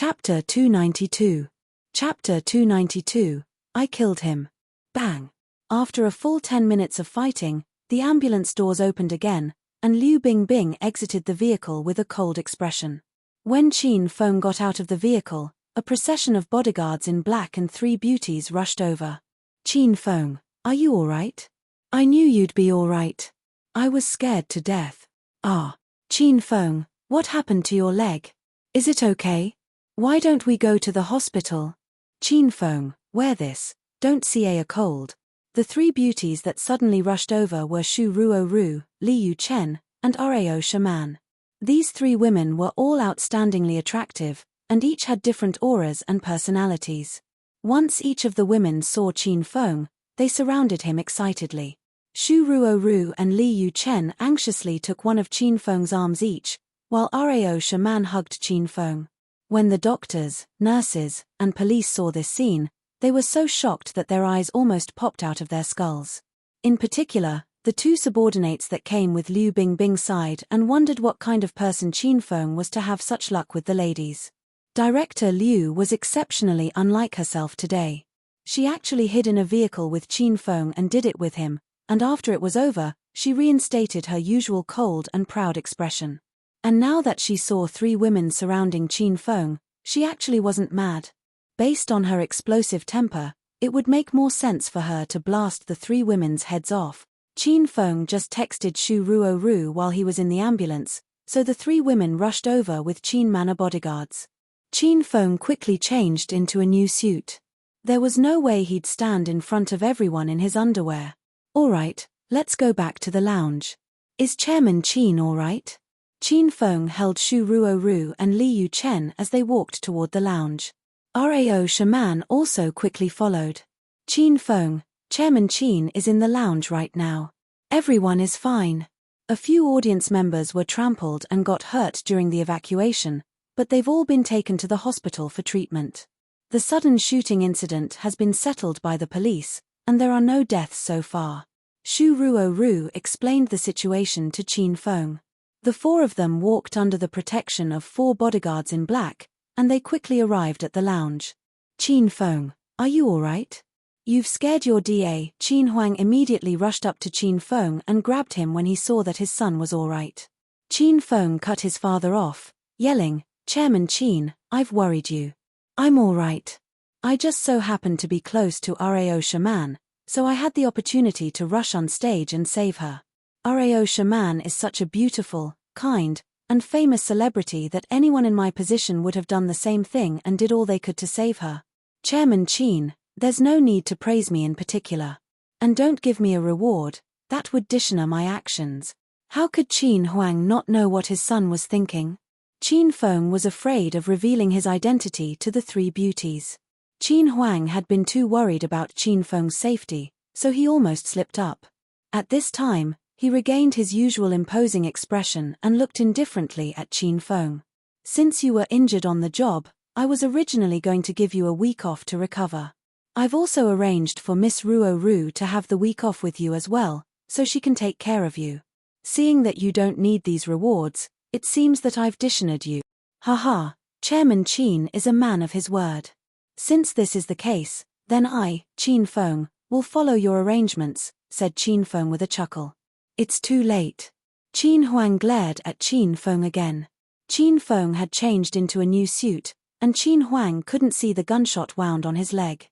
Chapter 292. Chapter 292. I killed him. Bang. After a full 10 minutes of fighting, the ambulance doors opened again, and Liu Bingbing exited the vehicle with a cold expression. When Qin Feng got out of the vehicle, a procession of bodyguards in black and 3 beauties rushed over. Qin Feng, are you alright? I knew you'd be alright. I was scared to death. Ah. Qin Feng, what happened to your leg? Is it okay? Why don't we go to the hospital? Qin Feng, wear this, don't see a cold. The 3 beauties that suddenly rushed over were Shu Ruoru, Li Yu Chen, and Rao Shaman. These 3 women were all outstandingly attractive, and each had different auras and personalities. Once each of the women saw Qin Feng, they surrounded him excitedly. Shu Ruoru and Li Yu Chen anxiously took one of Qin Feng's arms each, while Rao Shaman hugged Qin Feng. When the doctors, nurses, and police saw this scene, they were so shocked that their eyes almost popped out of their skulls. In particular, the 2 subordinates that came with Liu Bingbing sighed and wondered what kind of person Qin Feng was to have such luck with the ladies. Director Liu was exceptionally unlike herself today. She actually hid in a vehicle with Qin Feng and did it with him, and after it was over, she reinstated her usual cold and proud expression. And now that she saw 3 women surrounding Qin Feng, she actually wasn't mad. Based on her explosive temper, it would make more sense for her to blast the 3 women's heads off. Qin Feng just texted Shu Ruoru while he was in the ambulance, so the 3 women rushed over with Qin Manor bodyguards. Qin Feng quickly changed into a new suit. There was no way he'd stand in front of everyone in his underwear. Alright, let's go back to the lounge. Is Chairman Qin alright? Qin Feng held Shu Ruoru and Li Yu Chen as they walked toward the lounge. Rao Shaman also quickly followed. Qin Feng, Chairman Qin is in the lounge right now. Everyone is fine. A few audience members were trampled and got hurt during the evacuation, but they've all been taken to the hospital for treatment. The sudden shooting incident has been settled by the police, and there are no deaths so far. Shu Ruoru explained the situation to Qin Feng. The 4 of them walked under the protection of 4 bodyguards in black, and they quickly arrived at the lounge. Qin Feng, are you alright? You've scared your DA. Qin Huang immediately rushed up to Qin Feng and grabbed him when he saw that his son was alright. Qin Feng cut his father off, yelling, Chairman Qin, I've worried you. I'm alright. I just so happened to be close to Rao Shaman, so I had the opportunity to rush on stage and save her. Rao Shaman is such a beautiful, kind, and famous celebrity that anyone in my position would have done the same thing and did all they could to save her. Chairman Qin, there's no need to praise me in particular. And don't give me a reward, that would dishonor my actions. How could Qin Huang not know what his son was thinking? Qin Feng was afraid of revealing his identity to the 3 beauties. Qin Huang had been too worried about Qin Feng's safety, so he almost slipped up. At this time, he regained his usual imposing expression and looked indifferently at Qin Feng. Since you were injured on the job, I was originally going to give you a week off to recover. I've also arranged for Miss Ruoru to have the week off with you as well, so she can take care of you. Seeing that you don't need these rewards, it seems that I've dishonored you. Haha, Chairman Qin is a man of his word. Since this is the case, then I, Qin Feng, will follow your arrangements, said Qin Feng with a chuckle. It's too late. Qin Huang glared at Qin Feng again. Qin Feng had changed into a new suit, and Qin Huang couldn't see the gunshot wound on his leg.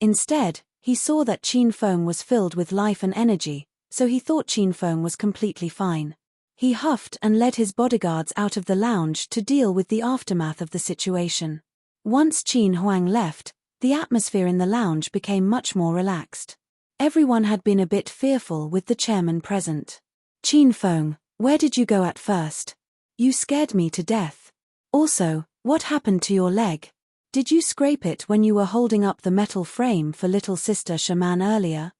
Instead, he saw that Qin Feng was filled with life and energy, so he thought Qin Feng was completely fine. He huffed and led his bodyguards out of the lounge to deal with the aftermath of the situation. Once Qin Huang left, the atmosphere in the lounge became much more relaxed. Everyone had been a bit fearful with the chairman present. Qin Feng, where did you go at first? You scared me to death. Also, what happened to your leg? Did you scrape it when you were holding up the metal frame for little sister Shaman earlier?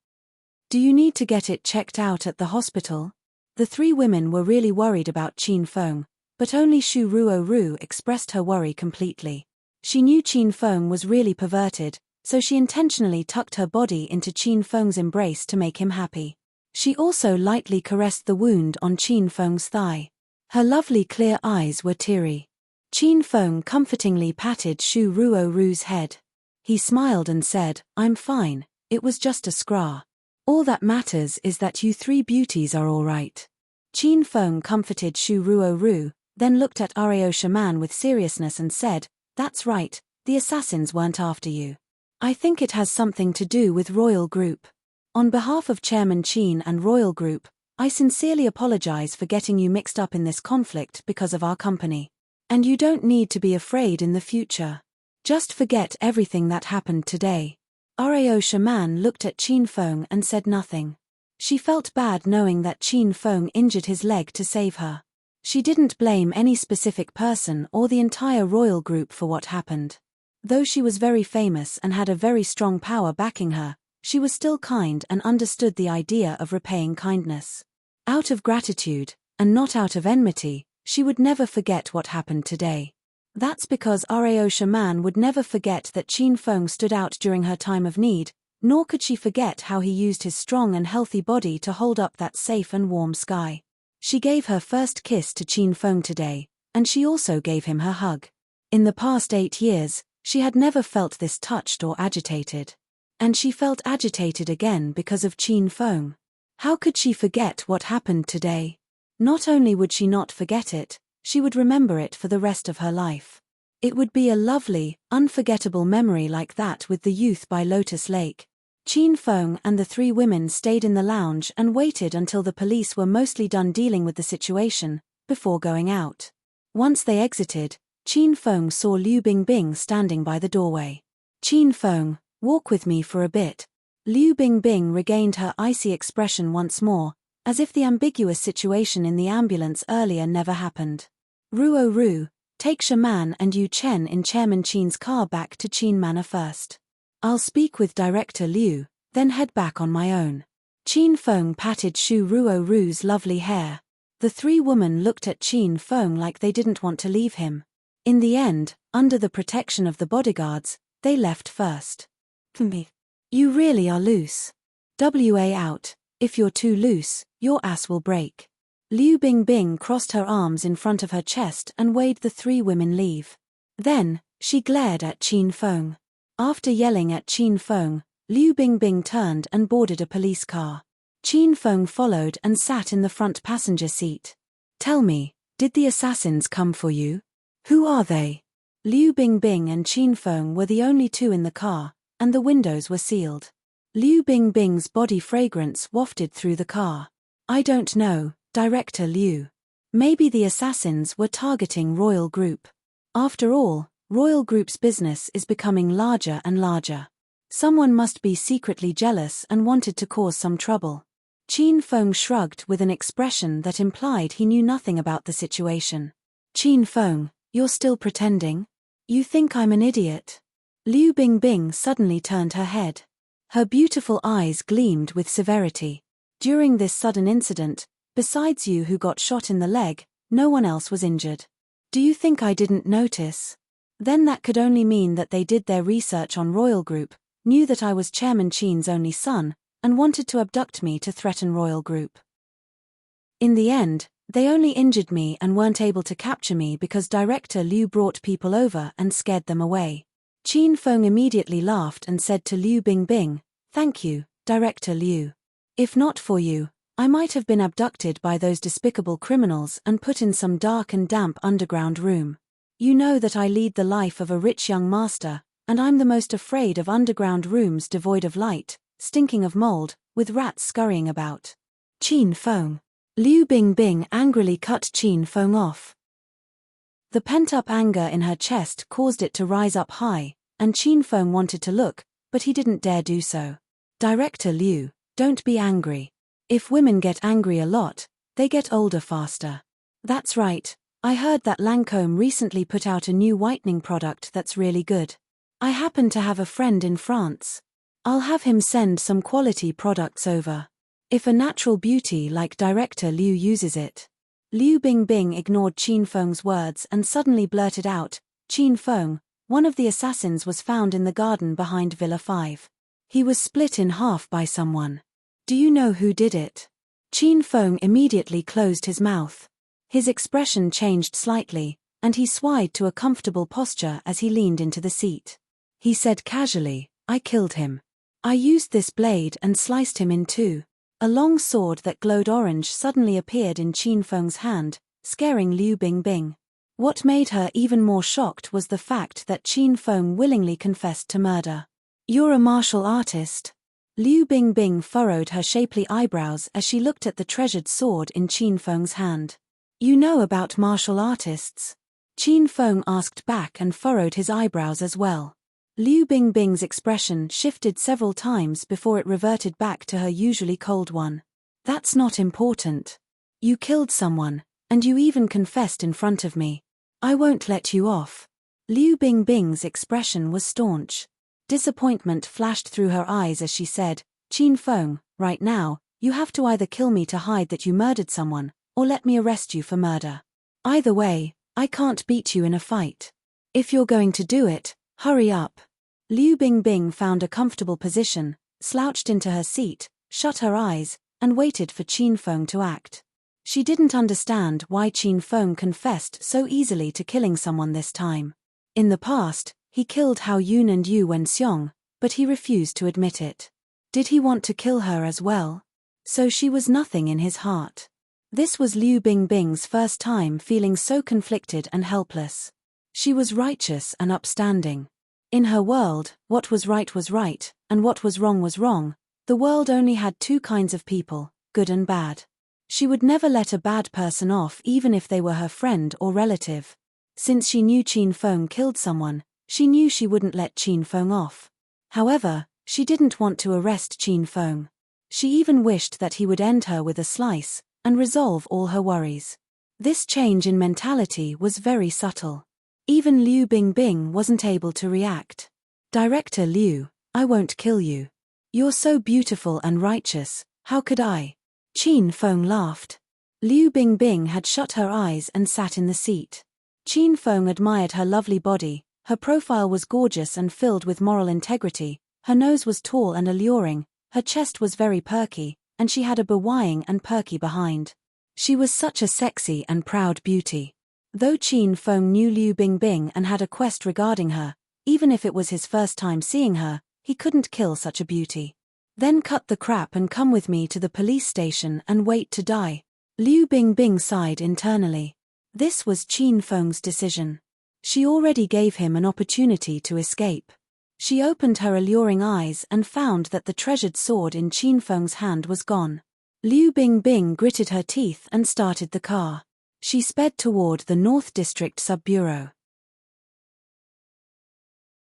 Do you need to get it checked out at the hospital? The 3 women were really worried about Qin Feng, but only Shu Ruoru expressed her worry completely. She knew Qin Feng was really perverted, so she intentionally tucked her body into Qin Feng's embrace to make him happy. She also lightly caressed the wound on Qin Feng's thigh. Her lovely clear eyes were teary. Qin Feng comfortingly patted Shu Ruoru's head. He smiled and said, "I'm fine, it was just a scrar. All that matters is that you three beauties are all right." Qin Feng comforted Shu Ruoru, then looked at Aryosha Man with seriousness and said, "That's right, the assassins weren't after you. I think it has something to do with Royal Group. On behalf of Chairman Qin and Royal Group, I sincerely apologize for getting you mixed up in this conflict because of our company. And you don't need to be afraid in the future. Just forget everything that happened today." Aryosha Man looked at Qin Feng and said nothing. She felt bad knowing that Qin Feng injured his leg to save her. She didn't blame any specific person or the entire royal group for what happened. Though she was very famous and had a very strong power backing her, she was still kind and understood the idea of repaying kindness. Out of gratitude, and not out of enmity, she would never forget what happened today. That's because Aryosha Man would never forget that Qin Feng stood out during her time of need, nor could she forget how he used his strong and healthy body to hold up that safe and warm sky. She gave her first kiss to Qin Feng today, and she also gave him her hug. In the past 8 years, she had never felt this touched or agitated. And she felt agitated again because of Qin Feng. How could she forget what happened today? Not only would she not forget it, she would remember it for the rest of her life. It would be a lovely, unforgettable memory like that with the youth by Lotus Lake. Qin Feng and the 3 women stayed in the lounge and waited until the police were mostly done dealing with the situation, before going out. Once they exited, Qin Feng saw Liu Bingbing standing by the doorway. "Qin Feng, walk with me for a bit." Liu Bingbing regained her icy expression once more, as if the ambiguous situation in the ambulance earlier never happened. "Ruo, take Shaman and Yu Chen in Chairman Qin's car back to Qin Manor first. I'll speak with Director Liu, then head back on my own." Qin Feng patted Shu Ruoru's lovely hair. The 3 women looked at Qin Feng like they didn't want to leave him. In the end, under the protection of the bodyguards, they left first. "You really are loose. WA out, if you're too loose, your ass will break." Liu Bingbing crossed her arms in front of her chest and waved the 3 women leave. Then, she glared at Qin Feng. After yelling at Qin Feng, Liu Bingbing turned and boarded a police car. Qin Feng followed and sat in the front passenger seat. "Tell me, did the assassins come for you? Who are they?" Liu Bingbing and Qin Feng were the only 2 in the car, and the windows were sealed. Liu Bingbing's body fragrance wafted through the car. "I don't know, Director Liu. Maybe the assassins were targeting Royal Group. After all, Royal Group's business is becoming larger and larger. Someone must be secretly jealous and wanted to cause some trouble." Qin Feng shrugged with an expression that implied he knew nothing about the situation. "Qin Feng, you're still pretending? You think I'm an idiot?" Liu Bingbing suddenly turned her head. Her beautiful eyes gleamed with severity. "During this sudden incident, besides you who got shot in the leg, no one else was injured. Do you think I didn't notice? Then that could only mean that they did their research on Royal Group, knew that I was Chairman Qin's only son, and wanted to abduct me to threaten Royal Group. In the end, they only injured me and weren't able to capture me because Director Liu brought people over and scared them away." Qin Feng immediately laughed and said to Liu Bingbing, "Thank you, Director Liu. If not for you, I might have been abducted by those despicable criminals and put in some dark and damp underground room. You know that I lead the life of a rich young master, and I'm the most afraid of underground rooms devoid of light, stinking of mold, with rats scurrying about." "Qin Feng." Liu Bingbing angrily cut Qin Feng off. The pent-up anger in her chest caused it to rise up high, and Qin Feng wanted to look, but he didn't dare do so. "Director Liu, don't be angry. If women get angry a lot, they get older faster." "That's right, I heard that Lancôme recently put out a new whitening product that's really good. I happen to have a friend in France. I'll have him send some quality products over. If a natural beauty like Director Liu uses it." Liu Bingbing ignored Qin Feng's words and suddenly blurted out, "Qin Feng, one of the assassins was found in the garden behind Villa 5. He was split in half by someone. Do you know who did it?" Qin Feng immediately closed his mouth. His expression changed slightly, and he swayed to a comfortable posture as he leaned into the seat. He said casually, "I killed him. I used this blade and sliced him in two." A long sword that glowed orange suddenly appeared in Qin Feng's hand, scaring Liu Bingbing. What made her even more shocked was the fact that Qin Feng willingly confessed to murder. "You're a martial artist?" Liu Bingbing furrowed her shapely eyebrows as she looked at the treasured sword in Qin Feng's hand. "You know about martial artists?" Qin Feng asked back and furrowed his eyebrows as well. Liu Bingbing's expression shifted several times before it reverted back to her usually cold one. "That's not important. You killed someone, and you even confessed in front of me. I won't let you off." Liu Bingbing's expression was staunch. Disappointment flashed through her eyes as she said, "Qin Feng, right now, you have to either kill me to hide that you murdered someone, or let me arrest you for murder. Either way, I can't beat you in a fight. If you're going to do it, hurry up." Liu Bingbing found a comfortable position, slouched into her seat, shut her eyes, and waited for Qin Feng to act. She didn't understand why Qin Feng confessed so easily to killing someone this time. In the past, he killed Hao Yun and Yu Wenxiong, but he refused to admit it. Did he want to kill her as well? So she was nothing in his heart. This was Liu Bingbing's first time feeling so conflicted and helpless. She was righteous and upstanding. In her world, what was right, and what was wrong. The world only had two kinds of people, good and bad. She would never let a bad person off even if they were her friend or relative. Since she knew Qin Feng killed someone, she knew she wouldn't let Qin Feng off. However, she didn't want to arrest Qin Feng. She even wished that he would end her with a slice, and resolve all her worries. This change in mentality was very subtle. Even Liu Bingbing wasn't able to react. "Director Liu, I won't kill you. You're so beautiful and righteous, how could I?" Qin Feng laughed. Liu Bingbing had shut her eyes and sat in the seat. Qin Feng admired her lovely body. Her profile was gorgeous and filled with moral integrity, her nose was tall and alluring, her chest was very perky, and she had a bewhying and perky behind. She was such a sexy and proud beauty. Though Qin Feng knew Liu Bingbing and had a quest regarding her, even if it was his first time seeing her, he couldn't kill such a beauty. "Then cut the crap and come with me to the police station and wait to die." Liu Bingbing sighed internally. This was Qin Feng's decision. She already gave him an opportunity to escape. She opened her alluring eyes and found that the treasured sword in Qin Feng's hand was gone. Liu Bingbing gritted her teeth and started the car. She sped toward the North District Sub-Bureau.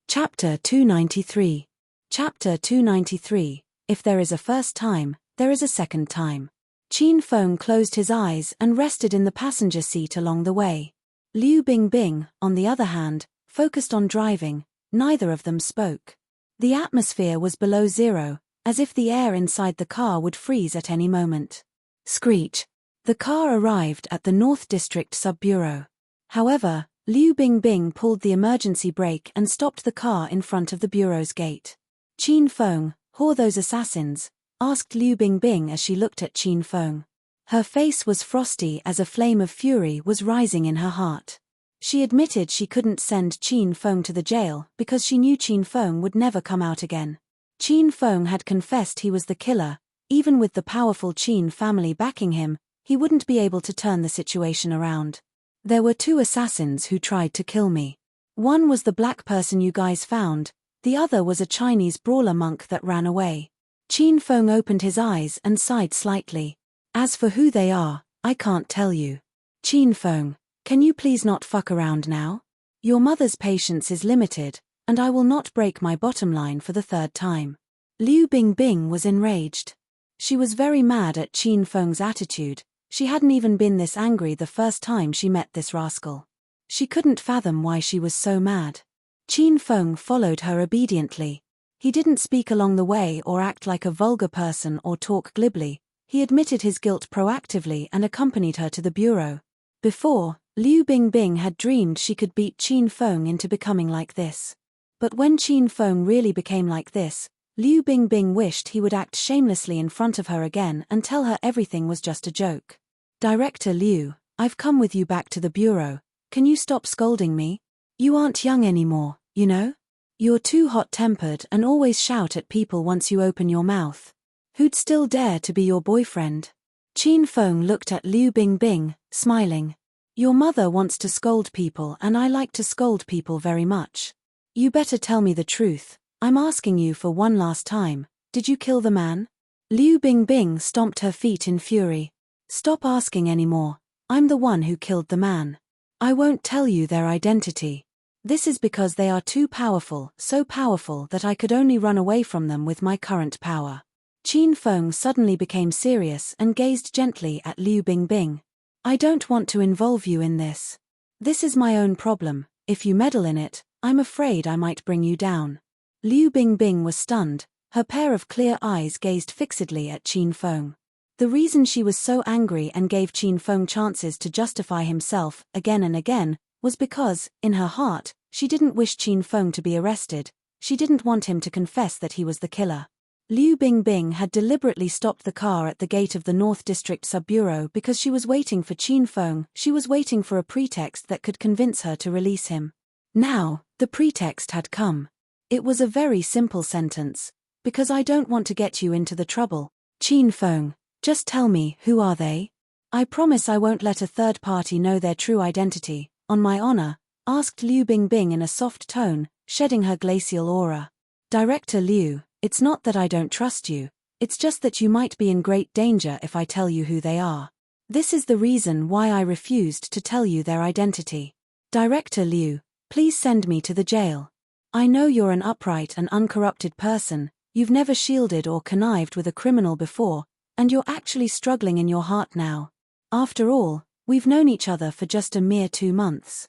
Chapter 293. Chapter 293. If there is a first time, there is a second time. Qin Feng closed his eyes and rested in the passenger seat along the way. Liu Bingbing, on the other hand, focused on driving. Neither of them spoke. The atmosphere was below zero, as if the air inside the car would freeze at any moment. Screech. The car arrived at the North District Sub-Bureau. However, Liu Bingbing pulled the emergency brake and stopped the car in front of the bureau's gate. "Qin Feng, who are those assassins?" asked Liu Bingbing as she looked at Qin Feng. Her face was frosty as a flame of fury was rising in her heart. She admitted she couldn't send Qin Feng to the jail because she knew Qin Feng would never come out again. Qin Feng had confessed he was the killer. Even with the powerful Qin family backing him, he wouldn't be able to turn the situation around. "There were two assassins who tried to kill me. One was the black person you guys found, the other was a Chinese brawler monk that ran away." Qin Feng opened his eyes and sighed slightly. "As for who they are, I can't tell you. Qin Feng, can you please not fuck around now? Your mother's patience is limited, and I will not break my bottom line for the third time." Liu Bingbing was enraged. She was very mad at Qin Feng's attitude. She hadn't even been this angry the first time she met this rascal. She couldn't fathom why she was so mad. Qin Feng followed her obediently. He didn't speak along the way or act like a vulgar person or talk glibly. He admitted his guilt proactively and accompanied her to the bureau. Before, Liu Bingbing had dreamed she could beat Qin Feng into becoming like this. But when Qin Feng really became like this, Liu Bingbing wished he would act shamelessly in front of her again and tell her everything was just a joke. "Director Liu, I've come with you back to the bureau. Can you stop scolding me? You aren't young anymore, you know? You're too hot-tempered and always shout at people once you open your mouth. Who'd still dare to be your boyfriend? Qin Feng looked at Liu Bingbing, smiling. Your mother wants to scold people and I like to scold people very much. You better tell me the truth. I'm asking you for one last time. Did you kill the man? Liu Bingbing stomped her feet in fury. Stop asking anymore. I'm the one who killed the man. I won't tell you their identity. This is because they are too powerful, so powerful that I could only run away from them with my current power. Qin Feng suddenly became serious and gazed gently at Liu Bingbing. I don't want to involve you in this. This is my own problem. If you meddle in it, I'm afraid I might bring you down. Liu Bingbing was stunned. Her pair of clear eyes gazed fixedly at Qin Feng. The reason she was so angry and gave Qin Feng chances to justify himself again and again was because, in her heart, she didn't wish Qin Feng to be arrested. She didn't want him to confess that he was the killer. Liu Bingbing had deliberately stopped the car at the gate of the North District Sub-Bureau because she was waiting for Qin Feng. She was waiting for a pretext that could convince her to release him. Now, the pretext had come. It was a very simple sentence. Because I don't want to get you into the trouble. Qin Feng, just tell me, who are they? I promise I won't let a third party know their true identity, on my honor, asked Liu Bingbing in a soft tone, shedding her glacial aura. Director Liu, it's not that I don't trust you, it's just that you might be in great danger if I tell you who they are. This is the reason why I refused to tell you their identity. Director Liu, please send me to the jail. I know you're an upright and uncorrupted person. You've never shielded or connived with a criminal before, and you're actually struggling in your heart now. After all, we've known each other for just a mere 2 months.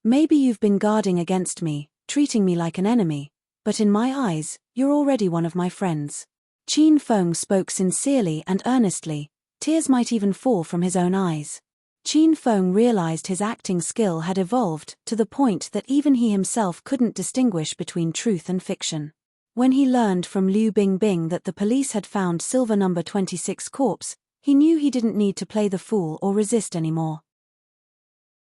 Maybe you've been guarding against me, treating me like an enemy, but in my eyes, you're already one of my friends. Qin Feng spoke sincerely and earnestly. Tears might even fall from his own eyes. Qin Feng realized his acting skill had evolved to the point that even he himself couldn't distinguish between truth and fiction. When he learned from Liu Bingbing that the police had found Silver Number 26 corpse, he knew he didn't need to play the fool or resist anymore.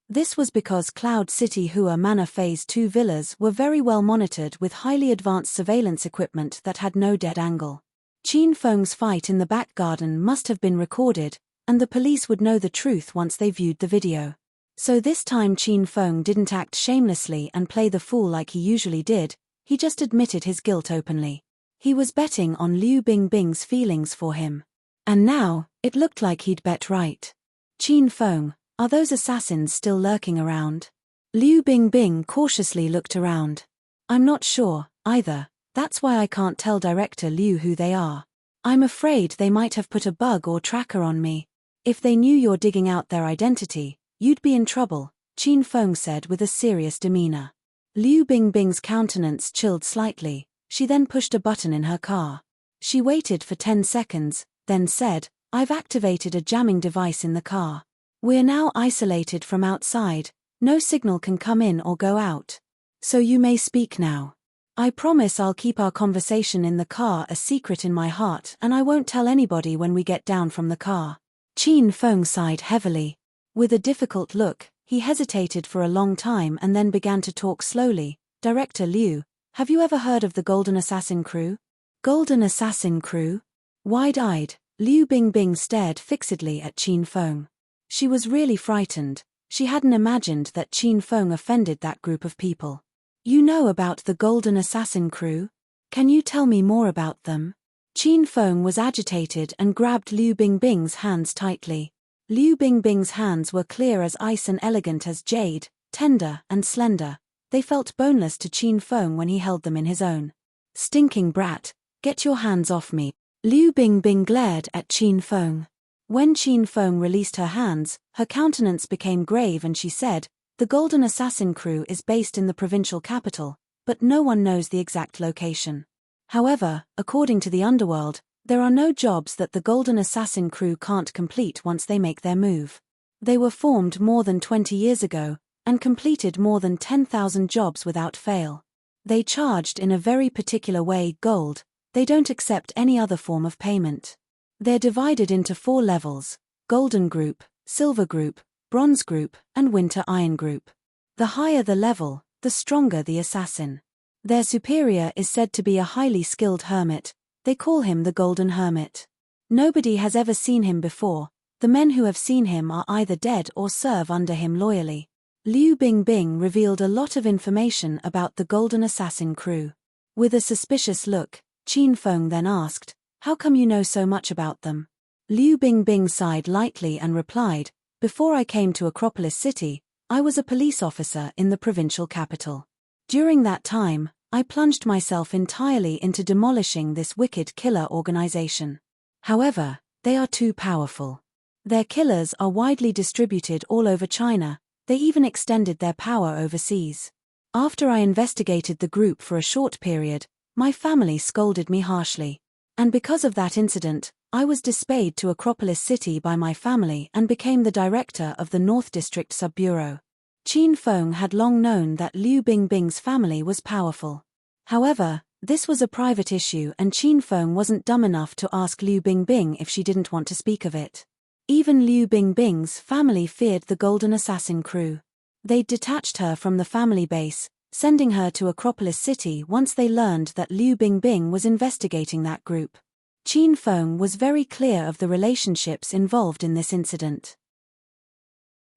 This was because Cloud City Hua Manor Phase 2 villas were very well monitored with highly advanced surveillance equipment that had no dead angle. Qin Feng's fight in the back garden must have been recorded, and the police would know the truth once they viewed the video. So this time Qin Feng didn't act shamelessly and play the fool like he usually did. He just admitted his guilt openly. He was betting on Liu Bingbing's feelings for him. And now, it looked like he'd bet right. Qin Feng, are those assassins still lurking around? Liu Bingbing cautiously looked around. I'm not sure, either. That's why I can't tell Director Liu who they are. I'm afraid they might have put a bug or tracker on me. If they knew you're digging out their identity, you'd be in trouble, Qin Feng said with a serious demeanor. Liu Bingbing's countenance chilled slightly. She then pushed a button in her car. She waited for 10 seconds, then said, I've activated a jamming device in the car. We're now isolated from outside. No signal can come in or go out. So you may speak now. I promise I'll keep our conversation in the car a secret in my heart and I won't tell anybody when we get down from the car. Qin Feng sighed heavily. With a difficult look, he hesitated for a long time and then began to talk slowly. Director Liu, have you ever heard of the Golden Assassin Crew? Golden Assassin Crew? Wide-eyed, Liu Bingbing stared fixedly at Qin Feng. She was really frightened. She hadn't imagined that Qin Feng offended that group of people. You know about the Golden Assassin Crew? Can you tell me more about them? Qin Feng was agitated and grabbed Liu Bingbing's hands tightly. Liu Bingbing's hands were clear as ice and elegant as jade, tender and slender. They felt boneless to Qin Feng when he held them in his own. Stinking brat, get your hands off me. Liu Bingbing glared at Qin Feng. When Qin Feng released her hands, her countenance became grave and she said, the Golden Assassin Crew is based in the provincial capital, but no one knows the exact location. However, according to the underworld, there are no jobs that the Golden Assassin Crew can't complete once they make their move. They were formed more than 20 years ago, and completed more than 10,000 jobs without fail. They charged in a very particular way gold. They don't accept any other form of payment. They're divided into 4 levels: Golden Group, Silver Group, Bronze Group, and Winter Iron Group. The higher the level, the stronger the assassin. Their superior is said to be a highly skilled hermit. They call him the Golden Hermit. Nobody has ever seen him before. The men who have seen him are either dead or serve under him loyally. Liu Bingbing revealed a lot of information about the Golden Assassin crew. With a suspicious look, Qin Feng then asked, "How come you know so much about them?" Liu Bingbing sighed lightly and replied, "Before I came to Acropolis City, I was a police officer in the provincial capital. During that time, I plunged myself entirely into demolishing this wicked killer organization. However, they are too powerful. Their killers are widely distributed all over China. They even extended their power overseas. After I investigated the group for a short period, my family scolded me harshly. And because of that incident, I was dispatched to Acropolis City by my family and became the director of the North District Sub-Bureau." Qin Feng had long known that Liu Bingbing's family was powerful. However, this was a private issue and Qin Feng wasn't dumb enough to ask Liu Bingbing if she didn't want to speak of it. Even Liu Bingbing's family feared the Golden Assassin crew. They'd detached her from the family base, sending her to Acropolis City once they learned that Liu Bingbing was investigating that group. Qin Feng was very clear of the relationships involved in this incident.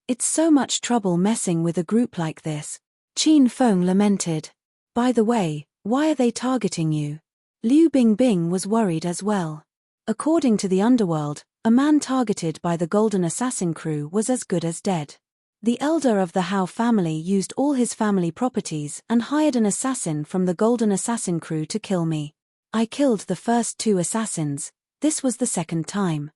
"It's so much trouble messing with a group like this," Qin Feng lamented. "By the way, why are they targeting you?" Liu Bingbing was worried as well. According to the underworld, a man targeted by the Golden Assassin crew was as good as dead. The elder of the Hao family used all his family properties and hired an assassin from the Golden Assassin crew to kill me. I killed the first 2 assassins. This was the second time.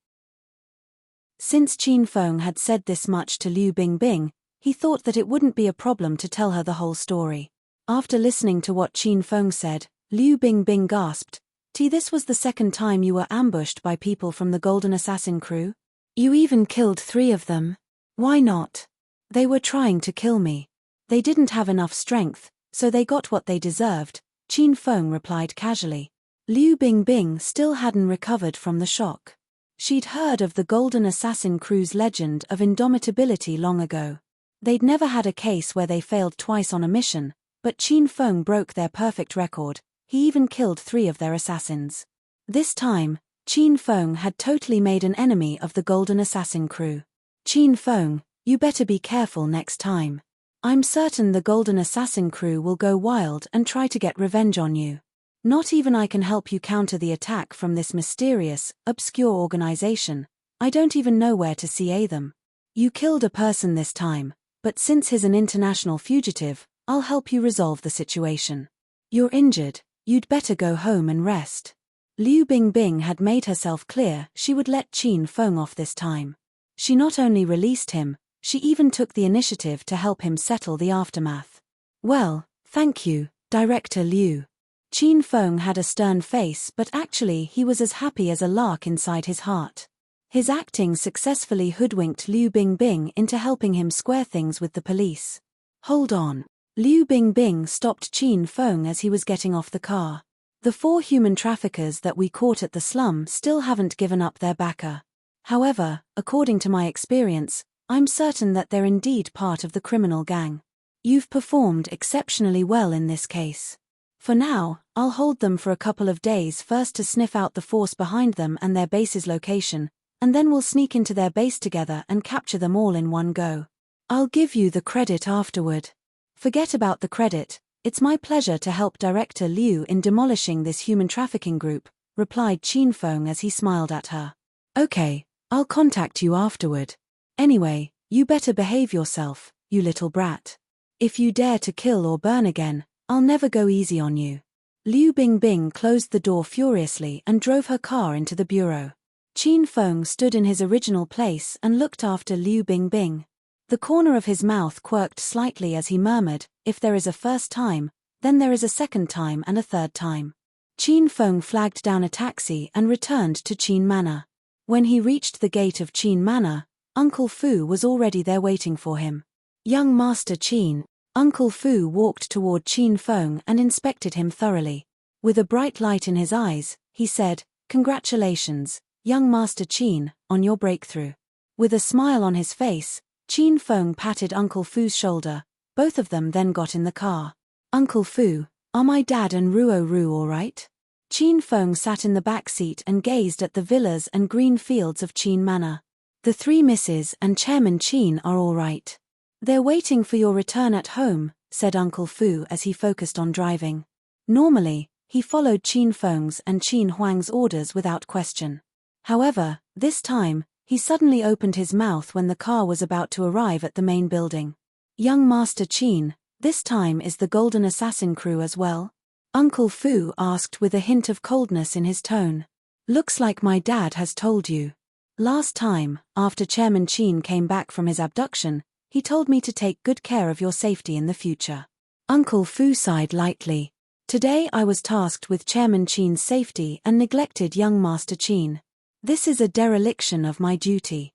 Since Qin Feng had said this much to Liu Bingbing, he thought that it wouldn't be a problem to tell her the whole story. After listening to what Qin Feng said, Liu Bingbing gasped, This was the second time you were ambushed by people from the Golden Assassin crew? You even killed 3 of them? Why not? They were trying to kill me. They didn't have enough strength, so they got what they deserved," Qin Feng replied casually. Liu Bingbing still hadn't recovered from the shock. She'd heard of the Golden Assassin crew's legend of indomitability long ago. They'd never had a case where they failed twice on a mission, but Qin Feng broke their perfect record. He even killed 3 of their assassins. This time, Qin Feng had totally made an enemy of the Golden Assassin crew. "Qin Feng, you better be careful next time. I'm certain the Golden Assassin crew will go wild and try to get revenge on you. Not even I can help you counter the attack from this mysterious, obscure organization. I don't even know where to CA them. You killed a person this time, but since he's an international fugitive, I'll help you resolve the situation. You're injured. You'd better go home and rest." Liu Bingbing had made herself clear she would let Qin Feng off this time. She not only released him, she even took the initiative to help him settle the aftermath. "Well, thank you, Director Liu." Qin Feng had a stern face, but actually he was as happy as a lark inside his heart. His acting successfully hoodwinked Liu Bingbing into helping him square things with the police. "Hold on." Liu Bingbing stopped Qin Feng as he was getting off the car. "The 4 human traffickers that we caught at the slum still haven't given up their backer. However, according to my experience, I'm certain that they're indeed part of the criminal gang. You've performed exceptionally well in this case. For now, I'll hold them for a couple of days first to sniff out the force behind them and their base's location, and then we'll sneak into their base together and capture them all in one go. I'll give you the credit afterward." "Forget about the credit. It's my pleasure to help Director Liu in demolishing this human trafficking group," replied Qin Feng as he smiled at her. "Okay, I'll contact you afterward. Anyway, you better behave yourself, you little brat. If you dare to kill or burn again, I'll never go easy on you." Liu Bingbing closed the door furiously and drove her car into the bureau. Qin Feng stood in his original place and looked after Liu Bingbing. The corner of his mouth quirked slightly as he murmured, "If there is a first time, then there is a second time and a third time." Qin Feng flagged down a taxi and returned to Qin Manor. When he reached the gate of Qin Manor, Uncle Fu was already there waiting for him. "Young Master Qin." Uncle Fu walked toward Qin Feng and inspected him thoroughly. With a bright light in his eyes, he said, "Congratulations, young Master Qin, on your breakthrough." With a smile on his face, Qin Feng patted Uncle Fu's shoulder. Both of them then got in the car. Uncle Fu, are my dad and Ruo all right? Qin Feng sat in the back seat and gazed at the villas and green fields of Qin Manor. The three Mrs. and Chairman Qin are all right. They're waiting for your return at home, said Uncle Fu as he focused on driving. Normally, he followed Qin Feng's and Qin Huang's orders without question. However, this time, he suddenly opened his mouth when the car was about to arrive at the main building. Young Master Qin, this time is the Golden Assassin crew as well? Uncle Fu asked with a hint of coldness in his tone. Looks like my dad has told you. Last time, after Chairman Qin came back from his abduction, he told me to take good care of your safety in the future. Uncle Fu sighed lightly. Today I was tasked with Chairman Qin's safety and neglected young Master Qin. This is a dereliction of my duty.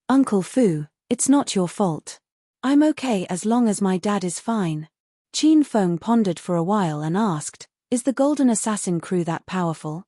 Uncle Fu, it's not your fault. I'm okay as long as my dad is fine. Qin Feng pondered for a while and asked, is the Golden Assassin crew that powerful?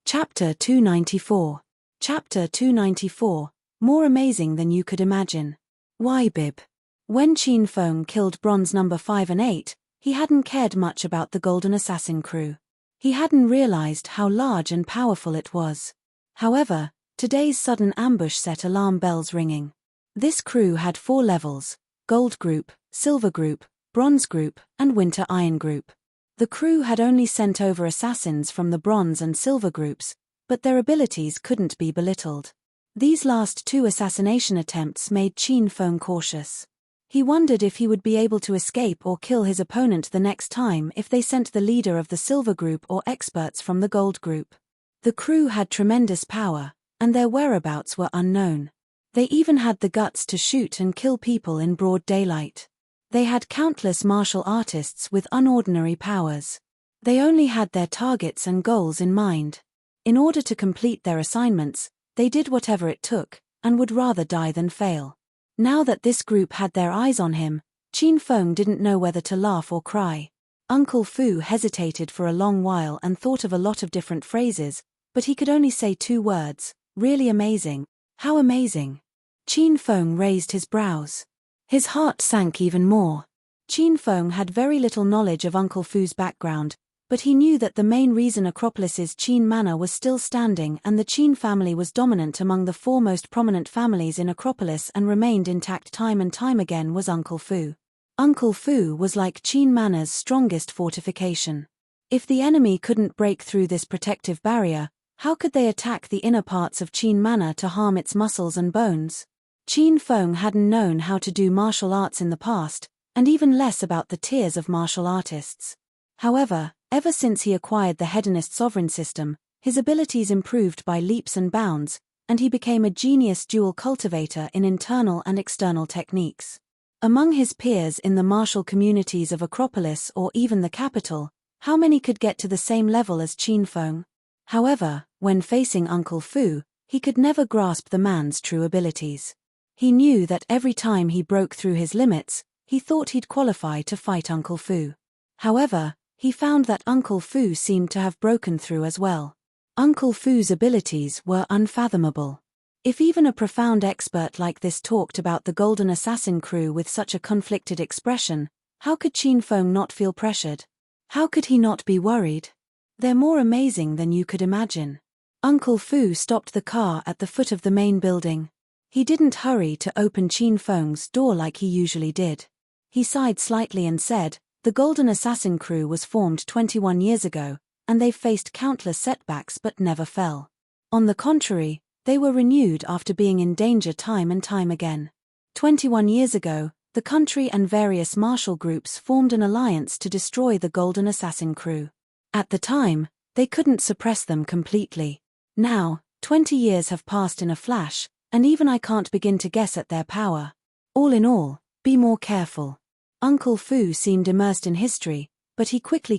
Chapter 294. Chapter 294, more amazing than you could imagine. Why Bib? When Qin Feng killed Bronze number 5 and 8, he hadn't cared much about the Golden Assassin crew. He hadn't realized how large and powerful it was. However, today's sudden ambush set alarm bells ringing. This crew had 4 levels: Gold Group, Silver Group, Bronze Group, and Winter Iron Group. The crew had only sent over assassins from the Bronze and Silver groups, but their abilities couldn't be belittled. These last 2 assassination attempts made Qin Feng cautious. He wondered if he would be able to escape or kill his opponent the next time if they sent the leader of the Silver Group or experts from the Gold Group. The crew had tremendous power, and their whereabouts were unknown. They even had the guts to shoot and kill people in broad daylight. They had countless martial artists with unordinary powers. They only had their targets and goals in mind. In order to complete their assignments, they did whatever it took, and would rather die than fail. Now that this group had their eyes on him, Qin Feng didn't know whether to laugh or cry. Uncle Fu hesitated for a long while and thought of a lot of different phrases, but he could only say 2 words, really amazing. How amazing? Qin Feng raised his brows. His heart sank even more. Qin Feng had very little knowledge of Uncle Fu's background, but he knew that the main reason Acropolis's Qin Manor was still standing and the Qin family was dominant among the 4 most prominent families in Acropolis and remained intact time and time again was Uncle Fu. Uncle Fu was like Qin Manor's strongest fortification. If the enemy couldn't break through this protective barrier, how could they attack the inner parts of Qin Manor to harm its muscles and bones? Qin Feng hadn't known how to do martial arts in the past, and even less about the tiers of martial artists. However, ever since he acquired the Hedonist sovereign system, his abilities improved by leaps and bounds, and he became a genius dual cultivator in internal and external techniques. Among his peers in the martial communities of Acropolis or even the capital, how many could get to the same level as Qin Feng? However, when facing Uncle Fu, he could never grasp the man's true abilities. He knew that every time he broke through his limits, he thought he'd qualify to fight Uncle Fu. However, he found that Uncle Fu seemed to have broken through as well. Uncle Fu's abilities were unfathomable. If even a profound expert like this talked about the Golden Assassin crew with such a conflicted expression, how could Qin Feng not feel pressured? How could he not be worried? They're more amazing than you could imagine. Uncle Fu stopped the car at the foot of the main building. He didn't hurry to open Qin Feng's door like he usually did. He sighed slightly and said, the Golden Assassin crew was formed 21 years ago, and they've faced countless setbacks but never fell. On the contrary, they were renewed after being in danger time and time again. 21 years ago, the country and various martial groups formed an alliance to destroy the Golden Assassin crew. At the time, they couldn't suppress them completely. Now, 20 years have passed in a flash, and even I can't begin to guess at their power. All in all, be more careful. Uncle Fu seemed immersed in history, but he quickly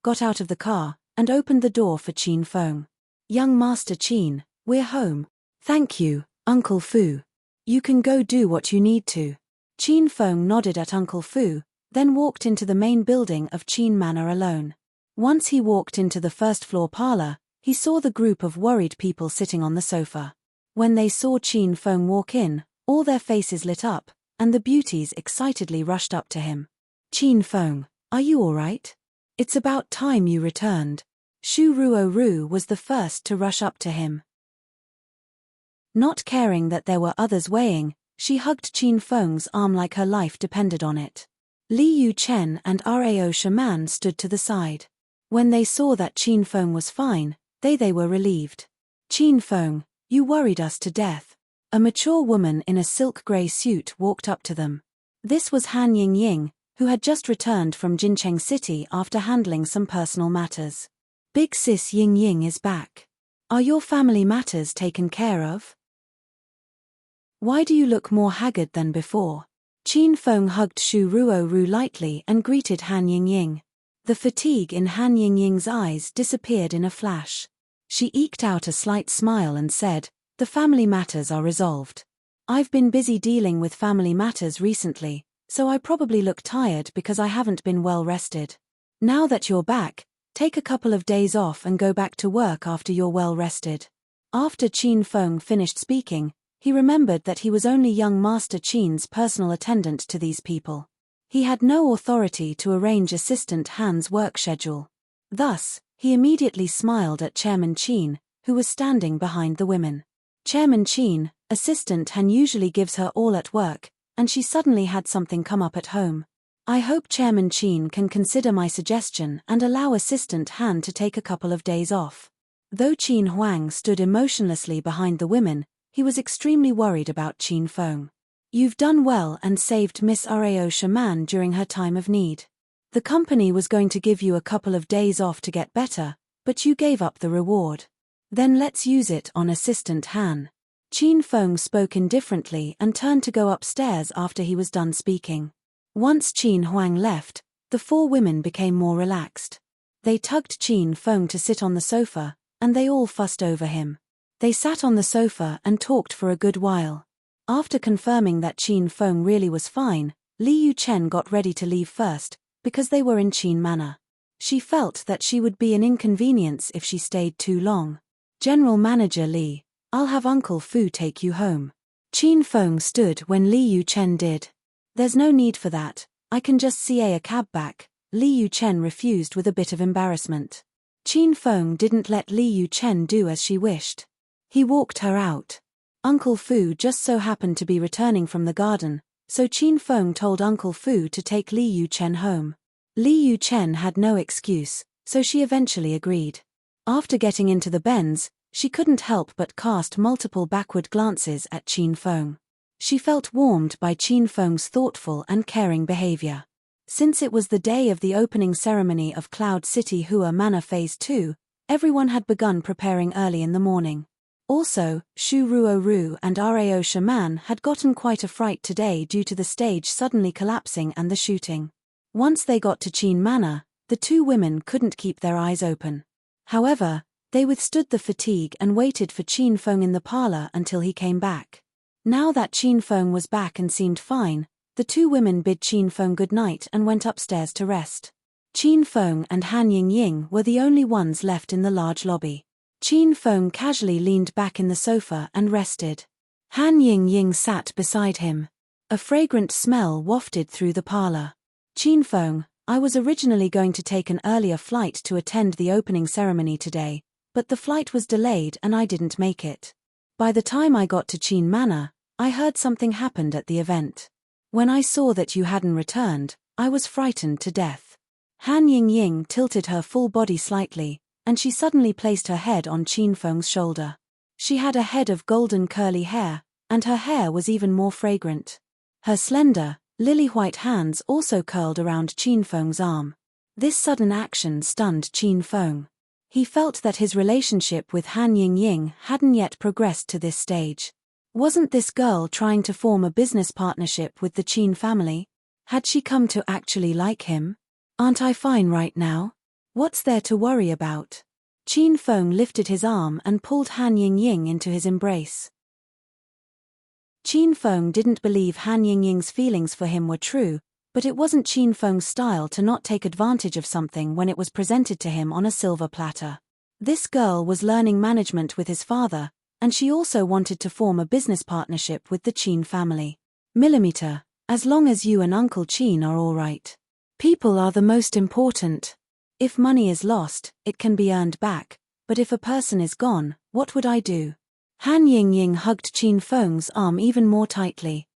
got out of the car, and opened the door for Qin Feng. Young Master Qin, we're home. Thank you, Uncle Fu. You can go do what you need to. Qin Feng nodded at Uncle Fu, then walked into the main building of Qin Manor alone. Once he walked into the first-floor parlor, He saw the group of worried people sitting on the sofa. When they saw Qin Feng walk in, all their faces lit up, and the beauties excitedly rushed up to him. "Qin Feng, are you all right? It's about time you returned." Shu Ruoru was the first to rush up to him. Not caring that there were others weighing, she hugged Qin Feng's arm like her life depended on it. Li Yuchen and Rao Shaman stood to the side. When they saw that Qin Feng was fine, they were relieved. "Qin Feng, you worried us to death." A mature woman in a silk grey suit walked up to them. This was Han Ying, who had just returned from Jincheng City after handling some personal matters. "Big sis Ying is back. Are your family matters taken care of? Why do you look more haggard than before?" Qin Feng hugged Shu Ruoru lightly and greeted Han Ying. The fatigue in Han Ying's eyes disappeared in a flash. She eked out a slight smile and said, "The family matters are resolved. I've been busy dealing with family matters recently, so I probably look tired because I haven't been well rested. Now that you're back, take a couple of days off and go back to work after you're well rested." After Qin Feng finished speaking, he remembered that he was only young Master Qin's personal attendant to these people. He had no authority to arrange Assistant Han's work schedule. Thus, he immediately smiled at Chairman Qin, who was standing behind the women. Chairman Qin, Assistant Han usually gives her all at work, and she suddenly had something come up at home. I hope Chairman Qin can consider my suggestion and allow Assistant Han to take a couple of days off. Though Qin Huang stood emotionlessly behind the women, he was extremely worried about Qin Feng. "You've done well and saved Miss Rao Shaman during her time of need. The company was going to give you a couple of days off to get better, but you gave up the reward. Then let's use it on Assistant Han." Qin Feng spoke indifferently and turned to go upstairs after he was done speaking. Once Qin Huang left, the four women became more relaxed. They tugged Qin Feng to sit on the sofa, and they all fussed over him. They sat on the sofa and talked for a good while. After confirming that Qin Feng really was fine, Li Yuchen got ready to leave first, because they were in Qin Manor. She felt that she would be an inconvenience if she stayed too long. "General Manager Li, I'll have Uncle Fu take you home." Qin Feng stood when Li Yuchen did. "There's no need for that, I can just CA a cab back." Li Yuchen refused with a bit of embarrassment. Qin Feng didn't let Li Yuchen do as she wished. He walked her out. Uncle Fu just so happened to be returning from the garden, so Qin Feng told Uncle Fu to take Li Yuchen home. Li Yuchen had no excuse, so she eventually agreed. After getting into the Benz, she couldn't help but cast multiple backward glances at Qin Feng. She felt warmed by Qin Feng's thoughtful and caring behavior. Since it was the day of the opening ceremony of Cloud City Hua Manor Phase 2, everyone had begun preparing early in the morning. Also, Shu Ruoru and Rao Shaman had gotten quite a fright today due to the stage suddenly collapsing and the shooting. Once they got to Qin Manor, the two women couldn't keep their eyes open. However, they withstood the fatigue and waited for Qin Feng in the parlor until he came back. Now that Qin Feng was back and seemed fine, the two women bid Qin Feng good night and went upstairs to rest. Qin Feng and Han Ying were the only ones left in the large lobby. Qin Feng casually leaned back in the sofa and rested. Han Ying sat beside him. A fragrant smell wafted through the parlor. "Qin Feng, I was originally going to take an earlier flight to attend the opening ceremony today, but the flight was delayed and I didn't make it. By the time I got to Qin Manor, I heard something happened at the event. When I saw that you hadn't returned, I was frightened to death." Han Ying tilted her full body slightly, and she suddenly placed her head on Qin Feng's shoulder. She had a head of golden curly hair, and her hair was even more fragrant. Her slender, lily-white hands also curled around Qin Feng's arm. This sudden action stunned Qin Feng. He felt that his relationship with Han Ying hadn't yet progressed to this stage. Wasn't this girl trying to form a business partnership with the Qin family? Had she come to actually like him? "Aren't I fine right now? What's there to worry about?" Qin Feng lifted his arm and pulled Han Ying into his embrace. Qin Feng didn't believe Han Ying's feelings for him were true, but it wasn't Qin Feng's style to not take advantage of something when it was presented to him on a silver platter. This girl was learning management with his father, and she also wanted to form a business partnership with the Qin family. Millimeter, as long as you and Uncle Qin are all right. People are the most important. If money is lost, it can be earned back, but if a person is gone, what would I do? Han Yingying hugged Qin Feng's arm even more tightly.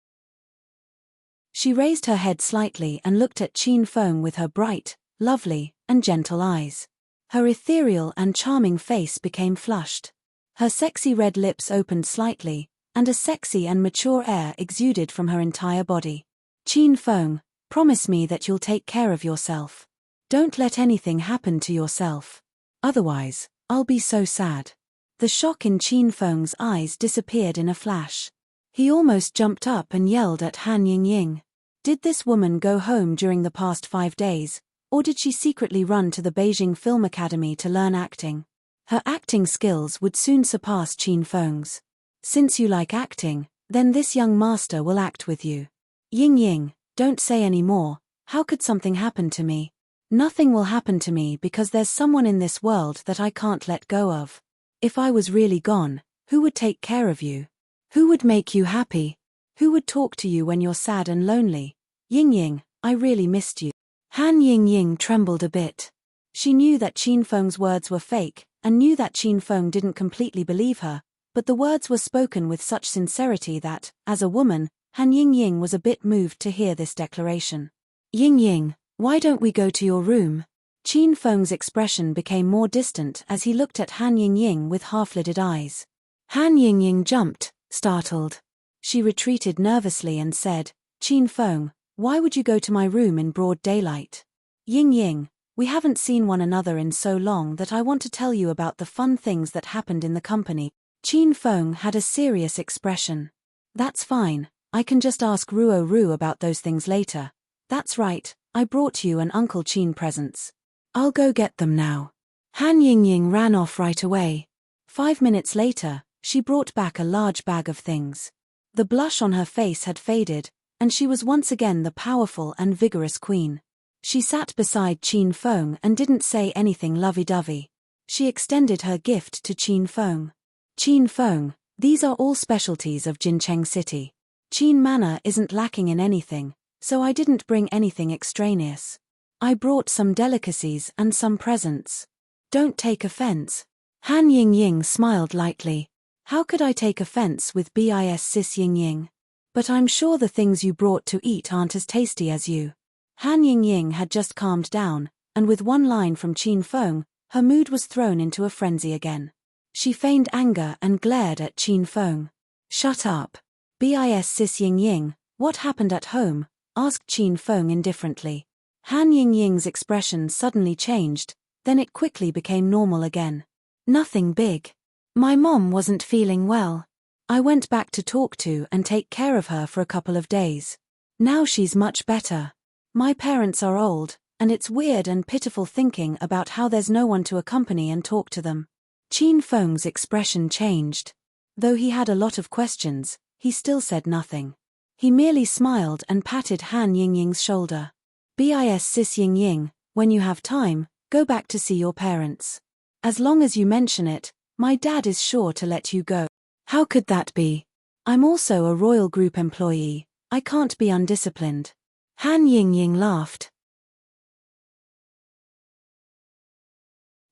She raised her head slightly and looked at Qin Feng with her bright, lovely, and gentle eyes. Her ethereal and charming face became flushed. Her sexy red lips opened slightly, and a sexy and mature air exuded from her entire body. Qin Feng, promise me that you'll take care of yourself. Don't let anything happen to yourself. Otherwise, I'll be so sad. The shock in Qin Feng's eyes disappeared in a flash. He almost jumped up and yelled at Han Yingying. Did this woman go home during the past 5 days, or did she secretly run to the Beijing Film Academy to learn acting? Her acting skills would soon surpass Qin Feng's. Since you like acting, then this young master will act with you. Yingying, don't say any more. How could something happen to me? Nothing will happen to me because there's someone in this world that I can't let go of. If I was really gone, who would take care of you? Who would make you happy? Who would talk to you when you're sad and lonely? Yingying, I really missed you. Han Yingying trembled a bit. She knew that Qin Feng's words were fake, and knew that Qin Feng didn't completely believe her, but the words were spoken with such sincerity that, as a woman, Han Yingying was a bit moved to hear this declaration. Yingying, why don't we go to your room? Qin Feng's expression became more distant as he looked at Han Yingying with half-lidded eyes. Han Yingying jumped, startled. She retreated nervously and said, Qin Feng, why would you go to my room in broad daylight? Yingying, we haven't seen one another in so long that I want to tell you about the fun things that happened in the company. Qin Feng had a serious expression. That's fine, I can just ask Ruo Ru about those things later. That's right, I brought you and Uncle Qin presents. I'll go get them now. Han Yingying ran off right away. 5 minutes later, she brought back a large bag of things. The blush on her face had faded, and she was once again the powerful and vigorous queen. She sat beside Qin Feng and didn't say anything lovey-dovey. She extended her gift to Qin Feng. Qin Feng, these are all specialties of Jincheng City. Qin Manor isn't lacking in anything, so I didn't bring anything extraneous. I brought some delicacies and some presents. Don't take offense. Han Yingying smiled lightly. How could I take offense with bis sis Yingying? But I'm sure the things you brought to eat aren't as tasty as you. Han Yingying had just calmed down, and with one line from Qin Feng, her mood was thrown into a frenzy again. She feigned anger and glared at Qin Feng. Shut up. Bis sis Yingying, what happened at home? Asked Qin Feng indifferently. Han Yingying's expression suddenly changed, then it quickly became normal again. Nothing big. My mom wasn't feeling well. I went back to talk to and take care of her for a couple of days. Now she's much better. My parents are old, and it's weird and pitiful thinking about how there's no one to accompany and talk to them. Qin Feng's expression changed. Though he had a lot of questions, he still said nothing. He merely smiled and patted Han Yingying's shoulder. Bis sis Yingying, when you have time, go back to see your parents. As long as you mention it, my dad is sure to let you go. How could that be? I'm also a royal group employee, I can't be undisciplined. Han Yingying laughed.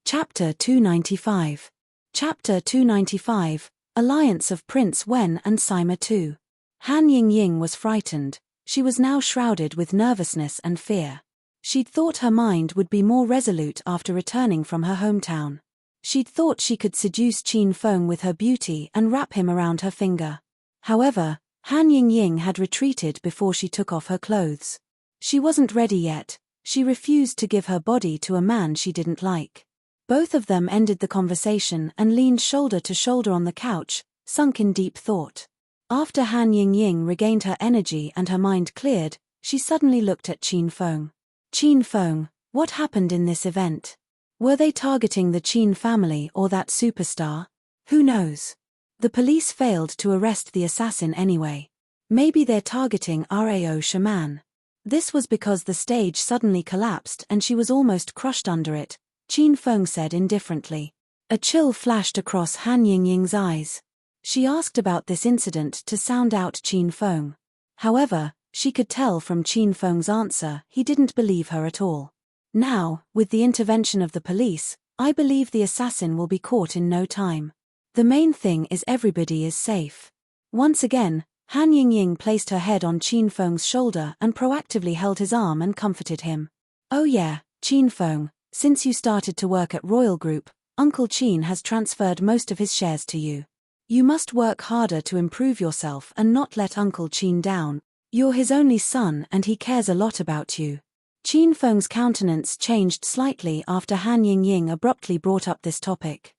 Chapter 295. Chapter 295, Alliance of Prince Wen and Sima Tu. Han Yingying was frightened. She was now shrouded with nervousness and fear. She'd thought her mind would be more resolute after returning from her hometown. She'd thought she could seduce Qin Feng with her beauty and wrap him around her finger. However, Han Yingying had retreated before she took off her clothes. She wasn't ready yet. She refused to give her body to a man she didn't like. Both of them ended the conversation and leaned shoulder to shoulder on the couch, sunk in deep thought. After Han Yingying regained her energy and her mind cleared, she suddenly looked at Qin Feng. Qin Feng, what happened in this event? Were they targeting the Qin family or that superstar? Who knows? The police failed to arrest the assassin anyway. Maybe they're targeting Rao Shaman. This was because the stage suddenly collapsed and she was almost crushed under it, Qin Feng said indifferently. A chill flashed across Han Yingying's eyes. She asked about this incident to sound out Qin Feng. However, she could tell from Qin Feng's answer he didn't believe her at all. Now, with the intervention of the police, I believe the assassin will be caught in no time. The main thing is everybody is safe. Once again, Han Yingying placed her head on Qin Feng's shoulder and proactively held his arm and comforted him. Oh yeah, Qin Feng, since you started to work at Royal Group, Uncle Qin has transferred most of his shares to you. You must work harder to improve yourself and not let Uncle Qin down. You're his only son and he cares a lot about you. Qin Feng's countenance changed slightly after Han Yingying abruptly brought up this topic.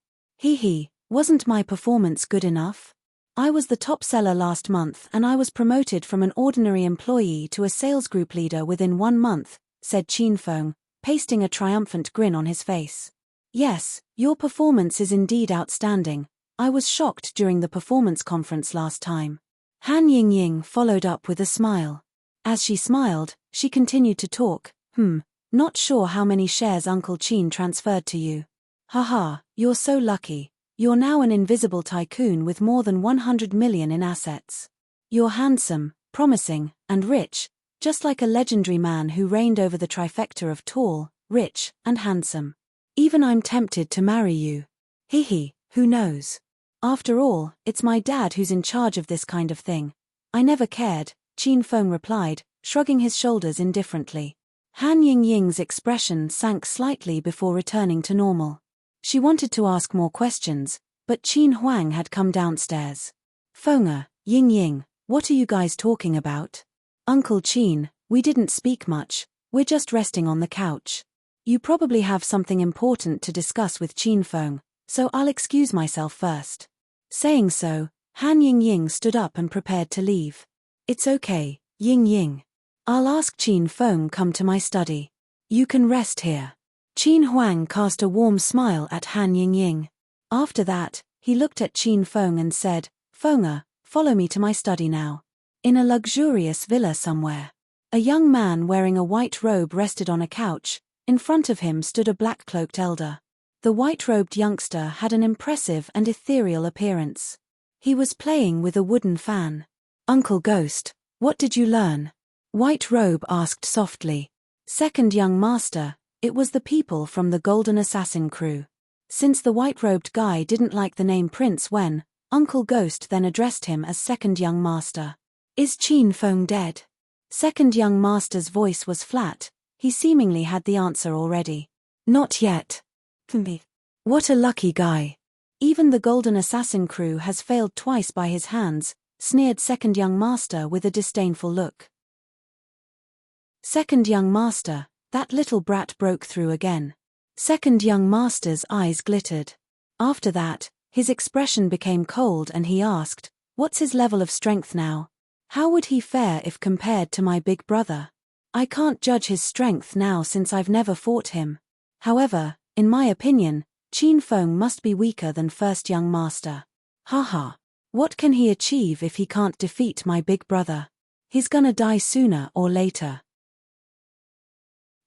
Wasn't my performance good enough? I was the top seller last month and I was promoted from an ordinary employee to a sales group leader within 1 month, said Qin Feng, pasting a triumphant grin on his face. Yes, your performance is indeed outstanding. I was shocked during the performance conference last time. Han Yingying followed up with a smile. As she smiled, she continued to talk. Not sure how many shares Uncle Qin transferred to you. Haha, you're so lucky. You're now an invisible tycoon with more than 100 million in assets. You're handsome, promising, and rich, just like a legendary man who reigned over the trifecta of tall, rich, and handsome. Even I'm tempted to marry you. Who knows? After all, it's my dad who's in charge of this kind of thing. I never cared, Qin Feng replied, shrugging his shoulders indifferently. Han Yingying's expression sank slightly before returning to normal. She wanted to ask more questions, but Qin Huang had come downstairs. Feng'er, Yingying, what are you guys talking about? Uncle Qin, we didn't speak much, we're just resting on the couch. You probably have something important to discuss with Qin Feng, so I'll excuse myself first. Saying so, Han Yingying stood up and prepared to leave. It's okay, Yingying. I'll ask Qin Feng come to my study. You can rest here. Qin Huang cast a warm smile at Han Yingying. After that, he looked at Qin Feng and said, Feng'er, follow me to my study now. In a luxurious villa somewhere. A young man wearing a white robe rested on a couch. In front of him stood a black-cloaked elder. The white-robed youngster had an impressive and ethereal appearance. He was playing with a wooden fan. Uncle Ghost, what did you learn? White Robe asked softly. Second young master, it was the people from the Golden Assassin crew. Since the white-robed guy didn't like the name Prince Wen, Uncle Ghost then addressed him as second young master. Is Qin Feng dead? Second young master's voice was flat. He seemingly had the answer already. Not yet. What a lucky guy. Even the Golden Assassin crew has failed twice by his hands, sneered second young master with a disdainful look. Second young master, that little brat broke through again. Second young master's eyes glittered. After that, his expression became cold and he asked, what's his level of strength now? How would he fare if compared to my big brother? I can't judge his strength now since I've never fought him. However, in my opinion, Qin Feng must be weaker than first young master. Haha. What can he achieve if he can't defeat my big brother? He's gonna die sooner or later.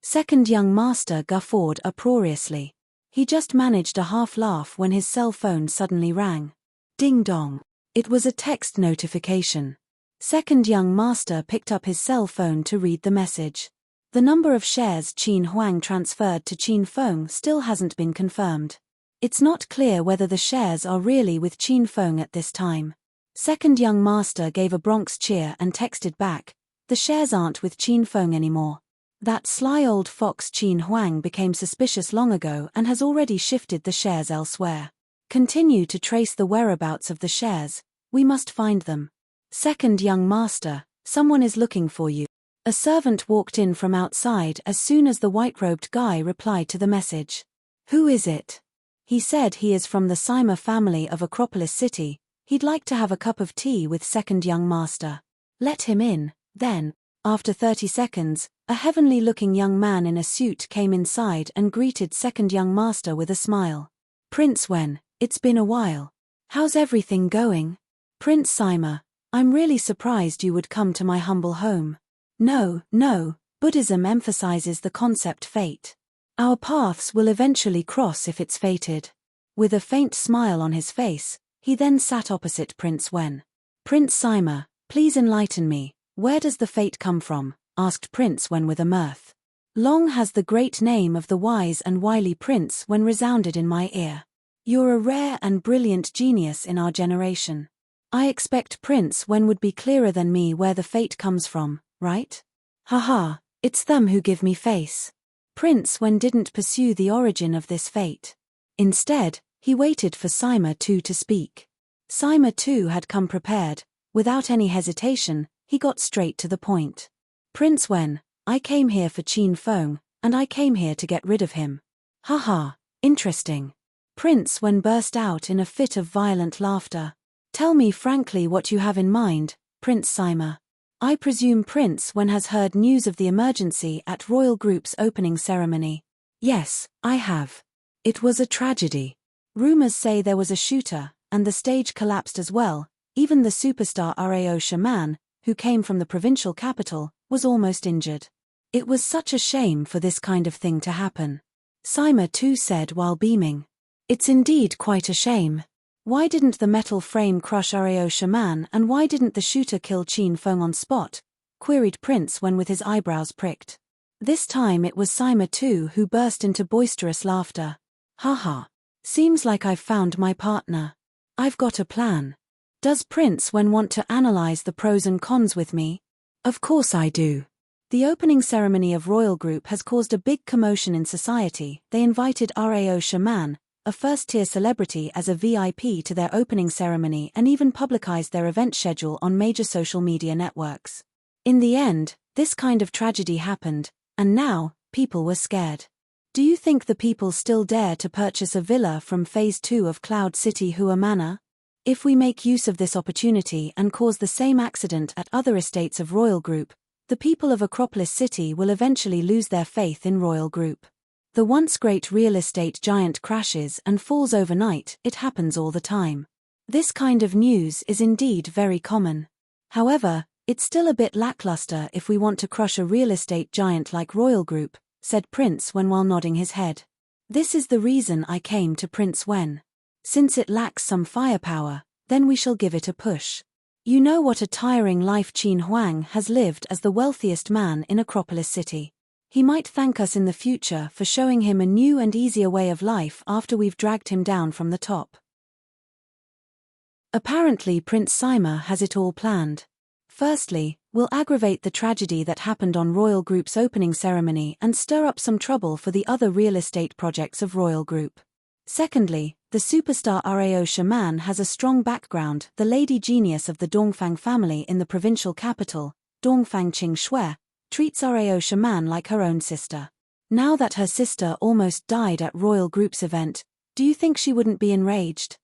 Second young master guffawed uproariously. He just managed a half laugh when his cell phone suddenly rang. Ding dong. It was a text notification. Second young master picked up his cell phone to read the message. The number of shares Qin Huang transferred to Qin Feng still hasn't been confirmed. It's not clear whether the shares are really with Qin Feng at this time. Second young master gave a Bronx cheer and texted back, the shares aren't with Qin Feng anymore. That sly old fox Qin Huang became suspicious long ago and has already shifted the shares elsewhere. Continue to trace the whereabouts of the shares, we must find them. Second young master, someone is looking for you. A servant walked in from outside as soon as the white-robed guy replied to the message. Who is it? He said he is from the Sima family of Acropolis City. He'd like to have a cup of tea with second young master. Let him in, then. After 30 seconds, a heavenly-looking young man in a suit came inside and greeted second young master with a smile. Prince Wen, it's been a while. How's everything going? Prince Sima, I'm really surprised you would come to my humble home. No, Buddhism emphasizes the concept fate. Our paths will eventually cross if it's fated. With a faint smile on his face, he then sat opposite Prince Wen. "Prince Sima, please enlighten me, where does the fate come from?" asked Prince Wen with a mirth. "Long has the great name of the wise and wily Prince Wen resounded in my ear. You're a rare and brilliant genius in our generation. I expect Prince Wen would be clearer than me where the fate comes from, right? Haha, it's them who give me face." Prince Wen didn't pursue the origin of this fate. Instead, he waited for Sima Tu to speak. Sima Tu had come prepared. Without any hesitation, he got straight to the point. "Prince Wen, I came here for Qin Feng, and I came here to get rid of him." "Haha, interesting." Prince Wen burst out in a fit of violent laughter. "Tell me frankly what you have in mind, Prince Sima. I presume Prince Wen has heard news of the emergency at Royal Group's opening ceremony." "Yes, I have. It was a tragedy. Rumors say there was a shooter, and the stage collapsed as well. Even the superstar Rao Shaman, who came from the provincial capital, was almost injured. It was such a shame for this kind of thing to happen." Sima Tu said while beaming. "It's indeed quite a shame. Why didn't the metal frame crush Rao Shaman and why didn't the shooter kill Qin Feng on spot?" queried Prince Wen with his eyebrows pricked. This time it was Sima Tu who burst into boisterous laughter. "Haha. Seems like I've found my partner. I've got a plan. Does Prince Wen want to analyze the pros and cons with me?" "Of course I do." The opening ceremony of Royal Group has caused a big commotion in society. They invited Rao Shaman, a first-tier celebrity, as a VIP to their opening ceremony and even publicized their event schedule on major social media networks. In the end, this kind of tragedy happened, and now, people were scared. Do you think the people still dare to purchase a villa from Phase 2 of Cloud City Hua Manor? If we make use of this opportunity and cause the same accident at other estates of Royal Group, the people of Acropolis City will eventually lose their faith in Royal Group. The once great real estate giant crashes and falls overnight. It happens all the time. This kind of news is indeed very common. However, it's still a bit lackluster if we want to crush a real estate giant like Royal Group, said Prince Wen while nodding his head. "This is the reason I came to Prince Wen. Since it lacks some firepower, then we shall give it a push. You know what a tiring life Qin Huang has lived as the wealthiest man in Acropolis City. He might thank us in the future for showing him a new and easier way of life after we've dragged him down from the top." Apparently Prince Sima has it all planned. Firstly, we'll aggravate the tragedy that happened on Royal Group's opening ceremony and stir up some trouble for the other real estate projects of Royal Group. Secondly, the superstar Rao Shaman has a strong background. The lady genius of the Dongfang family in the provincial capital, Dongfang Qing treats Rao Shaman like her own sister. Now that her sister almost died at Royal Group's event, do you think she wouldn't be enraged?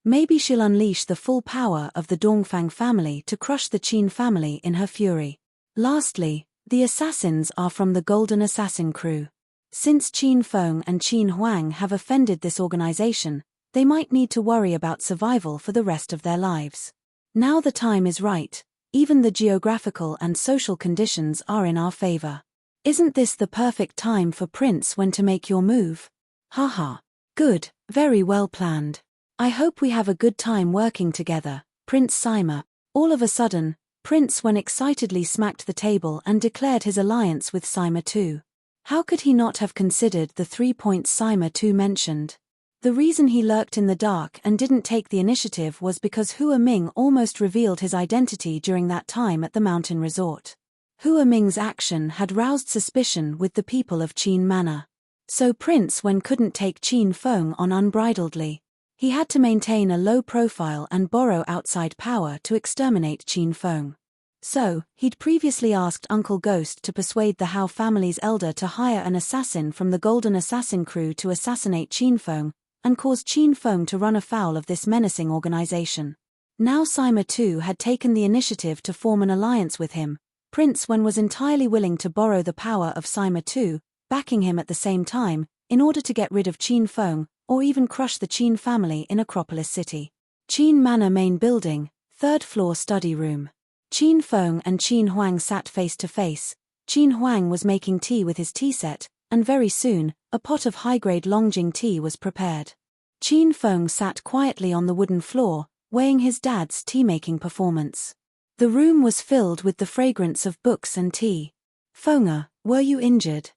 Maybe she'll unleash the full power of the Dongfang family to crush the Qin family in her fury. Lastly, the assassins are from the Golden Assassin crew. Since Qin Feng and Qin Huang have offended this organization, they might need to worry about survival for the rest of their lives. Now the time is right. Even the geographical and social conditions are in our favor. Isn't this the perfect time for Prince Wen to make your move? Haha. Good, very well planned. I hope we have a good time working together, Prince Sima. All of a sudden, Prince Wen excitedly smacked the table and declared his alliance with Sima Tu. How could he not have considered the 3 points Sima Tu mentioned? The reason he lurked in the dark and didn't take the initiative was because Hua Ming almost revealed his identity during that time at the mountain resort. Hua Ming's action had roused suspicion with the people of Qin Manor. So Prince Wen couldn't take Qin Feng on unbridledly. He had to maintain a low profile and borrow outside power to exterminate Qin Feng. So, he'd previously asked Uncle Ghost to persuade the Hao family's elder to hire an assassin from the Golden Assassin crew to assassinate Qin Feng, and cause Qin Feng to run afoul of this menacing organization. Now Sima Tu had taken the initiative to form an alliance with him. Prince Wen was entirely willing to borrow the power of Sima Tu, backing him at the same time, in order to get rid of Qin Feng, or even crush the Qin family in Acropolis City. Qin Manor main building, 3rd floor study room. Qin Feng and Qin Huang sat face to face. Qin Huang was making tea with his tea set, and very soon, a pot of high-grade Longjing tea was prepared. Qin Feng sat quietly on the wooden floor, weighing his dad's tea-making performance. The room was filled with the fragrance of books and tea. "Feng, were you injured?"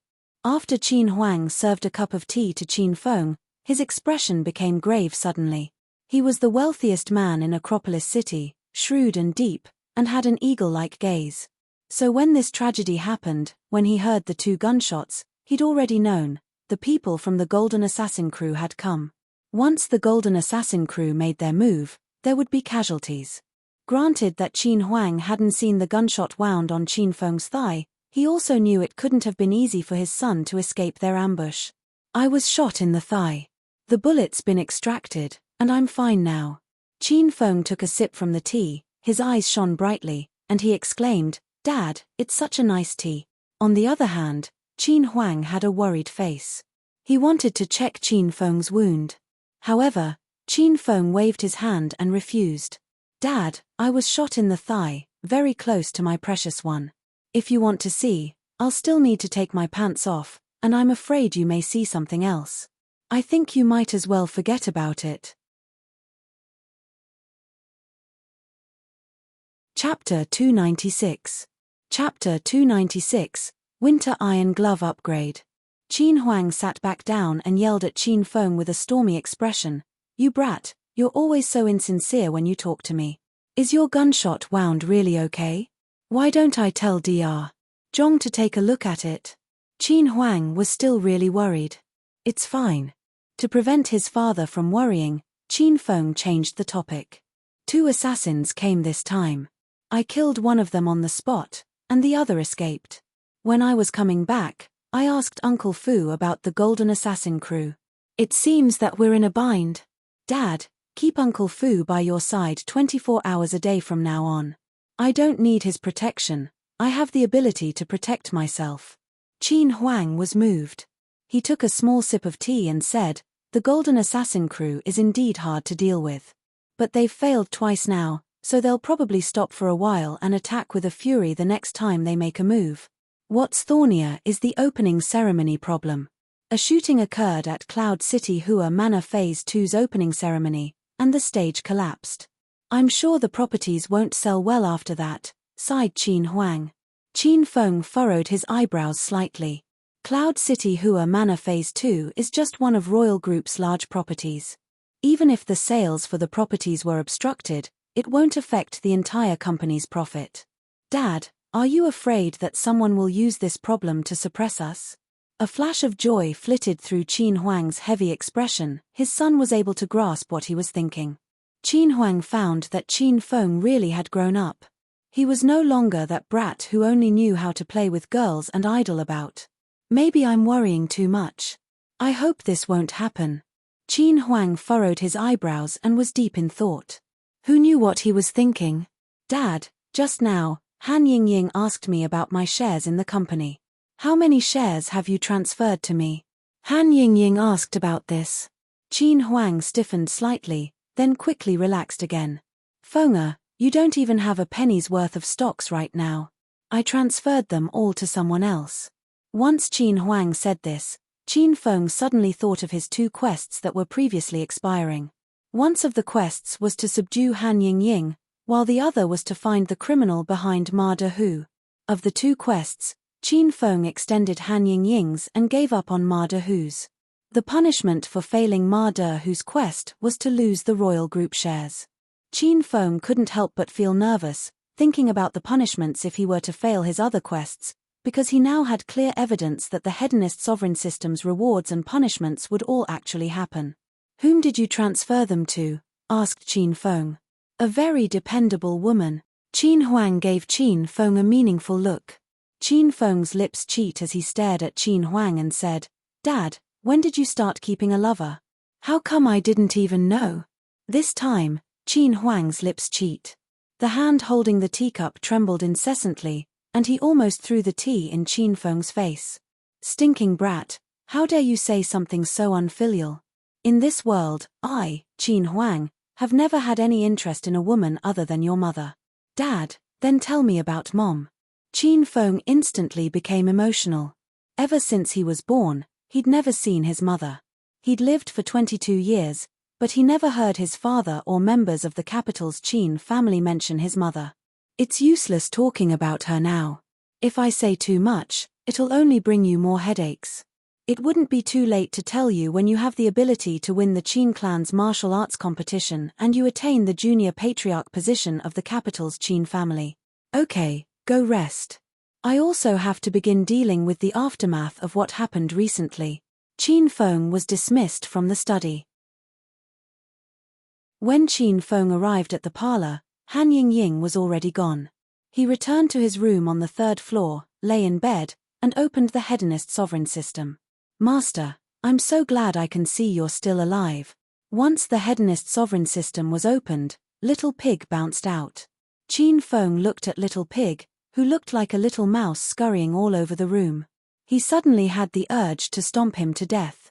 After Qin Huang served a cup of tea to Qin Feng, his expression became grave suddenly. He was the wealthiest man in Acropolis City, shrewd and deep, and had an eagle-like gaze. So when this tragedy happened, when he heard the 2 gunshots, he'd already known. The people from the Golden Assassin crew had come. Once the Golden Assassin crew made their move, there would be casualties. Granted that Qin Huang hadn't seen the gunshot wound on Qin Feng's thigh, he also knew it couldn't have been easy for his son to escape their ambush. "I was shot in the thigh. The bullet's been extracted, and I'm fine now." Qin Feng took a sip from the tea, his eyes shone brightly, and he exclaimed, "Dad, it's such a nice tea." On the other hand, Qin Huang had a worried face. He wanted to check Qin Feng's wound. However, Qin Feng waved his hand and refused. "Dad, I was shot in the thigh, very close to my precious one. If you want to see, I'll still need to take my pants off, and I'm afraid you may see something else. I think you might as well forget about it." Chapter 296. Chapter 296, Winter Iron Glove Upgrade. Qin Huang sat back down and yelled at Qin Feng with a stormy expression, "You brat, you're always so insincere when you talk to me. Is your gunshot wound really okay? Why don't I tell Dr. Zhong to take a look at it?" Qin Huang was still really worried. "It's fine." To prevent his father from worrying, Qin Feng changed the topic. 2 assassins came this time. I killed one of them on the spot, and the other escaped. When I was coming back, I asked Uncle Fu about the Golden Assassin crew. It seems that we're in a bind. Dad, keep Uncle Fu by your side 24 hours a day from now on. I don't need his protection, I have the ability to protect myself." Qin Huang was moved. He took a small sip of tea and said, "The Golden Assassin crew is indeed hard to deal with. But they've failed twice now, so they'll probably stop for a while and attack with a fury the next time they make a move. What's thornier is the opening ceremony problem. A shooting occurred at Cloud City Hua Manor Phase 2's opening ceremony, and the stage collapsed. I'm sure the properties won't sell well after that," sighed Qin Huang. Qin Feng furrowed his eyebrows slightly. Cloud City Hua Manor Phase 2 is just one of Royal Group's large properties. Even if the sales for the properties were obstructed, it won't affect the entire company's profit. "Dad, are you afraid that someone will use this problem to suppress us?" A flash of joy flitted through Qin Huang's heavy expression. His son was able to grasp what he was thinking. Qin Huang found that Qin Feng really had grown up. He was no longer that brat who only knew how to play with girls and idle about. "Maybe I'm worrying too much. I hope this won't happen." Qin Huang furrowed his eyebrows and was deep in thought. Who knew what he was thinking? "Dad, just now, Han Yingying asked me about my shares in the company. How many shares have you transferred to me?" Han Yingying asked about this. Qin Huang stiffened slightly, then quickly relaxed again. "Feng, you don't even have a penny's worth of stocks right now. I transferred them all to someone else." Once Qin Huang said this, Qin Feng suddenly thought of his 2 quests that were previously expiring. One of the quests was to subdue Han Yingying, while the other was to find the criminal behind Ma Dehu. Of the 2 quests, Qin Feng extended Han Yingying's and gave up on Ma Dehu's. The punishment for failing Ma Dehu's quest was to lose the Royal Group shares. Qin Feng couldn't help but feel nervous, thinking about the punishments if he were to fail his other quests, because he now had clear evidence that the Hedonist sovereign system's rewards and punishments would all actually happen. "Whom did you transfer them to?" asked Qin Feng. "A very dependable woman." Qin Huang gave Qin Feng a meaningful look. Qin Feng's lips cheat as he stared at Qin Huang and said, "Dad, when did you start keeping a lover? How come I didn't even know?" This time, Qin Huang's lips cheat. The hand holding the teacup trembled incessantly, and he almost threw the tea in Qin Feng's face. "Stinking brat, how dare you say something so unfilial? In this world, I, Qin Huang, have never had any interest in a woman other than your mother." "Dad, then tell me about Mom." Qin Feng instantly became emotional. Ever since he was born, He'd never seen his mother. He'd lived for 22 years, but he never heard his father or members of the capital's Qin family mention his mother. It's useless talking about her now. If I say too much, it'll only bring you more headaches. It wouldn't be too late to tell you when you have the ability to win the Qin clan's martial arts competition and you attain the junior patriarch position of the capital's Qin family. Okay, go rest. I also have to begin dealing with the aftermath of what happened recently. Qin Feng was dismissed from the study. When Qin Feng arrived at the parlor, Han Ying was already gone. He returned to his room on the 3rd floor, lay in bed, and opened the Hedonist sovereign system. Master, I'm so glad I can see you're still alive. Once the Hedonist sovereign system was opened, Little Pig bounced out. Qin Feng looked at Little Pig, who looked like a little mouse scurrying all over the room. He suddenly had the urge to stomp him to death.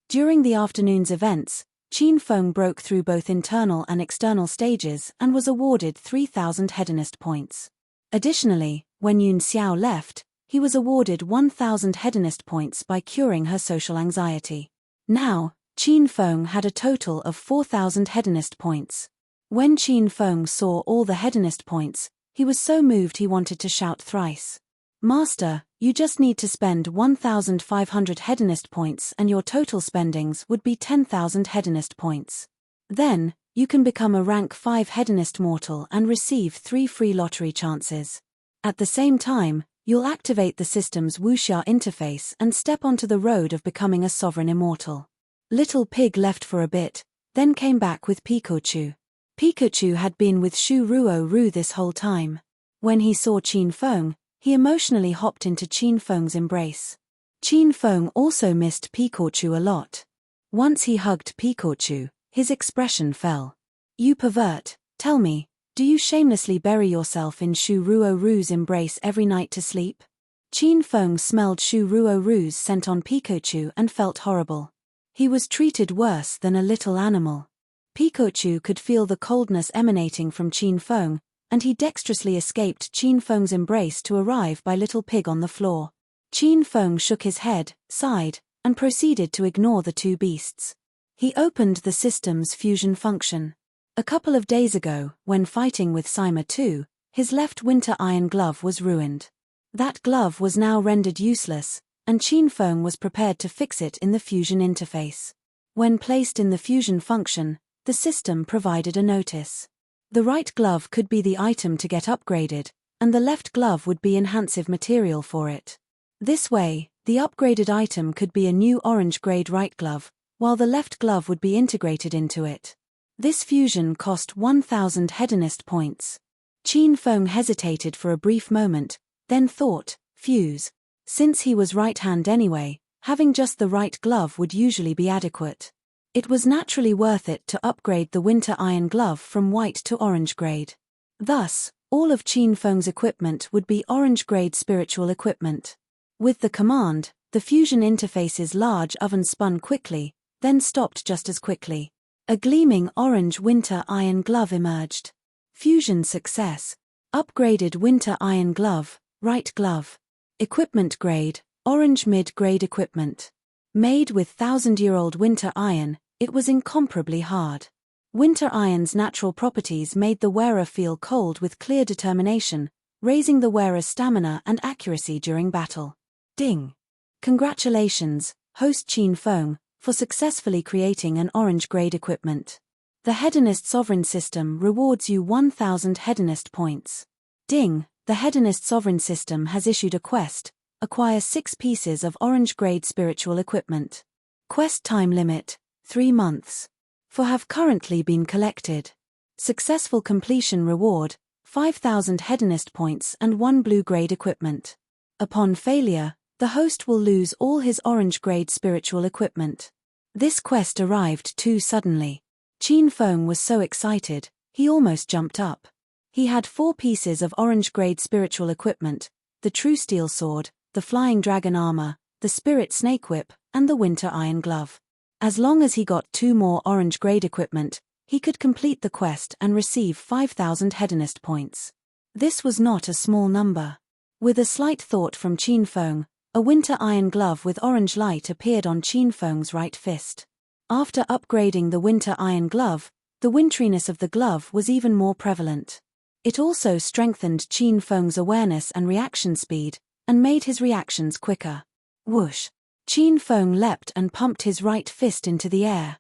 During the afternoon's events, Qin Feng broke through both internal and external stages and was awarded 3,000 Hedonist points. Additionally, when Yun Xiao left, he was awarded 1,000 Hedonist points by curing her social anxiety. Now, Qin Feng had a total of 4,000 Hedonist points. When Qin Feng saw all the Hedonist points, he was so moved he wanted to shout thrice. Master, you just need to spend 1,500 Hedonist points and your total spendings would be 10,000 Hedonist points. Then, you can become a rank 5 Hedonist mortal and receive 3 free lottery chances. At the same time, you'll activate the system's wuxia interface and step onto the road of becoming a sovereign immortal. Little Pig left for a bit, then came back with Pikachu. Pikachu had been with Shu Ruo Ru this whole time. When he saw Qin Feng, he emotionally hopped into Qin Feng's embrace. Qin Feng also missed Pikachu a lot. Once he hugged Pikachu, his expression fell. You pervert, tell me, do you shamelessly bury yourself in Shu Ruo Ru's embrace every night to sleep? Qin Feng smelled Shu Ruo Ru's scent on Pikachu and felt horrible. He was treated worse than a little animal. Pikachu could feel the coldness emanating from Qin Feng, and he dexterously escaped Qin Feng's embrace to arrive by Little Pig on the floor. Qin Feng shook his head, sighed, and proceeded to ignore the two beasts. He opened the system's fusion function. A couple of days ago, when fighting with Sima II, his left winter iron glove was ruined. That glove was now rendered useless, and Qin Feng was prepared to fix it in the fusion interface. When placed in the fusion function, the system provided a notice. The right glove could be the item to get upgraded, and the left glove would be enhancive material for it. This way, the upgraded item could be a new orange-grade right glove, while the left glove would be integrated into it. This fusion cost 1,000 Hedonist points. Qin Feng hesitated for a brief moment, then thought, fuse. Since he was right-hand anyway, having just the right glove would usually be adequate. It was naturally worth it to upgrade the winter iron glove from white to orange grade. Thus, all of Qin Feng's equipment would be orange grade spiritual equipment. With the command, the fusion interface's large oven spun quickly, then stopped just as quickly. A gleaming orange winter iron glove emerged. Fusion success. Upgraded winter iron glove, right glove. Equipment grade, orange mid-grade equipment. Made with 1,000-year-old winter iron, it was incomparably hard. Winter iron's natural properties made the wearer feel cold with clear determination, raising the wearer's stamina and accuracy during battle. Ding! Congratulations, host Qin Feng, for successfully creating an orange-grade equipment. The Hedonist Sovereign System rewards you 1,000 Hedonist points. Ding! The Hedonist Sovereign System has issued a quest. Acquire 6 pieces of orange-grade spiritual equipment. Quest time limit, 3 months. For have currently been collected. Successful completion reward, 5,000 Hedonist points and 1 blue-grade equipment. Upon failure, the host will lose all his orange-grade spiritual equipment. This quest arrived too suddenly. Qin Feng was so excited, he almost jumped up. He had 4 pieces of orange-grade spiritual equipment, the true steel sword, the flying dragon armor, the spirit snake whip, and the winter iron glove. As long as he got 2 more orange-grade equipment, he could complete the quest and receive 5,000 Hedonist points. This was not a small number. With a slight thought from Qin Feng, A winter iron glove with orange light appeared on Qin Feng's right fist. After upgrading the winter iron glove, the winteriness of the glove was even more prevalent. It also strengthened Qin Feng's awareness and reaction speed, and made his reactions quicker. Whoosh! Qin Feng leapt and pumped his right fist into the air.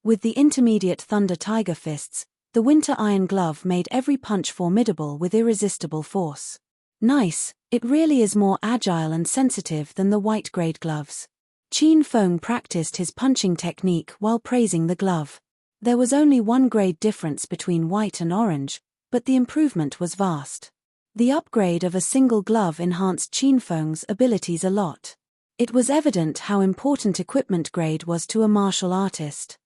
With the intermediate Thunder Tiger fists, the winter iron glove made every punch formidable with irresistible force. Nice, it really is more agile and sensitive than the white grade gloves. Qin Feng practiced his punching technique while praising the glove. There was only one grade difference between white and orange, but the improvement was vast. The upgrade of a single glove enhanced Qin Feng's abilities a lot. It was evident how important equipment grade was to a martial artist.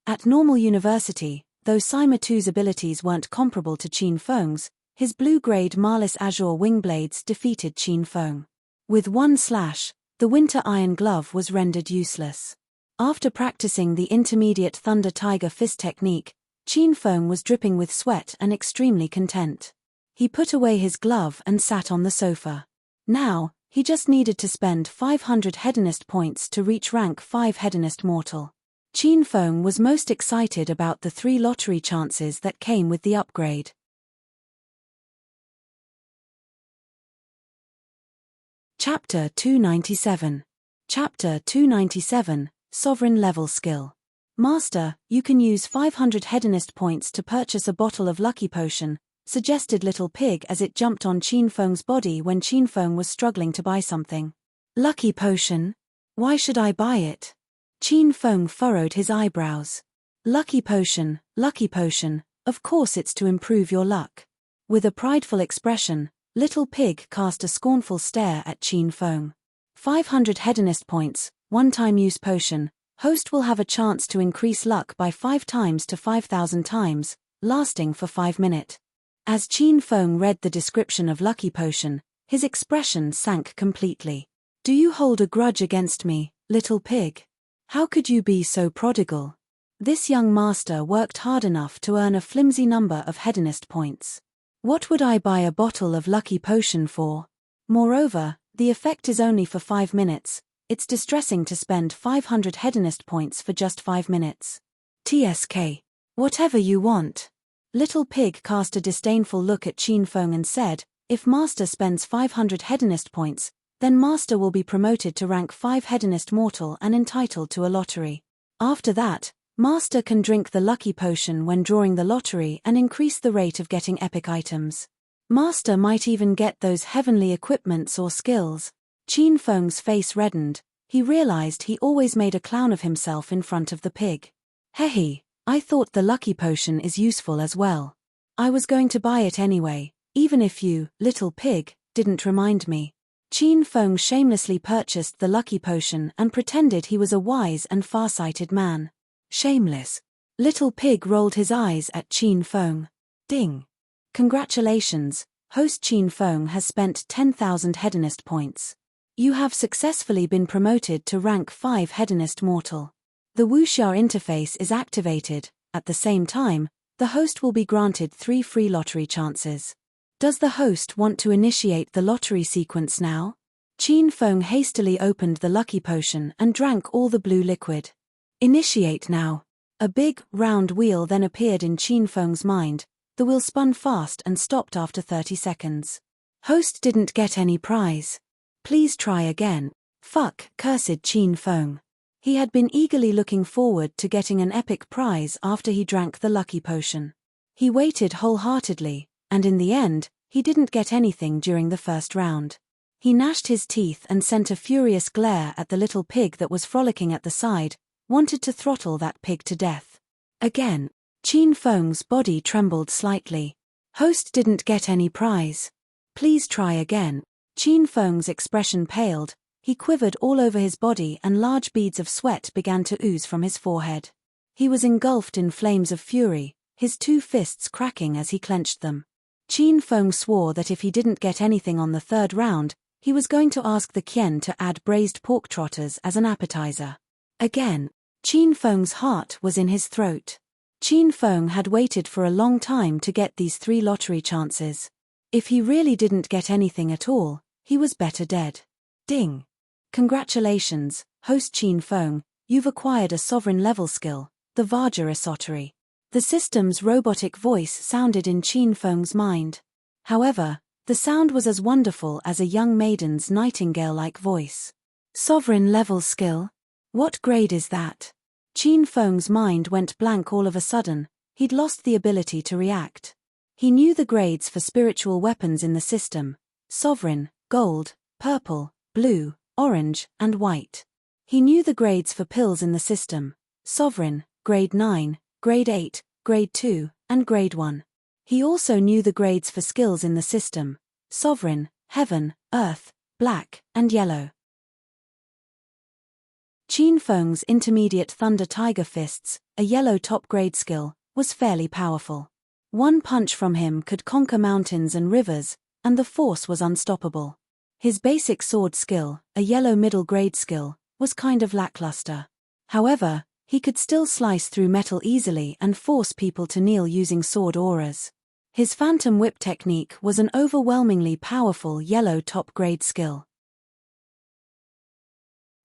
At normal university, though Sima Tu's abilities weren't comparable to Qin Feng's, his blue-grade Marlis Azure wing blades defeated Qin Feng. With one slash, the winter iron glove was rendered useless. After practicing the intermediate Thunder Tiger fist technique, Qin Feng was dripping with sweat and extremely content. He put away his glove and sat on the sofa. Now, he just needed to spend 500 Hedonist points to reach rank 5 Hedonist Mortal. Qin Feng was most excited about the 3 lottery chances that came with the upgrade. Chapter 297. Chapter 297, Sovereign Level Skill. Master, you can use 500 Hedonist points to purchase a bottle of Lucky Potion, suggested Little Pig as it jumped on Qin Feng's body when Qin Feng was struggling to buy something. Lucky Potion? Why should I buy it? Qin Feng furrowed his eyebrows. Lucky Potion, of course it's to improve your luck. With a prideful expression, Little Pig cast a scornful stare at Qin Feng. 500 Hedonist points, one-time use potion, host will have a chance to increase luck by 5 times to 5,000 times, lasting for 5 minutes. As Qin Feng read the description of Lucky Potion, his expression sank completely. Do you hold a grudge against me, Little Pig? How could you be so prodigal? This young master worked hard enough to earn a flimsy number of Hedonist points. What would I buy a bottle of Lucky Potion for? Moreover, the effect is only for 5 minutes, it's distressing to spend 500 Hedonist points for just 5 minutes. TSK. Whatever you want. Little Pig cast a disdainful look at Qin Feng and said, if Master spends 500 Hedonist points, then Master will be promoted to rank 5 Hedonist Mortal and entitled to a lottery. After that, Master can drink the Lucky Potion when drawing the lottery and increase the rate of getting epic items. Master might even get those heavenly equipments or skills. Qin Feng's face reddened. He realized he always made a clown of himself in front of the pig. Hehe, I thought the Lucky Potion is useful as well. I was going to buy it anyway, even if you, Little Pig, didn't remind me. Qin Feng shamelessly purchased the Lucky Potion and pretended he was a wise and far-sighted man. Shameless. Little Pig rolled his eyes at Qin Feng. Ding. Congratulations, host Qin Feng has spent 10,000 Hedonist points. You have successfully been promoted to rank 5 Hedonist Mortal. The Wuxia interface is activated. At the same time, the host will be granted 3 free lottery chances. Does the host want to initiate the lottery sequence now? Qin Feng hastily opened the Lucky Potion and drank all the blue liquid. Initiate now. A big, round wheel then appeared in Qin Feng's mind. The wheel spun fast and stopped after 30 seconds. Host didn't get any prize. Please try again. Fuck, cursed Qin Feng. He had been eagerly looking forward to getting an epic prize after he drank the Lucky Potion. He waited wholeheartedly, and in the end, he didn't get anything during the first round. He gnashed his teeth and sent a furious glare at the little pig that was frolicking at the side, wanted to throttle that pig to death. Again, Qin Feng's body trembled slightly. Host didn't get any prize. Please try again. Qin Feng's expression paled, he quivered all over his body and large beads of sweat began to ooze from his forehead. He was engulfed in flames of fury, his 2 fists cracking as he clenched them. Qin Feng swore that if he didn't get anything on the 3rd round, he was going to ask the Qian to add braised pork trotters as an appetizer. Again, Qin Feng's heart was in his throat. Qin Feng had waited for a long time to get these 3 lottery chances. If he really didn't get anything at all, he was better dead. Ding. Congratulations, host Qin Feng, you've acquired a sovereign-level skill, the Vajra Esotery. The system's robotic voice sounded in Qin Feng's mind. However, the sound was as wonderful as a young maiden's nightingale-like voice. Sovereign-level skill? What grade is that? Qin Feng's mind went blank all of a sudden. He'd lost the ability to react. He knew the grades for spiritual weapons in the system: sovereign, gold, purple, blue, orange, and white. He knew the grades for pills in the system: sovereign, grade 9, grade 8, grade 2, and grade 1. He also knew the grades for skills in the system: sovereign, heaven, earth, black, and yellow. Qin Feng's intermediate Thunder Tiger Fists, a yellow top-grade skill, was fairly powerful. One punch from him could conquer mountains and rivers, and the force was unstoppable. His basic sword skill, a yellow middle-grade skill, was kind of lackluster. However, he could still slice through metal easily and force people to kneel using sword auras. His Phantom Whip technique was an overwhelmingly powerful yellow top-grade skill.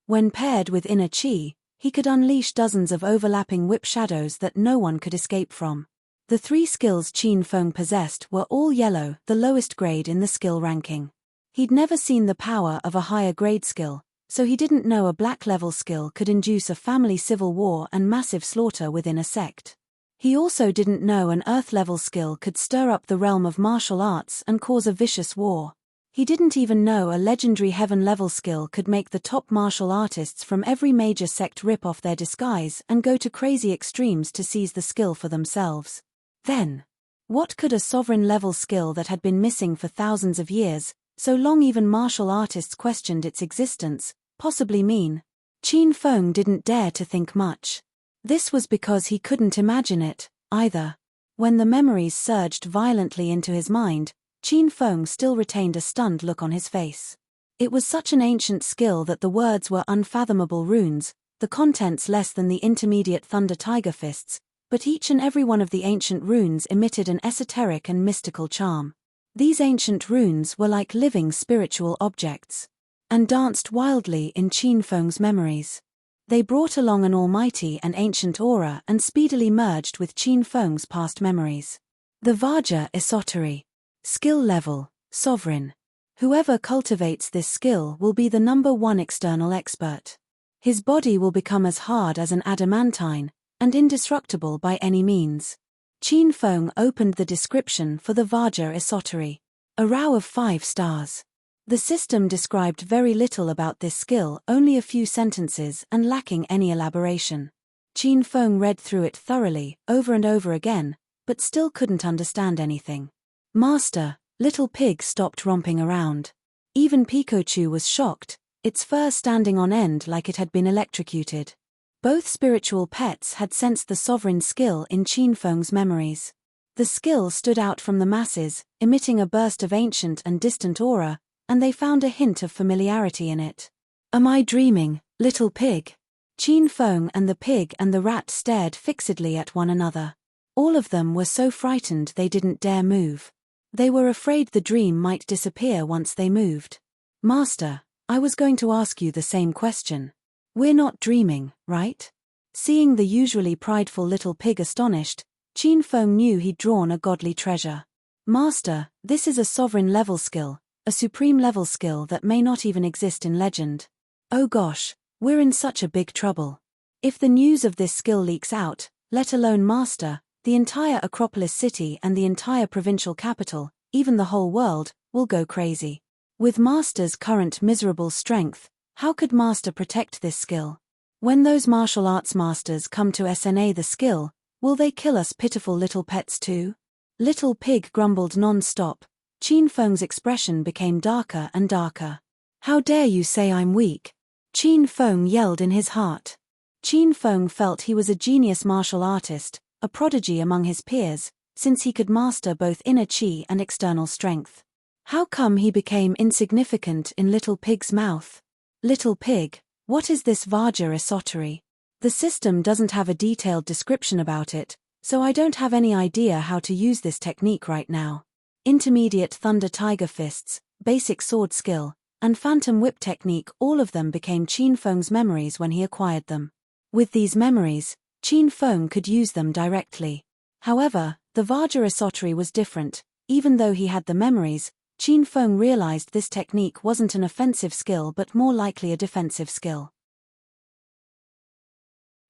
When paired with inner chi, he could unleash dozens of overlapping whip shadows that no one could escape from. The three skills Qin Feng possessed were all yellow, the lowest grade in the skill ranking. He'd never seen the power of a higher grade skill, so he didn't know a black-level skill could induce a family civil war and massive slaughter within a sect. He also didn't know an earth-level skill could stir up the realm of martial arts and cause a vicious war. He didn't even know a legendary heaven-level skill could make the top martial artists from every major sect rip off their disguise and go to crazy extremes to seize the skill for themselves. Then, what could a sovereign-level skill that had been missing for thousands of years, so long even martial artists questioned its existence, possibly mean? Qin Feng didn't dare to think much. This was because he couldn't imagine it, either. When the memories surged violently into his mind, Qin Feng still retained a stunned look on his face. It was such an ancient skill that the words were unfathomable runes, the contents less than the intermediate Thunder Tiger Fists, but each and every one of the ancient runes emitted an esoteric and mystical charm. These ancient runes were like living spiritual objects, and danced wildly in Qin Feng's memories. They brought along an almighty and ancient aura and speedily merged with Qin Feng's past memories. The Vajra Esotery. Skill level, sovereign. Whoever cultivates this skill will be the #1 external expert. His body will become as hard as an adamantine, and indestructible by any means. Qin Feng opened the description for the Vajra Esotery. A row of 5 stars. The system described very little about this skill, only a few sentences and lacking any elaboration. Qin Feng read through it thoroughly, over and over again, but still couldn't understand anything. Master, Little Pig stopped romping around. Even Pikachu was shocked, its fur standing on end like it had been electrocuted. Both spiritual pets had sensed the sovereign skill in Qin Feng's memories. The skill stood out from the masses, emitting a burst of ancient and distant aura, and they found a hint of familiarity in it. Am I dreaming, Little Pig? Qin Feng and the pig and the rat stared fixedly at one another. All of them were so frightened they didn't dare move. They were afraid the dream might disappear once they moved. Master, I was going to ask you the same question. We're not dreaming, right? Seeing the usually prideful little pig astonished, Qin Feng knew he'd drawn a godly treasure. Master, this is a sovereign-level skill, a supreme-level skill that may not even exist in legend. Oh gosh, we're in such a big trouble. If the news of this skill leaks out, let alone Master, the entire Acropolis city and the entire provincial capital, even the whole world, will go crazy. With Master's current miserable strength, how could Master protect this skill? When those martial arts masters come to SNA the skill, will they kill us pitiful little pets too? Little Pig grumbled non-stop. Qin Feng's expression became darker and darker. How dare you say I'm weak? Qin Feng yelled in his heart. Qin Feng felt he was a genius martial artist, a prodigy among his peers, since he could master both inner chi and external strength. How come he became insignificant in Little Pig's mouth? Little Pig, what is this Vajra Esotery? The system doesn't have a detailed description about it, so I don't have any idea how to use this technique right now. intermediate thunder tiger fists, basic sword skill, and phantom whip technique, all of them became Qin Feng's memories when he acquired them. With these memories, Qin Feng could use them directly. However, the Vajrasattri was different. Even though he had the memories, Qin Feng realized this technique wasn't an offensive skill but more likely a defensive skill.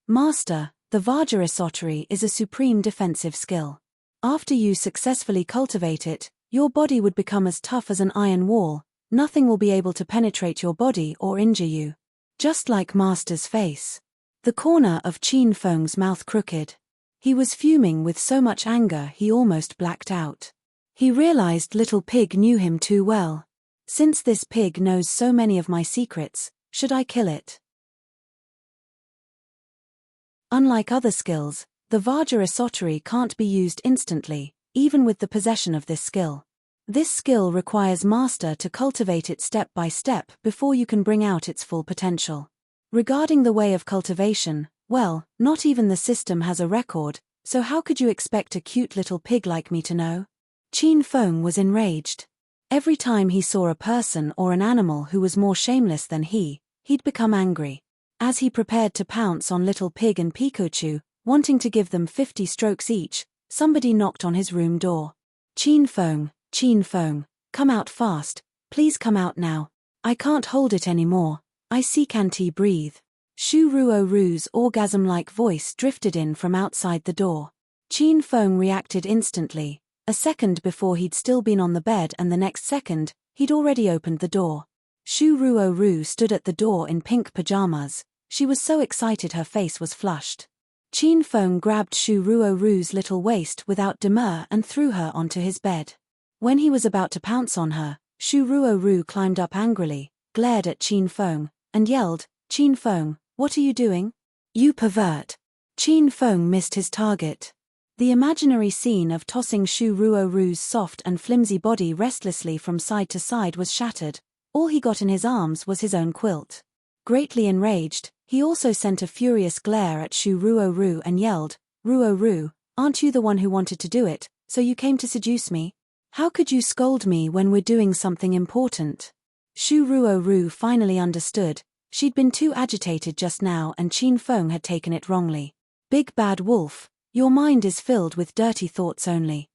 Master, the Vajrasattri is a supreme defensive skill. After you successfully cultivate it, your body would become as tough as an iron wall. Nothing will be able to penetrate your body or injure you. Just like Master's face. The corner of Qin Feng's mouth crooked. He was fuming with so much anger he almost blacked out. He realized Little Pig knew him too well. Since this pig knows so many of my secrets, should I kill it? Unlike other skills, the Vajrasattri can't be used instantly, even with the possession of this skill. This skill requires Master to cultivate it step by step before you can bring out its full potential. Regarding the way of cultivation, well, not even the system has a record, so how could you expect a cute little pig like me to know? Qin Feng was enraged. Every time he saw a person or an animal who was more shameless than he'd become angry. As he prepared to pounce on Little Pig and Pikachu, wanting to give them 50 strokes each, somebody knocked on his room door. Qin Feng, come out fast, please come out now. I can't hold it anymore, can't breathe. Shu Ruo's orgasm-like voice drifted in from outside the door. Qin Feng reacted instantly. A second before he'd still been on the bed and the next second, he'd already opened the door. Shu Ruo stood at the door in pink pajamas. She was so excited her face was flushed. Qin Feng grabbed Shu Ruo's little waist without demur and threw her onto his bed. When he was about to pounce on her, Shu Ruo climbed up angrily, glared at Qin Feng, and yelled, "Qin Feng, what are you doing? You pervert!" Qin Feng missed his target. The imaginary scene of tossing Shu Ruo's soft and flimsy body restlessly from side to side was shattered. All he got in his arms was his own quilt. Greatly enraged, he also sent a furious glare at Shu Ruo and yelled, "Ruo, aren't you the one who wanted to do it, so you came to seduce me? How could you scold me when we're doing something important?" Shu Ruo finally understood. She'd been too agitated just now and Qin Feng had taken it wrongly. "Big bad wolf, your mind is filled with dirty thoughts only.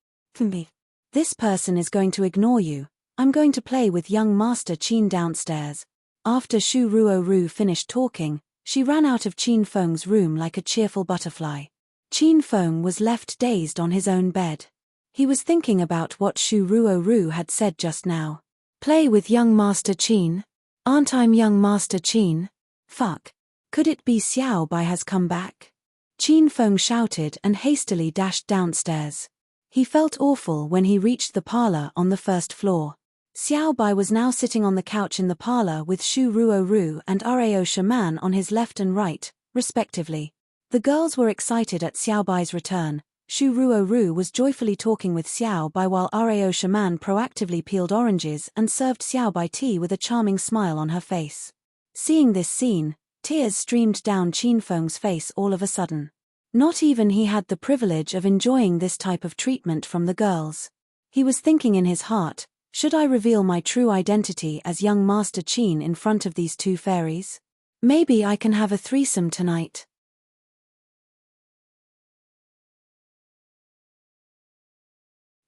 This person is going to ignore you. I'm going to play with young Master Qin downstairs." After Shu Ruo finished talking, she ran out of Qin Feng's room like a cheerful butterfly. Qin Feng was left dazed on his own bed. He was thinking about what Shu Ruo had said just now. "Play with young Master Qin? Aren't I young Master Qin? Fuck. Could it be Xiao Bai has come back?" Qin Feng shouted and hastily dashed downstairs. He felt awful when he reached the parlor on the first floor. Xiao Bai was now sitting on the couch in the parlor with Shu Ruo and Rao Shaman on his left and right, respectively. The girls were excited at Xiao Bai's return. Shu Ruo was joyfully talking with Xiao Bai while Rao Shaman proactively peeled oranges and served Xiao Bai tea with a charming smile on her face. Seeing this scene, tears streamed down Qin Feng's face all of a sudden. Not even he had the privilege of enjoying this type of treatment from the girls. He was thinking in his heart, should I reveal my true identity as young Master Qin in front of these two fairies? Maybe I can have a threesome tonight.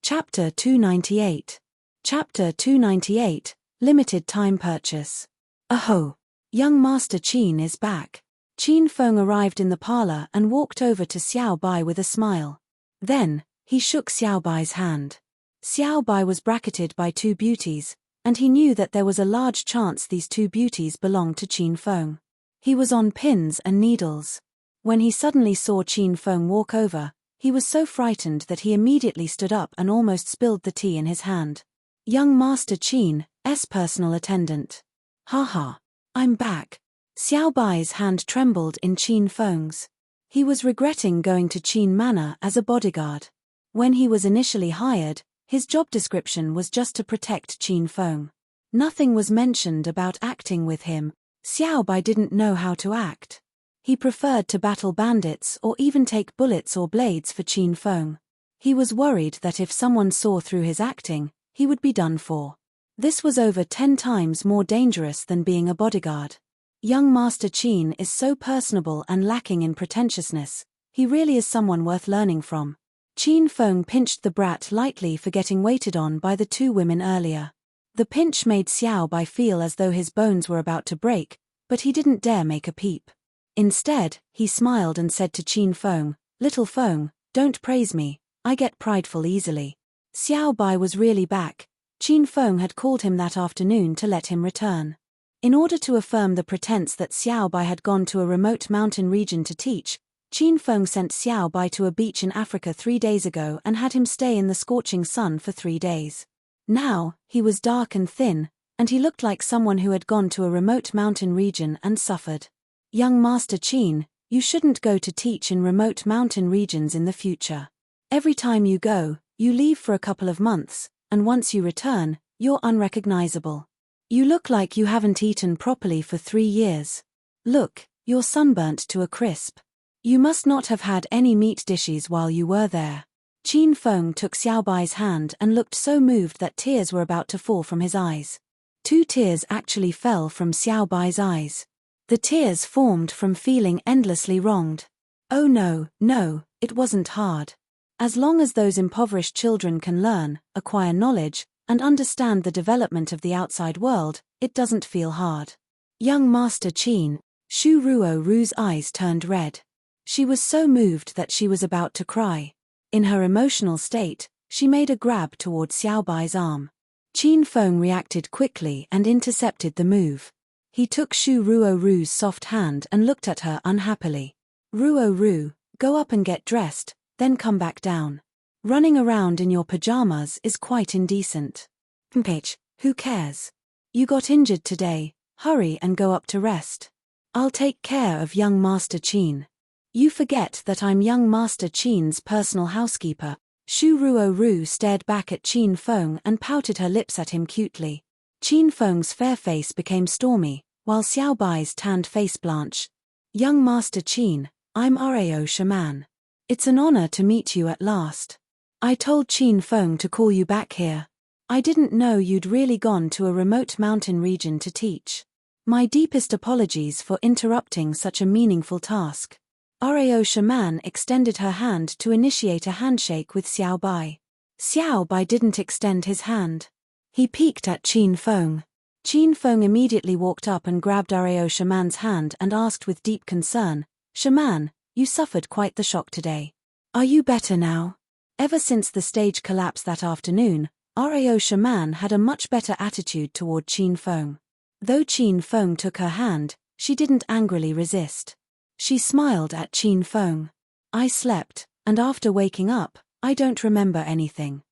Chapter 298. Chapter 298, Limited Time Purchase. Aho! Young Master Qin is back. Qin Feng arrived in the parlor and walked over to Xiao Bai with a smile. Then, he shook Xiao Bai's hand. Xiao Bai was bracketed by two beauties, and he knew that there was a large chance these two beauties belonged to Qin Feng. He was on pins and needles. When he suddenly saw Qin Feng walk over, he was so frightened that he immediately stood up and almost spilled the tea in his hand. Young Master Qin's personal attendant. Haha, I'm back. Xiao Bai's hand trembled in Qin Feng's. He was regretting going to Qin Manor as a bodyguard. When he was initially hired, his job description was just to protect Qin Feng. Nothing was mentioned about acting with him. Xiao Bai didn't know how to act. He preferred to battle bandits or even take bullets or blades for Qin Feng. He was worried that if someone saw through his acting, he would be done for. This was over 10 times more dangerous than being a bodyguard. Young Master Qin is so personable and lacking in pretentiousness. He really is someone worth learning from. Qin Feng pinched the brat lightly for getting waited on by the 2 women earlier. The pinch made Xiao Bai feel as though his bones were about to break, but he didn't dare make a peep. Instead, he smiled and said to Qin Feng, "Little Feng, don't praise me, I get prideful easily." Xiao Bai was really back. Qin Feng had called him that afternoon to let him return. In order to affirm the pretense that Xiao Bai had gone to a remote mountain region to teach, Qin Feng sent Xiao Bai to a beach in Africa 3 days ago and had him stay in the scorching sun for 3 days. Now, he was dark and thin, and he looked like someone who had gone to a remote mountain region and suffered. "Young Master Qin, you shouldn't go to teach in remote mountain regions in the future. Every time you go, you leave for a couple of months, and once you return, you're unrecognizable. You look like you haven't eaten properly for 3 years. Look, you're sunburnt to a crisp. You must not have had any meat dishes while you were there." Qin Feng took Xiao Bai's hand and looked so moved that tears were about to fall from his eyes. 2 tears actually fell from Xiao Bai's eyes. The tears formed from feeling endlessly wronged. Oh no, it wasn't hard. As long as those impoverished children can learn, acquire knowledge, and understand the development of the outside world, it doesn't feel hard. Young Master Qin, Shu Ruo's eyes turned red. She was so moved that she was about to cry. In her emotional state, she made a grab toward Xiao Bai's arm. Qin Feng reacted quickly and intercepted the move. He took Shu Ruo's soft hand and looked at her unhappily. "Ruo, go up and get dressed, then come back down. Running around in your pajamas is quite indecent." "Mpich, who cares? You got injured today, hurry and go up to rest. I'll take care of young Master Qin." "You forget that I'm young Master Qin's personal housekeeper." Shu Ruo stared back at Qin Feng and pouted her lips at him cutely. Qin Feng's fair face became stormy, while Xiao Bai's tanned face blanched. "Young Master Qin, I'm Rao Shaman. It's an honor to meet you at last. I told Qin Feng to call you back here. I didn't know you'd really gone to a remote mountain region to teach. My deepest apologies for interrupting such a meaningful task." Rao Shaman extended her hand to initiate a handshake with Xiao Bai. Xiao Bai didn't extend his hand. He peeked at Qin Feng. Qin Feng immediately walked up and grabbed Rao Shaman's hand and asked with deep concern, "Shaman, you suffered quite the shock today. Are you better now?" Ever since the stage collapse that afternoon, Rao Shaman had a much better attitude toward Qin Feng. Though Qin Feng took her hand, she didn't angrily resist. She smiled at Qin Feng. "I slept, and after waking up, I don't remember anything."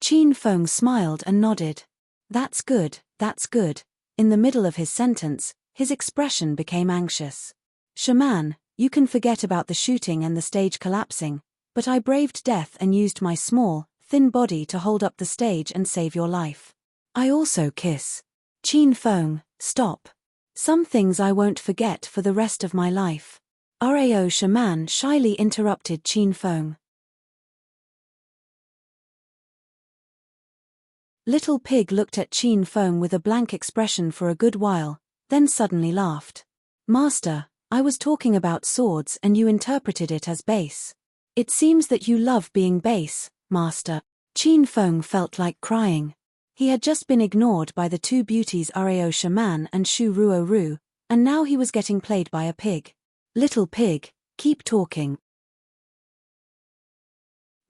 Qin Feng smiled and nodded. That's good, that's good." In the middle of his sentence, his expression became anxious. "Shaman, you can forget about the shooting and the stage collapsing, but I braved death and used my small, thin body to hold up the stage and save your life. I also kiss." "Qin Feng, stop. Some things I won't forget for the rest of my life." Rao Shaman shyly interrupted Qin Feng. Little Pig looked at Qin Feng with a blank expression for a good while, then suddenly laughed. "Master, I was talking about swords and you interpreted it as base. It seems that you love being base, Master." Qin Feng felt like crying. He had just been ignored by the 2 beauties Rao Shaman and Shu Ruo, and now he was getting played by a pig. "Little Pig, keep talking."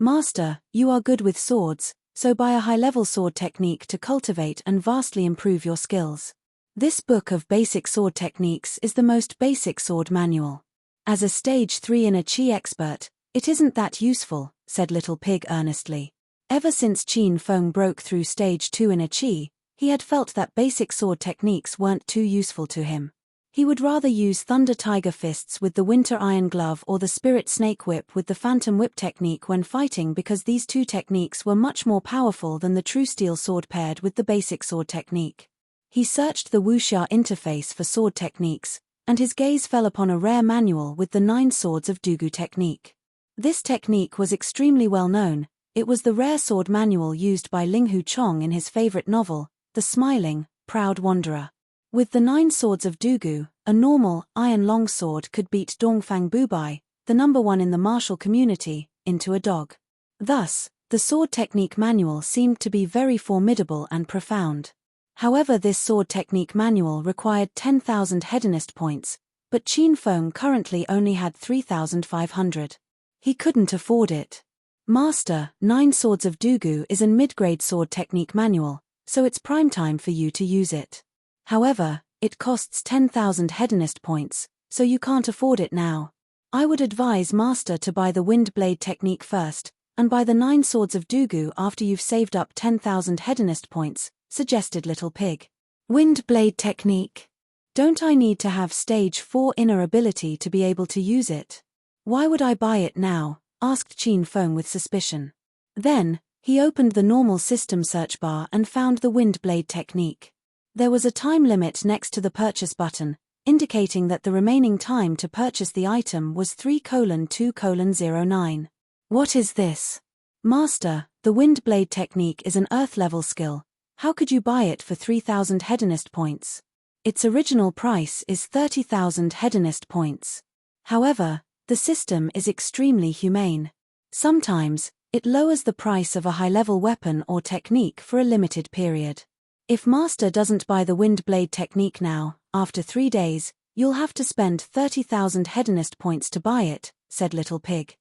"Master, you are good with swords, so buy a high-level sword technique to cultivate and vastly improve your skills. This book of basic sword techniques is the most basic sword manual. As a stage 3 in a Qi expert, it isn't that useful," said Little Pig earnestly. Ever since Qin Feng broke through stage 2 in a Qi, he had felt that basic sword techniques weren't too useful to him. He would rather use Thunder Tiger Fists with the Winter Iron Glove or the Spirit Snake Whip with the Phantom Whip technique when fighting, because these 2 techniques were much more powerful than the True Steel Sword paired with the basic sword technique. He searched the wuxia interface for sword techniques, and his gaze fell upon a rare manual with the 9 swords of Dugu technique. This technique was extremely well known. It was the rare sword manual used by Linghu Chong in his favorite novel, The Smiling, Proud Wanderer. With the 9 swords of Dugu, a normal, iron longsword could beat Dongfang Bubai, the number 1 in the martial community, into a dog. Thus, the sword technique manual seemed to be very formidable and profound. However, this sword technique manual required 10,000 hedonist points, but Qin Feng currently only had 3,500. He couldn't afford it. Master, 9 Swords of Dugu is a mid-grade sword technique manual, so it's prime time for you to use it. However, it costs 10,000 hedonist points, so you can't afford it now. I would advise Master to buy the Wind Blade technique first, and buy the 9 Swords of Dugu after you've saved up 10,000 hedonist points, suggested Little Pig. Wind Blade technique. Don't I need to have stage 4 inner ability to be able to use it? Why would I buy it now? Asked Qin Feng with suspicion. Then, he opened the normal system search bar and found the Wind Blade technique. There was a time limit next to the purchase button, indicating that the remaining time to purchase the item was 3:2:09. What is this? Master, the Wind Blade technique is an earth-level skill. How could you buy it for 3,000 hedonist points? Its original price is 30,000 hedonist points. However, the system is extremely humane. Sometimes, it lowers the price of a high-level weapon or technique for a limited period. If Master doesn't buy the Wind Blade technique now, after 3 days, you'll have to spend 30,000 hedonist points to buy it, said Little Pig.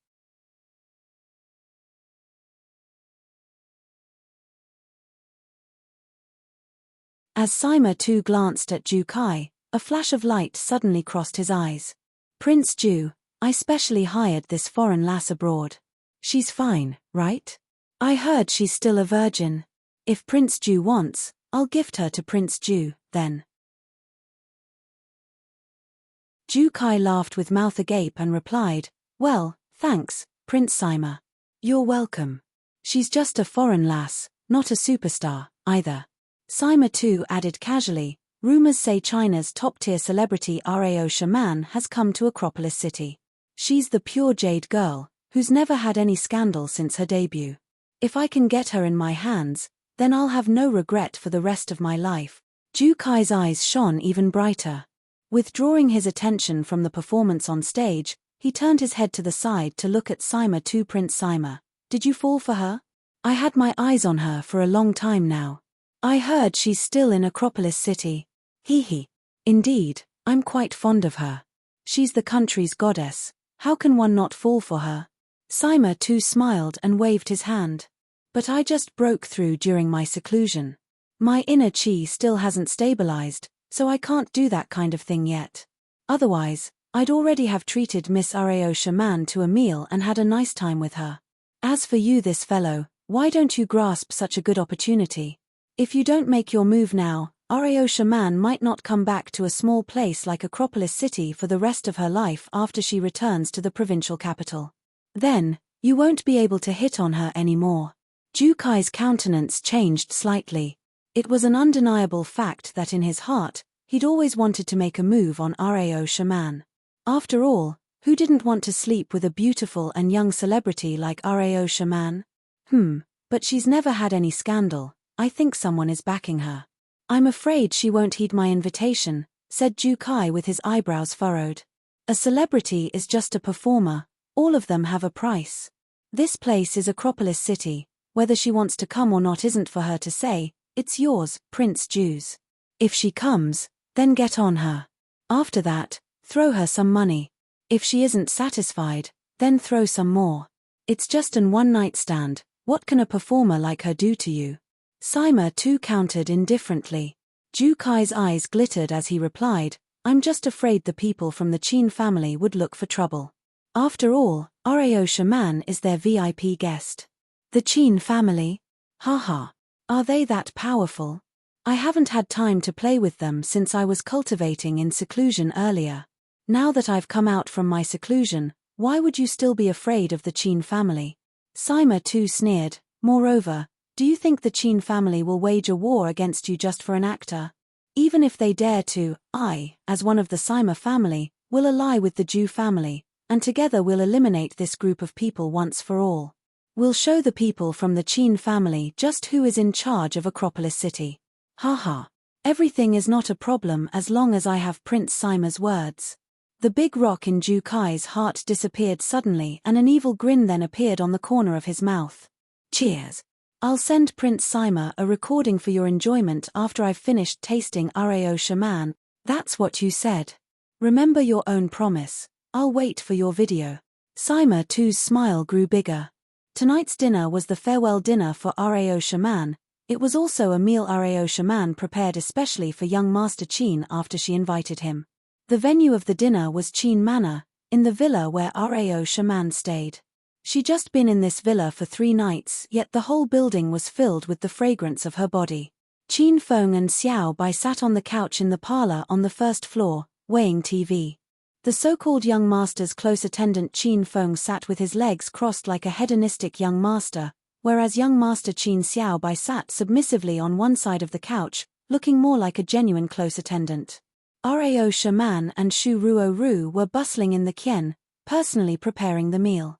As Sima too glanced at Ju Kai, a flash of light suddenly crossed his eyes. Prince Ju, I specially hired this foreign lass abroad. She's fine, right? I heard she's still a virgin. If Prince Ju wants, I'll gift her to Prince Ju, then. Ju Kai laughed with mouth agape and replied, Well, thanks, Prince Sima. You're welcome. She's just a foreign lass, not a superstar, either. Sima too added casually, rumors say China's top-tier celebrity Rao Shaman has come to Acropolis City. She's the pure jade girl, who's never had any scandal since her debut. If I can get her in my hands, then I'll have no regret for the rest of my life. Ju Kai's eyes shone even brighter. Withdrawing his attention from the performance on stage, he turned his head to the side to look at Sima too. Prince Sima, did you fall for her? I had my eyes on her for a long time now. I heard she's still in Acropolis City. Hee. Indeed, I'm quite fond of her. She's the country's goddess. How can one not fall for her? Sima too smiled and waved his hand. But I just broke through during my seclusion. My inner chi still hasn't stabilized, so I can't do that kind of thing yet. Otherwise, I'd already have treated Miss Rao Shaman to a meal and had a nice time with her. As for you, this fellow, why don't you grasp such a good opportunity? If you don't make your move now, Rao Shaman might not come back to a small place like Acropolis City for the rest of her life after she returns to the provincial capital. Then, you won't be able to hit on her anymore. Ju Kai's countenance changed slightly. It was an undeniable fact that in his heart, he'd always wanted to make a move on Rao Shaman. After all, who didn't want to sleep with a beautiful and young celebrity like Rao Shaman? But she's never had any scandal. I think someone is backing her. I'm afraid she won't heed my invitation, said Ju Kai with his eyebrows furrowed. A celebrity is just a performer. All of them have a price. This place is Acropolis City. Whether she wants to come or not isn't for her to say. It's yours, Prince Ju's. If she comes, then get on her. After that, throw her some money. If she isn't satisfied, then throw some more. It's just an one-night stand. What can a performer like her do to you? Sima too countered indifferently. Ju Kai's eyes glittered as he replied, I'm just afraid the people from the Qin family would look for trouble. After all, Rao Shaman is their VIP guest. The Qin family? Haha. Are they that powerful? I haven't had time to play with them since I was cultivating in seclusion earlier. Now that I've come out from my seclusion, why would you still be afraid of the Qin family? Sima too sneered. Moreover, do you think the Qin family will wage a war against you just for an actor? Even if they dare to, I, as one of the Sima family, will ally with the Ju family. and together we'll eliminate this group of people once for all. We'll show the people from the Qin family just who is in charge of Acropolis City. Haha. Everything is not a problem as long as I have Prince Sima's words. The big rock in Ju Kai's heart disappeared suddenly and an evil grin then appeared on the corner of his mouth. Cheers. I'll send Prince Sima a recording for your enjoyment after I've finished tasting Rao Shaman. That's what you said. Remember your own promise. I'll wait for your video. Sima too's smile grew bigger. Tonight's dinner was the farewell dinner for Rao Shaman. It was also a meal Rao Shaman prepared especially for young Master Qin after she invited him. The venue of the dinner was Qin Manor, in the villa where Rao Shaman stayed. She'd just been in this villa for 3 nights, yet the whole building was filled with the fragrance of her body. Qin Feng and Xiao Bai sat on the couch in the parlor on the first floor, weighing TV. The so-called young master's close attendant Qin Feng sat with his legs crossed like a hedonistic young master, whereas young master Qin Xiao Bai sat submissively on one side of the couch, looking more like a genuine close attendant. Rao Shaman and Shu Ruo Ru were bustling in the Qian, personally preparing the meal.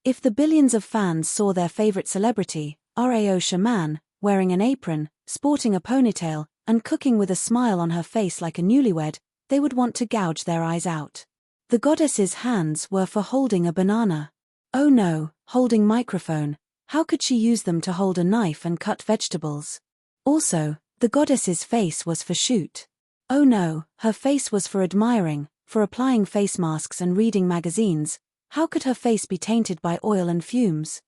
If the billions of fans saw their favorite celebrity, Rao Shaman, wearing an apron, sporting a ponytail, and cooking with a smile on her face like a newlywed, they would want to gouge their eyes out. The goddess's hands were for holding a banana. Oh no, holding microphone. How could she use them to hold a knife and cut vegetables? Also, the goddess's face was for shoot. Oh no, her face was for admiring, for applying face masks and reading magazines. How could her face be tainted by oil and fumes?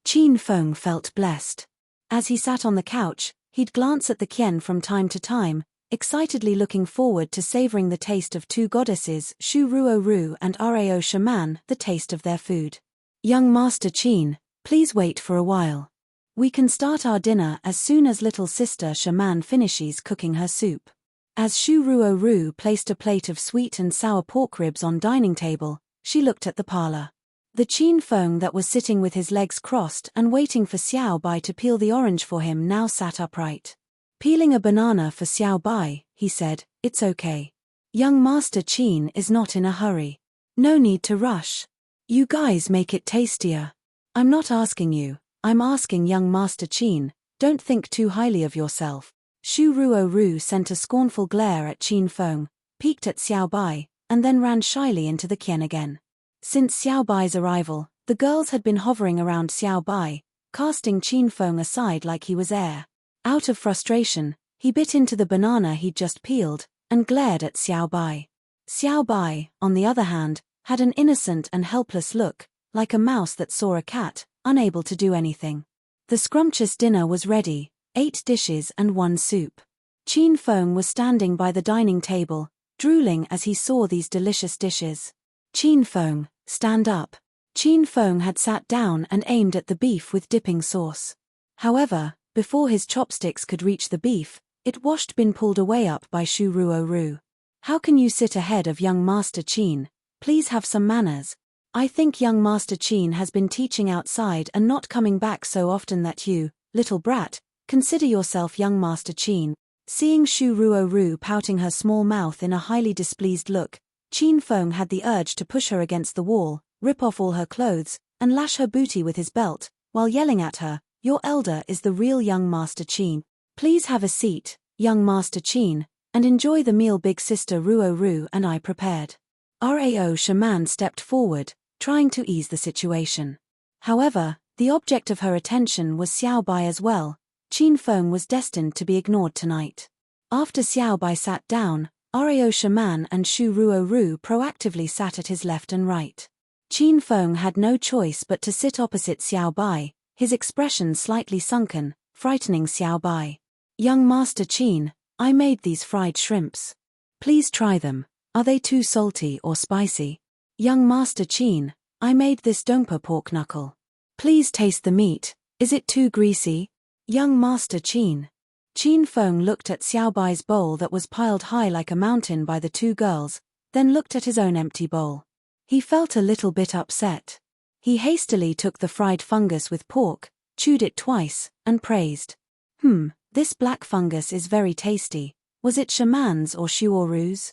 Qin Feng felt blessed. As he sat on the couch, he'd glance at the Qian from time to time, excitedly looking forward to savoring the taste of 2 goddesses, Shu Ruo Ru and Rao Shaman, the taste of their food. Young Master Qin, please wait for a while. We can start our dinner as soon as little sister Shaman finishes cooking her soup. As Shu Ruo Ru placed a plate of sweet and sour pork ribs on dining table, she looked at the parlor. The Qin Feng that was sitting with his legs crossed and waiting for Xiao Bai to peel the orange for him now sat upright. Peeling a banana for Xiao Bai, he said, "It's okay. Young Master Qin is not in a hurry. No need to rush. You guys make it tastier. I'm not asking you, I'm asking young Master Qin, don't think too highly of yourself." Shu Ruo Ru sent a scornful glare at Qin Feng, peeked at Xiao Bai, and then ran shyly into the Qian again. Since Xiao Bai's arrival, the girls had been hovering around Xiao Bai, casting Qin Feng aside like he was air. Out of frustration, he bit into the banana he'd just peeled, and glared at Xiao Bai. Xiao Bai, on the other hand, had an innocent and helpless look, like a mouse that saw a cat, unable to do anything. The scrumptious dinner was ready, 8 dishes and 1 soup. Qin Feng was standing by the dining table, drooling as he saw these delicious dishes. Qin Feng, stand up. Qin Feng had sat down and aimed at the beef with dipping sauce. However, before his chopsticks could reach the beef, it washed been pulled away up by Shu Ruo Ru. How can you sit ahead of young Master Qin? Please have some manners. I think young Master Qin has been teaching outside and not coming back so often that you, little brat, consider yourself young Master Qin. Seeing Shu Ruo Ru pouting her small mouth in a highly displeased look, Qin Feng had the urge to push her against the wall, rip off all her clothes, and lash her booty with his belt, while yelling at her, "Your elder is the real young Master Qin. Please have a seat, young Master Qin, and enjoy the meal big sister Ruo Ru and I prepared." Rao Shaman stepped forward, trying to ease the situation. However, the object of her attention was Xiao Bai as well. Qin Feng was destined to be ignored tonight. After Xiao Bai sat down, Rao Shaman and Shu Ruo Ru proactively sat at his left and right. Qin Feng had no choice but to sit opposite Xiao Bai, his expression slightly sunken, frightening Xiao Bai. "Young Master Qin, I made these fried shrimps. Please try them. Are they too salty or spicy? Young Master Qin, I made this dongpa pork knuckle. Please taste the meat. Is it too greasy? Young Master Qin." Qin Feng looked at Xiao Bai's bowl that was piled high like a mountain by the 2 girls, then looked at his own empty bowl. He felt a little bit upset. He hastily took the fried fungus with pork, chewed it twice, and praised. This black fungus is very tasty. Was it Shaman's or Shuoru's?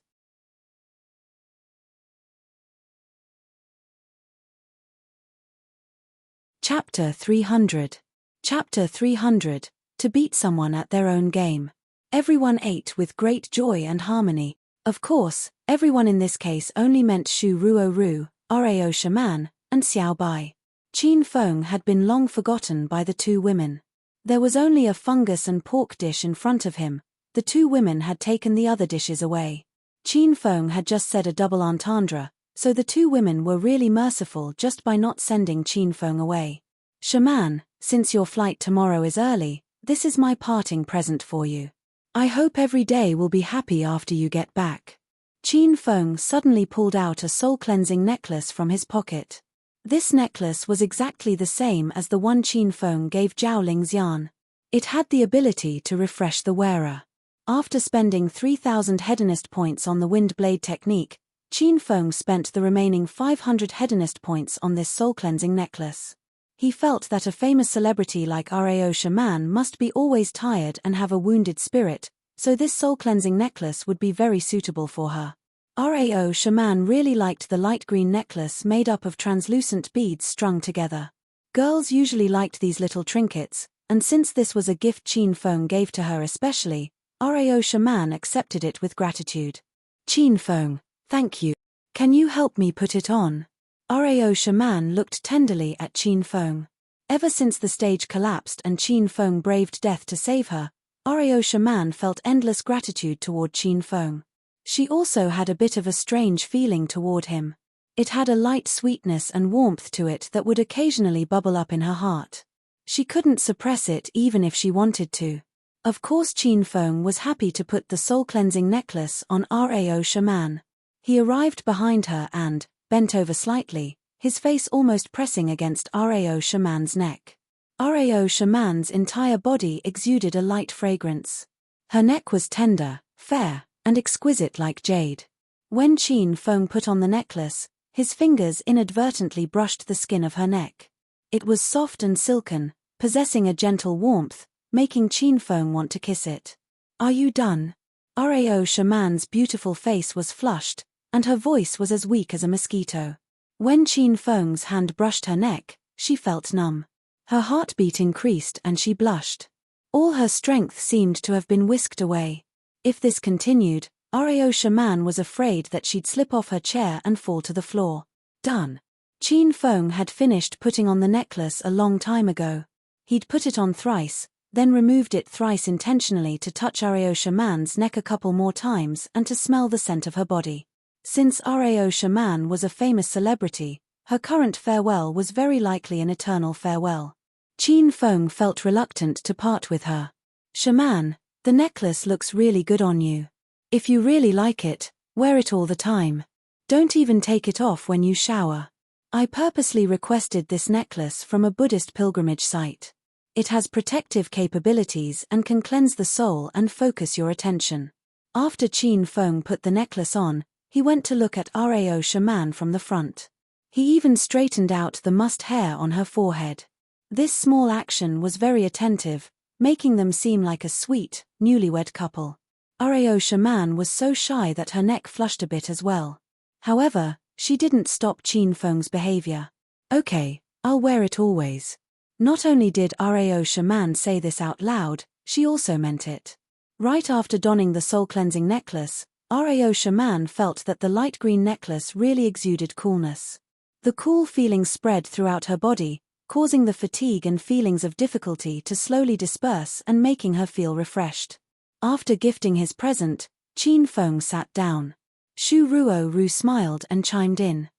Chapter 300. Chapter 300. To beat someone at their own game. Everyone ate with great joy and harmony. Of course, everyone in this case only meant Shu Ruo, Rao Shaman, and Xiao Bai. Qin Feng had been long forgotten by the two women. There was only a fungus and pork dish in front of him. The two women had taken the other dishes away. Qin Feng had just said a double entendre, so the two women were really merciful just by not sending Qin Feng away. Shaman, since your flight tomorrow is early, this is my parting present for you. I hope every day will be happy after you get back. Qin Feng suddenly pulled out a soul-cleansing necklace from his pocket. This necklace was exactly the same as the one Qin Feng gave Zhao Lingxian. It had the ability to refresh the wearer. After spending 3,000 Hedonist points on the wind blade technique, Qin Feng spent the remaining 500 Hedonist points on this soul-cleansing necklace. He felt that a famous celebrity like Rao Shaman must be always tired and have a wounded spirit, so this soul-cleansing necklace would be very suitable for her. Rao Shaman really liked the light green necklace made up of translucent beads strung together. Girls usually liked these little trinkets, and since this was a gift Qin Feng gave to her especially, Rao Shaman accepted it with gratitude. Qin Feng, thank you. Can you help me put it on? Rao Shaman looked tenderly at Qin Feng. Ever since the stage collapsed and Qin Feng braved death to save her, Rao Shaman felt endless gratitude toward Qin Feng. She also had a bit of a strange feeling toward him. It had a light sweetness and warmth to it that would occasionally bubble up in her heart. She couldn't suppress it even if she wanted to. Of course Qin Feng was happy to put the soul-cleansing necklace on Rao Shaman. He arrived behind her and, bent over slightly, his face almost pressing against Rao Shaman's neck. Rao Shaman's entire body exuded a light fragrance. Her neck was tender, fair, and exquisite like jade. When Qin Feng put on the necklace, his fingers inadvertently brushed the skin of her neck. It was soft and silken, possessing a gentle warmth, making Qin Feng want to kiss it. Are you done? Rao Shaman's beautiful face was flushed, and her voice was as weak as a mosquito. When Qin Feng's hand brushed her neck, she felt numb. Her heartbeat increased and she blushed. All her strength seemed to have been whisked away. If this continued, Rao Shaman was afraid that she'd slip off her chair and fall to the floor. Done. Qin Feng had finished putting on the necklace a long time ago. He'd put it on thrice, then removed it thrice intentionally to touch Rao Shaman's neck a couple more times and to smell the scent of her body. Since Rao Shaman was a famous celebrity, her current farewell was very likely an eternal farewell. Qin Feng felt reluctant to part with her. Shaman, the necklace looks really good on you. If you really like it, wear it all the time. Don't even take it off when you shower. I purposely requested this necklace from a Buddhist pilgrimage site. It has protective capabilities and can cleanse the soul and focus your attention. After Qin Feng put the necklace on, he went to look at Rao Shaman from the front. He even straightened out the mussed hair on her forehead. This small action was very attentive, making them seem like a sweet, newlywed couple. Rao Shaman was so shy that her neck flushed a bit as well. However, she didn't stop Qin Feng's behavior. Okay, I'll wear it always. Not only did Rao Shaman say this out loud, she also meant it. Right after donning the soul-cleansing necklace, Rao Shaman felt that the light green necklace really exuded coolness. The cool feeling spread throughout her body, causing the fatigue and feelings of difficulty to slowly disperse and making her feel refreshed. After gifting his present, Qin Feng sat down. Shu Ruo smiled and chimed in.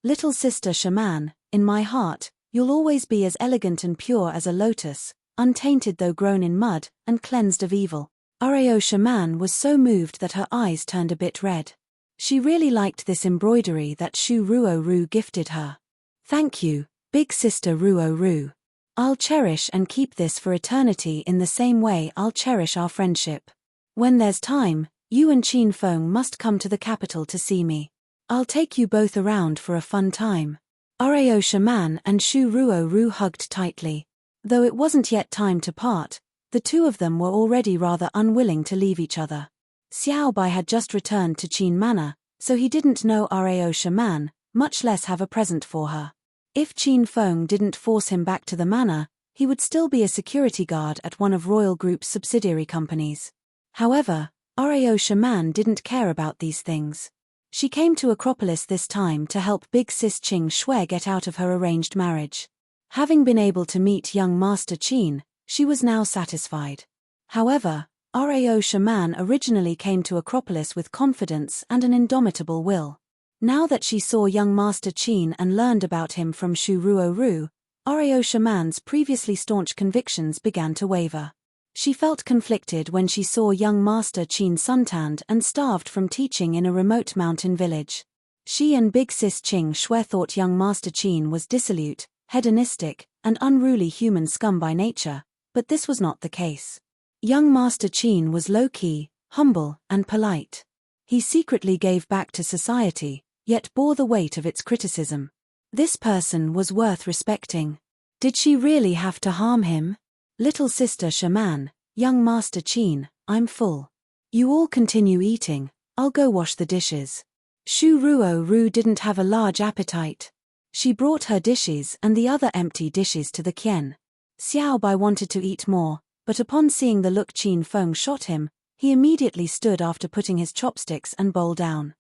Little sister Shaman, in my heart, you'll always be as elegant and pure as a lotus, untainted though grown in mud, and cleansed of evil. Rao Shaman was so moved that her eyes turned a bit red. She really liked this embroidery that Shu Ruo gifted her. Thank you, big sister Ruo. I'll cherish and keep this for eternity in the same way I'll cherish our friendship. When there's time, you and Qin Feng must come to the capital to see me. I'll take you both around for a fun time. Rao Shaman and Shu Ruo hugged tightly. Though it wasn't yet time to part, the two of them were already rather unwilling to leave each other. Xiao Bai had just returned to Qin Manor, so he didn't know Rao Shaman, much less have a present for her. If Qin Feng didn't force him back to the manor, he would still be a security guard at one of Royal Group's subsidiary companies. However, Rao Shaman didn't care about these things. She came to Acropolis this time to help big sis Qing Shui get out of her arranged marriage. Having been able to meet young Master Qin, she was now satisfied. However, Rao Shaman originally came to Acropolis with confidence and an indomitable will. Now that she saw young Master Qin and learned about him from Shu Ruo, Rao Shaman's previously staunch convictions began to waver. She felt conflicted when she saw young Master Qin suntanned and starved from teaching in a remote mountain village. She and big sis Qing Shui thought young Master Qin was dissolute, hedonistic, and unruly human scum by nature, but this was not the case. Young Master Qin was low-key, humble, and polite. He secretly gave back to society, yet bore the weight of its criticism. This person was worth respecting. Did she really have to harm him? Little sister Shaman, young Master Qin, I'm full. You all continue eating, I'll go wash the dishes. Shu Ruo didn't have a large appetite. She brought her dishes and the other empty dishes to the Qian. Xiao Bai wanted to eat more, but upon seeing the look Qin Feng shot him, he immediately stood after putting his chopsticks and bowl down.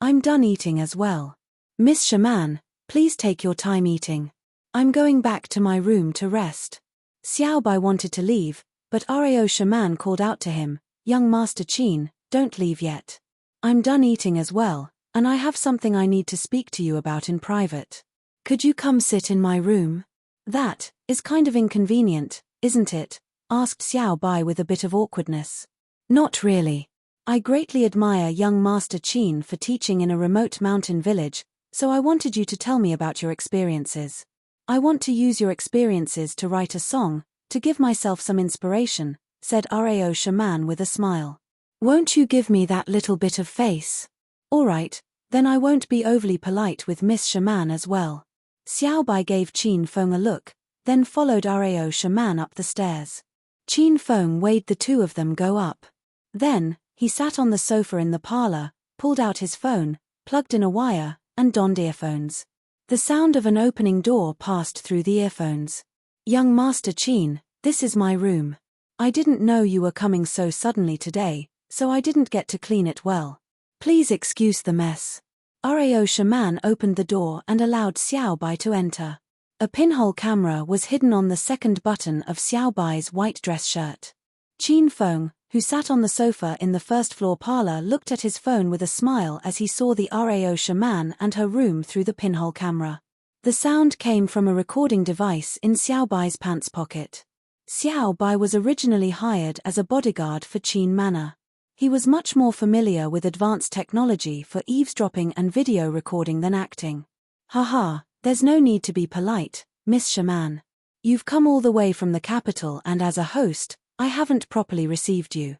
I'm done eating as well. Miss Shaman, please take your time eating. I'm going back to my room to rest. Xiao Bai wanted to leave, but Rao Shaman called out to him, young Master Qin, don't leave yet. I'm done eating as well, and I have something I need to speak to you about in private. Could you come sit in my room? That is kind of inconvenient, isn't it? Asked Xiao Bai with a bit of awkwardness. Not really. I greatly admire young Master Qin for teaching in a remote mountain village, so I wanted you to tell me about your experiences. I want to use your experiences to write a song, to give myself some inspiration, said Rao Shaman with a smile. Won't you give me that little bit of face? All right, then I won't be overly polite with Miss Shaman as well. Xiao Bai gave Qin Feng a look, then followed Rao Shaman up the stairs. Qin Feng waved the two of them go up. Then, he sat on the sofa in the parlor, pulled out his phone, plugged in a wire, and donned earphones. The sound of an opening door passed through the earphones. Young Master Qin, this is my room. I didn't know you were coming so suddenly today, so I didn't get to clean it well. Please excuse the mess. Rao Shaman opened the door and allowed Xiao Bai to enter. A pinhole camera was hidden on the second button of Xiao Bai's white dress shirt. Qin Feng, who sat on the sofa in the first-floor parlor, looked at his phone with a smile as he saw the Rao Shaman and her room through the pinhole camera. The sound came from a recording device in Xiao Bai's pants pocket. Xiao Bai was originally hired as a bodyguard for Qin Manor. He was much more familiar with advanced technology for eavesdropping and video recording than acting. Haha, there's no need to be polite, Miss Shaman. You've come all the way from the capital and as a host, I haven't properly received you.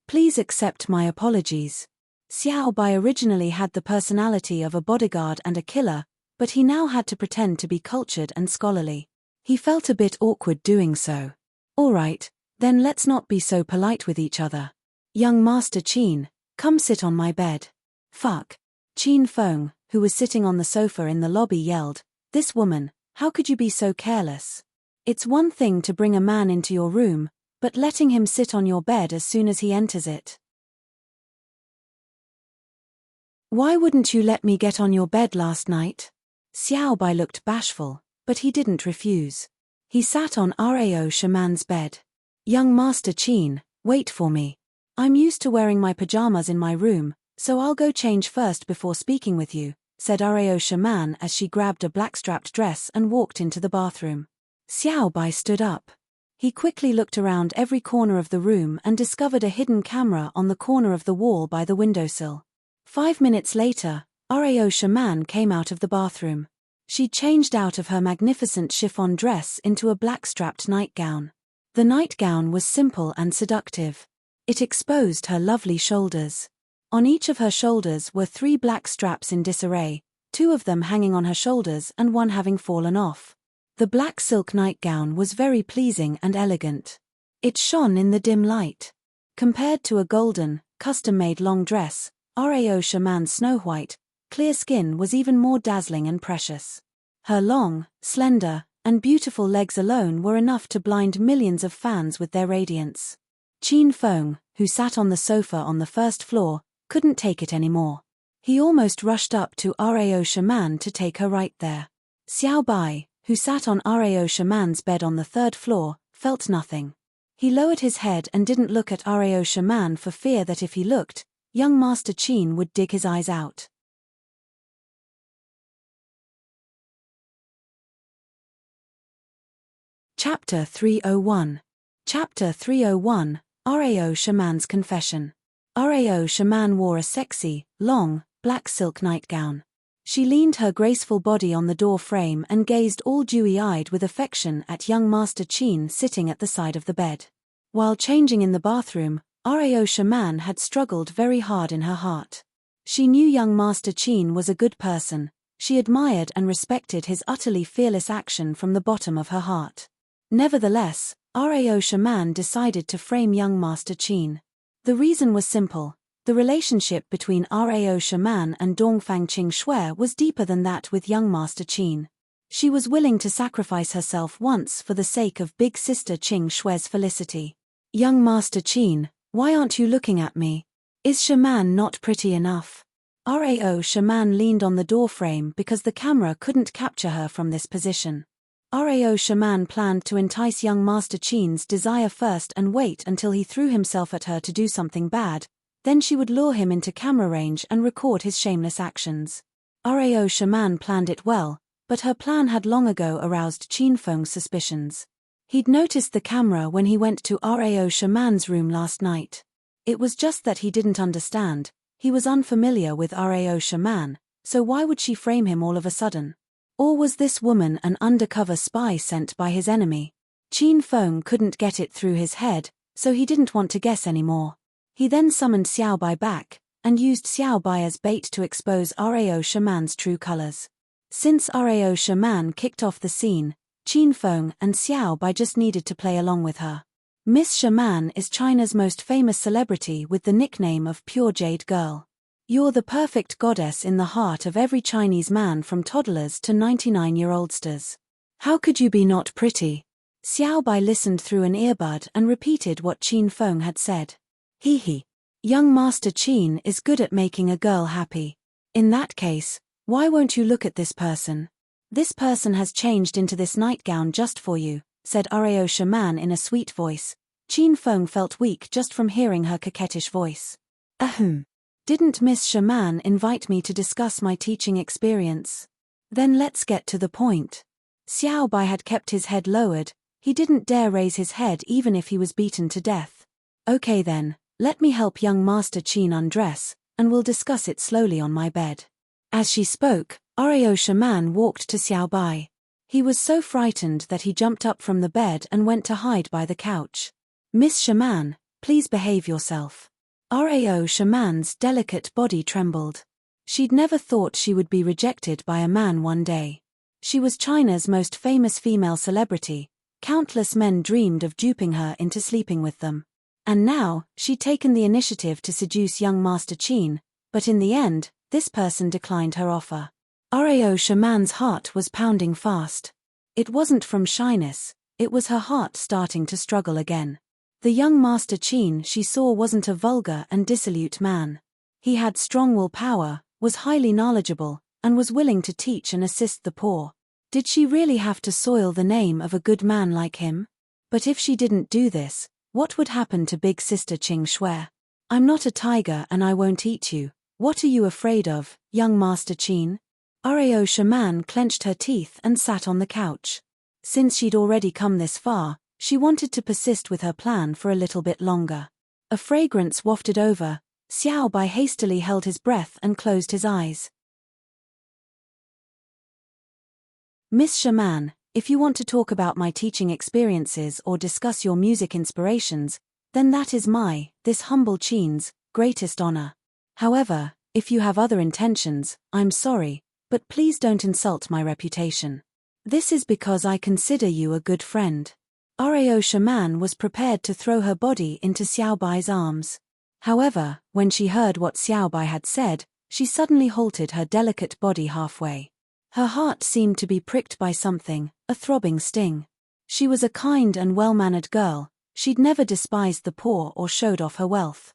Please accept my apologies. Xiao Bai originally had the personality of a bodyguard and a killer, but he now had to pretend to be cultured and scholarly. He felt a bit awkward doing so. All right, then let's not be so polite with each other. Young Master Qin, come sit on my bed. Fuck. Qin Feng, who was sitting on the sofa in the lobby, yelled, "This woman, how could you be so careless? It's one thing to bring a man into your room, but letting him sit on your bed as soon as he enters it. Why wouldn't you let me get on your bed last night?" Xiao Bai looked bashful, but he didn't refuse. He sat on Rao Shaman's bed. Young Master Qin, wait for me. I'm used to wearing my pajamas in my room, so I'll go change first before speaking with you, said Rao Shaman as she grabbed a black-strapped dress and walked into the bathroom. Xiao Bai stood up. He quickly looked around every corner of the room and discovered a hidden camera on the corner of the wall by the windowsill. 5 minutes later, Rao Shaman came out of the bathroom. She changed out of her magnificent chiffon dress into a black-strapped nightgown. The nightgown was simple and seductive. It exposed her lovely shoulders. On each of her shoulders were 3 black straps in disarray, two of them hanging on her shoulders and one having fallen off. The black silk nightgown was very pleasing and elegant. It shone in the dim light. Compared to a golden, custom-made long dress, Rao Shaman's snow-white, clear skin was even more dazzling and precious. Her long, slender, and beautiful legs alone were enough to blind millions of fans with their radiance. Qin Feng, who sat on the sofa on the first floor, couldn't take it anymore. He almost rushed up to Rao Shaman to take her right there. Xiao Bai, who sat on Rao Shaman's bed on the third floor, felt nothing. He lowered his head and didn't look at Rao Shaman for fear that if he looked, young Master Qin would dig his eyes out. Chapter 301. Chapter 301, Rao Shaman's Confession. Rao Shaman wore a sexy, long, black silk nightgown. She leaned her graceful body on the door frame and gazed all dewy-eyed with affection at young Master Qin sitting at the side of the bed. While changing in the bathroom, Rao Shaman had struggled very hard in her heart. She knew young Master Qin was a good person. She admired and respected his utterly fearless action from the bottom of her heart. Nevertheless, Rao Shaman decided to frame young Master Qin. The reason was simple. The relationship between Rao Shaman and Dongfang Qing Shui was deeper than that with young Master Qin. She was willing to sacrifice herself once for the sake of big sister Qing Shui's felicity. Young Master Qin, why aren't you looking at me? Is Shaman not pretty enough? Rao Shaman leaned on the doorframe because the camera couldn't capture her from this position. Rao Shaman planned to entice young Master Qin's desire first and wait until he threw himself at her to do something bad. Then she would lure him into camera range and record his shameless actions. Rao Shaman planned it well, but her plan had long ago aroused Qin Feng's suspicions. He'd noticed the camera when he went to Rao Shaman's room last night. It was just that he didn't understand. He was unfamiliar with Rao Shaman, so why would she frame him all of a sudden? Or was this woman an undercover spy sent by his enemy? Qin Feng couldn't get it through his head, so he didn't want to guess anymore. He then summoned Xiao Bai back, and used Xiao Bai as bait to expose Rao Shaman's true colors. Since Rao Shaman kicked off the scene, Qin Feng and Xiao Bai just needed to play along with her. Miss Shaman is China's most famous celebrity with the nickname of Pure Jade Girl. You're the perfect goddess in the heart of every Chinese man from toddlers to 99-year-oldsters. How could you be not pretty? Xiao Bai listened through an earbud and repeated what Qin Feng had said. Hee. Young Master Qin is good at making a girl happy. In that case, why won't you look at this person? This person has changed into this nightgown just for you, said Rao Shaman in a sweet voice. Qin Feng felt weak just from hearing her coquettish voice. Ahem. Didn't Miss Shaman invite me to discuss my teaching experience? Then let's get to the point. Xiao Bai had kept his head lowered. He didn't dare raise his head even if he was beaten to death. Okay then. Let me help young Master Qin undress, and we'll discuss it slowly on my bed. As she spoke, Rao Shaman walked to Xiao Bai. He was so frightened that he jumped up from the bed and went to hide by the couch. Miss Shaman, please behave yourself. Rao Shaman's delicate body trembled. She'd never thought she would be rejected by a man one day. She was China's most famous female celebrity. Countless men dreamed of duping her into sleeping with them. And now, she'd taken the initiative to seduce young Master Qin, but in the end, this person declined her offer. Rao Shaman's heart was pounding fast. It wasn't from shyness, it was her heart starting to struggle again. The young Master Qin she saw wasn't a vulgar and dissolute man. He had strong willpower, was highly knowledgeable, and was willing to teach and assist the poor. Did she really have to soil the name of a good man like him? But if she didn't do this, what would happen to big sister Qing Shui? I'm not a tiger and I won't eat you. What are you afraid of, young Master Qin? Rao Shaman clenched her teeth and sat on the couch. Since she'd already come this far, she wanted to persist with her plan for a little bit longer. A fragrance wafted over. Xiao Bai hastily held his breath and closed his eyes. Miss Shaman, if you want to talk about my teaching experiences or discuss your music inspirations, then that is this humble Qin's, greatest honor. However, if you have other intentions, I'm sorry, but please don't insult my reputation. This is because I consider you a good friend. Rao shaman was prepared to throw her body into Xiaobai's arms. However, when she heard what Xiaobai had said, she suddenly halted her delicate body halfway. Her heart seemed to be pricked by something, a throbbing sting. She was a kind and well-mannered girl. She'd never despised the poor or showed off her wealth.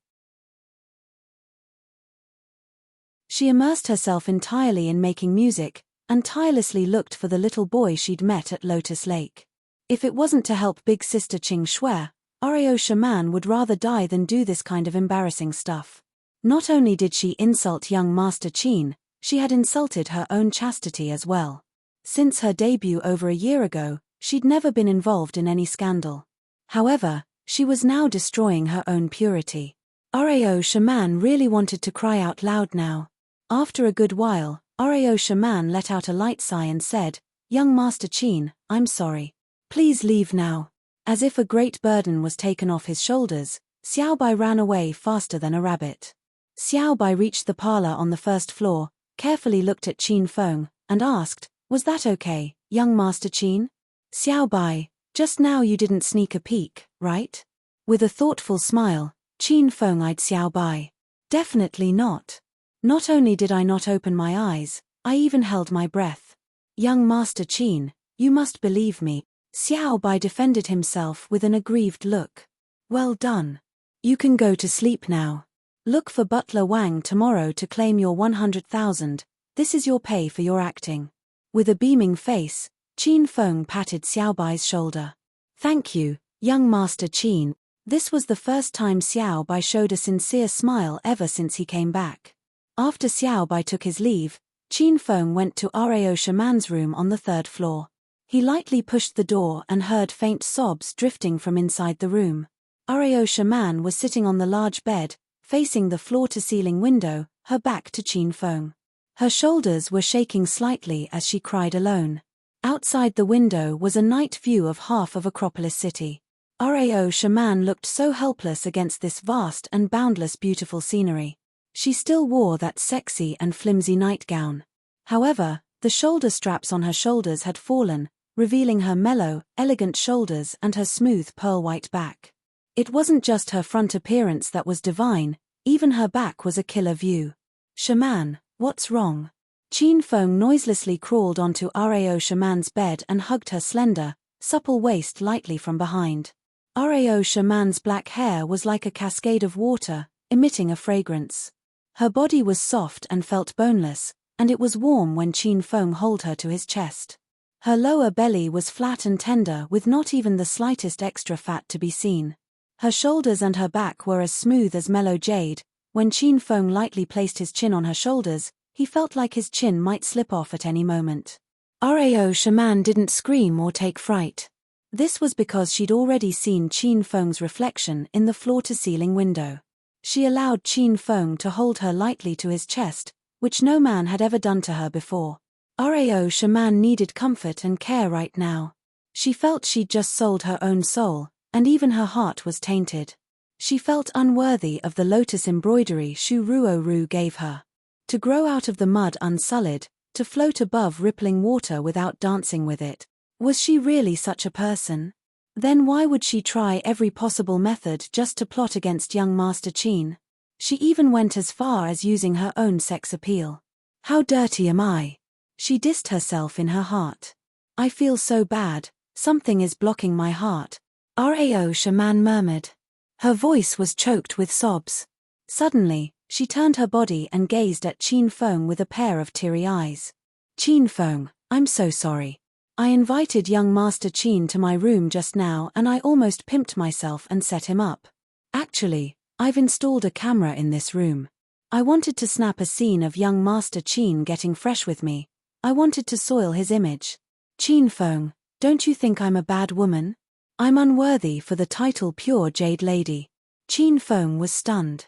She immersed herself entirely in making music, and tirelessly looked for the little boy she'd met at Lotus Lake. If it wasn't to help big sister Qing Shui, Rao shaman would rather die than do this kind of embarrassing stuff. Not only did she insult young Master Qin, she had insulted her own chastity as well. Since her debut over a year ago, she'd never been involved in any scandal. However, she was now destroying her own purity. Rao shaman really wanted to cry out loud now. After a good while, Rao shaman let out a light sigh and said, "Young Master Qin, I'm sorry. Please leave now." As if a great burden was taken off his shoulders, Xiaobai ran away faster than a rabbit. Xiaobai reached the parlor on the first floor, carefully looked at Qin Feng, and asked, "Was that okay, young Master Qin?" "Xiaobai, just now you didn't sneak a peek, right?" With a thoughtful smile, Qin Feng eyed Xiaobai. "Definitely not. Not only did I not open my eyes, I even held my breath. Young Master Qin, you must believe me." Xiaobai defended himself with an aggrieved look. "Well done. You can go to sleep now. Look for Butler Wang tomorrow to claim your 100,000. This is your pay for your acting." With a beaming face, Qin Feng patted Xiaobai's shoulder. "Thank you, young Master Qin." This was the first time Xiaobai showed a sincere smile ever since he came back. After Xiaobai took his leave, Qin Feng went to Rao shaman's room on the third floor. He lightly pushed the door and heard faint sobs drifting from inside the room. Rao shaman was sitting on the large bed, facing the floor-to-ceiling window, her back to Qin Feng. Her shoulders were shaking slightly as she cried alone. Outside the window was a night view of half of Acropolis City. Rao shaman looked so helpless against this vast and boundless beautiful scenery. She still wore that sexy and flimsy nightgown. However, the shoulder straps on her shoulders had fallen, revealing her mellow, elegant shoulders and her smooth pearl-white back. It wasn't just her front appearance that was divine, even her back was a killer view. "Shaman, what's wrong?" Qin Feng noiselessly crawled onto Rao shaman's bed and hugged her slender, supple waist lightly from behind. Rao shaman's black hair was like a cascade of water, emitting a fragrance. Her body was soft and felt boneless, and it was warm when Qin Feng held her to his chest. Her lower belly was flat and tender with not even the slightest extra fat to be seen. Her shoulders and her back were as smooth as mellow jade. When Qin Feng lightly placed his chin on her shoulders, he felt like his chin might slip off at any moment. Rao shaman didn't scream or take fright. This was because she'd already seen Qin Feng's reflection in the floor-to-ceiling window. She allowed Qin Feng to hold her lightly to his chest, which no man had ever done to her before. Rao shaman needed comfort and care right now. She felt she'd just sold her own soul, and even her heart was tainted. She felt unworthy of the lotus embroidery Shu Ruo gave her. To grow out of the mud unsullied, to float above rippling water without dancing with it. Was she really such a person? Then why would she try every possible method just to plot against young Master Qin? She even went as far as using her own sex appeal. "How dirty am I?" She dissed herself in her heart. "I feel so bad, something is blocking my heart," Rao shaman murmured. Her voice was choked with sobs. Suddenly, she turned her body and gazed at Qin Feng with a pair of teary eyes. "Qin Feng, I'm so sorry. I invited young Master Qin to my room just now and I almost pimped myself and set him up. Actually, I've installed a camera in this room. I wanted to snap a scene of young Master Qin getting fresh with me. I wanted to soil his image. Qin Feng, don't you think I'm a bad woman? I'm unworthy for the title Pure Jade Lady." Qin Feng was stunned.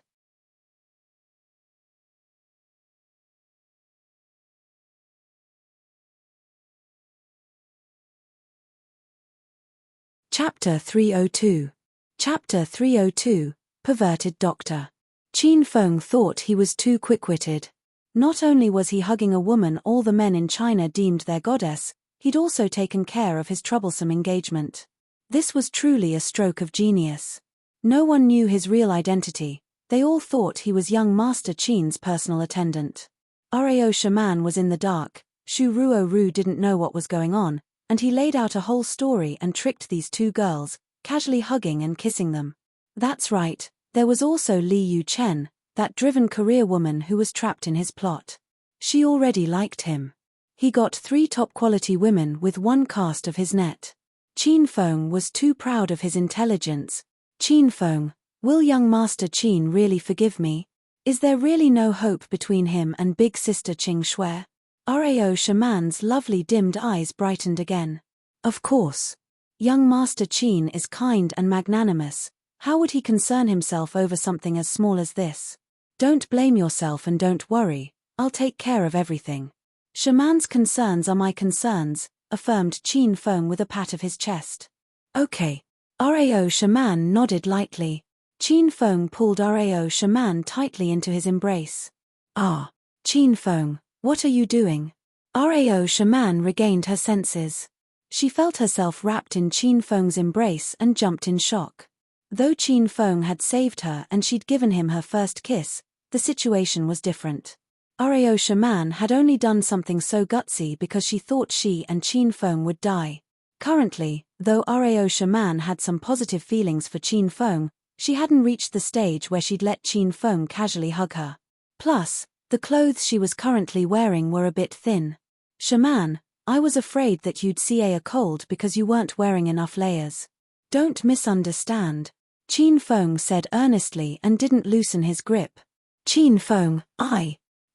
Chapter 302. Chapter 302, Perverted Doctor. Qin Feng thought he was too quick-witted. Not only was he hugging a woman all the men in China deemed their goddess, he'd also taken care of his troublesome engagement. This was truly a stroke of genius. No one knew his real identity. They all thought he was young Master Qin's personal attendant. Rao Shaman was in the dark, Shu Ruo Ru didn't know what was going on, and he laid out a whole story and tricked these two girls, casually hugging and kissing them. That's right, there was also Li Yu Chen, that driven career woman who was trapped in his plot. She already liked him. He got 3 top-quality women with one cast of his net. Qin Feng was too proud of his intelligence. Qin Feng, will young Master Qin really forgive me? Is there really no hope between him and big sister Qing Shui? Rao Shaman's lovely dimmed eyes brightened again. Of course. Young Master Qin is kind and magnanimous. How would he concern himself over something as small as this? Don't blame yourself and don't worry, I'll take care of everything. Shaman's concerns are my concerns, affirmed Qin Feng with a pat of his chest. Okay. Rao Shaman nodded lightly. Qin Feng pulled Rao Shaman tightly into his embrace. Ah. Qin Feng, what are you doing? Rao Shaman regained her senses. She felt herself wrapped in Qin Feng's embrace and jumped in shock. Though Qin Feng had saved her and she'd given him her first kiss, the situation was different. Rao Shaman had only done something so gutsy because she thought she and Qin Feng would die. Currently, though Rao Shaman had some positive feelings for Qin Feng, she hadn't reached the stage where she'd let Qin Feng casually hug her. Plus, the clothes she was currently wearing were a bit thin. Shaman, I was afraid that you'd see a cold because you weren't wearing enough layers. Don't misunderstand. Qin Feng said earnestly and didn't loosen his grip. Qin Feng,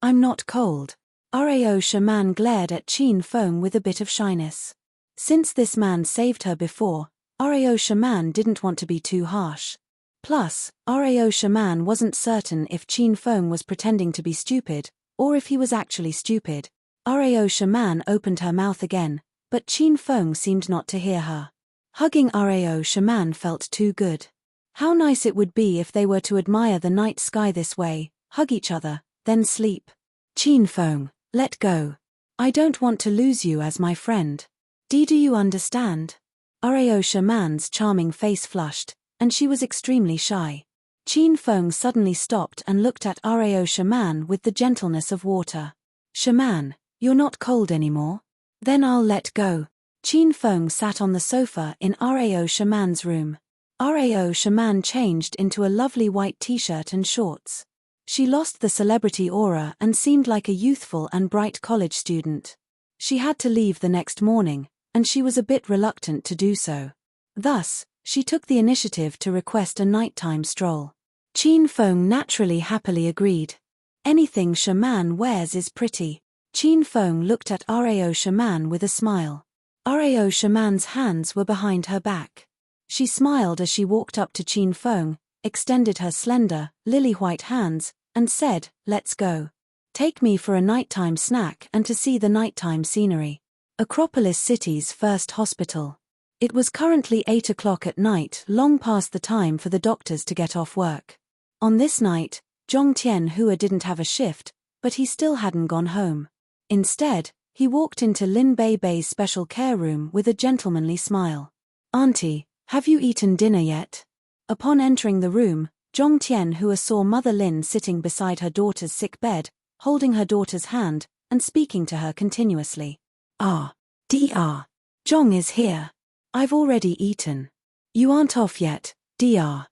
I'm not cold. Rao Shaman glared at Qin Feng with a bit of shyness. Since this man saved her before, Rao Shaman didn't want to be too harsh. Plus, Rao Shaman wasn't certain if Qin Feng was pretending to be stupid, or if he was actually stupid. Rao Shaman opened her mouth again, but Qin Feng seemed not to hear her. Hugging Rao Shaman felt too good. How nice it would be if they were to admire the night sky this way, hug each other, then sleep. Qin Feng, let go. I don't want to lose you as my friend. Do you understand? Rao Shaman's charming face flushed, and she was extremely shy. Qin Feng suddenly stopped and looked at Rao Shaman with the gentleness of water. Shaman, you're not cold anymore? Then I'll let go. Qin Feng sat on the sofa in Rao Shaman's room. Rao Shaman changed into a lovely white t-shirt and shorts. She lost the celebrity aura and seemed like a youthful and bright college student. She had to leave the next morning, and she was a bit reluctant to do so. Thus, she took the initiative to request a nighttime stroll. Qin Feng naturally happily agreed. Anything Shaman wears is pretty. Qin Feng looked at Rao Shaman with a smile. Rao Shaman's hands were behind her back. She smiled as she walked up to Qin Feng, extended her slender, lily-white hands, and said, let's go. Take me for a nighttime snack and to see the nighttime scenery. Acropolis City's first hospital. It was currently 8 o'clock at night, long past the time for the doctors to get off work. On this night, Zhong Tianhua didn't have a shift, but he still hadn't gone home. Instead, he walked into Lin Beibei's special care room with a gentlemanly smile. Auntie, have you eaten dinner yet? Upon entering the room, Zhong Tianhua saw Mother Lin sitting beside her daughter's sick bed, holding her daughter's hand, and speaking to her continuously. Dr. Zhong is here. I've already eaten. You aren't off yet, Dr.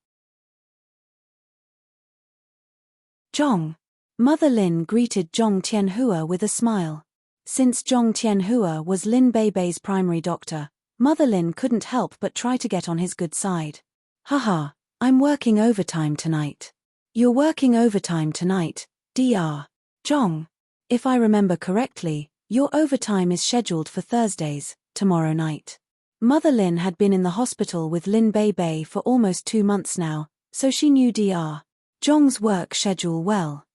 Zhong. Mother Lin greeted Zhong Tianhua with a smile. Since Zhong Tianhua was Lin Beibei's primary doctor, Mother Lin couldn't help but try to get on his good side. Haha, I'm working overtime tonight. You're working overtime tonight, Dr. Zhong. If I remember correctly, your overtime is scheduled for Thursdays, tomorrow night. Mother Lin had been in the hospital with Lin Beibei for almost 2 months now, so she knew Dr. Zhong's work schedule well.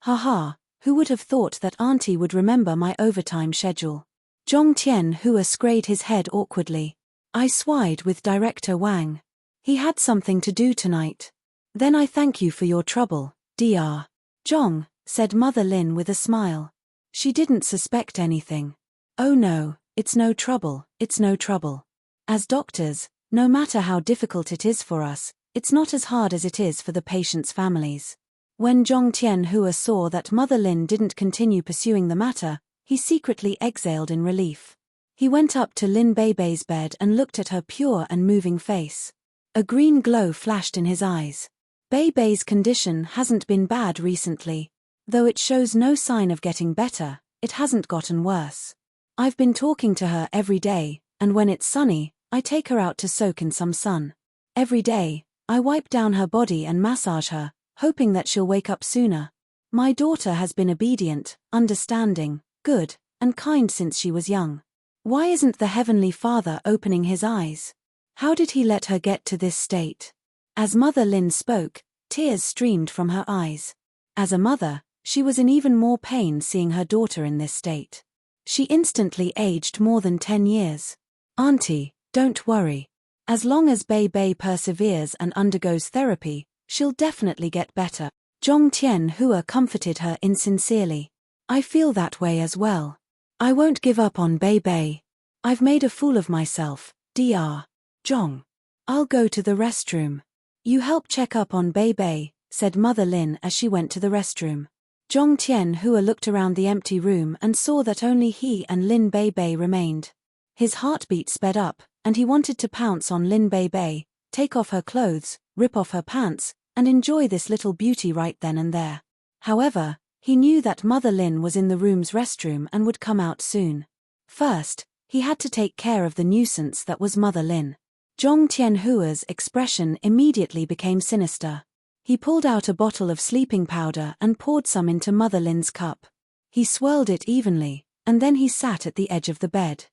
Haha, who would have thought that Auntie would remember my overtime schedule? Zhong Tianhua scraped his head awkwardly. I swayed with Director Wang. He had something to do tonight. Then I thank you for your trouble, Dr. Zhong, said Mother Lin with a smile. She didn't suspect anything. Oh no, it's no trouble, it's no trouble. As doctors, no matter how difficult it is for us, it's not as hard as it is for the patients' families. When Zhong Tianhua saw that Mother Lin didn't continue pursuing the matter, he secretly exhaled in relief. He went up to Lin Beibei's bed and looked at her pure and moving face. A green glow flashed in his eyes. Beibei's condition hasn't been bad recently. Though it shows no sign of getting better, it hasn't gotten worse. I've been talking to her every day, and when it's sunny, I take her out to soak in some sun. Every day, I wipe down her body and massage her, hoping that she'll wake up sooner. My daughter has been obedient, understanding, good, and kind since she was young. Why isn't the Heavenly Father opening his eyes? How did he let her get to this state? As Mother Lin spoke, tears streamed from her eyes. As a mother, she was in even more pain seeing her daughter in this state. She instantly aged more than 10 years. Auntie, don't worry. As long as Bei perseveres and undergoes therapy, she'll definitely get better. Zhong Tianhua comforted her insincerely. I feel that way as well. I won't give up on Bei. I've made a fool of myself, Dr. Zhong. I'll go to the restroom. You help check up on Bei, said Mother Lin as she went to the restroom. Zhong Tianhua looked around the empty room and saw that only he and Lin Bei remained. His heartbeat sped up, and he wanted to pounce on Lin Bei, take off her clothes, rip off her pants, and enjoy this little beauty right then and there. However, he knew that Mother Lin was in the room's restroom and would come out soon. First, he had to take care of the nuisance that was Mother Lin. Zhong Tianhua's expression immediately became sinister. He pulled out a bottle of sleeping powder and poured some into Mother Lin's cup. He swirled it evenly, and then he sat at the edge of the bed.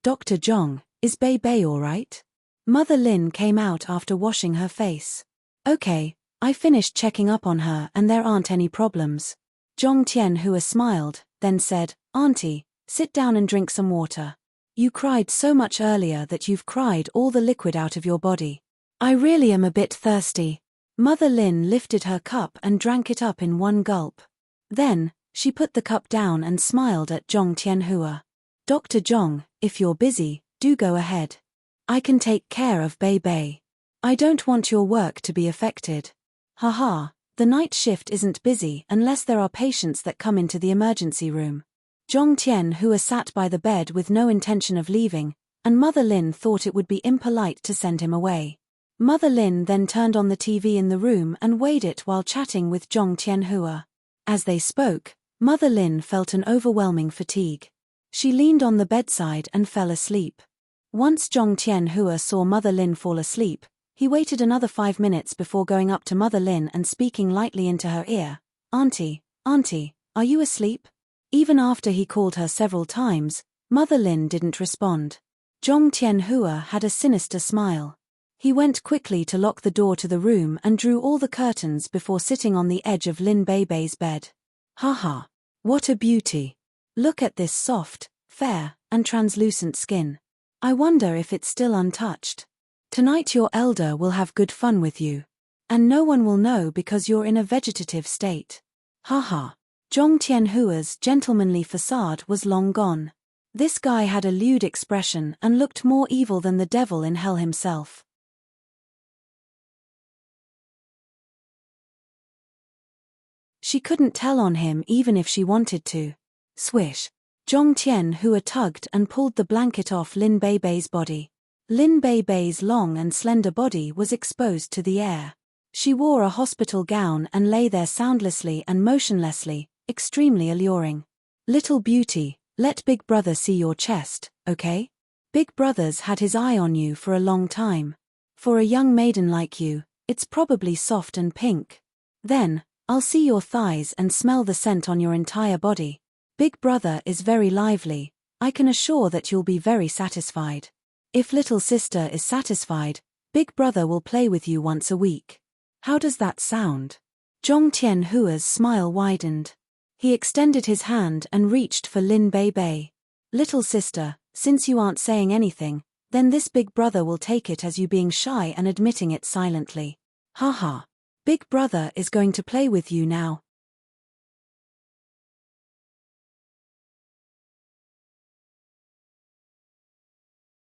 Dr. Zhong, is Bei all right? Mother Lin came out after washing her face. Okay, I finished checking up on her and there aren't any problems. Zhong Tianhua smiled, then said, Auntie, sit down and drink some water. You cried so much earlier that you've cried all the liquid out of your body. I really am a bit thirsty. Mother Lin lifted her cup and drank it up in one gulp. Then, she put the cup down and smiled at Zhong Tianhua. Dr. Zhong, if you're busy, do go ahead. I can take care of Bei. I don't want your work to be affected. Haha, the night shift isn't busy unless there are patients that come into the emergency room. Zhong Tianhua sat by the bed with no intention of leaving, and Mother Lin thought it would be impolite to send him away. Mother Lin then turned on the TV in the room and weighed it while chatting with Zhong Tianhua. As they spoke, Mother Lin felt an overwhelming fatigue. She leaned on the bedside and fell asleep. Once Zhong Tianhua saw Mother Lin fall asleep, he waited another 5 minutes before going up to Mother Lin and speaking lightly into her ear. Auntie, are you asleep? Even after he called her several times, Mother Lin didn't respond. Zhong Tianhua had a sinister smile. He went quickly to lock the door to the room and drew all the curtains before sitting on the edge of Lin Beibei's bed. Haha, what a beauty. Look at this soft, fair, and translucent skin. I wonder if it's still untouched. Tonight your elder will have good fun with you. And no one will know because you're in a vegetative state. Haha. Zhong Tianhua's gentlemanly facade was long gone. This guy had a lewd expression and looked more evil than the devil in hell himself. She couldn't tell on him even if she wanted to. Swish. Zhong Tianhua tugged and pulled the blanket off Lin Beibei's body. Lin Beibei's long and slender body was exposed to the air. She wore a hospital gown and lay there soundlessly and motionlessly, extremely alluring. Little beauty, let Big Brother see your chest, okay? Big Brother's had his eye on you for a long time. For a young maiden like you, it's probably soft and pink. Then, I'll see your thighs and smell the scent on your entire body. Big Brother is very lively, I can assure that you'll be very satisfied. If little sister is satisfied, Big Brother will play with you once a week. How does that sound? Zhong Tianhua's smile widened. He extended his hand and reached for Lin Beibei. Little sister, since you aren't saying anything, then this Big Brother will take it as you being shy and admitting it silently. Haha. Big brother is going to play with you now.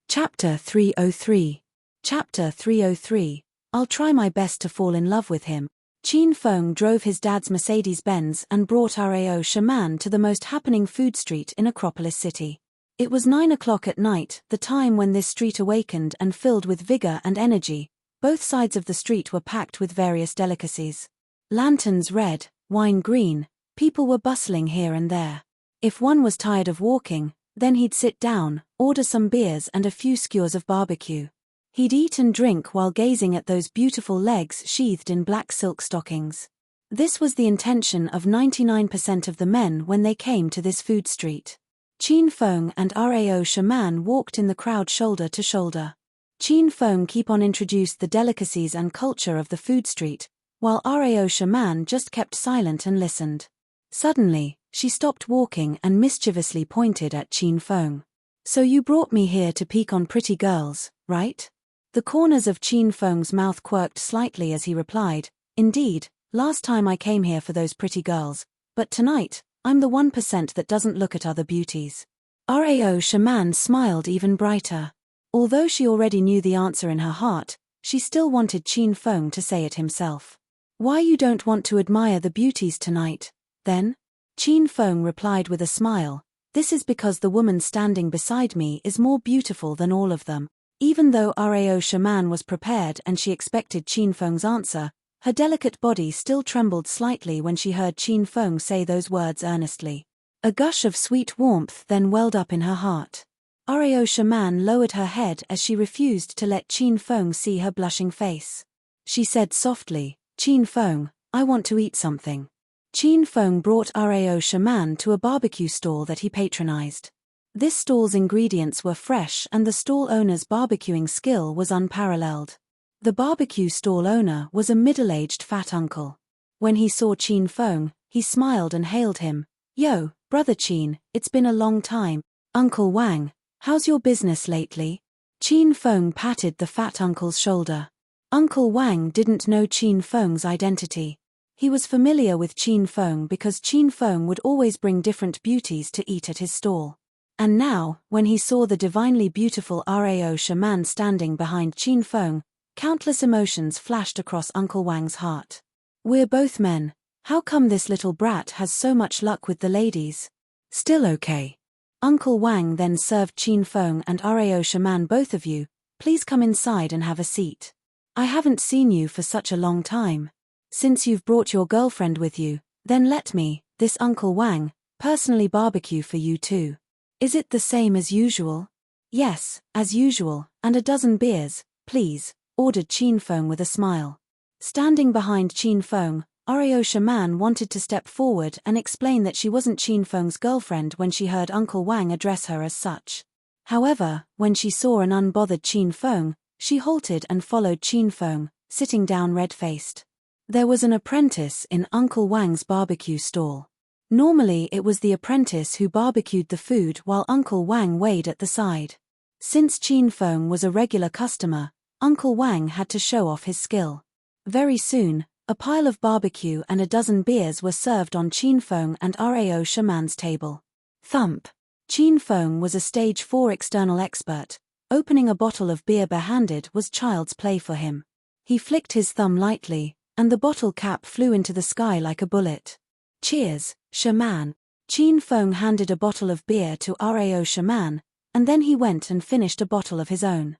Chapter 303. Chapter 303. I'll try my best to fall in love with him. Qin Feng drove his dad's Mercedes-Benz and brought Rao Shaman to the most happening food street in Acropolis City. It was 9 o'clock at night, the time when this street awakened and filled with vigor and energy. Both sides of the street were packed with various delicacies. Lanterns red, wine green, people were bustling here and there. If one was tired of walking, then he'd sit down, order some beers and a few skewers of barbecue. He'd eat and drink while gazing at those beautiful legs sheathed in black silk stockings. This was the intention of 99% of the men when they came to this food street. Qin Feng and Rao Shaman walked in the crowd shoulder to shoulder. Qin Feng keep on introduced the delicacies and culture of the food street, while Rao Shaman just kept silent and listened. Suddenly, she stopped walking and mischievously pointed at Qin Feng. So you brought me here to peek on pretty girls, right? The corners of Qin Feng's mouth quirked slightly as he replied, indeed, last time I came here for those pretty girls, but tonight, I'm the 1% that doesn't look at other beauties. Rao Shaman smiled even brighter. Although she already knew the answer in her heart, she still wanted Qin Feng to say it himself. Why you don't want to admire the beauties tonight, then? Qin Feng replied with a smile, this is because the woman standing beside me is more beautiful than all of them. Even though Rao Shaman was prepared and she expected Qin Feng's answer, her delicate body still trembled slightly when she heard Qin Feng say those words earnestly. A gush of sweet warmth then welled up in her heart. Rao Shaman lowered her head as she refused to let Qin Feng see her blushing face. She said softly, Qin Feng, I want to eat something. Qin Feng brought Rao Shaman to a barbecue stall that he patronized. This stall's ingredients were fresh and the stall owner's barbecuing skill was unparalleled. The barbecue stall owner was a middle-aged fat uncle. When he saw Qin Feng, he smiled and hailed him. Yo, brother Qin, it's been a long time. Uncle Wang, how's your business lately? Qin Feng patted the fat uncle's shoulder. Uncle Wang didn't know Qin Feng's identity. He was familiar with Qin Feng because Qin Feng would always bring different beauties to eat at his stall. And now, when he saw the divinely beautiful Rao Shaman standing behind Qin Feng, countless emotions flashed across Uncle Wang's heart. We're both men. How come this little brat has so much luck with the ladies? Still okay. Uncle Wang then served Qin Feng and Rao Shaman, both of you, please come inside and have a seat. I haven't seen you for such a long time. Since you've brought your girlfriend with you, then let me, this Uncle Wang, personally barbecue for you too. Is it the same as usual? Yes, as usual, and a dozen beers, please, ordered Qin Feng with a smile. Standing behind Qin Feng, Rao Shaman wanted to step forward and explain that she wasn't Qin Feng's girlfriend when she heard Uncle Wang address her as such. However, when she saw an unbothered Qin Feng, she halted and followed Qin Feng, sitting down red-faced. There was an apprentice in Uncle Wang's barbecue stall. Normally it was the apprentice who barbecued the food while Uncle Wang waited at the side. Since Qin Feng was a regular customer, Uncle Wang had to show off his skill. Very soon, a pile of barbecue and a dozen beers were served on Qin Feng and Rao Shaman's table. Thump. Qin Feng was a stage 4 external expert. Opening a bottle of beer barehanded was child's play for him. He flicked his thumb lightly, and the bottle cap flew into the sky like a bullet. Cheers, Shaman. Qin Feng handed a bottle of beer to Rao Shaman, and then he went and finished a bottle of his own.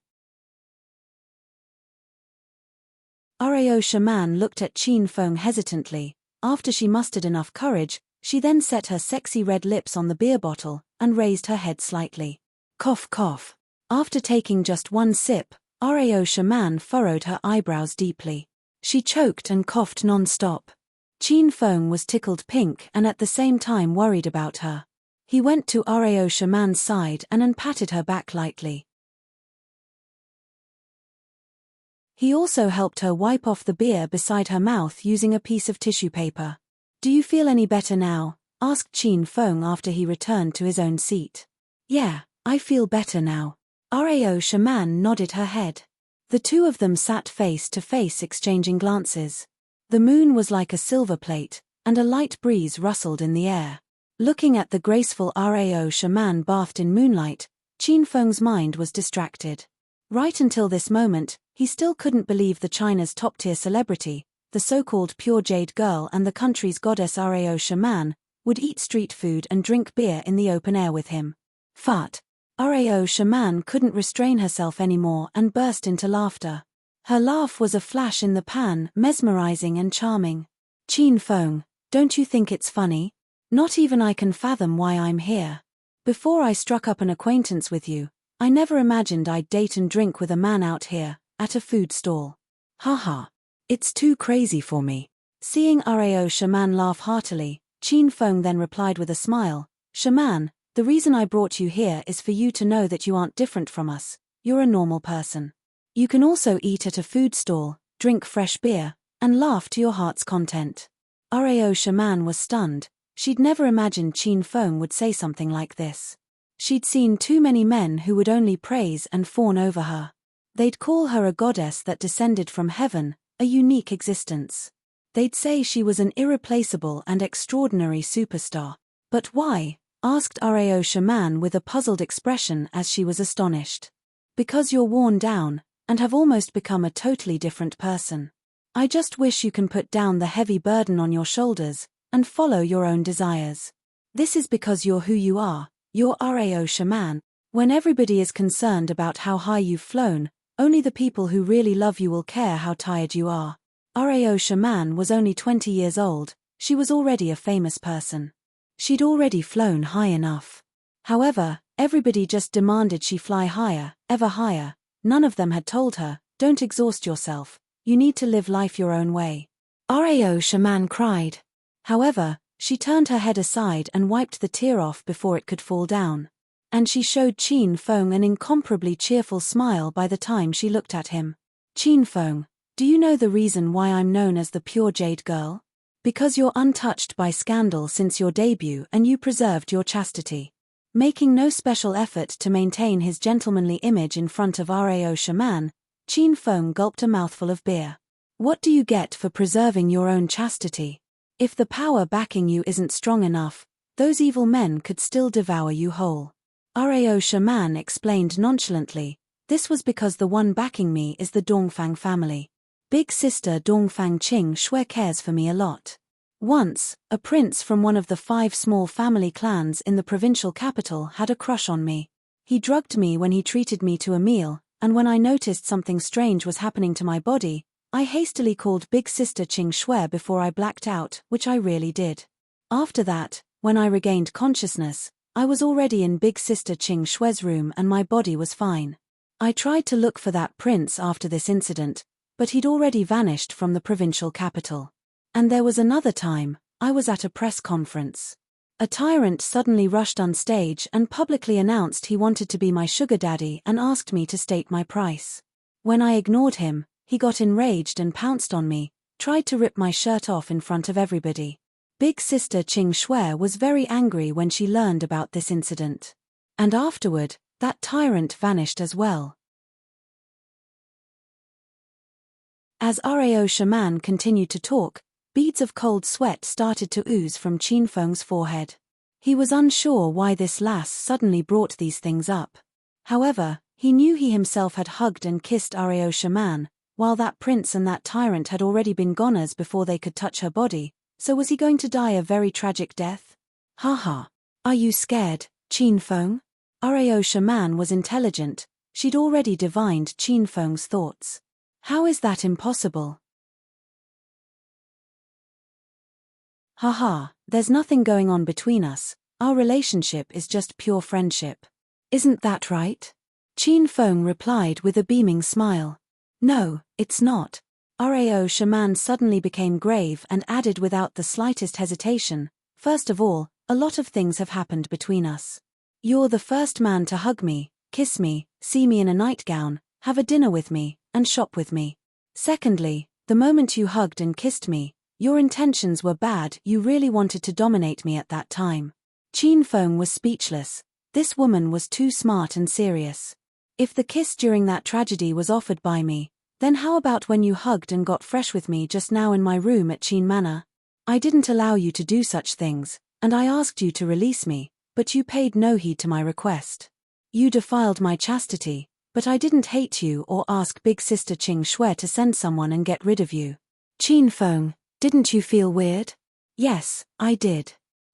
Rao Shaman looked at Qin Feng hesitantly. After she mustered enough courage, she then set her sexy red lips on the beer bottle, and raised her head slightly. Cough cough. After taking just one sip, Rao Shaman furrowed her eyebrows deeply. She choked and coughed non-stop. Qin Feng was tickled pink and at the same time worried about her. He went to Rao Shaman's side and patted her back lightly. He also helped her wipe off the beer beside her mouth using a piece of tissue paper. Do you feel any better now? Asked Qin Feng after he returned to his own seat. Yeah, I feel better now. Rao Shaman nodded her head. The two of them sat face to face exchanging glances. The moon was like a silver plate, and a light breeze rustled in the air. Looking at the graceful Rao shaman bathed in moonlight, Qin Feng's mind was distracted. Right until this moment, he still couldn't believe the China's top-tier celebrity, the so-called pure jade girl and the country's goddess Rao shaman, would eat street food and drink beer in the open air with him. Fart. Rao shaman couldn't restrain herself anymore and burst into laughter. Her laugh was a flash in the pan, mesmerizing and charming. Qin Feng, don't you think it's funny? Not even I can fathom why I'm here. Before I struck up an acquaintance with you, I never imagined I'd date and drink with a man out here, at a food stall. Haha. It's too crazy for me. Seeing Rao shaman laugh heartily, Qin Feng then replied with a smile, Shaman, the reason I brought you here is for you to know that you aren't different from us, you're a normal person. You can also eat at a food stall, drink fresh beer, and laugh to your heart's content. Rao shaman was stunned. She'd never imagined Qin Feng would say something like this. She'd seen too many men who would only praise and fawn over her. They'd call her a goddess that descended from heaven, a unique existence. They'd say she was an irreplaceable and extraordinary superstar. But why? Asked Rao shaman with a puzzled expression as she was astonished. Because you're worn down, and have almost become a totally different person. I just wish you can put down the heavy burden on your shoulders, and follow your own desires. This is because you're who you are, you're Rao shaman. When everybody is concerned about how high you've flown, only the people who really love you will care how tired you are. Rao shaman was only 20 years old, she was already a famous person. She'd already flown high enough. However, everybody just demanded she fly higher, ever higher. None of them had told her, don't exhaust yourself, you need to live life your own way. Rao shaman cried. However, she turned her head aside and wiped the tear off before it could fall down. And she showed Qin Feng an incomparably cheerful smile by the time she looked at him. Qin Feng, do you know the reason why I'm known as the pure jade girl? Because you're untouched by scandal since your debut and you preserved your chastity. Making no special effort to maintain his gentlemanly image in front of Rao shaman, Qin Feng gulped a mouthful of beer. What do you get for preserving your own chastity? If the power backing you isn't strong enough, those evil men could still devour you whole. Rao shaman explained nonchalantly, this was because the one backing me is the Dongfang family. Big sister Dongfang Qing Shui cares for me a lot. Once, a prince from one of the 5 small family clans in the provincial capital had a crush on me. He drugged me when he treated me to a meal, and when I noticed something strange was happening to my body, I hastily called Big Sister Qing Shui before I blacked out, which I really did. After that, when I regained consciousness, I was already in Big Sister Qing Shui's room and my body was fine. I tried to look for that prince after this incident, but he'd already vanished from the provincial capital. And there was another time, I was at a press conference. A tyrant suddenly rushed on stage and publicly announced he wanted to be my sugar daddy and asked me to state my price. When I ignored him, he got enraged and pounced on me, tried to rip my shirt off in front of everybody. Big sister Qing Shui was very angry when she learned about this incident. And afterward, that tyrant vanished as well. As Rao shaman continued to talk, beads of cold sweat started to ooze from Qin Feng's forehead. He was unsure why this lass suddenly brought these things up. However, he knew he himself had hugged and kissed Rao shaman, while that prince and that tyrant had already been goners before they could touch her body, so was he going to die a very tragic death? Haha. Are you scared, Qin Feng? Rao shaman was intelligent, she'd already divined Qin Feng's thoughts. How is that impossible? Haha, there's nothing going on between us, our relationship is just pure friendship. Isn't that right? Qin Feng replied with a beaming smile. No, it's not. Rao shaman suddenly became grave and added without the slightest hesitation, first of all, a lot of things have happened between us. You're the first man to hug me, kiss me, see me in a nightgown, have a dinner with me, and shop with me. Secondly, the moment you hugged and kissed me, your intentions were bad, you really wanted to dominate me at that time. Qin Feng was speechless. This woman was too smart and serious. If the kiss during that tragedy was offered by me, Then how about when you hugged and got fresh with me just now in my room at Qin Manor? I didn't allow you to do such things, and I asked you to release me, but you paid no heed to my request. You defiled my chastity, but I didn't hate you or ask Big Sister Qing Shui to send someone and get rid of you. Qin Feng, didn't you feel weird? Yes, I did.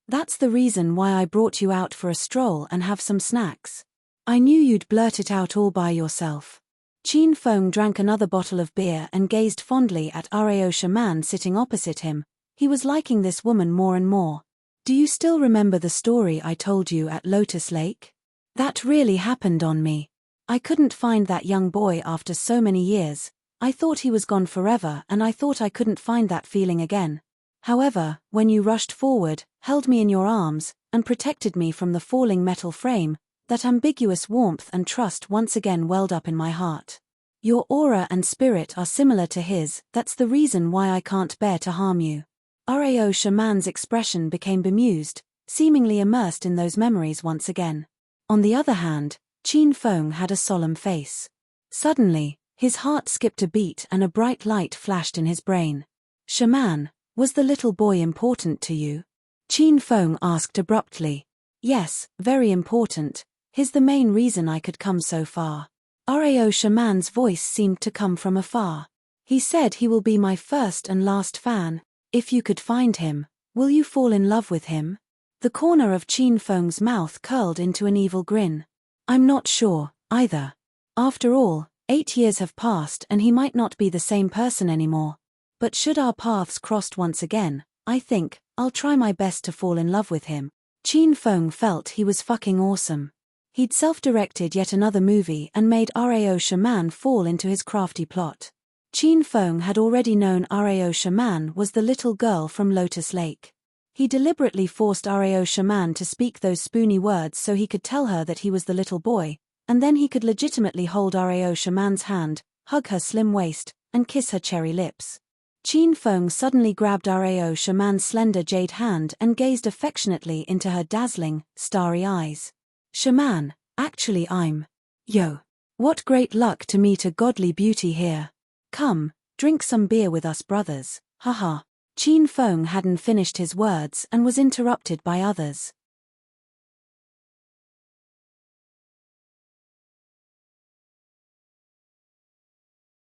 That's the reason why I brought you out for a stroll and have some snacks. I knew you'd blurt it out all by yourself. Qin Feng drank another bottle of beer and gazed fondly at Rao Shaman sitting opposite him. He was liking this woman more and more. Do you still remember the story I told you at Lotus Lake? That really happened on me. I couldn't find that young boy after so many years. I thought he was gone forever and I thought I couldn't find that feeling again. However, when you rushed forward, held me in your arms, and protected me from the falling metal frame, that ambiguous warmth and trust once again welled up in my heart. Your aura and spirit are similar to his, that's the reason why I can't bear to harm you. Rao Shaman's expression became bemused, seemingly immersed in those memories once again. On the other hand, Qin Feng had a solemn face. Suddenly, his heart skipped a beat and a bright light flashed in his brain. Shaman, was the little boy important to you? Qin Feng asked abruptly. Yes, very important. He's the main reason I could come so far. Rao Shaman's voice seemed to come from afar. He said he will be my first and last fan. If you could find him, will you fall in love with him? The corner of Qin Feng's mouth curled into an evil grin. I'm not sure, either. After all, 8 years have passed and he might not be the same person anymore. But should our paths cross once again, I think, I'll try my best to fall in love with him. Qin Feng felt he was fucking awesome. He'd self-directed yet another movie and made Rao Shaman fall into his crafty plot. Qin Feng had already known Rao Shaman was the little girl from Lotus Lake. He deliberately forced Rao Shaman to speak those spoony words so he could tell her that he was the little boy, and then he could legitimately hold Rao Shaman's hand, hug her slim waist, and kiss her cherry lips. Qin Feng suddenly grabbed Rao Shaman's slender jade hand and gazed affectionately into her dazzling, starry eyes. Shaman, actually Yo. What great luck to meet a godly beauty here. Come, drink some beer with us brothers, haha. Qin Feng hadn't finished his words and was interrupted by others.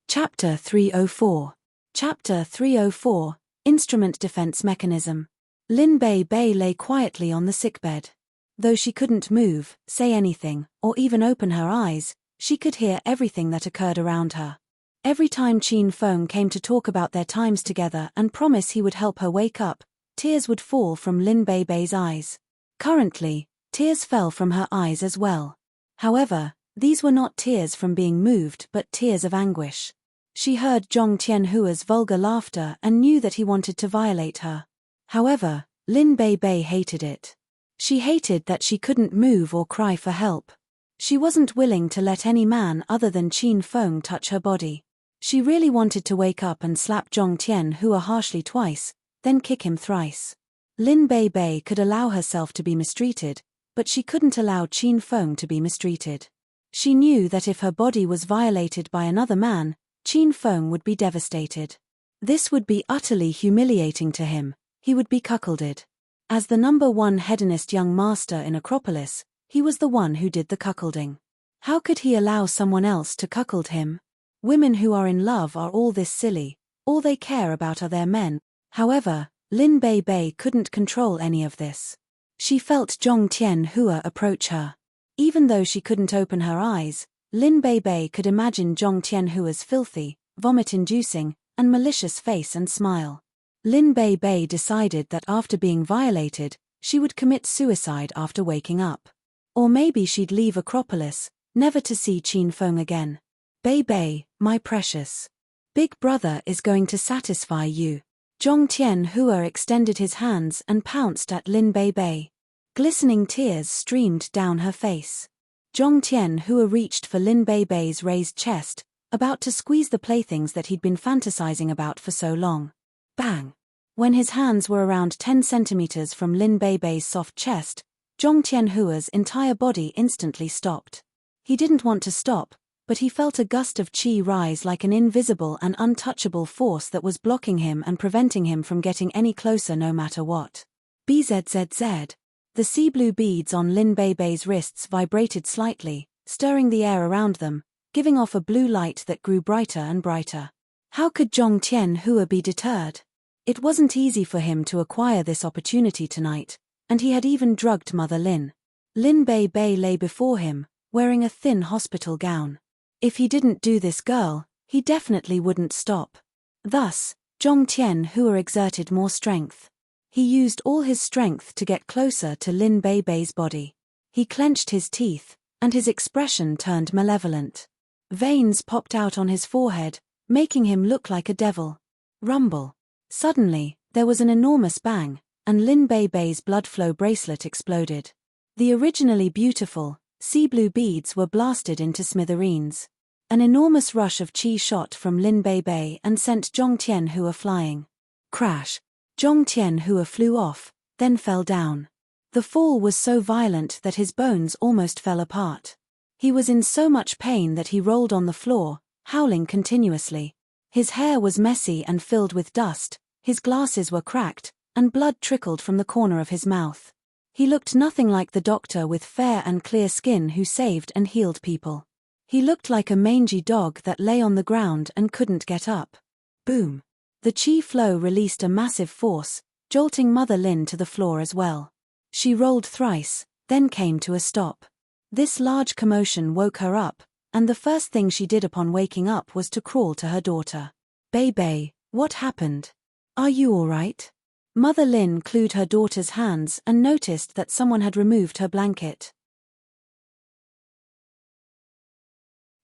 Chapter 304. Chapter 304, Instrument Defense Mechanism. Lin Bei Bei lay quietly on the sickbed. Though she couldn't move, say anything, or even open her eyes, she could hear everything that occurred around her. Every time Qin Feng came to talk about their times together and promise he would help her wake up, tears would fall from Lin Bei Bei's eyes. Currently, tears fell from her eyes as well. However, these were not tears from being moved but tears of anguish. She heard Zhong Tianhua's vulgar laughter and knew that he wanted to violate her. However, Lin Bei Bei hated it. She hated that she couldn't move or cry for help. She wasn't willing to let any man other than Qin Feng touch her body. She really wanted to wake up and slap Zhong Tianhua harshly twice, then kick him thrice. Lin Bei Bei could allow herself to be mistreated, but she couldn't allow Qin Feng to be mistreated. She knew that if her body was violated by another man, Qin Feng would be devastated. This would be utterly humiliating to him. He would be cuckolded. As the #1 hedonist young master in Acropolis, he was the one who did the cuckolding. How could he allow someone else to cuckold him? Women who are in love are all this silly. All they care about are their men. However, Lin Bei Bei couldn't control any of this. She felt Zhong Tianhua approach her. Even though she couldn't open her eyes, Lin Bei Bei could imagine Zhong Tianhua's filthy, vomit-inducing, and malicious face and smile. Lin Bei Bei decided that after being violated, she would commit suicide after waking up. Or maybe she'd leave Acropolis, never to see Qin Feng again. Bei Bei, my precious. Big brother is going to satisfy you. Zhong Tianhua extended his hands and pounced at Lin Bei Bei. Glistening tears streamed down her face. Zhong Tianhua reached for Lin Bei Bei's raised chest, about to squeeze the playthings that he'd been fantasizing about for so long. Bang! When his hands were around 10 centimeters from Lin Bei Bei's soft chest, Zhong Tianhua's entire body instantly stopped. He didn't want to stop, but he felt a gust of chi rise like an invisible and untouchable force that was blocking him and preventing him from getting any closer no matter what. BZZZ. The sea blue beads on Lin Beibei's wrists vibrated slightly, stirring the air around them, giving off a blue light that grew brighter and brighter. How could Zhong Tianhua be deterred? It wasn't easy for him to acquire this opportunity tonight, and he had even drugged Mother Lin. Lin Beibei lay before him, wearing a thin hospital gown. If he didn't do this girl, he definitely wouldn't stop. Thus, Zhong Tianhua exerted more strength. He used all his strength to get closer to Lin Beibei's body. He clenched his teeth, and his expression turned malevolent. Veins popped out on his forehead, making him look like a devil. Rumble. Suddenly, there was an enormous bang, and Lin Beibei's blood flow bracelet exploded. The originally beautiful, sea blue beads were blasted into smithereens. An enormous rush of chi shot from Lin Beibei and sent Zhong Tianhua flying. Crash! Zhong Tianhua flew off, then fell down. The fall was so violent that his bones almost fell apart. He was in so much pain that he rolled on the floor, howling continuously. His hair was messy and filled with dust, his glasses were cracked, and blood trickled from the corner of his mouth. He looked nothing like the doctor with fair and clear skin who saved and healed people. He looked like a mangy dog that lay on the ground and couldn't get up. Boom! The chi flow released a massive force, jolting Mother Lin to the floor as well. She rolled thrice, then came to a stop. This large commotion woke her up, and the first thing she did upon waking up was to crawl to her daughter. Beibei, what happened? Are you all right? Mother Lin clued her daughter's hands and noticed that someone had removed her blanket.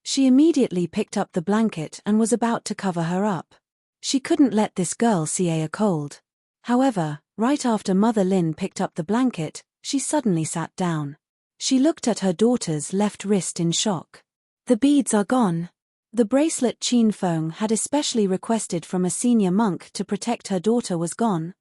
She immediately picked up the blanket and was about to cover her up. She couldn't let this girl see a cold. However, right after Mother Lin picked up the blanket, she suddenly sat down. She looked at her daughter's left wrist in shock. The beads are gone. The bracelet Qin Feng had especially requested from a senior monk to protect her daughter was gone.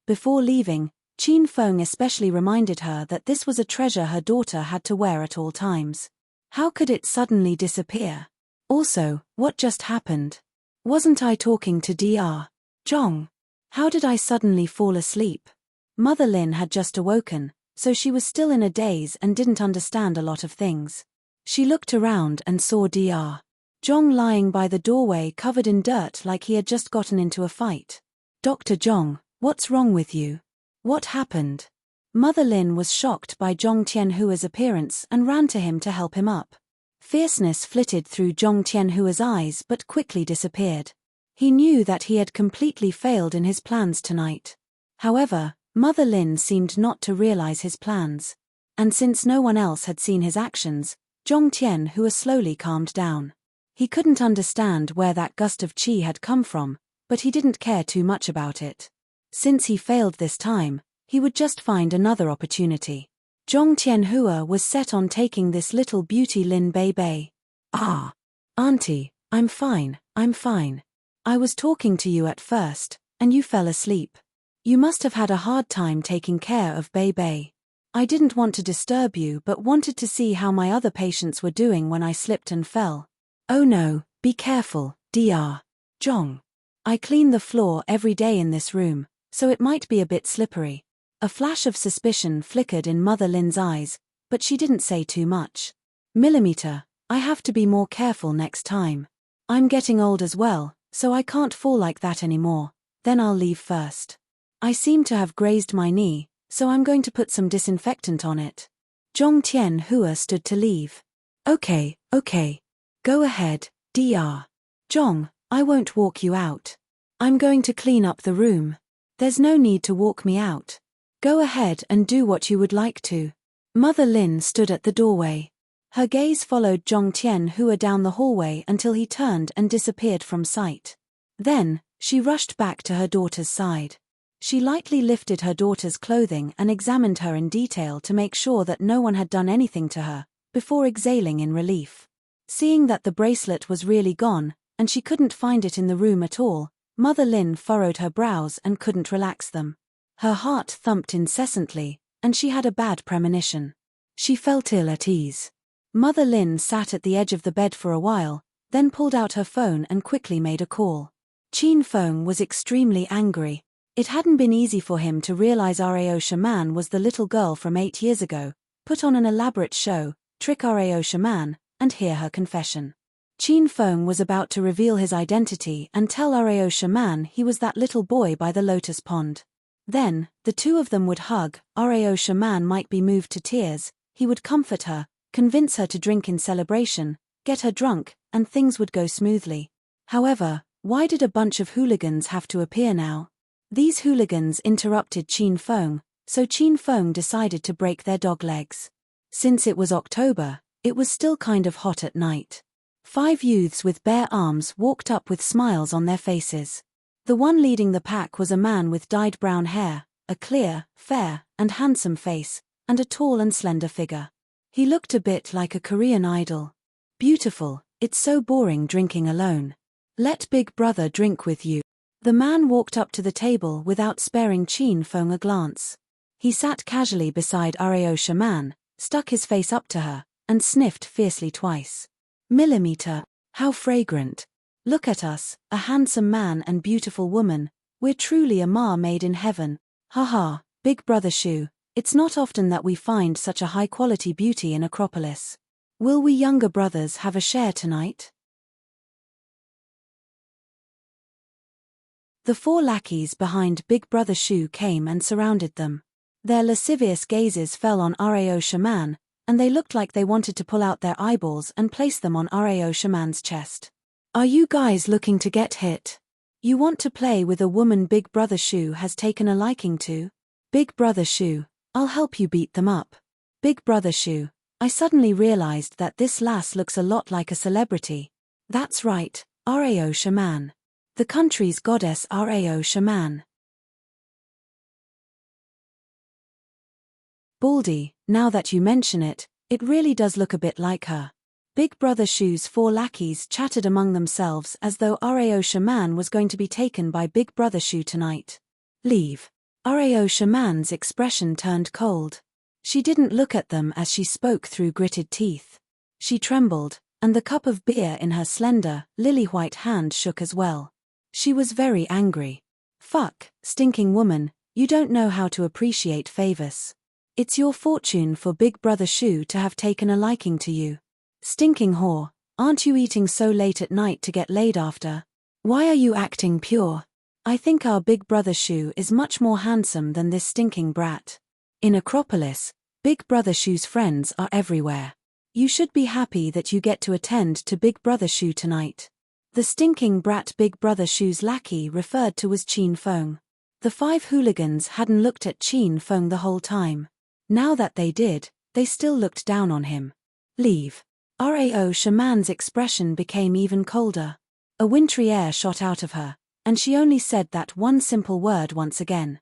Before leaving, Qin Feng especially reminded her that this was a treasure her daughter had to wear at all times. How could it suddenly disappear? Also, what just happened? Wasn't I talking to Dr. Zhong? How did I suddenly fall asleep? Mother Lin had just awoken, so she was still in a daze and didn't understand a lot of things. She looked around and saw Dr. Zhong lying by the doorway covered in dirt like he had just gotten into a fight. Dr. Zhong, what's wrong with you? What happened? Mother Lin was shocked by Zhong Tianhua's appearance and ran to him to help him up. Fierceness flitted through Zhong Tianhua's eyes but quickly disappeared. He knew that he had completely failed in his plans tonight. However, Mother Lin seemed not to realize his plans. And since no one else had seen his actions, Zhong Tianhua slowly calmed down. He couldn't understand where that gust of qi had come from, but he didn't care too much about it. Since he failed this time, he would just find another opportunity. Zhong Tianhua was set on taking this little beauty Lin Beibei. Ah! Auntie, I'm fine. I was talking to you at first, and you fell asleep. You must have had a hard time taking care of Beibei. I didn't want to disturb you but wanted to see how my other patients were doing when I slipped and fell. Oh no, be careful, Dr. Zhong. I clean the floor every day in this room, so it might be a bit slippery. A flash of suspicion flickered in Mother Lin's eyes, but she didn't say too much. Millimeter, I have to be more careful next time. I'm getting old as well, so I can't fall like that anymore. Then I'll leave first. I seem to have grazed my knee, so I'm going to put some disinfectant on it. Zhong Tianhua stood to leave. Okay. Go ahead, Dr. Zhong, I won't walk you out. I'm going to clean up the room. There's no need to walk me out. Go ahead and do what you would like to. Mother Lin stood at the doorway. Her gaze followed Zhong Tianhua down the hallway until he turned and disappeared from sight. Then, she rushed back to her daughter's side. She lightly lifted her daughter's clothing and examined her in detail to make sure that no one had done anything to her, before exhaling in relief. Seeing that the bracelet was really gone, and she couldn't find it in the room at all, Mother Lin furrowed her brows and couldn't relax them. Her heart thumped incessantly, and she had a bad premonition. She felt ill at ease. Mother Lin sat at the edge of the bed for a while, then pulled out her phone and quickly made a call. Qin Feng was extremely angry. It hadn't been easy for him to realize Rao Shaman was the little girl from 8 years ago, put on an elaborate show, trick Rao Shaman, and hear her confession. Qin Feng was about to reveal his identity and tell Rao Shaman he was that little boy by the lotus pond. Then, the two of them would hug, Rao Shaman might be moved to tears, he would comfort her, convince her to drink in celebration, get her drunk, and things would go smoothly. However, why did a bunch of hooligans have to appear now? These hooligans interrupted Qin Feng, so Qin Feng decided to break their dog legs. Since it was October, it was still kind of hot at night. 5 youths with bare arms walked up with smiles on their faces. The one leading the pack was a man with dyed brown hair, a clear, fair, and handsome face, and a tall and slender figure. He looked a bit like a Korean idol. Beautiful, it's so boring drinking alone. Let Big Brother drink with you. The man walked up to the table without sparing Qin Feng a glance. He sat casually beside Rao Shaman, stuck his face up to her, and sniffed fiercely twice. Millimeter, how fragrant. Look at us, a handsome man and beautiful woman, we're truly a ma made in heaven. Haha, Big Brother Shu, it's not often that we find such a high-quality beauty in Acropolis. Will we younger brothers have a share tonight? The 4 lackeys behind Big Brother Shu came and surrounded them. Their lascivious gazes fell on Rao Shaman, and they looked like they wanted to pull out their eyeballs and place them on Rao Shaman's chest. Are you guys looking to get hit? You want to play with a woman Big Brother Shu has taken a liking to? Big Brother Shu, I'll help you beat them up. Big Brother Shu, I suddenly realized that this lass looks a lot like a celebrity. That's right, Rao Shaman. The country's goddess Rao Shaman. Baldy, now that you mention it, it really does look a bit like her. Big Brother Shu's 4 lackeys chatted among themselves as though Rao Shaman was going to be taken by Big Brother Shu tonight. Leave. Rao Shaman's expression turned cold. She didn't look at them as she spoke through gritted teeth. She trembled, and the cup of beer in her slender, lily-white hand shook as well. She was very angry. Fuck, stinking woman, you don't know how to appreciate favors. It's your fortune for Big Brother Shu to have taken a liking to you. Stinking whore, aren't you eating so late at night to get laid after? Why are you acting pure? I think our Big Brother Shu is much more handsome than this stinking brat. In Acropolis, Big Brother Shu's friends are everywhere. You should be happy that you get to attend to Big Brother Shu tonight. The stinking brat Big Brother Shu's lackey referred to was Qin Feng. The 5 hooligans hadn't looked at Qin Feng the whole time. Now that they did, they still looked down on him. Leave. Rao Shaman's expression became even colder. A wintry air shot out of her, and she only said that one simple word once again.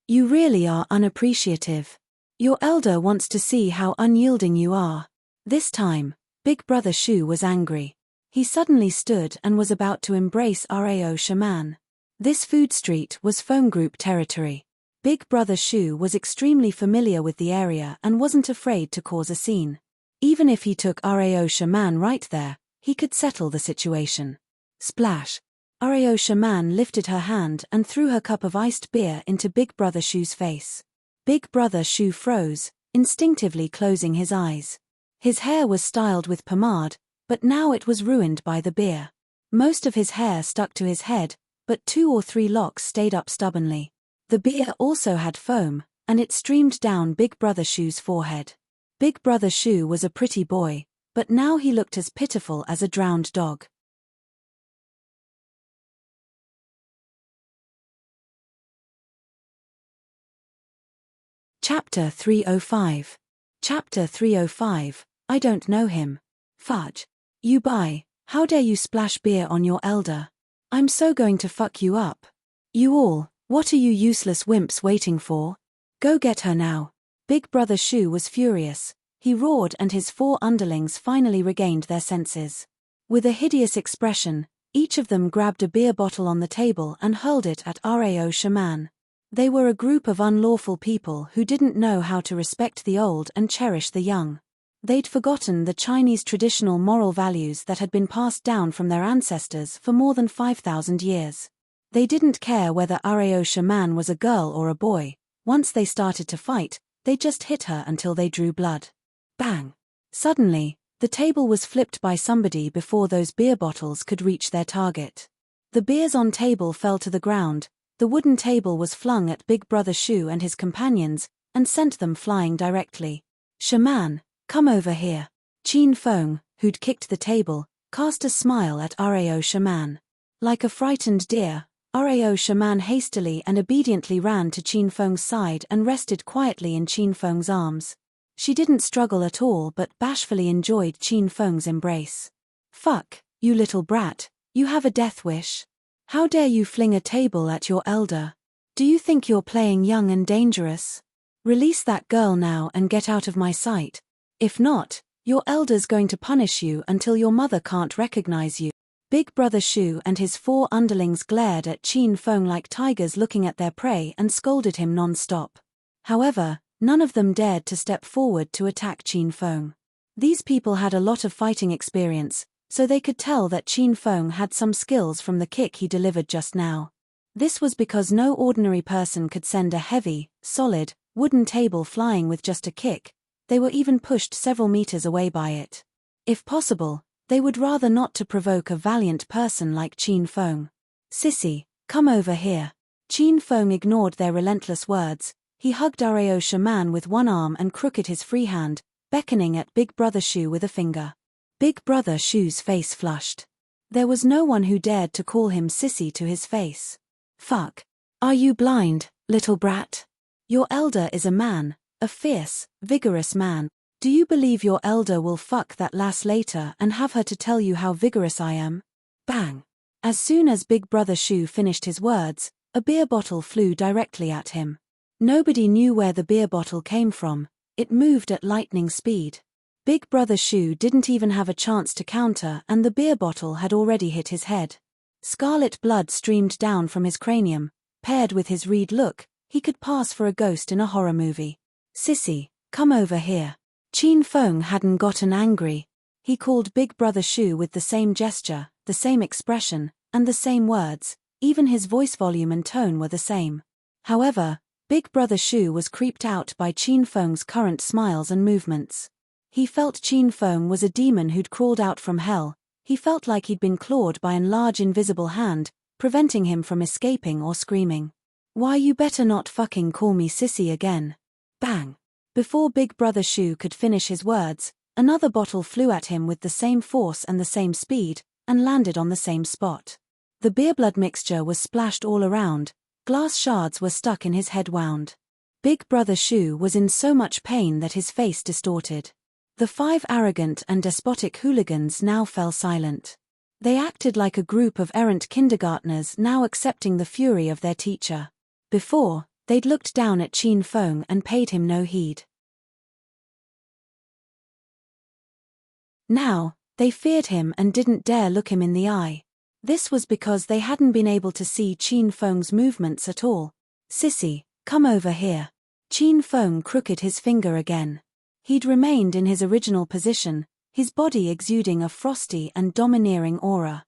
You really are unappreciative. Your elder wants to see how unyielding you are. This time, Big Brother Shu was angry. He suddenly stood and was about to embrace Rao Shaman. This food street was phone group territory. Big Brother Shu was extremely familiar with the area and wasn't afraid to cause a scene. Even if he took Rao Shaman right there, he could settle the situation. Splash. Rao Shaman lifted her hand and threw her cup of iced beer into Big Brother Shu's face. Big Brother Shu froze, instinctively closing his eyes. His hair was styled with pomade, but now it was ruined by the beer. Most of his hair stuck to his head, but 2 or 3 locks stayed up stubbornly. The beer also had foam, and it streamed down Big Brother Shu's forehead. Big Brother Shu was a pretty boy, but now he looked as pitiful as a drowned dog. Chapter 305. Chapter 305, I don't know him. Fudge. You how dare you splash beer on your elder? I'm so going to fuck you up. You all, what are you useless wimps waiting for? Go get her now. Big Brother Shu was furious. He roared and his 4 underlings finally regained their senses. With a hideous expression, each of them grabbed a beer bottle on the table and hurled it at Rao Shaman. They were a group of unlawful people who didn't know how to respect the old and cherish the young. They'd forgotten the Chinese traditional moral values that had been passed down from their ancestors for more than 5,000 years. They didn't care whether Areo shaman was a girl or a boy. Once they started to fight, they just hit her until they drew blood. Bang! Suddenly, the table was flipped by somebody before those beer bottles could reach their target. The beers on table fell to the ground. The wooden table was flung at Big Brother Shu and his companions, and sent them flying directly. Shaman, come over here. Qin Feng, who'd kicked the table, cast a smile at Areo shaman. Like a frightened deer, Areo shaman hastily and obediently ran to Qin Feng's side and rested quietly in Qin Feng's arms. She didn't struggle at all but bashfully enjoyed Qin Feng's embrace. Fuck, you little brat, you have a death wish. How dare you fling a table at your elder? Do you think you're playing young and dangerous? Release that girl now and get out of my sight. If not, your elder's going to punish you until your mother can't recognize you. Big Brother Shu and his 4 underlings glared at Qin Feng like tigers looking at their prey and scolded him non-stop. However, none of them dared to step forward to attack Qin Feng. These people had a lot of fighting experience, so they could tell that Qin Feng had some skills from the kick he delivered just now. This was because no ordinary person could send a heavy, solid, wooden table flying with just a kick. They were even pushed several meters away by it. If possible, they would rather not to provoke a valiant person like Qin Feng. Sissy, come over here. Qin Feng ignored their relentless words. He hugged Areo shaman with one arm and crooked his free hand, beckoning at Big Brother Shu with a finger. Big Brother Shu's face flushed. There was no one who dared to call him sissy to his face. Fuck. Are you blind, little brat? Your elder is a man, a fierce, vigorous man. Do you believe your elder will fuck that lass later and have her to tell you how vigorous I am? Bang. As soon as Big Brother Shu finished his words, a beer bottle flew directly at him. Nobody knew where the beer bottle came from. It moved at lightning speed. Big Brother Shu didn't even have a chance to counter and the beer bottle had already hit his head. Scarlet blood streamed down from his cranium. Paired with his reed look, he could pass for a ghost in a horror movie. Sissy, come over here. Qin Feng hadn't gotten angry. He called Big Brother Shu with the same gesture, the same expression, and the same words. Even his voice volume and tone were the same. However, Big Brother Shu was creeped out by Qin Feng's current smiles and movements. He felt Qin Feng was a demon who'd crawled out from hell. He felt like he'd been clawed by an large invisible hand, preventing him from escaping or screaming. Why you better not fucking call me sissy again. Bang. Before Big Brother Shu could finish his words, another bottle flew at him with the same force and the same speed, and landed on the same spot. The beer blood mixture was splashed all around. Glass shards were stuck in his head wound. Big Brother Shu was in so much pain that his face distorted. The 5 arrogant and despotic hooligans now fell silent. They acted like a group of errant kindergartners now accepting the fury of their teacher. Before, they'd looked down at Qin Feng and paid him no heed. Now, they feared him and didn't dare look him in the eye. This was because they hadn't been able to see Qin Feng's movements at all. Sissy, come over here. Qin Feng crooked his finger again. He'd remained in his original position, his body exuding a frosty and domineering aura.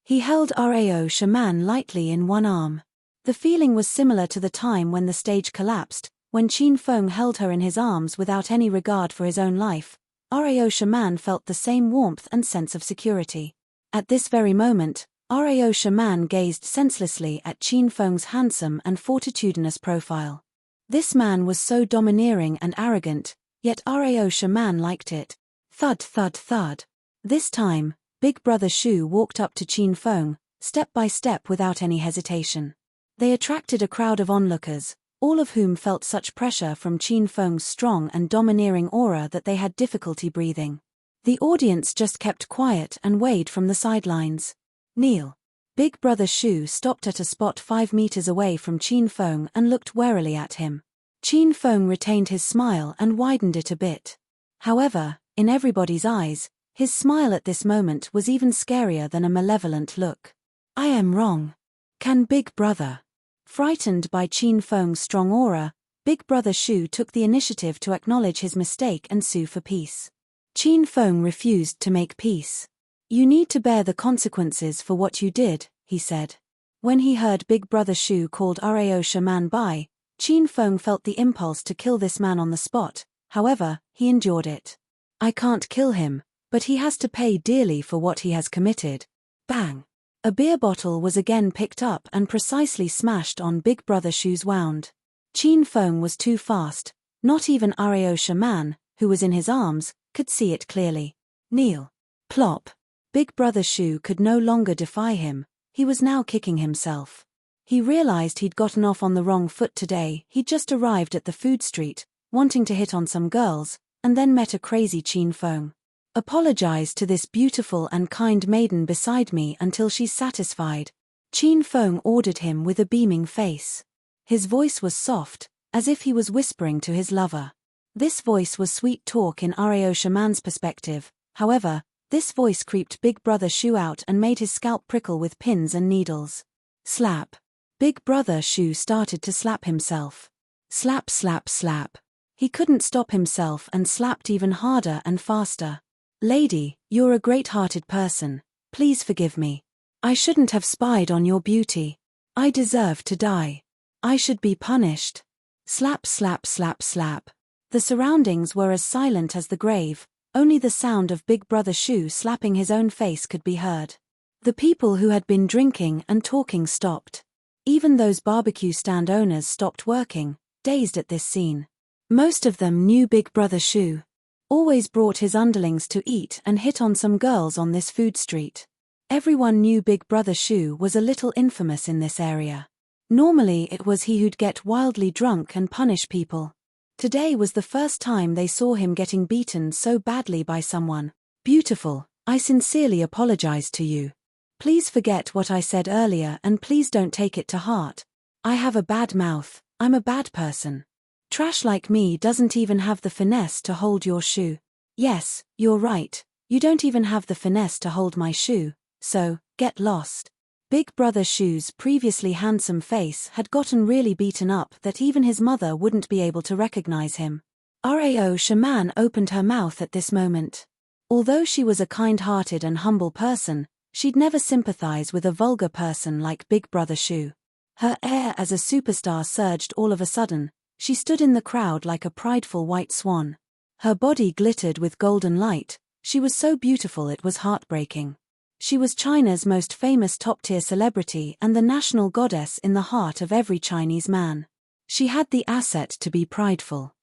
He held Areo shaman lightly in one arm. The feeling was similar to the time when the stage collapsed, when Qin Feng held her in his arms without any regard for his own life. Areo shaman felt the same warmth and sense of security. At this very moment, Areo shaman gazed senselessly at Qin Feng's handsome and fortitudinous profile. This man was so domineering and arrogant, yet Areo shaman liked it. Thud thud thud. This time, Big Brother Shu walked up to Qin Feng, step by step without any hesitation. They attracted a crowd of onlookers, all of whom felt such pressure from Qin Feng's strong and domineering aura that they had difficulty breathing. The audience just kept quiet and waved from the sidelines. Kneel. Big Brother Shu stopped at a spot 5 meters away from Qin Feng and looked warily at him. Qin Feng retained his smile and widened it a bit. However, in everybody's eyes, his smile at this moment was even scarier than a malevolent look. I am wrong. Can Big Brother? Frightened by Qin Feng's strong aura, Big Brother Shu took the initiative to acknowledge his mistake and sue for peace. Qin Feng refused to make peace. You need to bear the consequences for what you did, he said. When he heard Big Brother Shu called Rao shaman by, Qin Feng felt the impulse to kill this man on the spot, however, he endured it. I can't kill him, but he has to pay dearly for what he has committed. Bang! A beer bottle was again picked up and precisely smashed on Big Brother Shu's wound. Qin Feng was too fast, not even Rao shaman, who was in his arms, could see it clearly. Kneel. Plop. Big Brother Shu could no longer defy him, he was now kicking himself. He realized he'd gotten off on the wrong foot today. He'd just arrived at the food street, wanting to hit on some girls, and then met a crazy Qin Feng. Apologize to this beautiful and kind maiden beside me until she's satisfied. Qin Feng ordered him with a beaming face. His voice was soft, as if he was whispering to his lover. This voice was sweet talk in Rao shaman's perspective, however, this voice creeped Big Brother Shu out and made his scalp prickle with pins and needles. Slap. Big Brother Shu started to slap himself. Slap slap slap. He couldn't stop himself and slapped even harder and faster. Lady, you're a great-hearted person, please forgive me. I shouldn't have spied on your beauty. I deserve to die. I should be punished. Slap slap slap slap. The surroundings were as silent as the grave, only the sound of Big Brother Shu slapping his own face could be heard. The people who had been drinking and talking stopped. Even those barbecue stand owners stopped working, dazed at this scene. Most of them knew Big Brother Shu. Always brought his underlings to eat and hit on some girls on this food street. Everyone knew Big Brother Shu was a little infamous in this area. Normally it was he who'd get wildly drunk and punish people. Today was the first time they saw him getting beaten so badly by someone. Beautiful, I sincerely apologize to you. Please forget what I said earlier and please don't take it to heart. I have a bad mouth, I'm a bad person. Trash like me doesn't even have the finesse to hold your shoe. Yes, you're right, you don't even have the finesse to hold my shoe, so, get lost. Big Brother Shu's previously handsome face had gotten really beaten up that even his mother wouldn't be able to recognize him. Rao shaman opened her mouth at this moment. Although she was a kind-hearted and humble person, she'd never sympathize with a vulgar person like Big Brother Shu. Her air as a superstar surged all of a sudden. She stood in the crowd like a prideful white swan. Her body glittered with golden light, she was so beautiful it was heartbreaking. She was China's most famous top-tier celebrity and the national goddess in the heart of every Chinese man. She had the asset to be prideful.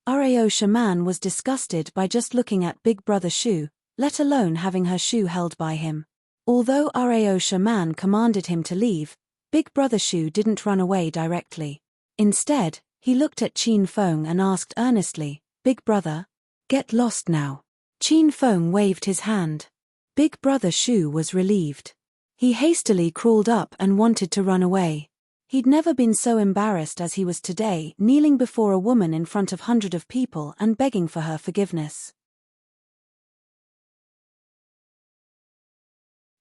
Rao shaman was disgusted by just looking at Big Brother Shu, let alone having her shoe held by him. Although Rao shaman commanded him to leave, Big Brother Shu didn't run away directly. Instead, he looked at Qin Feng and asked earnestly, Big Brother? Get lost now. Qin Feng waved his hand. Big Brother Shu was relieved. He hastily crawled up and wanted to run away. He'd never been so embarrassed as he was today, kneeling before a woman in front of hundreds of people and begging for her forgiveness.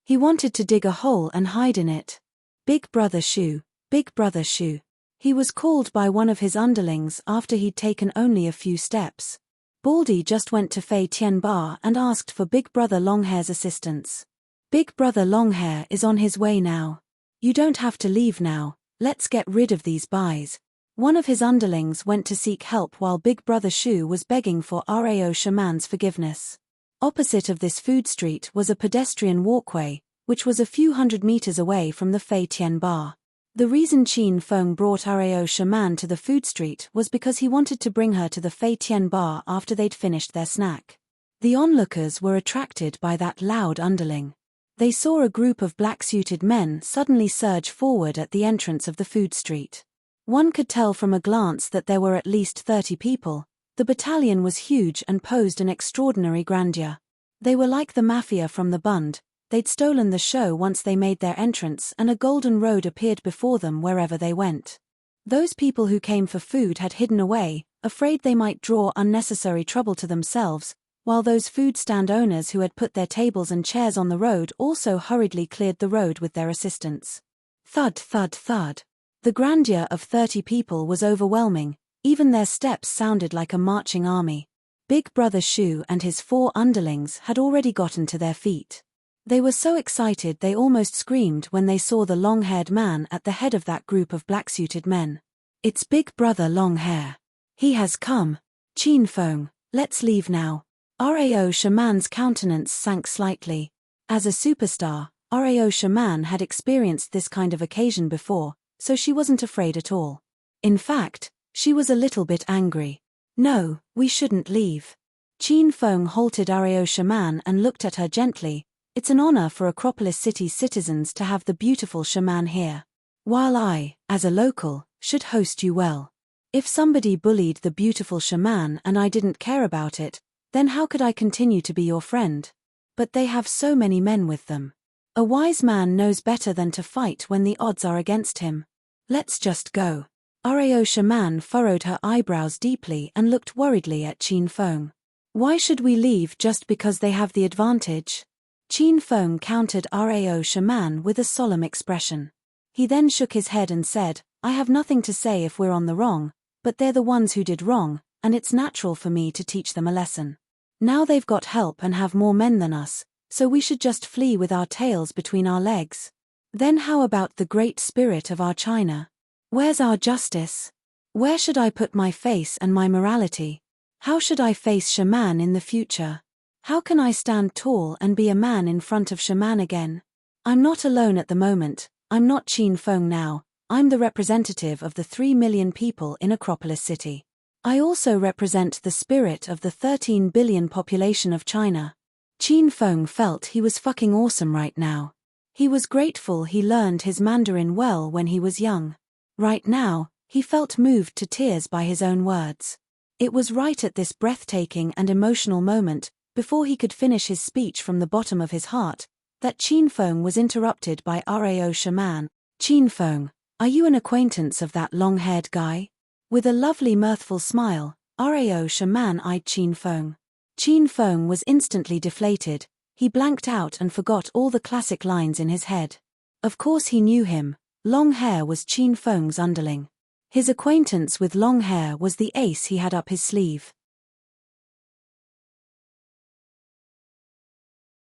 He wanted to dig a hole and hide in it. Big Brother Shu, Big Brother Shu. He was called by one of his underlings after he'd taken only a few steps. Baldy just went to Fei Tian Bar and asked for Big Brother Longhair's assistance. Big Brother Longhair is on his way now. You don't have to leave now, let's get rid of these buys. One of his underlings went to seek help while Big Brother Shu was begging for Rao shaman's forgiveness. Opposite of this food street was a pedestrian walkway, which was a few hundred meters away from the Fei Tian Bar. The reason Qin Feng brought Rao shaman to the food street was because he wanted to bring her to the Fei Tian Bar after they'd finished their snack. The onlookers were attracted by that loud underling. They saw a group of black-suited men suddenly surge forward at the entrance of the food street. One could tell from a glance that there were at least 30 people. The battalion was huge and posed an extraordinary grandeur. They were like the mafia from the Bund. They'd stolen the show once they made their entrance and a golden road appeared before them wherever they went. Those people who came for food had hidden away, afraid they might draw unnecessary trouble to themselves, while those food stand owners who had put their tables and chairs on the road also hurriedly cleared the road with their assistants. Thud, thud, thud. The grandeur of 30 people was overwhelming, even their steps sounded like a marching army. Big Brother Shu and his 4 underlings had already gotten to their feet. They were so excited they almost screamed when they saw the long-haired man at the head of that group of black-suited men. It's Big Brother Longhair. He has come. Qin Feng, let's leave now. Rao Shaman's countenance sank slightly. As a superstar, Rao Shaman had experienced this kind of occasion before, so she wasn't afraid at all. In fact, she was a little bit angry. No, we shouldn't leave. Qin Feng halted Rao Shaman and looked at her gently. It's an honor for Acropolis City's citizens to have the beautiful shaman here. While I, as a local, should host you well. If somebody bullied the beautiful shaman and I didn't care about it, then how could I continue to be your friend? But they have so many men with them. A wise man knows better than to fight when the odds are against him. Let's just go. Rao Shaman furrowed her eyebrows deeply and looked worriedly at Qin Feng. Why should we leave just because they have the advantage? Qin Feng countered Rao Shaman with a solemn expression. He then shook his head and said, I have nothing to say if we're on the wrong, but they're the ones who did wrong, and it's natural for me to teach them a lesson. Now they've got help and have more men than us, so we should just flee with our tails between our legs. Then how about the great spirit of our China? Where's our justice? Where should I put my face and my morality? How should I face shaman in the future? How can I stand tall and be a man in front of shaman again? I'm not alone at the moment. I'm not Qin Feng now. I'm the representative of the 3 million people in Acropolis City. I also represent the spirit of the 13 billion population of China. Qin Feng felt he was fucking awesome right now. He was grateful he learned his Mandarin well when he was young. Right now, he felt moved to tears by his own words. It was right at this breathtaking and emotional moment, before he could finish his speech from the bottom of his heart, that Qin Feng was interrupted by Rao Shaman. Qin Feng, are you an acquaintance of that long-haired guy? With a lovely mirthful smile, Rao Shaman eyed Qin Feng. Qin Feng was instantly deflated. He blanked out and forgot all the classic lines in his head. Of course he knew him. Long Hair was Qin Feng's underling. His acquaintance with Long Hair was the ace he had up his sleeve.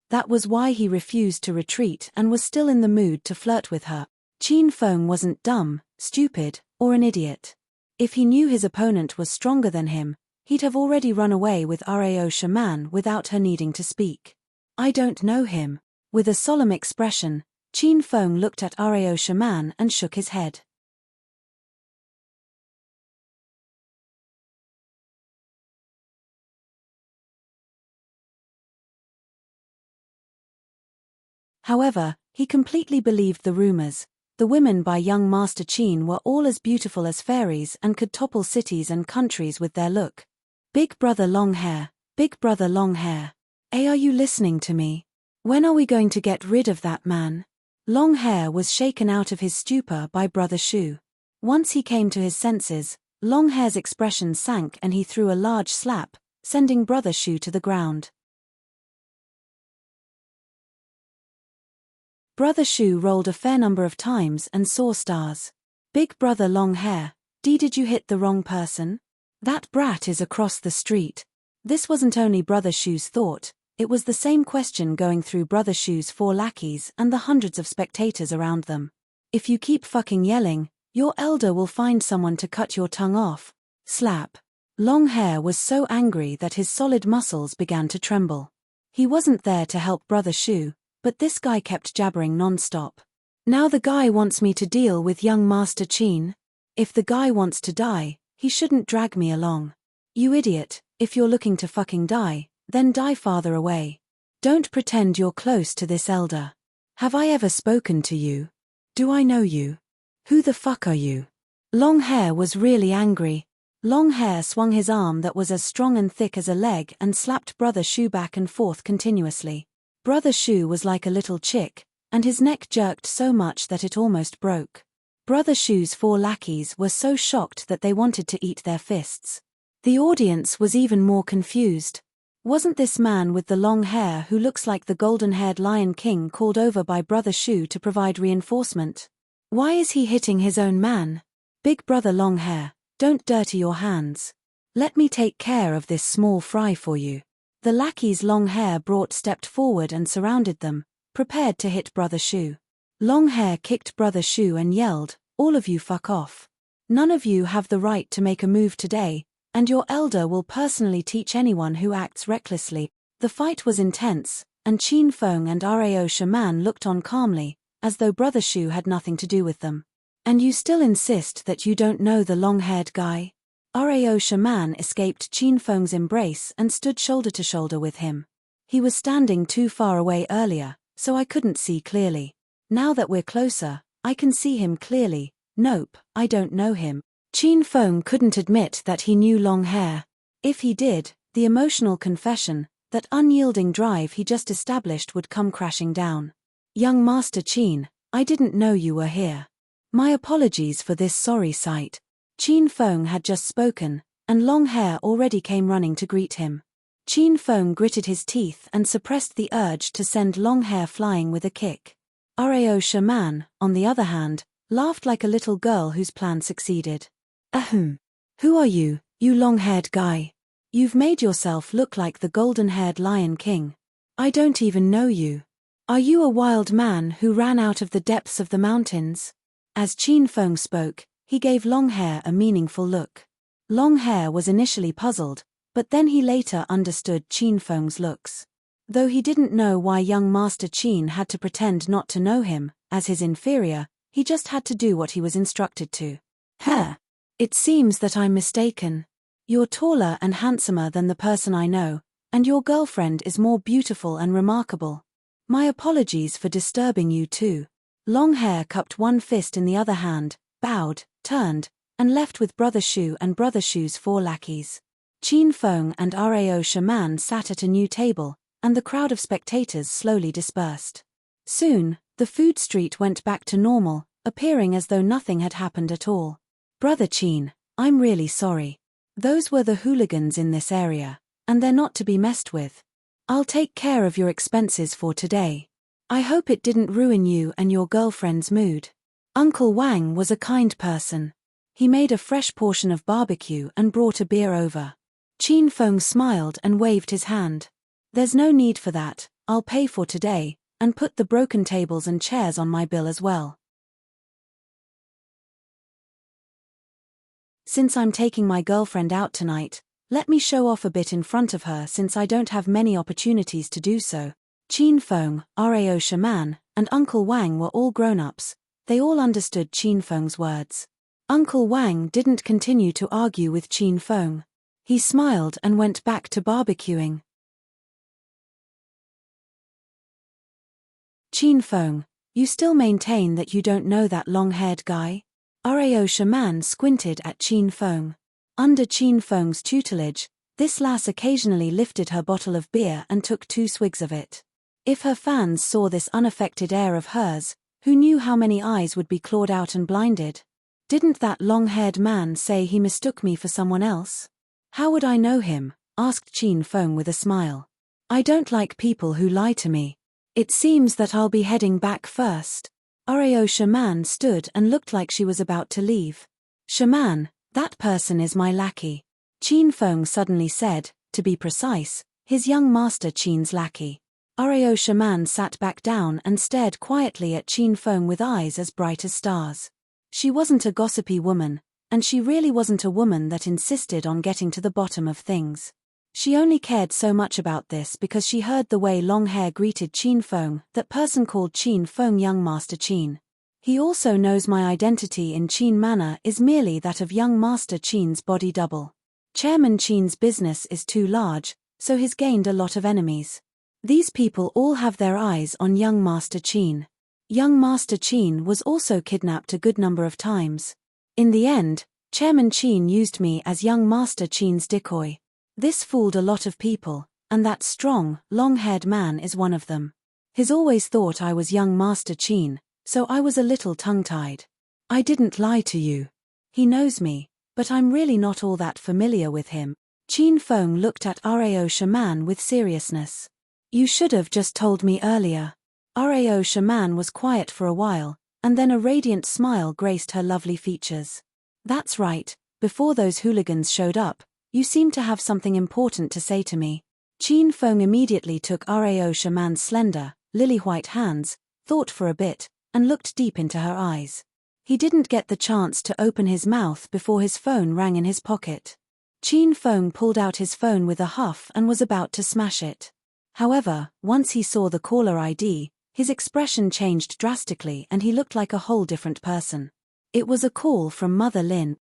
That was why he refused to retreat and was still in the mood to flirt with her. Qin Feng wasn't dumb, stupid, or an idiot. If he knew his opponent was stronger than him, he'd have already run away with Rao Shaman without her needing to speak. I don't know him. With a solemn expression, Qin Feng looked at Rao Shaman and shook his head. However, he completely believed the rumors. The women by young Master Qin were all as beautiful as fairies and could topple cities and countries with their look. Big Brother Long Hair, Big Brother Long Hair. Are you listening to me? When are we going to get rid of that man? Long Hair was shaken out of his stupor by Brother Shu. Once he came to his senses, Long Hair's expression sank and he threw a large slap, sending Brother Shu to the ground. Brother Shu rolled a fair number of times and saw stars. Big Brother Long Hair, did you hit the wrong person? That brat is across the street. This wasn't only Brother Shu's thought, it was the same question going through Brother Shu's 4 lackeys and the hundreds of spectators around them. If you keep fucking yelling, your elder will find someone to cut your tongue off. Slap. Long Hair was so angry that his solid muscles began to tremble. He wasn't there to help Brother Shu, but this guy kept jabbering non-stop. Now the guy wants me to deal with young Master Qin. If the guy wants to die, he shouldn't drag me along. You idiot, if you're looking to fucking die, then die farther away. Don't pretend you're close to this elder. Have I ever spoken to you? Do I know you? Who the fuck are you? Long Hair was really angry. Long Hair swung his arm that was as strong and thick as a leg and slapped Brother Shu back and forth continuously. Brother Shu was like a little chick, and his neck jerked so much that it almost broke. Brother Shu's 4 lackeys were so shocked that they wanted to eat their fists. The audience was even more confused. Wasn't this man with the long hair who looks like the golden-haired Lion King called over by Brother Shu to provide reinforcement? Why is he hitting his own man? Big brother Longhair, don't dirty your hands. Let me take care of this small fry for you. The lackeys Longhair stepped forward and surrounded them, prepared to hit Brother Shu. Longhair kicked Brother Shu and yelled, "All of you fuck off. None of you have the right to make a move today, and your elder will personally teach anyone who acts recklessly." The fight was intense, and Qin Feng and Rao Shaman looked on calmly, as though Brother Shu had nothing to do with them. "And you still insist that you don't know the long-haired guy?" Rao Shaman escaped Qin Feng's embrace and stood shoulder to shoulder with him. "He was standing too far away earlier, so I couldn't see clearly. Now that we're closer, I can see him clearly. Nope, I don't know him." Qin Feng couldn't admit that he knew long hair. If he did, the emotional confession, that unyielding drive he just established would come crashing down. "Young Master Qin, I didn't know you were here. My apologies for this sorry sight." Qin Feng had just spoken, and long hair already came running to greet him. Qin Feng gritted his teeth and suppressed the urge to send long hair flying with a kick. Rao Shaman, on the other hand, laughed like a little girl whose plan succeeded. "Ahem. Who are you, you long-haired guy? You've made yourself look like the golden-haired Lion King. I don't even know you. Are you a wild man who ran out of the depths of the mountains?" As Qin Feng spoke, he gave Longhair a meaningful look. Longhair was initially puzzled, but then he later understood Qin Feng's looks. Though he didn't know why young Master Qin had to pretend not to know him, as his inferior, he just had to do what he was instructed to. It seems that I'm mistaken. You're taller and handsomer than the person I know, and your girlfriend is more beautiful and remarkable. My apologies for disturbing you too." Longhair cupped one fist in the other hand, bowed, turned, and left with Brother Shu and Brother Shu's 4 lackeys. Qin Feng and Rao Shaman sat at a new table, and the crowd of spectators slowly dispersed. Soon, the food street went back to normal, appearing as though nothing had happened at all. "Brother Qin, I'm really sorry. Those were the hooligans in this area, and they're not to be messed with. I'll take care of your expenses for today. I hope it didn't ruin you and your girlfriend's mood." Uncle Wang was a kind person. He made a fresh portion of barbecue and brought a beer over. Qin Feng smiled and waved his hand. "There's no need for that, I'll pay for today, and put the broken tables and chairs on my bill as well. Since I'm taking my girlfriend out tonight, let me show off a bit in front of her since I don't have many opportunities to do so." Qin Feng, Rao Shaman, and Uncle Wang were all grown-ups. They all understood Qin Feng's words. Uncle Wang didn't continue to argue with Qin Feng. He smiled and went back to barbecuing. "Qin Feng, you still maintain that you don't know that long-haired guy?" Rao Shaman squinted at Qin Feng. Under Qin Feng's tutelage, this lass occasionally lifted her bottle of beer and took 2 swigs of it. If her fans saw this unaffected air of hers, who knew how many eyes would be clawed out and blinded? "Didn't that long-haired man say he mistook me for someone else?" "How would I know him?" asked Qin Feng with a smile. "I don't like people who lie to me. It seems that I'll be heading back first." Rao Shaman stood and looked like she was about to leave. "Shaman, that person is my lackey." Qin Feng suddenly said, to be precise, his young master Qin's lackey. Rao Shaman sat back down and stared quietly at Qin Feng with eyes as bright as stars. She wasn't a gossipy woman, and she really wasn't a woman that insisted on getting to the bottom of things. She only cared so much about this because she heard the way long hair greeted Qin Feng, that person called Qin Feng young master Qin. "He also knows my identity in Qin manner is merely that of young master Qin's body double. Chairman Qin's business is too large, so he's gained a lot of enemies. These people all have their eyes on young Master Qin. Young Master Qin was also kidnapped a good number of times. In the end, Chairman Qin used me as young Master Qin's decoy. This fooled a lot of people, and that strong, long-haired man is one of them. He's always thought I was young Master Qin, so I was a little tongue-tied. I didn't lie to you. He knows me, but I'm really not all that familiar with him." Qin Feng looked at Rao Shaman with seriousness. You should have just told me earlier. Rao Shaman was quiet for a while, and then a radiant smile graced her lovely features. That's right, before those hooligans showed up, you seemed to have something important to say to me. Qin Feng immediately took Rao Shaman's slender, lily-white hands, thought for a bit, and looked deep into her eyes. He didn't get the chance to open his mouth before his phone rang in his pocket. Qin Feng pulled out his phone with a huff and was about to smash it. However, once he saw the caller ID, his expression changed drastically and he looked like a whole different person. It was a call from Mother Lin.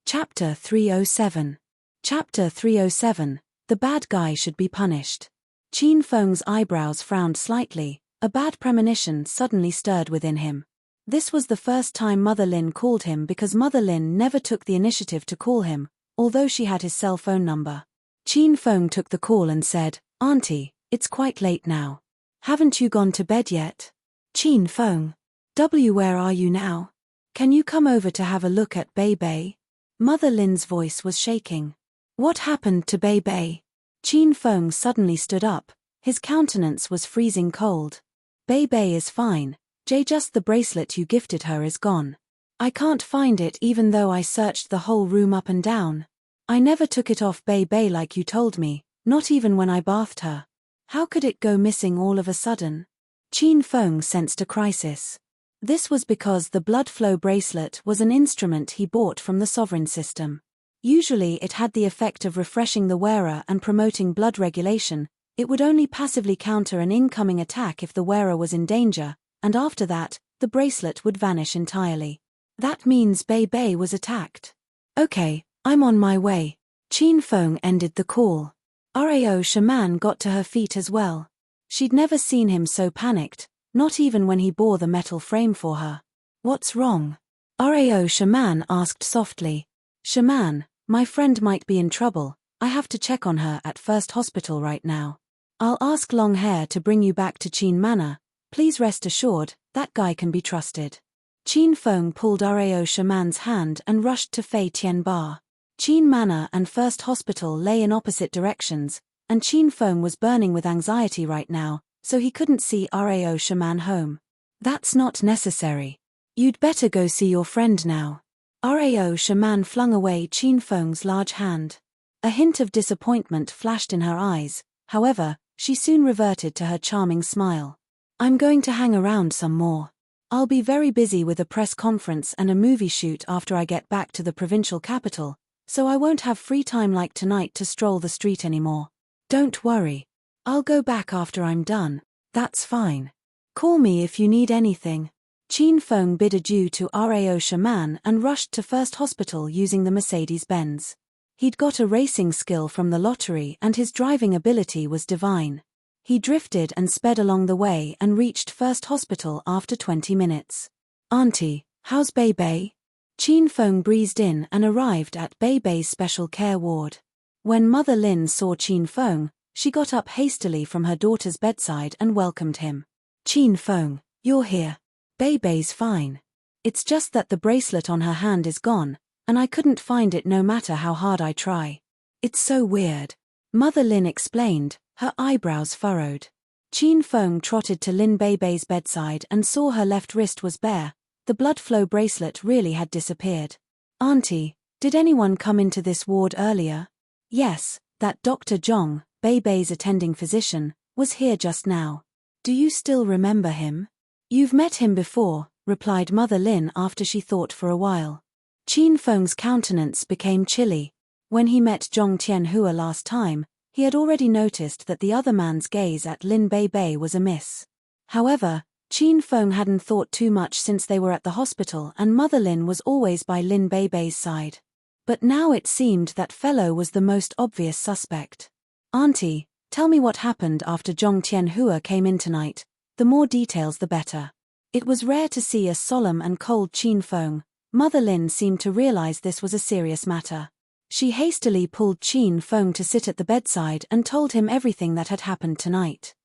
Chapter 307. Chapter 307. The bad guy should be punished. Qin Feng's eyebrows frowned slightly, a bad premonition suddenly stirred within him. This was the first time Mother Lin called him because Mother Lin never took the initiative to call him, although she had his cell phone number. Qin Feng took the call and said, Auntie, it's quite late now. Haven't you gone to bed yet? Qin Feng. Where are you now? Can you come over to have a look at Bei Bei? Mother Lin's voice was shaking. What happened to Bei Bei? Qin Feng suddenly stood up. His countenance was freezing cold. Bei Bei is fine. Just the bracelet you gifted her is gone. I can't find it even though I searched the whole room up and down. I never took it off Bei Bei like you told me, not even when I bathed her. How could it go missing all of a sudden? Qin Feng sensed a crisis. This was because the blood flow bracelet was an instrument he bought from the sovereign system. Usually it had the effect of refreshing the wearer and promoting blood regulation. It would only passively counter an incoming attack if the wearer was in danger, and after that, the bracelet would vanish entirely. That means Bei Bei was attacked. Okay, I'm on my way. Qin Feng ended the call. Rao Shaman got to her feet as well. She'd never seen him so panicked, not even when he bore the metal frame for her. What's wrong? Rao Shaman asked softly. Shaman, my friend might be in trouble. I have to check on her at First Hospital right now. I'll ask Long Hair to bring you back to Qin Manor. Please rest assured, that guy can be trusted. Qin Feng pulled Rao Shaman's hand and rushed to Fei Tian Bar. Qin Manor and First Hospital lay in opposite directions, and Qin Feng was burning with anxiety right now, so he couldn't see Rao Shaman home. That's not necessary. You'd better go see your friend now. Rao Shaman flung away Qin Feng's large hand. A hint of disappointment flashed in her eyes, however, she soon reverted to her charming smile. I'm going to hang around some more. I'll be very busy with a press conference and a movie shoot after I get back to the provincial capital, so I won't have free time like tonight to stroll the street anymore. Don't worry. I'll go back after I'm done. That's fine. Call me if you need anything. Qin Feng bid adieu to Rao Shaman and rushed to First Hospital using the Mercedes-Benz. He'd got a racing skill from the lottery and his driving ability was divine. He drifted and sped along the way and reached First Hospital after 20 minutes. Auntie, how's Bei Bei? Qin Feng breezed in and arrived at Bei Bei's special care ward. When Mother Lin saw Qin Feng, she got up hastily from her daughter's bedside and welcomed him. Qin Feng, you're here. Bei Bei's fine. It's just that the bracelet on her hand is gone, and I couldn't find it no matter how hard I try. It's so weird. Mother Lin explained, her eyebrows furrowed. Qin Feng trotted to Lin Bei Bei's bedside and saw her left wrist was bare. The blood flow bracelet really had disappeared. Auntie, did anyone come into this ward earlier? Yes, that Dr. Zhong, Bei Bei's attending physician, was here just now. Do you still remember him? You've met him before, replied Mother Lin after she thought for a while. Qin Feng's countenance became chilly. When he met Zhong Tianhua last time, he had already noticed that the other man's gaze at Lin Bei Bei was amiss. However, Qin Feng hadn't thought too much since they were at the hospital and Mother Lin was always by Lin Bei Bei's side. But now it seemed that fellow was the most obvious suspect. Auntie, tell me what happened after Zhong Tianhua came in tonight. The more details the better. It was rare to see a solemn and cold Qin Feng. Mother Lin seemed to realize this was a serious matter. She hastily pulled Qin Feng to sit at the bedside and told him everything that had happened tonight.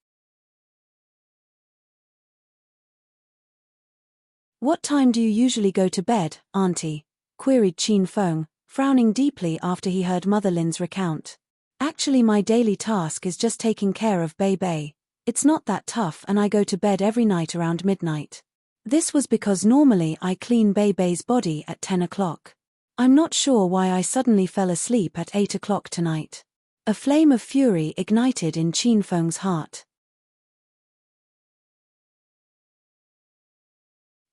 What time do you usually go to bed, Auntie? Queried Qin Feng, frowning deeply after he heard Mother Lin's recount. Actually, my daily task is just taking care of Bei Bei. It's not that tough, and I go to bed every night around midnight. This was because normally I clean Bei Bei's body at 10 o'clock. I'm not sure why I suddenly fell asleep at 8 o'clock tonight. A flame of fury ignited in Qin Feng's heart.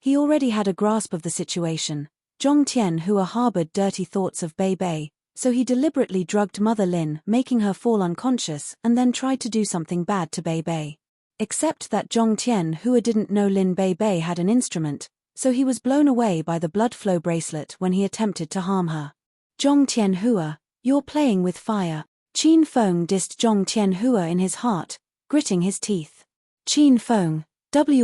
He already had a grasp of the situation. Zhong Tianhua harbored dirty thoughts of Bei Bei, so he deliberately drugged Mother Lin, making her fall unconscious, and then tried to do something bad to Bei Bei. Except that Zhong Tianhua didn't know Lin Bei Bei had an instrument, so he was blown away by the blood flow bracelet when he attempted to harm her. Zhong Tianhua, you're playing with fire. Qin Feng dissed Zhong Tianhua in his heart, gritting his teeth. Qin Feng,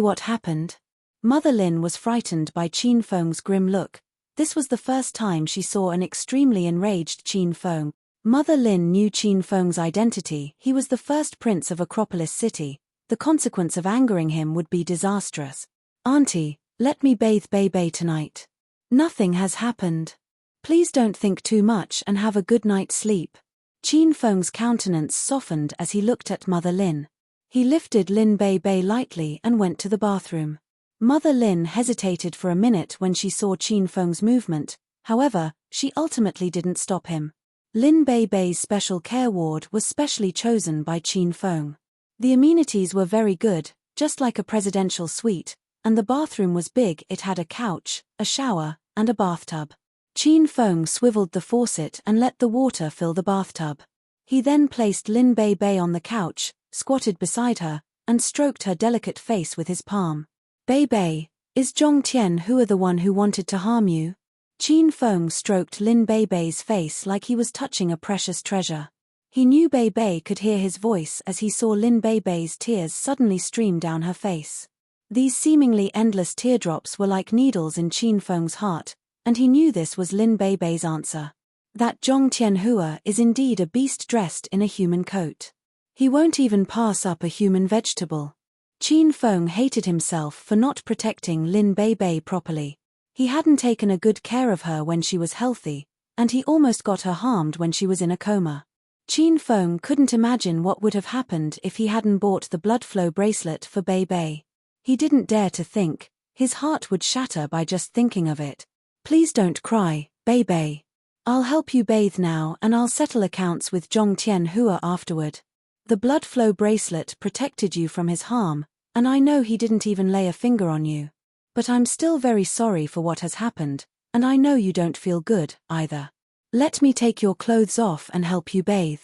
what happened? Mother Lin was frightened by Qin Feng's grim look. This was the first time she saw an extremely enraged Qin Feng. Mother Lin knew Qin Feng's identity. He was the first prince of Acropolis City. The consequence of angering him would be disastrous. Auntie, let me bathe Bei Bei tonight. Nothing has happened. Please don't think too much and have a good night's sleep. Qin Feng's countenance softened as he looked at Mother Lin. He lifted Lin Bei Bei lightly and went to the bathroom. Mother Lin hesitated for a minute when she saw Qin Feng's movement, however, she ultimately didn't stop him. Lin Bei Bei's special care ward was specially chosen by Qin Feng. The amenities were very good, just like a presidential suite, and the bathroom was big. It had a couch, a shower, and a bathtub. Qin Feng swiveled the faucet and let the water fill the bathtub. He then placed Lin Bei Bei on the couch, squatted beside her, and stroked her delicate face with his palm. Bei Bei, is Zhong Tianhua the one who wanted to harm you? Qin Feng stroked Lin Bei Bei's face like he was touching a precious treasure. He knew Bei Bei could hear his voice as he saw Lin Bei Bei's tears suddenly stream down her face. These seemingly endless teardrops were like needles in Qin Feng's heart, and he knew this was Lin Bei Bei's answer. That Zhong Tianhua is indeed a beast dressed in a human coat. He won't even pass up a human vegetable. Qin Feng hated himself for not protecting Lin Bei Bei properly. He hadn't taken a good care of her when she was healthy, and he almost got her harmed when she was in a coma. Qin Feng couldn't imagine what would have happened if he hadn't bought the blood flow bracelet for Bei Bei. He didn't dare to think. His heart would shatter by just thinking of it. Please don't cry, Bei Bei. I'll help you bathe now and I'll settle accounts with Zhong Tianhua afterward. The blood flow bracelet protected you from his harm, and I know he didn't even lay a finger on you. But I'm still very sorry for what has happened, and I know you don't feel good, either. Let me take your clothes off and help you bathe.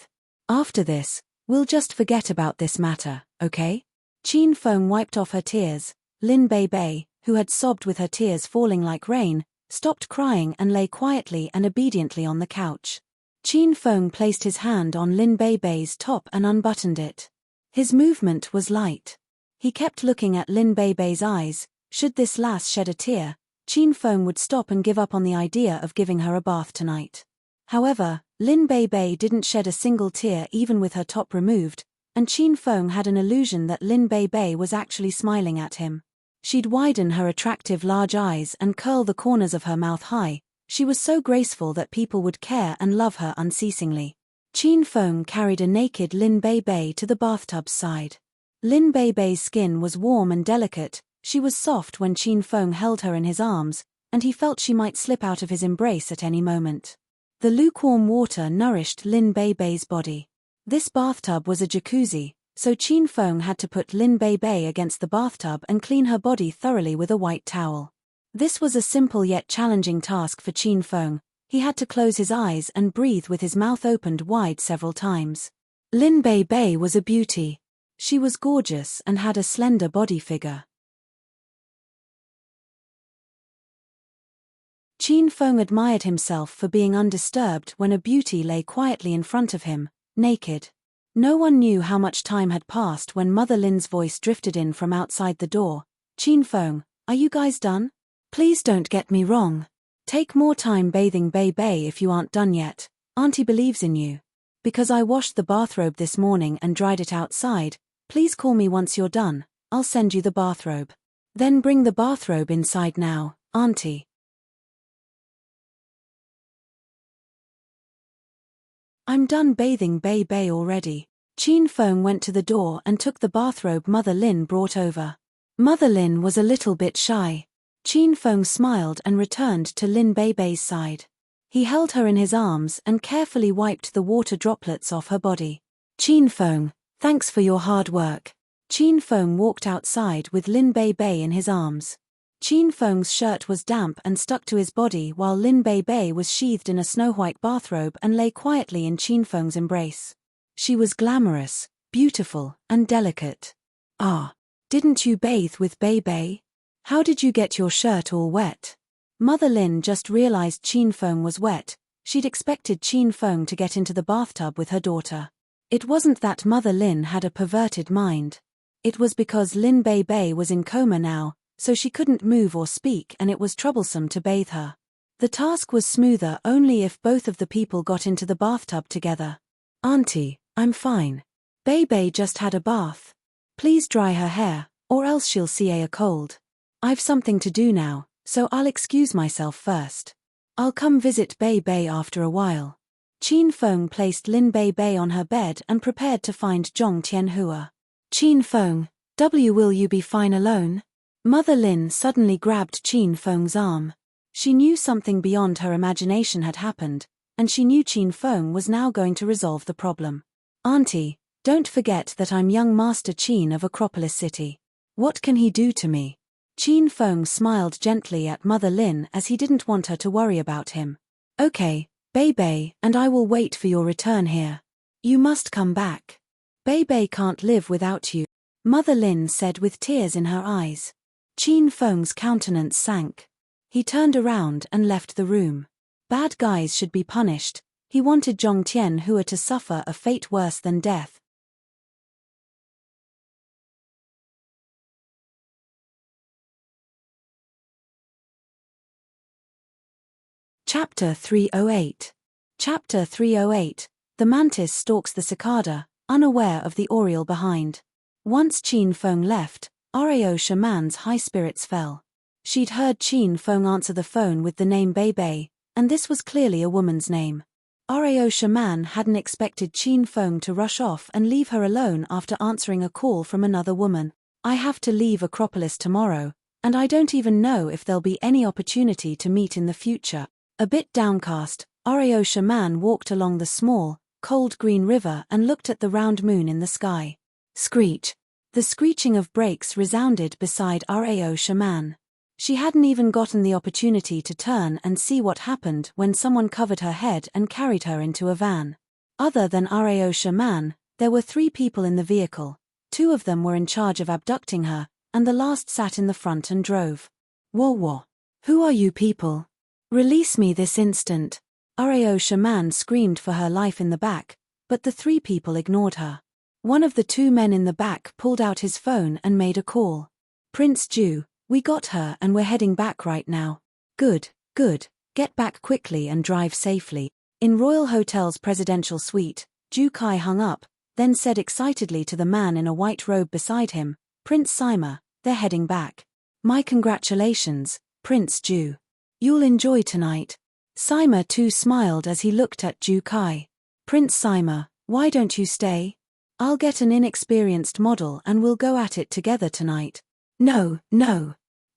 After this, we'll just forget about this matter, okay? Qin Feng wiped off her tears. Lin Bei Bei, who had sobbed with her tears falling like rain, stopped crying and lay quietly and obediently on the couch. Qin Feng placed his hand on Lin Bei Bei's top and unbuttoned it. His movement was light. He kept looking at Lin Bei Bei's eyes. Should this lass shed a tear, Qin Feng would stop and give up on the idea of giving her a bath tonight. However, Lin Bei Bei didn't shed a single tear even with her top removed, and Qin Feng had an illusion that Lin Bei Bei was actually smiling at him. She'd widen her attractive large eyes and curl the corners of her mouth high. She was so graceful that people would care and love her unceasingly. Qin Feng carried a naked Lin Bei Bei to the bathtub's side. Lin Bei Bei's skin was warm and delicate. She was soft when Qin Feng held her in his arms, and he felt she might slip out of his embrace at any moment. The lukewarm water nourished Lin Bei Bei's body. This bathtub was a jacuzzi, so Qin Feng had to put Lin Bei Bei against the bathtub and clean her body thoroughly with a white towel. This was a simple yet challenging task for Qin Feng. He had to close his eyes and breathe with his mouth opened wide several times. Lin Bei Bei was a beauty. She was gorgeous and had a slender body figure. Qin Feng admired himself for being undisturbed when a beauty lay quietly in front of him, naked. No one knew how much time had passed when Mother Lin's voice drifted in from outside the door. Qin Feng, are you guys done? Please don't get me wrong. Take more time bathing Bei Bei if you aren't done yet. Auntie believes in you. Because I washed the bathrobe this morning and dried it outside, please call me once you're done. I'll send you the bathrobe. Then bring the bathrobe inside now, auntie. I'm done bathing Bei already. Chin Feng went to the door and took the bathrobe Mother Lin brought over. Mother Lin was a little bit shy. Chin Feng smiled and returned to Lin Bei's side. He held her in his arms and carefully wiped the water droplets off her body. Chin Feng, thanks for your hard work. Chin Feng walked outside with Lin Bei in his arms. Chin Feng's shirt was damp and stuck to his body while Lin Bei was sheathed in a snow-white bathrobe and lay quietly in Chin Feng's embrace. She was glamorous, beautiful, and delicate. Ah, didn't you bathe with Bei? How did you get your shirt all wet? Mother Lin just realized Chin Feng was wet. She'd expected Chin Feng to get into the bathtub with her daughter. It wasn't that Mother Lin had a perverted mind. It was because Lin Bei was in coma now, so she couldn't move or speak and it was troublesome to bathe her. The task was smoother only if both of the people got into the bathtub together. Auntie, I'm fine. Bei just had a bath. Please dry her hair, or else she'll see a cold. I've something to do now, so I'll excuse myself first. I'll come visit Bei after a while. Chin Feng placed Lin Bei on her bed and prepared to find Zhong Tianhua. Chin Feng, will you be fine alone? Mother Lin suddenly grabbed Chin Feng's arm. She knew something beyond her imagination had happened, and she knew Chin Feng was now going to resolve the problem. Auntie, don't forget that I'm young Master Chin of Acropolis City. What can he do to me? Chin Feng smiled gently at Mother Lin as he didn't want her to worry about him. Okay, Bei, and I will wait for your return here. You must come back. Bei can't live without you, Mother Lin said with tears in her eyes. Chin Feng's countenance sank. He turned around and left the room. Bad guys should be punished. He wanted Zhong Tianhua to suffer a fate worse than death. Chapter 308. Chapter 308. The mantis stalks the cicada, unaware of the oriole behind. Once Chin Feng left, Rao Shaman's high spirits fell. She'd heard Chin Feng answer the phone with the name Bei, and this was clearly a woman's name. Rao Shaman hadn't expected Chin Feng to rush off and leave her alone after answering a call from another woman. I have to leave Acropolis tomorrow, and I don't even know if there'll be any opportunity to meet in the future. A bit downcast, Rao Shaman walked along the small, cold green river and looked at the round moon in the sky. Screech. The screeching of brakes resounded beside Rao Shaman. She hadn't even gotten the opportunity to turn and see what happened when someone covered her head and carried her into a van. Other than Rao Shaman, there were 3 people in the vehicle. 2 of them were in charge of abducting her, and the last sat in the front and drove. Whoa. Who are you people? Release me this instant. Rao Shaman screamed for her life in the back, but the 3 people ignored her. One of the 2 men in the back pulled out his phone and made a call. Prince Ju, we got her and we're heading back right now. Good. Get back quickly and drive safely. In Royal Hotel's presidential suite, Ju Kai hung up, then said excitedly to the man in a white robe beside him, Prince Sima, they're heading back. My congratulations, Prince Ju. You'll enjoy tonight. Sima too smiled as he looked at Ju Kai. Prince Sima, why don't you stay? I'll get an inexperienced model and we'll go at it together tonight. No.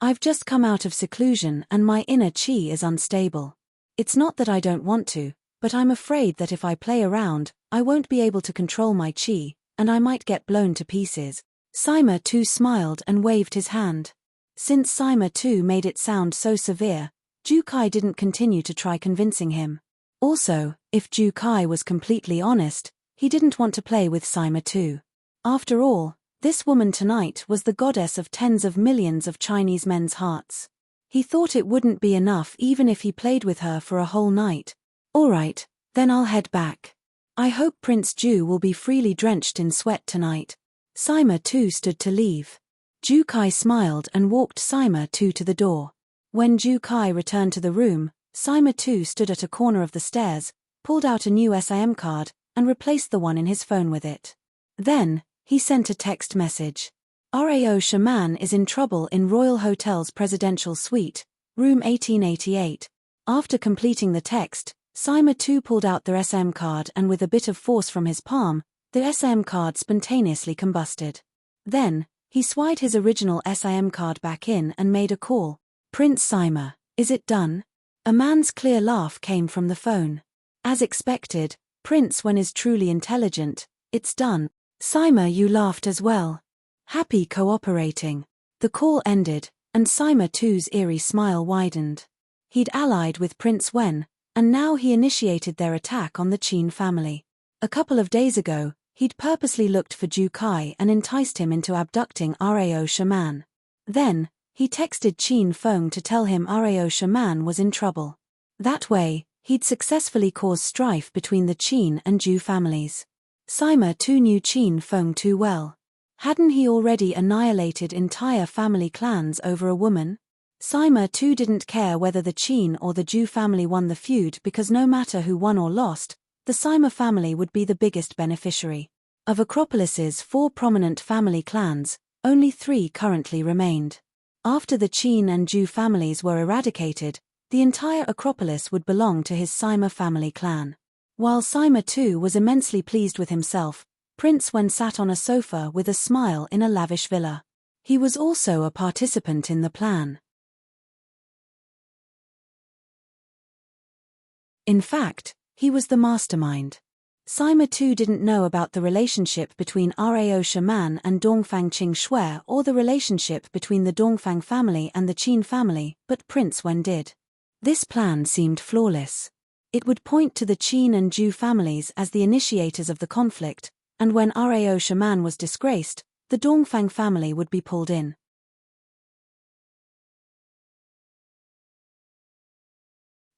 I've just come out of seclusion and my inner chi is unstable. It's not that I don't want to, but I'm afraid that if I play around, I won't be able to control my chi, and I might get blown to pieces. Sima too smiled and waved his hand. Since Sima too made it sound so severe, Ju Kai didn't continue to try convincing him. Also, if Ju Kai was completely honest, he didn't want to play with Sima too. After all, this woman tonight was the goddess of tens of millions of Chinese men's hearts. He thought it wouldn't be enough even if he played with her for a whole night. Alright, then I'll head back. I hope Prince Ju will be freely drenched in sweat tonight. Sima too stood to leave. Ju Kai smiled and walked Sima too to the door. When Ju Kai returned to the room, Sima too stood at a corner of the stairs, pulled out a new SIM card, and replaced the one in his phone with it. Then, he sent a text message. Rao Shaman is in trouble in Royal Hotel's presidential suite, room 1888. After completing the text, Sima too pulled out the SM card and with a bit of force from his palm, the SM card spontaneously combusted. Then, he swiped his original SIM card back in and made a call. Prince Sima, is it done? A man's clear laugh came from the phone. As expected, Prince Wen is truly intelligent. It's done. Sima, you laughed as well. Happy cooperating. The call ended, and Sima too's eerie smile widened. He'd allied with Prince Wen, and now he initiated their attack on the Qin family. A couple of days ago, he'd purposely looked for Ju Kai and enticed him into abducting Rao Shaman. Then, he texted Qin Feng to tell him Rao Shaman was in trouble. That way, he'd successfully caused strife between the Qin and Ju families. Sima too knew Qin Feng too well. Hadn't he already annihilated entire family clans over a woman? Sima too didn't care whether the Qin or the Ju family won the feud because no matter who won or lost, the Sima family would be the biggest beneficiary. Of Acropolis's 4 prominent family clans, only 3 currently remained. After the Qin and Ju families were eradicated, the entire Acropolis would belong to his Sima family clan. While Sima too was immensely pleased with himself, Prince Wen sat on a sofa with a smile in a lavish villa. He was also a participant in the plan. In fact, he was the mastermind. Sima too didn't know about the relationship between Rao Shaman and Dongfang Qing Shui or the relationship between the Dongfang family and the Qin family, but Prince Wen did. This plan seemed flawless. It would point to the Qin and Ju families as the initiators of the conflict, and when Rao Shaman was disgraced, the Dongfang family would be pulled in.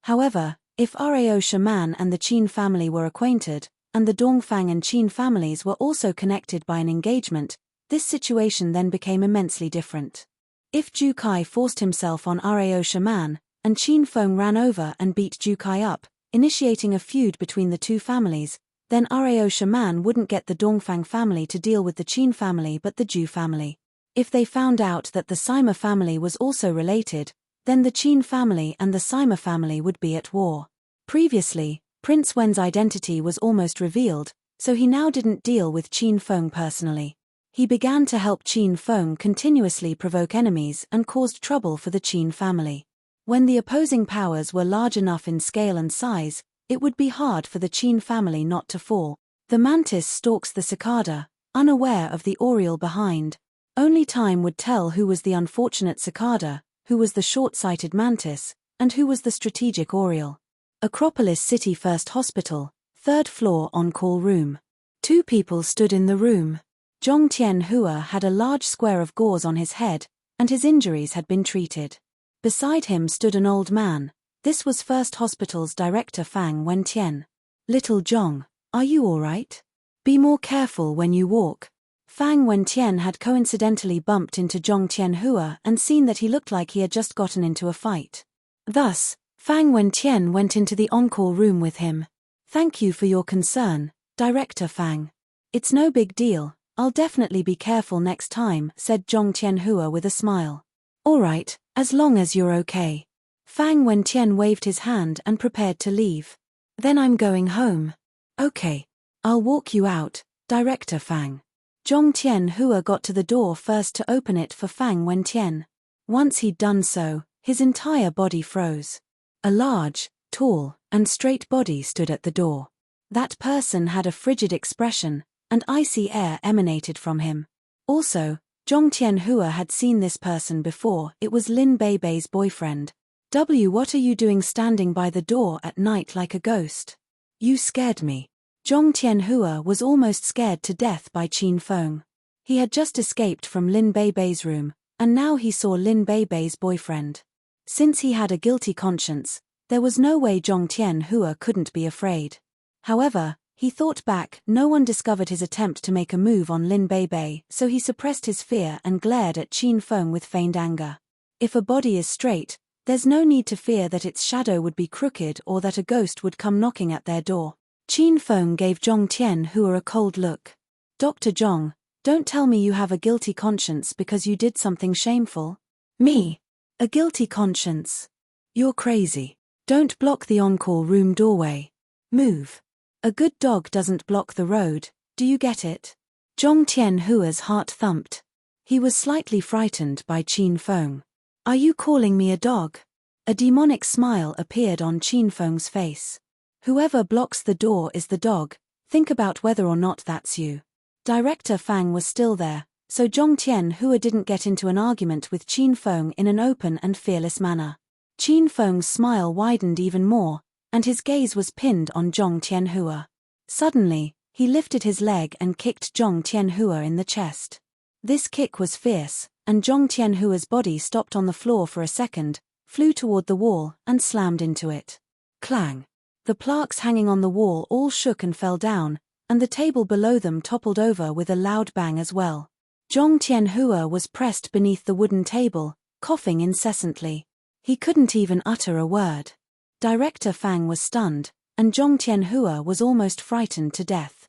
However, if Rao Shaman and the Qin family were acquainted, and the Dongfang and Qin families were also connected by an engagement, this situation then became immensely different. If Ju Kai forced himself on Rao Shaman, and Qin Feng ran over and beat Ju Kai up, initiating a feud between the 2 families, then Rao Shaman wouldn't get the Dongfang family to deal with the Qin family but the Ju family. If they found out that the Sima family was also related, then the Qin family and the Sima family would be at war. Previously, Prince Wen's identity was almost revealed, so he now didn't deal with Qin Feng personally. He began to help Qin Feng continuously provoke enemies and caused trouble for the Qin family. When the opposing powers were large enough in scale and size, it would be hard for the Qin family not to fall. The mantis stalks the cicada, unaware of the oriole behind. Only time would tell who was the unfortunate cicada, who was the short-sighted mantis, and who was the strategic oriole. Acropolis City First Hospital, 3rd floor on-call room. 2 people stood in the room. Zhong Tianhua had a large square of gauze on his head, and his injuries had been treated. Beside him stood an old man. This was First Hospital's director Fang Wentian. Little Zhong, are you all right? Be more careful when you walk. Fang Wentian had coincidentally bumped into Zhong Tianhua and seen that he looked like he had just gotten into a fight. Thus, Fang Wentian went into the on-call room with him. Thank you for your concern, Director Fang. It's no big deal, I'll definitely be careful next time, said Zhong Tianhua with a smile. All right, as long as you're okay. Fang Wentian waved his hand and prepared to leave. Then I'm going home. Okay. I'll walk you out, Director Fang. Zhong Tianhua got to the door first to open it for Fang Wentian. Once he'd done so, his entire body froze. A large, tall, and straight body stood at the door. That person had a frigid expression, and icy air emanated from him. Also, Zhong Tianhua had seen this person before. It was Lin Beibei's boyfriend. What are you doing standing by the door at night like a ghost? You scared me. Zhong Tianhua was almost scared to death by Qin Feng. He had just escaped from Lin Beibei's room, and now he saw Lin Beibei's boyfriend. Since he had a guilty conscience, there was no way Zhong Tianhua couldn't be afraid. However, he thought back, no one discovered his attempt to make a move on Lin Beibei, so he suppressed his fear and glared at Qin Feng with feigned anger. If a body is straight, there's no need to fear that its shadow would be crooked or that a ghost would come knocking at their door. Qin Feng gave Zhong Tianhua a cold look. Dr. Zhong, Don't tell me you have a guilty conscience because you did something shameful. Me? A guilty conscience? You're crazy. Don't block the on-call room doorway. Move. A good dog doesn't block the road, do you get it? Zhong Tianhua's heart thumped. He was slightly frightened by Qin Feng. Are you calling me a dog? A demonic smile appeared on Qin Feng's face. Whoever blocks the door is the dog, think about whether or not that's you. Director Fang was still there, so Zhong Tianhua didn't get into an argument with Qin Feng in an open and fearless manner. Qin Feng's smile widened even more, and his gaze was pinned on Zhong Tianhua. Suddenly, he lifted his leg and kicked Zhong Tianhua in the chest. This kick was fierce, and Zhong Tianhua's body stopped on the floor for a second, flew toward the wall, and slammed into it. Clang! The plaques hanging on the wall all shook and fell down, and the table below them toppled over with a loud bang as well. Zhong Tianhua was pressed beneath the wooden table, coughing incessantly. He couldn't even utter a word. Director Fang was stunned, and Zhong Tianhua was almost frightened to death.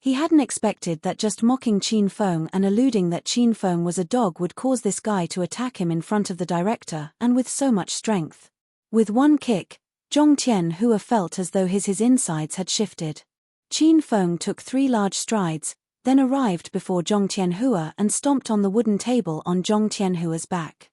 He hadn't expected that just mocking Qin Feng and alluding that Qin Feng was a dog would cause this guy to attack him in front of the director and with so much strength. With one kick, Zhong Tianhua felt as though his insides had shifted. Qin Feng took 3 large strides, then arrived before Zhong Tianhua and stomped on the wooden table on Zhong Tianhua's back.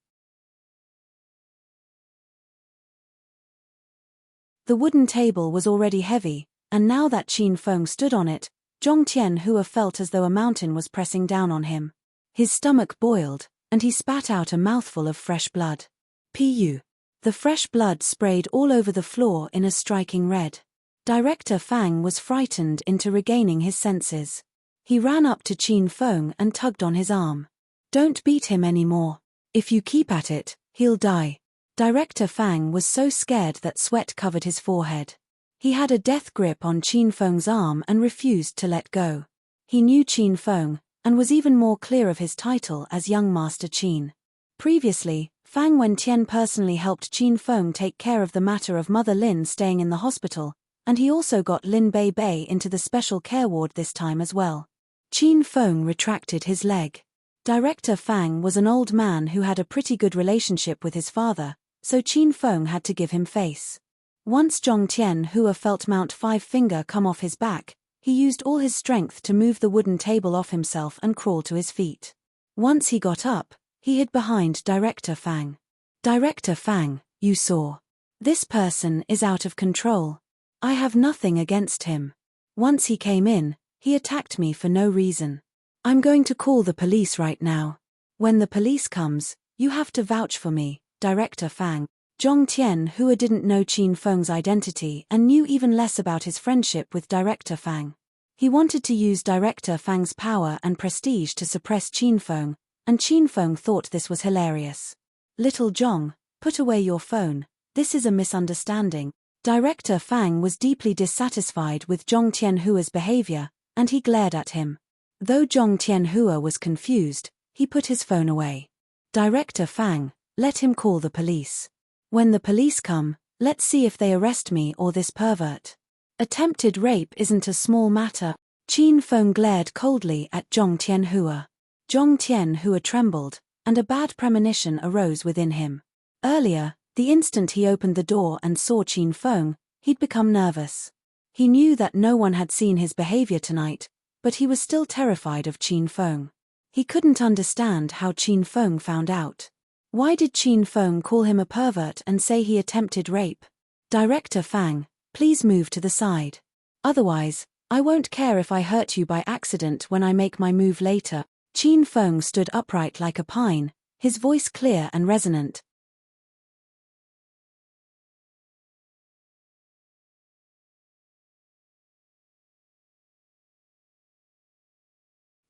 The wooden table was already heavy, and now that Qin Feng stood on it, Zhong Tianhua felt as though a mountain was pressing down on him. His stomach boiled, and he spat out a mouthful of fresh blood. Pu. The fresh blood sprayed all over the floor in a striking red. Director Fang was frightened into regaining his senses. He ran up to Qin Feng and tugged on his arm. Don't beat him anymore. If you keep at it, he'll die. Director Fang was so scared that sweat covered his forehead. He had a death grip on Qin Feng's arm and refused to let go. He knew Qin Feng, and was even more clear of his title as Young Master Qin. Previously, Fang Wentian personally helped Qin Feng take care of the matter of Mother Lin staying in the hospital, and he also got Lin Bei Bei into the special care ward this time as well. Qin Feng retracted his leg. Director Fang was an old man who had a pretty good relationship with his father, so Qin Feng had to give him face. Once Zhong Tianhua felt Mount Five Finger come off his back, he used all his strength to move the wooden table off himself and crawl to his feet. Once he got up, he hid behind Director Fang. Director Fang, you saw. This person is out of control. I have nothing against him. Once he came in, he attacked me for no reason. I'm going to call the police right now. When the police comes, you have to vouch for me, Director Fang. Zhong Tianhua didn't know Qin Feng's identity and knew even less about his friendship with Director Fang. He wanted to use Director Fang's power and prestige to suppress Qin Feng, and Qin Feng thought this was hilarious. Little Zhong, put away your phone, this is a misunderstanding. Director Fang was deeply dissatisfied with Zhong Tianhua's behavior, and he glared at him. Though Zhong Tianhua was confused, he put his phone away. Director Fang, let him call the police. When the police come, let's see if they arrest me or this pervert. Attempted rape isn't a small matter. Qin Feng glared coldly at Zhong Tianhua. Zhong Tianhua trembled, and a bad premonition arose within him. Earlier, the instant he opened the door and saw Qin Feng, he'd become nervous. He knew that no one had seen his behavior tonight, but he was still terrified of Qin Feng. He couldn't understand how Qin Feng found out. Why did Qin Feng call him a pervert and say he attempted rape? Director Fang, please move to the side. Otherwise, I won't care if I hurt you by accident when I make my move later. Qin Feng stood upright like a pine, his voice clear and resonant.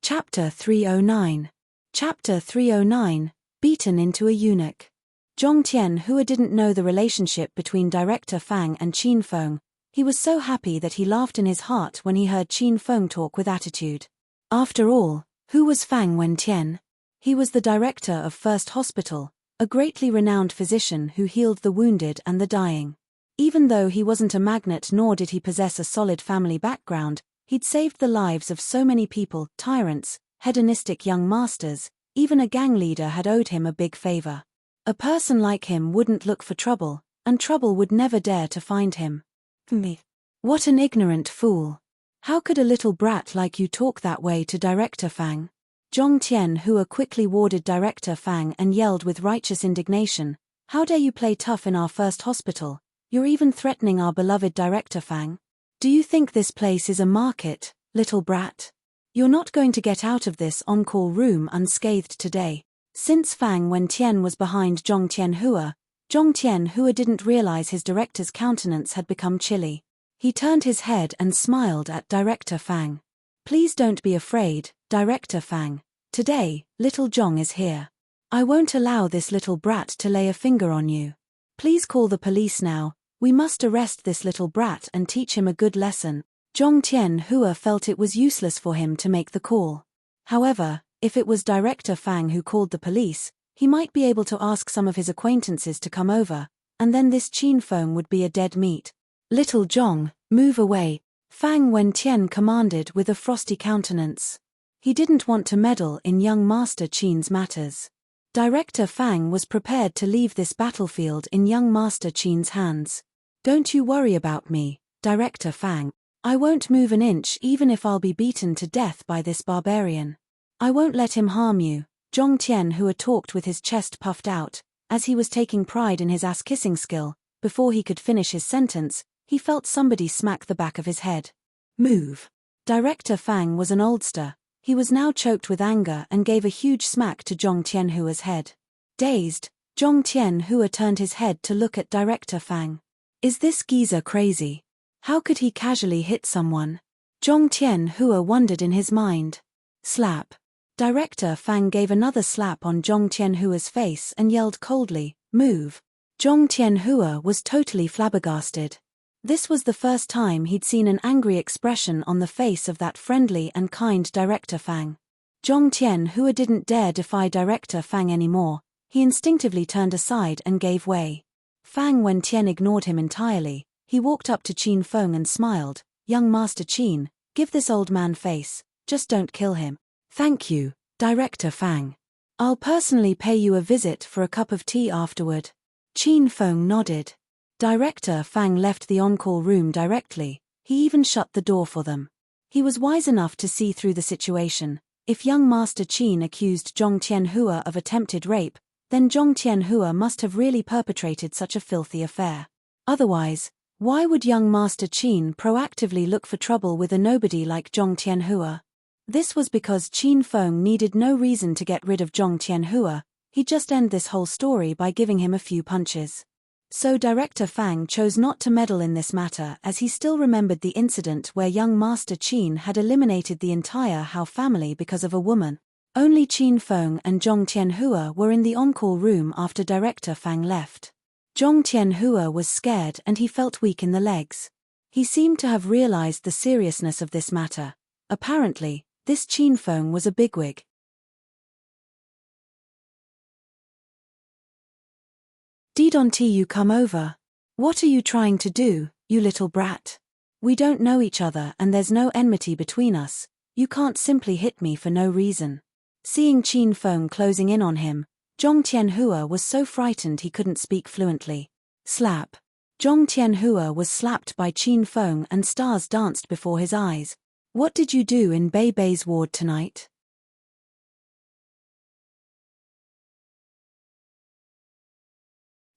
Chapter 309. Chapter 309. Beaten into a eunuch. Zhong Tianhua didn't know the relationship between Director Fang and Qin Feng. He was so happy that he laughed in his heart when he heard Qin Feng talk with attitude. After all, who was Fang Wentian? He was the director of First Hospital, a greatly renowned physician who healed the wounded and the dying. Even though he wasn't a magnate nor did he possess a solid family background, he'd saved the lives of so many people, tyrants, hedonistic young masters, even a gang leader had owed him a big favor. A person like him wouldn't look for trouble, and trouble would never dare to find him. Me. What an ignorant fool. How could a little brat like you talk that way to Director Fang? Zhong Tianhua quickly warded Director Fang and yelled with righteous indignation, "How dare you play tough in our first hospital? You're even threatening our beloved Director Fang. Do you think this place is a market, little brat? You're not going to get out of this on-call room unscathed today." Since Fang Wentian was behind Zhong Tianhua didn't realize his director's countenance had become chilly. He turned his head and smiled at Director Fang. "Please don't be afraid, Director Fang. Today, little Zhong is here. I won't allow this little brat to lay a finger on you. Please call the police now. We must arrest this little brat and teach him a good lesson." Zhong Tianhua felt it was useless for him to make the call. However, if it was Director Fang who called the police, he might be able to ask some of his acquaintances to come over, and then this Qin Feng would be a dead meat. "Little Zhong, move away," Fang Wentian commanded with a frosty countenance. He didn't want to meddle in young Master Qin's matters. Director Fang was prepared to leave this battlefield in young Master Qin's hands. "Don't you worry about me, Director Fang. I won't move an inch even if I'll be beaten to death by this barbarian. I won't let him harm you." Zhong Tianhua talked with his chest puffed out, as he was taking pride in his ass-kissing skill. Before he could finish his sentence, he felt somebody smack the back of his head. "Move." Director Fang was an oldster. He was now choked with anger and gave a huge smack to Zhong Tianhua's head. Dazed, Zhong Tianhua turned his head to look at Director Fang. Is this geezer crazy? How could he casually hit someone? Zhong Tianhua wondered in his mind. Slap. Director Fang gave another slap on Zhong Tianhua's face and yelled coldly, "Move." Zhong Tianhua was totally flabbergasted. This was the first time he'd seen an angry expression on the face of that friendly and kind Director Fang. Zhong Tianhua didn't dare defy Director Fang anymore. He instinctively turned aside and gave way. Fang Wentian ignored him entirely. He walked up to Qin Feng and smiled. "Young Master Qin, give this old man face, just don't kill him." "Thank you, Director Fang. I'll personally pay you a visit for a cup of tea afterward." Qin Feng nodded. Director Fang left the on-call room directly. He even shut the door for them. He was wise enough to see through the situation. If young Master Qin accused Zhong Tianhua of attempted rape, then Zhong Tianhua must have really perpetrated such a filthy affair. Otherwise, why would young Master Qin proactively look for trouble with a nobody like Zhong Tianhua? This was because Qin Feng needed no reason to get rid of Zhong Tianhua. He'd just end this whole story by giving him a few punches. So Director Fang chose not to meddle in this matter as he still remembered the incident where young Master Qin had eliminated the entire Hao family because of a woman. Only Qin Feng and Zhong Tianhua were in the on-call room after Director Fang left. Zhong Tianhua was scared and he felt weak in the legs. He seemed to have realized the seriousness of this matter. Apparently, this Qin Feng was a bigwig. "Don't you come over? What are you trying to do, you little brat? We don't know each other and there's no enmity between us. You can't simply hit me for no reason." Seeing Qin Feng closing in on him, Zhong Tianhua was so frightened he couldn't speak fluently. Slap. Zhong Tianhua was slapped by Qin Feng and stars danced before his eyes. "What did you do in Bei Bei's ward tonight?"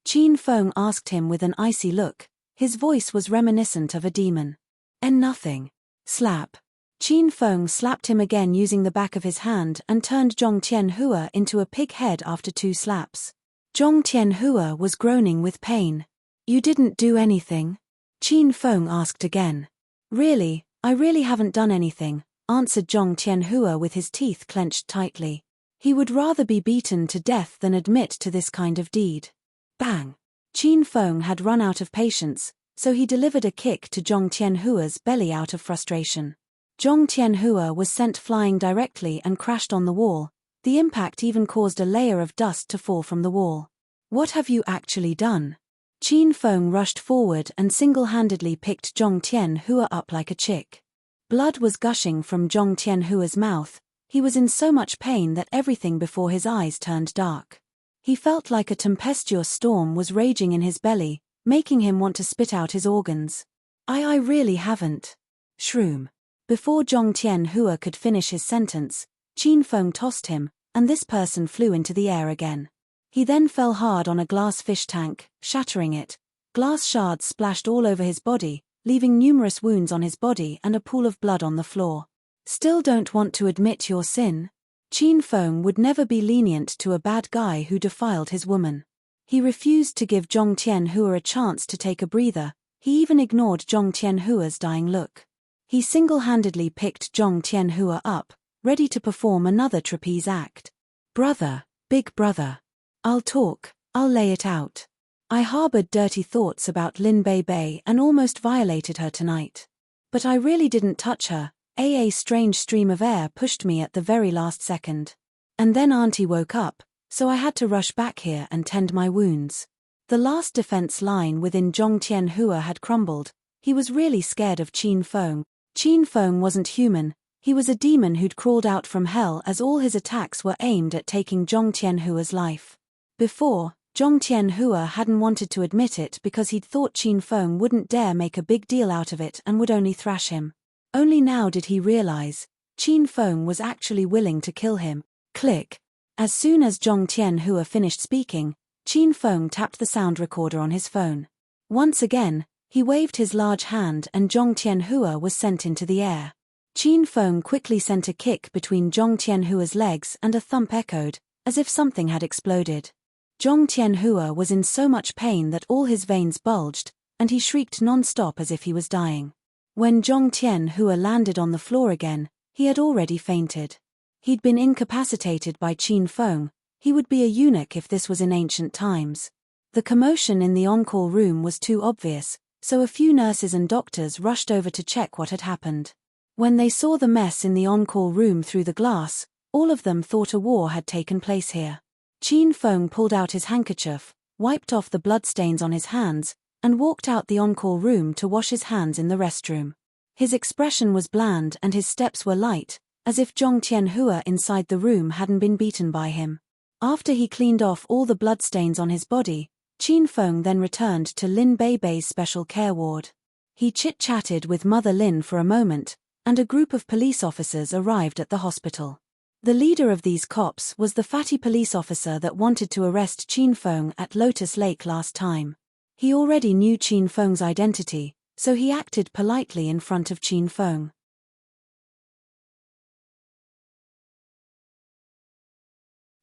Qin Feng asked him with an icy look. His voice was reminiscent of a demon. Nothing." Slap. Qin Feng slapped him again using the back of his hand and turned Zhong Tianhua into a pig head after 2 slaps. Zhong Tianhua was groaning with pain. "You didn't do anything?" Qin Feng asked again. "Really, I really haven't done anything," answered Zhong Tianhua with his teeth clenched tightly. He would rather be beaten to death than admit to this kind of deed. Bang! Qin Feng had run out of patience, so he delivered a kick to Zhong Tianhua's belly out of frustration. Zhong Tianhua was sent flying directly and crashed on the wall. The impact even caused a layer of dust to fall from the wall. "What have you actually done?" Qin Feng rushed forward and single-handedly picked Zhong Tianhua up like a chick. Blood was gushing from Zhong Tianhua's mouth. He was in so much pain that everything before his eyes turned dark. He felt like a tempestuous storm was raging in his belly, making him want to spit out his organs. I really haven't. Shroom. Before Zhong Tianhua could finish his sentence, Qin Feng tossed him, and this person flew into the air again. He then fell hard on a glass fish tank, shattering it. Glass shards splashed all over his body, leaving numerous wounds on his body and a pool of blood on the floor. Still don't want to admit your sin? Qin Feng would never be lenient to a bad guy who defiled his woman. He refused to give Zhong Tianhua a chance to take a breather. He even ignored Zhong Tianhua's dying look. He single-handedly picked Zhong Tianhua up, ready to perform another trapeze act. Brother, big brother. I'll talk, I'll lay it out. I harbored dirty thoughts about Lin Bei and almost violated her tonight. But I really didn't touch her. A strange stream of air pushed me at the very last second. And then Auntie woke up, so I had to rush back here and tend my wounds. The last defense line within Zhong Tianhua had crumbled. He was really scared of Qin Feng. Qin Feng wasn't human. He was a demon who'd crawled out from hell, as all his attacks were aimed at taking Zhong Tianhua's life. Before, Zhong Tianhua hadn't wanted to admit it because he'd thought Qin Feng wouldn't dare make a big deal out of it and would only thrash him. Only now did he realize, Qin Feng was actually willing to kill him. Click. As soon as Zhong Tianhua finished speaking, Qin Feng tapped the sound recorder on his phone. Once again, he waved his large hand and Zhong Tianhua was sent into the air. Qin Feng quickly sent a kick between Zhong Tianhua's legs and a thump echoed, as if something had exploded. Zhong Tianhua was in so much pain that all his veins bulged, and he shrieked non-stop as if he was dying. When Zhong Tianhua landed on the floor again, he had already fainted. He'd been incapacitated by Qin Feng. He would be a eunuch if this was in ancient times. The commotion in the on-call room was too obvious, so a few nurses and doctors rushed over to check what had happened. When they saw the mess in the on-call room through the glass, all of them thought a war had taken place here. Qin Feng pulled out his handkerchief, wiped off the bloodstains on his hands, and walked out the on-call room to wash his hands in the restroom. His expression was bland and his steps were light, as if Zhong Tianhua inside the room hadn't been beaten by him. After he cleaned off all the bloodstains on his body, Qin Feng then returned to Lin Beibei's special care ward. He chit-chatted with Mother Lin for a moment, and a group of police officers arrived at the hospital. The leader of these cops was the fatty police officer that wanted to arrest Qin Feng at Lotus Lake last time. He already knew Qin Feng's identity, so he acted politely in front of Qin Feng.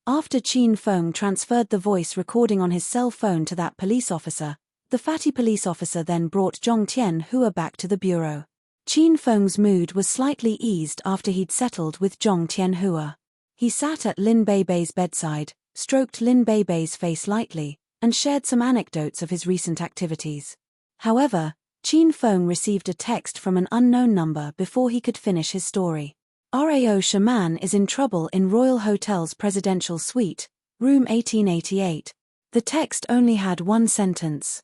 After Qin Feng transferred the voice recording on his cell phone to that police officer, the fatty police officer then brought Zhong Tianhua back to the bureau. Qin Feng's mood was slightly eased after he'd settled with Zhong Tianhua. He sat at Lin Beibei's bedside, stroked Lin Beibei's face lightly, and shared some anecdotes of his recent activities. However, Qin Feng received a text from an unknown number before he could finish his story. Rao Shaman is in trouble in Royal Hotel's presidential suite, room 1888. The text only had one sentence.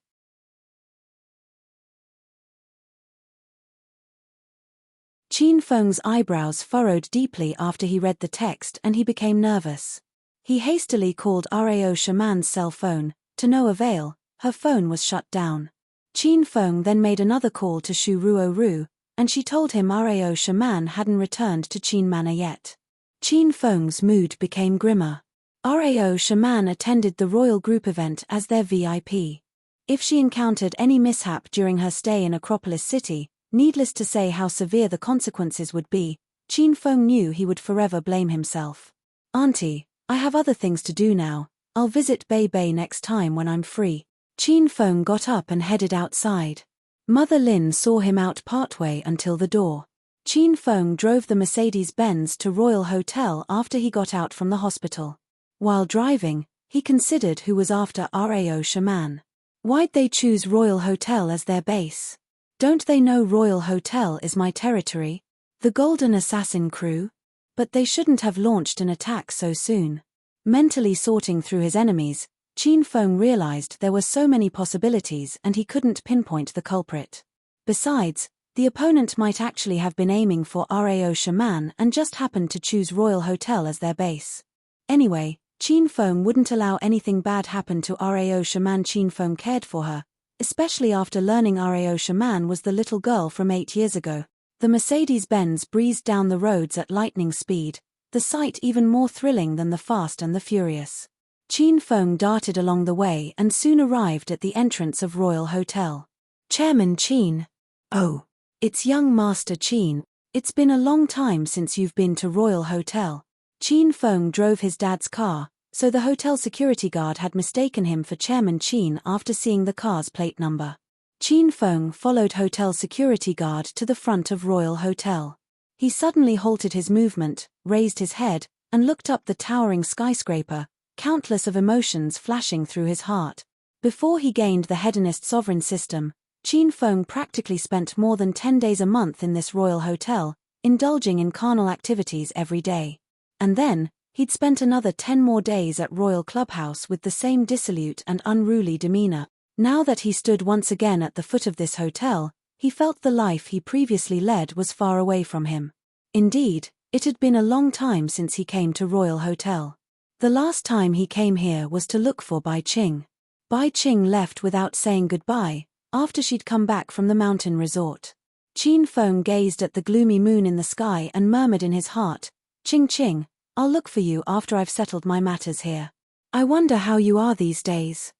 Qin Feng's eyebrows furrowed deeply after he read the text and he became nervous. He hastily called Rao Shaman's cell phone, to no avail. Her phone was shut down. Qin Feng then made another call to Shu Ruoru, and she told him Rao Shaman hadn't returned to Qin Manor yet. Qin Feng's mood became grimmer. Rao Shaman attended the royal group event as their VIP. If she encountered any mishap during her stay in Acropolis City, needless to say how severe the consequences would be, Qin Feng knew he would forever blame himself. Auntie, I have other things to do now. I'll visit Bei next time when I'm free. Qin Feng got up and headed outside. Mother Lin saw him out partway until the door. Qin Feng drove the Mercedes-Benz to Royal Hotel after he got out from the hospital. While driving, he considered who was after Rao Shaman. Why'd they choose Royal Hotel as their base? Don't they know Royal Hotel is my territory? The Golden Assassin crew? But they shouldn't have launched an attack so soon. Mentally sorting through his enemies, Qin Feng realized there were so many possibilities and he couldn't pinpoint the culprit. Besides, the opponent might actually have been aiming for Rao Shaman and just happened to choose Royal Hotel as their base. Anyway, Qin Feng wouldn't allow anything bad happen to Rao Shaman. Qin Feng cared for her, especially after learning Rao Shaman was the little girl from 8 years ago. The Mercedes-Benz breezed down the roads at lightning speed, the sight even more thrilling than the Fast and the Furious. Qin Feng darted along the way and soon arrived at the entrance of Royal Hotel. Chairman Qin. Oh, it's young Master Qin. It's been a long time since you've been to Royal Hotel. Qin Feng drove his dad's car, so the hotel security guard had mistaken him for Chairman Qin after seeing the car's plate number. Qin Feng followed hotel security guard to the front of Royal Hotel. He suddenly halted his movement, raised his head, and looked up the towering skyscraper, countless of emotions flashing through his heart. Before he gained the Hedonist sovereign system, Qin Feng practically spent more than 10 days a month in this royal hotel, indulging in carnal activities every day. And then, he'd spent another 10 more days at Royal Clubhouse with the same dissolute and unruly demeanor. Now that he stood once again at the foot of this hotel, he felt the life he previously led was far away from him. Indeed, it had been a long time since he came to Royal Hotel. The last time he came here was to look for Bai Qing. Bai Qing left without saying goodbye, after she'd come back from the mountain resort. Qin Feng gazed at the gloomy moon in the sky and murmured in his heart, "Qing Qing, I'll look for you after I've settled my matters here. I wonder how you are these days."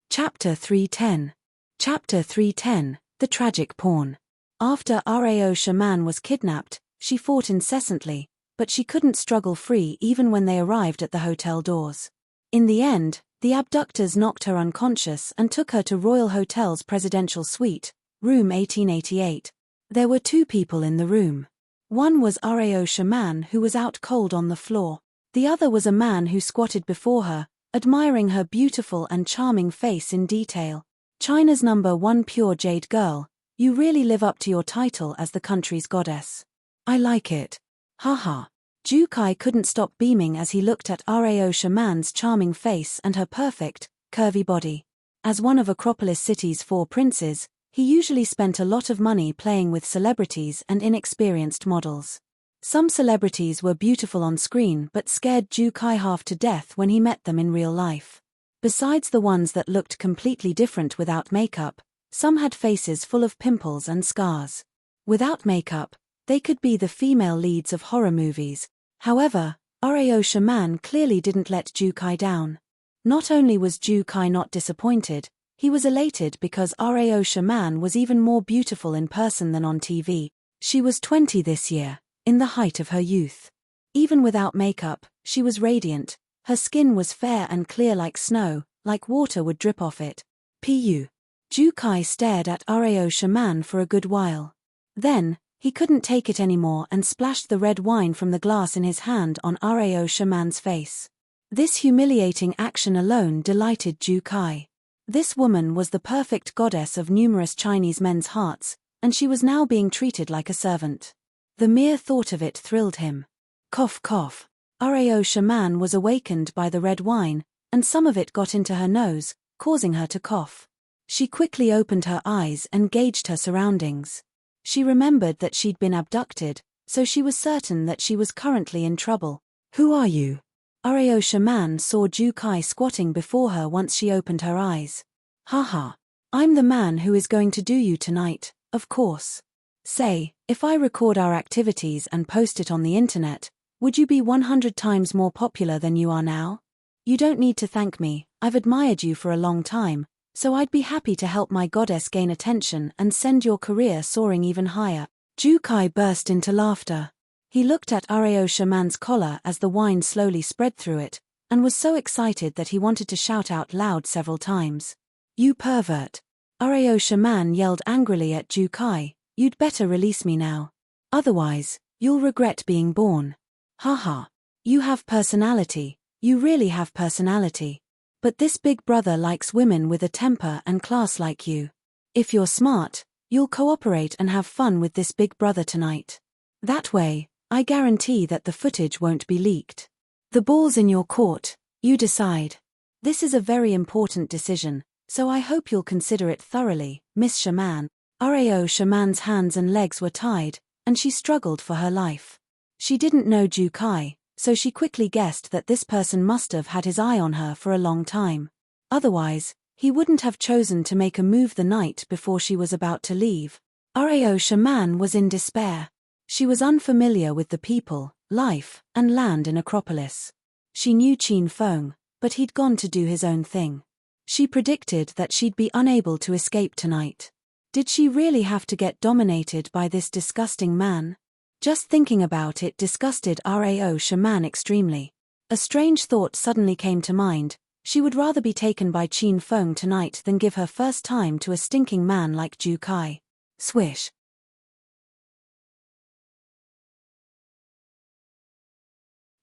Chapter 310. Chapter 310, The Tragic Pawn. After Rao Shaman was kidnapped, she fought incessantly, but she couldn't struggle free even when they arrived at the hotel doors. In the end, the abductors knocked her unconscious and took her to Royal Hotel's presidential suite, room 1888. There were 2 people in the room. One was Rao Shaman, who was out cold on the floor. The other was a man who squatted before her, admiring her beautiful and charming face in detail. "China's #1 pure jade girl, you really live up to your title as the country's goddess. I like it. Haha." Ju Kai couldn't stop beaming as he looked at Rao Shaman's charming face and her perfect, curvy body. As one of Acropolis City's 4 princes, he usually spent a lot of money playing with celebrities and inexperienced models. Some celebrities were beautiful on screen but scared Ju Kai half to death when he met them in real life. Besides the ones that looked completely different without makeup, some had faces full of pimples and scars. Without makeup, they could be the female leads of horror movies. However, Rao Shaman clearly didn't let Ju Kai down. Not only was Ju Kai not disappointed, he was elated because Rao Shaman was even more beautiful in person than on TV. She was 20 this year, in the height of her youth. Even without makeup, she was radiant. Her skin was fair and clear like snow, like water would drip off it. Pu. Ju Kai stared at Rao Shaman for a good while. Then, he couldn't take it anymore and splashed the red wine from the glass in his hand on Rao Shaman's face. This humiliating action alone delighted Ju Kai. This woman was the perfect goddess of numerous Chinese men's hearts, and she was now being treated like a servant. The mere thought of it thrilled him. Cough cough. Rao Shaman was awakened by the red wine, and some of it got into her nose, causing her to cough. She quickly opened her eyes and gauged her surroundings. She remembered that she'd been abducted, so she was certain that she was currently in trouble. "Who are you?" Rao Shaman saw Ju Kai squatting before her once she opened her eyes. "Haha. I'm the man who is going to do you tonight, of course. Say, if I record our activities and post it on the internet, would you be 100 times more popular than you are now? You don't need to thank me, I've admired you for a long time, so I'd be happy to help my goddess gain attention and send your career soaring even higher." Ju Kai burst into laughter. He looked at Rao Shaman's collar as the wine slowly spread through it, and was so excited that he wanted to shout out loud several times. "You pervert." Rao Shaman yelled angrily at Ju Kai, "You'd better release me now. Otherwise, you'll regret being born. Haha. You have personality, you really have personality. But this big brother likes women with a temper and class like you. If you're smart, You'll cooperate and have fun with this big brother tonight. That way, I guarantee that the footage won't be leaked. The ball's in your court, you decide. This is a very important decision, so I hope you'll consider it thoroughly, Miss Shaman. Rao Shaman's hands and legs were tied, and she struggled for her life. She didn't know Jukai, so she quickly guessed that this person must have had his eye on her for a long time. Otherwise, he wouldn't have chosen to make a move the night before she was about to leave. Rao Shaman was in despair. She was unfamiliar with the people, life, and land in Acropolis. She knew Qin Feng, but he'd gone to do his own thing. She predicted that she'd be unable to escape tonight. Did she really have to get dominated by this disgusting man? Just thinking about it disgusted Rao Shaman extremely. A strange thought suddenly came to mind. She would rather be taken by Qin Feng tonight than give her first time to a stinking man like Jukai. Swish.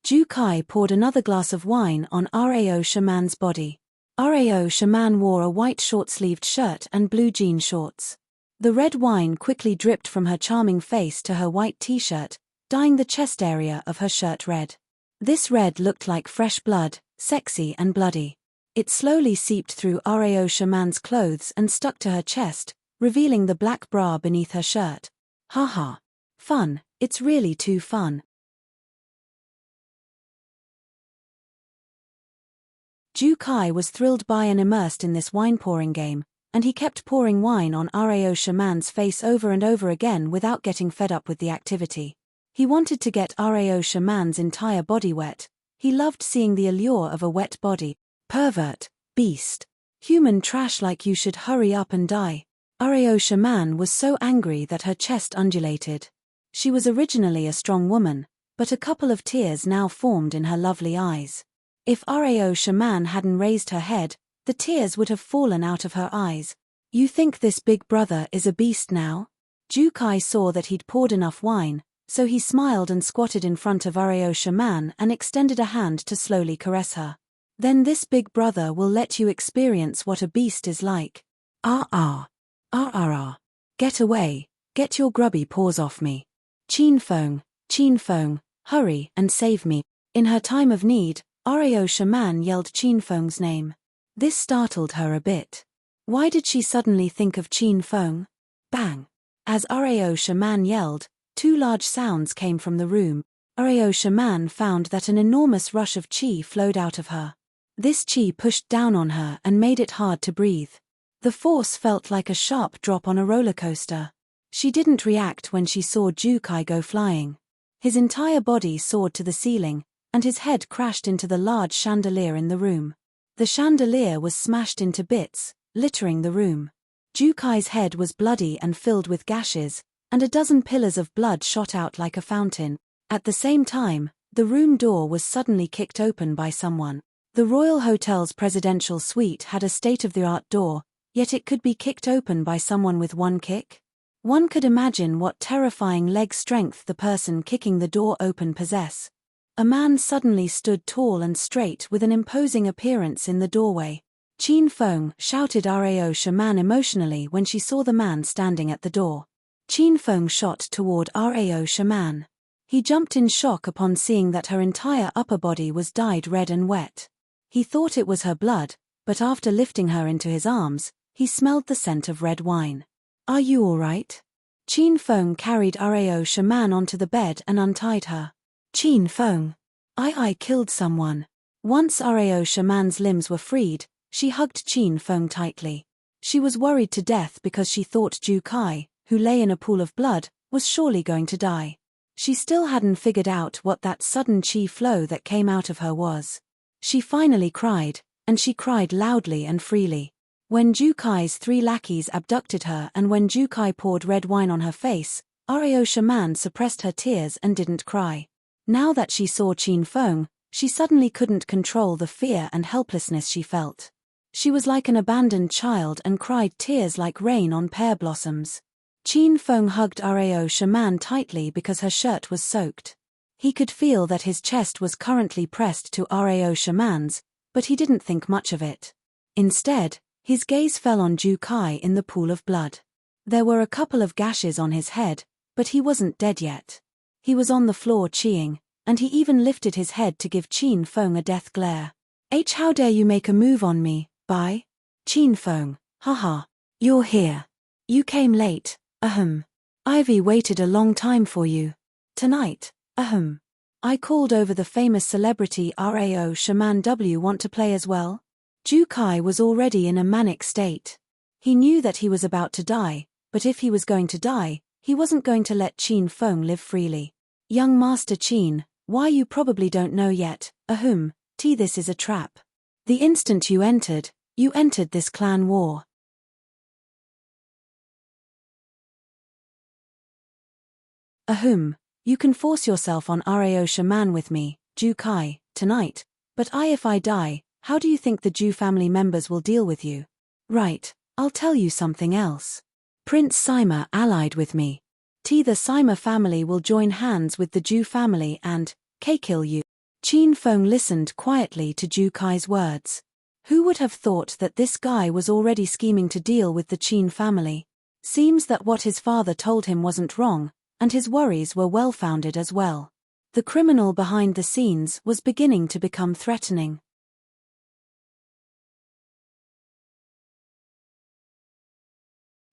Jukai poured another glass of wine on Rao Shaman's body. Rao Shaman wore a white short-sleeved shirt and blue jean shorts. The red wine quickly dripped from her charming face to her white t-shirt, dyeing the chest area of her shirt red. This red looked like fresh blood, sexy and bloody. It slowly seeped through Rao Shaman's clothes and stuck to her chest, revealing the black bra beneath her shirt. Haha. Fun, it's really too fun. Jukai was thrilled by and immersed in this wine-pouring game, and he kept pouring wine on Rao Shaman's face over and over again without getting fed up with the activity. He wanted to get Rao Shaman's entire body wet. He loved seeing the allure of a wet body. Pervert, beast, human trash, like you should hurry up and die. Rao Shaman was so angry that her chest undulated. She was originally a strong woman, but a couple of tears now formed in her lovely eyes. If Rao Shaman hadn't raised her head, the tears would have fallen out of her eyes. You think this big brother is a beast now? Jukai saw that he'd poured enough wine, so he smiled and squatted in front of Rao Shaman and extended a hand to slowly caress her. Then this big brother will let you experience what a beast is like. Get away, get your grubby paws off me. Qin Feng, hurry and save me. In her time of need, Rao Shaman yelled Qin Feng's name. This startled her a bit. Why did she suddenly think of Qin Feng? Bang! As Rao Shaman yelled, two large sounds came from the room. Rao Shaman found that an enormous rush of qi flowed out of her. This qi pushed down on her and made it hard to breathe. The force felt like a sharp drop on a roller coaster. She didn't react when she saw Jukai go flying. His entire body soared to the ceiling, and his head crashed into the large chandelier in the room. The chandelier was smashed into bits, littering the room. Jukai's head was bloody and filled with gashes, and a dozen pillars of blood shot out like a fountain. At the same time, the room door was suddenly kicked open by someone. The Royal Hotel's presidential suite had a state-of-the-art door, yet it could be kicked open by someone with one kick? One could imagine what terrifying leg strength the person kicking the door open possess. A man suddenly stood tall and straight with an imposing appearance in the doorway. Qin Feng, shouted Rao Shaman emotionally when she saw the man standing at the door. Qin Feng shot toward Rao Shaman. He jumped in shock upon seeing that her entire upper body was dyed red and wet. He thought it was her blood, but after lifting her into his arms, he smelled the scent of red wine. Are you all right? Qin Feng carried Rao Shaman onto the bed and untied her. Qin Feng. I killed someone. Once Rao Shaman's limbs were freed, she hugged Qin Feng tightly. She was worried to death because she thought Jukai, who lay in a pool of blood, was surely going to die. She still hadn't figured out what that sudden qi flow that came out of her was. She finally cried, and she cried loudly and freely. When Jukai's 3 lackeys abducted her and when Jukai poured red wine on her face, Rao Shaman suppressed her tears and didn't cry. Now that she saw Qin Feng, she suddenly couldn't control the fear and helplessness she felt. She was like an abandoned child and cried tears like rain on pear blossoms. Qin Feng hugged Rao Shaman tightly because her shirt was soaked. He could feel that his chest was currently pressed to Rao Shaman's, but he didn't think much of it. Instead, his gaze fell on Jukai in the pool of blood. There were a couple of gashes on his head, but he wasn't dead yet. He was on the floor cheeing, and he even lifted his head to give Qin Feng a death glare. How dare you make a move on me, Bai? Qin Feng, haha. You're here. You came late, ahem. Ivy waited a long time for you. Tonight, ahem. I called over the famous celebrity Rao Shaman W want to play as well? Ju Kai was already in a manic state. He knew that he was about to die, but if he was going to die, he wasn't going to let Qin Feng live freely. Young Master Qin, why you probably don't know yet, ahem, this is a trap. The instant you entered this clan war. Ahem, you can force yourself on Rao Shaman with me, Ju Kai, tonight, but if I die, how do you think the Ju family members will deal with you? Right, I'll tell you something else. Prince Sima allied with me. The Sima family will join hands with the Ju family and kill you. Qin Feng listened quietly to Ju Kai's words. Who would have thought that this guy was already scheming to deal with the Qin family? Seems that what his father told him wasn't wrong, and his worries were well-founded as well. The criminal behind the scenes was beginning to become threatening.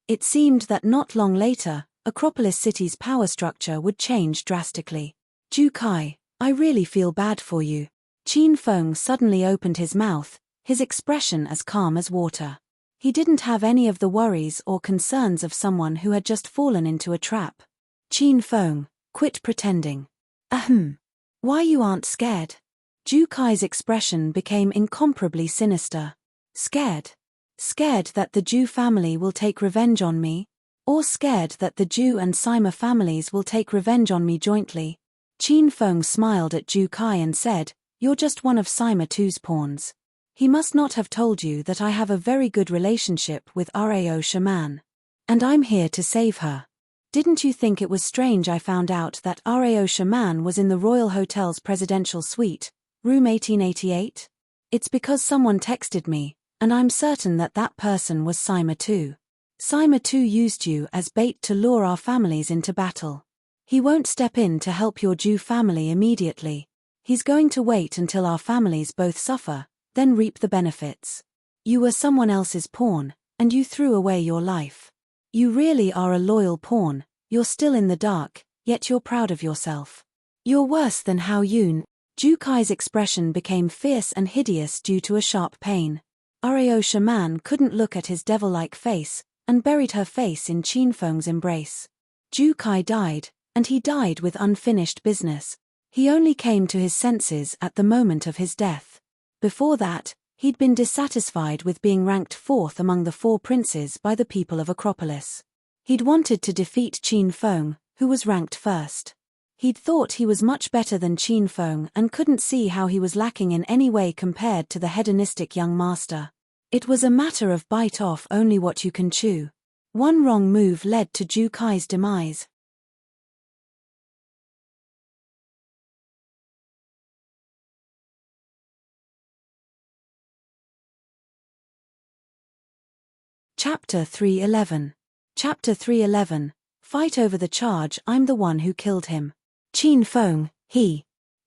It seemed that not long later, Acropolis City's power structure would change drastically. Ju Kai, I really feel bad for you. Qin Feng suddenly opened his mouth, his expression as calm as water. He didn't have any of the worries or concerns of someone who had just fallen into a trap. Qin Feng, quit pretending. Ahem. Why you aren't scared? Ju Kai's expression became incomparably sinister. Scared? Scared that the Ju family will take revenge on me? Or scared that the Ju and Sima families will take revenge on me jointly? Qin Feng smiled at Ju Kai and said, you're just one of Sima II's pawns. He must not have told you that I have a very good relationship with Rao Shaman. And I'm here to save her. Didn't you think it was strange I found out that Rao Shaman was in the Royal Hotel's presidential suite, room 1888? It's because someone texted me, and I'm certain that that person was Sima II. Sima II used you as bait to lure our families into battle. He won't step in to help your Ju family immediately. He's going to wait until our families both suffer, then reap the benefits. You were someone else's pawn, and you threw away your life. You really are a loyal pawn, you're still in the dark, yet you're proud of yourself. You're worse than Hao Yun. Ju Kai's expression became fierce and hideous due to a sharp pain. Rao Shaman couldn't look at his devil-like face, and buried her face in Qin Feng's embrace. Ju Kai died, and he died with unfinished business. He only came to his senses at the moment of his death. Before that, he'd been dissatisfied with being ranked fourth among the four princes by the people of Acropolis. He'd wanted to defeat Qin Feng, who was ranked first. He'd thought he was much better than Qin Feng and couldn't see how he was lacking in any way compared to the hedonistic young master. It was a matter of bite off only what you can chew. One wrong move led to Ju Kai's demise. Chapter 311. Chapter 311. Fight over the charge I'm the one who killed him. Qin Feng,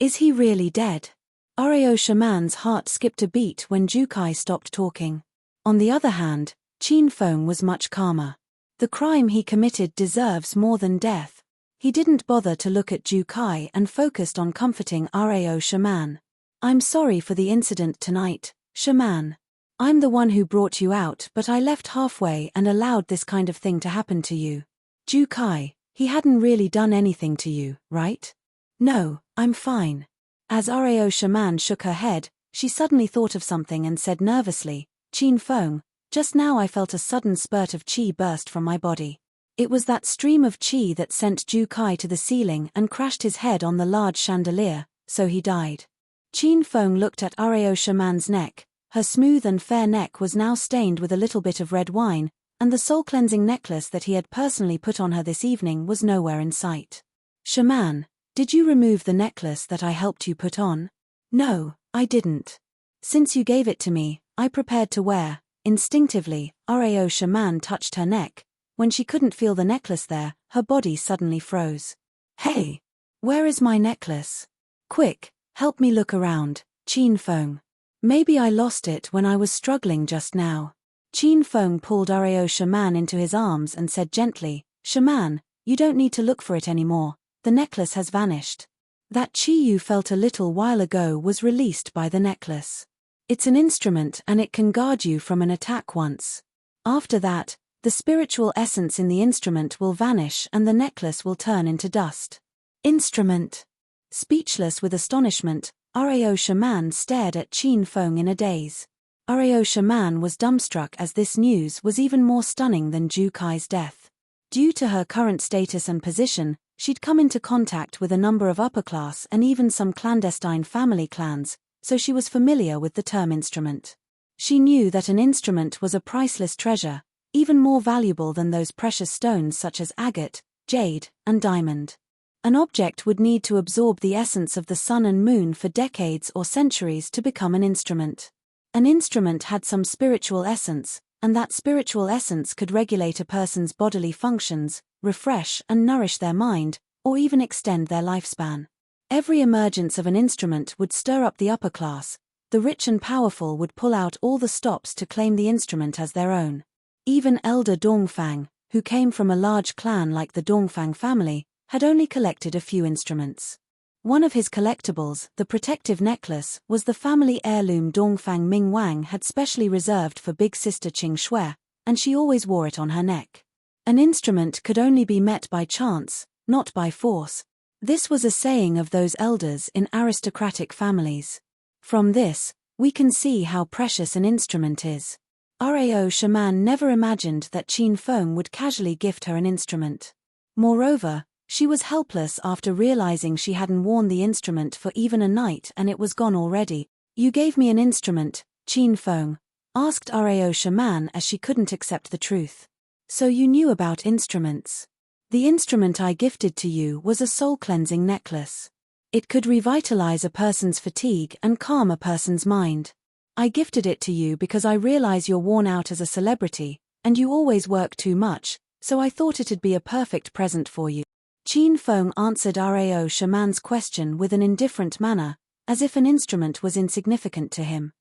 is he really dead? Rao Shaman's heart skipped a beat when Ju Kai stopped talking. On the other hand, Qin Feng was much calmer. The crime he committed deserves more than death. He didn't bother to look at Ju Kai and focused on comforting Rao Shaman. I'm sorry for the incident tonight, Shaman. I'm the one who brought you out, but I left halfway and allowed this kind of thing to happen to you. Ju Kai, he hadn't really done anything to you, right? No, I'm fine. As Rao Shaman shook her head, she suddenly thought of something and said nervously, Qin Feng, just now I felt a sudden spurt of qi burst from my body. It was that stream of qi that sent Ju Kai to the ceiling and crashed his head on the large chandelier, so he died. Qin Feng looked at Rao Shaman's neck. Her smooth and fair neck was now stained with a little bit of red wine, and the soul-cleansing necklace that he had personally put on her this evening was nowhere in sight. Shaman, did you remove the necklace that I helped you put on? No, I didn't. Since you gave it to me, I prepared to wear. Instinctively, Rao Shaman touched her neck, When she couldn't feel the necklace there, her body suddenly froze. Hey! Where is my necklace? Quick, help me look around, Qin Feng. Maybe I lost it when I was struggling just now. Qin Feng pulled Areo Shaman into his arms and said gently, Shaman, you don't need to look for it anymore, the necklace has vanished. That chi you felt a little while ago was released by the necklace. It's an instrument and it can guard you from an attack once. After that, the spiritual essence in the instrument will vanish and the necklace will turn into dust. Instrument. Speechless with astonishment, Areo Shaman stared at Qin Feng in a daze. Areo Shaman was dumbstruck as this news was even more stunning than Ju Kai's death. Due to her current status and position, she'd come into contact with a number of upper-class and even some clandestine family clans, so she was familiar with the term instrument. She knew that an instrument was a priceless treasure, even more valuable than those precious stones such as agate, jade, and diamond. An object would need to absorb the essence of the sun and moon for decades or centuries to become an instrument. An instrument had some spiritual essence, and that spiritual essence could regulate a person's bodily functions, refresh and nourish their mind, or even extend their lifespan. Every emergence of an instrument would stir up the upper class. The rich and powerful would pull out all the stops to claim the instrument as their own. Even Elder Dongfang, who came from a large clan like the Dongfang family, had only collected a few instruments. One of his collectibles, the protective necklace, was the family heirloom Dongfang Ming Wang had specially reserved for big sister Qing Shui, and she always wore it on her neck. An instrument could only be met by chance, not by force. This was a saying of those elders in aristocratic families. From this, we can see how precious an instrument is. Areo Shaman never imagined that Qin Feng would casually gift her an instrument. Moreover, she was helpless after realizing she hadn't worn the instrument for even a night and it was gone already. You gave me an instrument, Qin Feng, asked Areo Shaman as she couldn't accept the truth. So you knew about instruments. The instrument I gifted to you was a soul-cleansing necklace. It could revitalize a person's fatigue and calm a person's mind. I gifted it to you because I realize you're worn out as a celebrity, and you always work too much, so I thought it'd be a perfect present for you. Qin Feng answered Areo Shaman's question with an indifferent manner, as if an instrument was insignificant to him.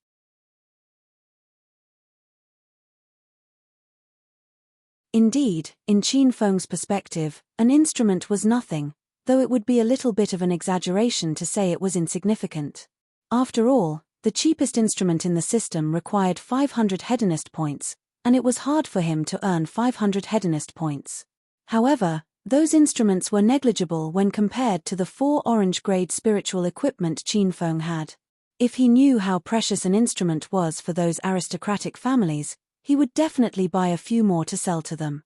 Indeed, in Qin Feng's perspective, an instrument was nothing, though it would be a little bit of an exaggeration to say it was insignificant. After all, the cheapest instrument in the system required 500 Hedonist points, and it was hard for him to earn 500 Hedonist points. However, those instruments were negligible when compared to the 4 orange-grade spiritual equipment Qin Feng had. If he knew how precious an instrument was for those aristocratic families, he would definitely buy a few more to sell to them.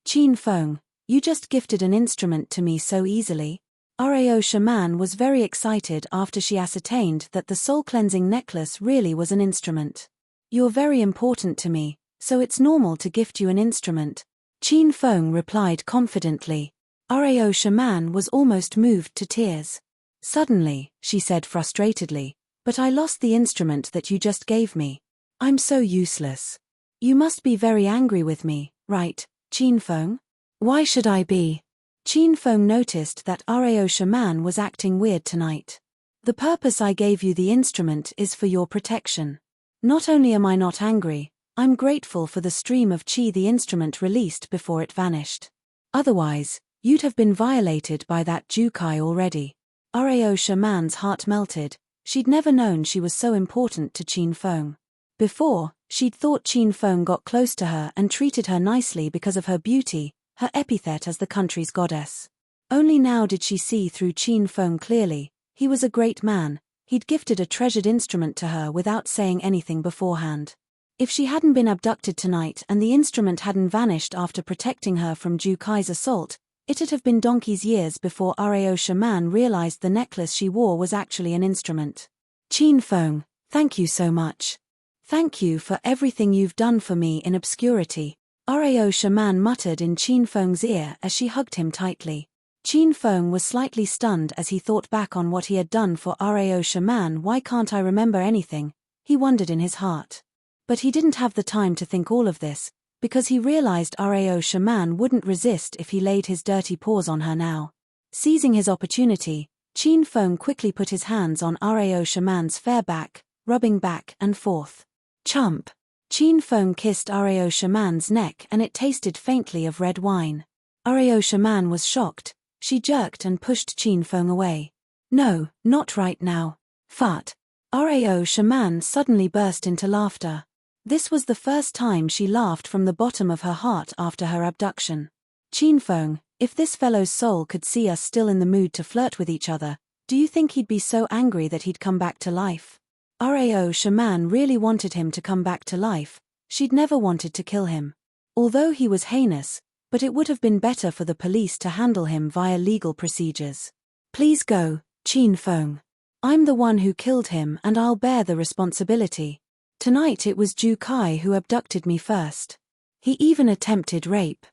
Qin Feng, you just gifted an instrument to me so easily. Areo Shaman was very excited after she ascertained that the soul-cleansing necklace really was an instrument. You're very important to me, so it's normal to gift you an instrument, Qin Feng replied confidently. Areo Shaman was almost moved to tears. Suddenly, she said frustratedly, but I lost the instrument that you just gave me. I'm so useless. You must be very angry with me, right, Qin Feng? Why should I be? Qin Feng noticed that Areo Shaman was acting weird tonight. The purpose I gave you the instrument is for your protection. Not only am I not angry, I'm grateful for the stream of qi the instrument released before it vanished. Otherwise, you'd have been violated by that Jukai already. Areo Shaman's heart melted. She'd never known she was so important to Qin Feng. Before, she'd thought Qin Feng got close to her and treated her nicely because of her beauty, her epithet as the country's goddess. Only now did she see through Qin Feng clearly. He was a great man. He'd gifted a treasured instrument to her without saying anything beforehand. If she hadn't been abducted tonight and the instrument hadn't vanished after protecting her from Jukai's assault, it'd have been donkey's years before Areo Shaman realized the necklace she wore was actually an instrument. Qin Feng, thank you so much. Thank you for everything you've done for me in obscurity, Areo Shaman muttered in Qin Feng's ear as she hugged him tightly. Qin Feng was slightly stunned as he thought back on what he had done for Areo Shaman. Why can't I remember anything? he wondered in his heart. But he didn't have the time to think all of this, because he realized Rao Shaman wouldn't resist if he laid his dirty paws on her now. Seizing his opportunity, Qin Feng quickly put his hands on Rao Shaman's fair back, rubbing back and forth. Chump! Qin Feng kissed Rao Shaman's neck and it tasted faintly of red wine. Rao Shaman was shocked. She jerked and pushed Qin Feng away. No, not right now. Fart. Rao Shaman suddenly burst into laughter. This was the first time she laughed from the bottom of her heart after her abduction. Qin Feng, if this fellow's soul could see us still in the mood to flirt with each other, do you think he'd be so angry that he'd come back to life? Rao Shaman really wanted him to come back to life. She'd never wanted to kill him. Although he was heinous, but it would have been better for the police to handle him via legal procedures. Please go, Qin Feng. I'm the one who killed him and I'll bear the responsibility. Tonight it was Ju Kai who abducted me first. He even attempted rape.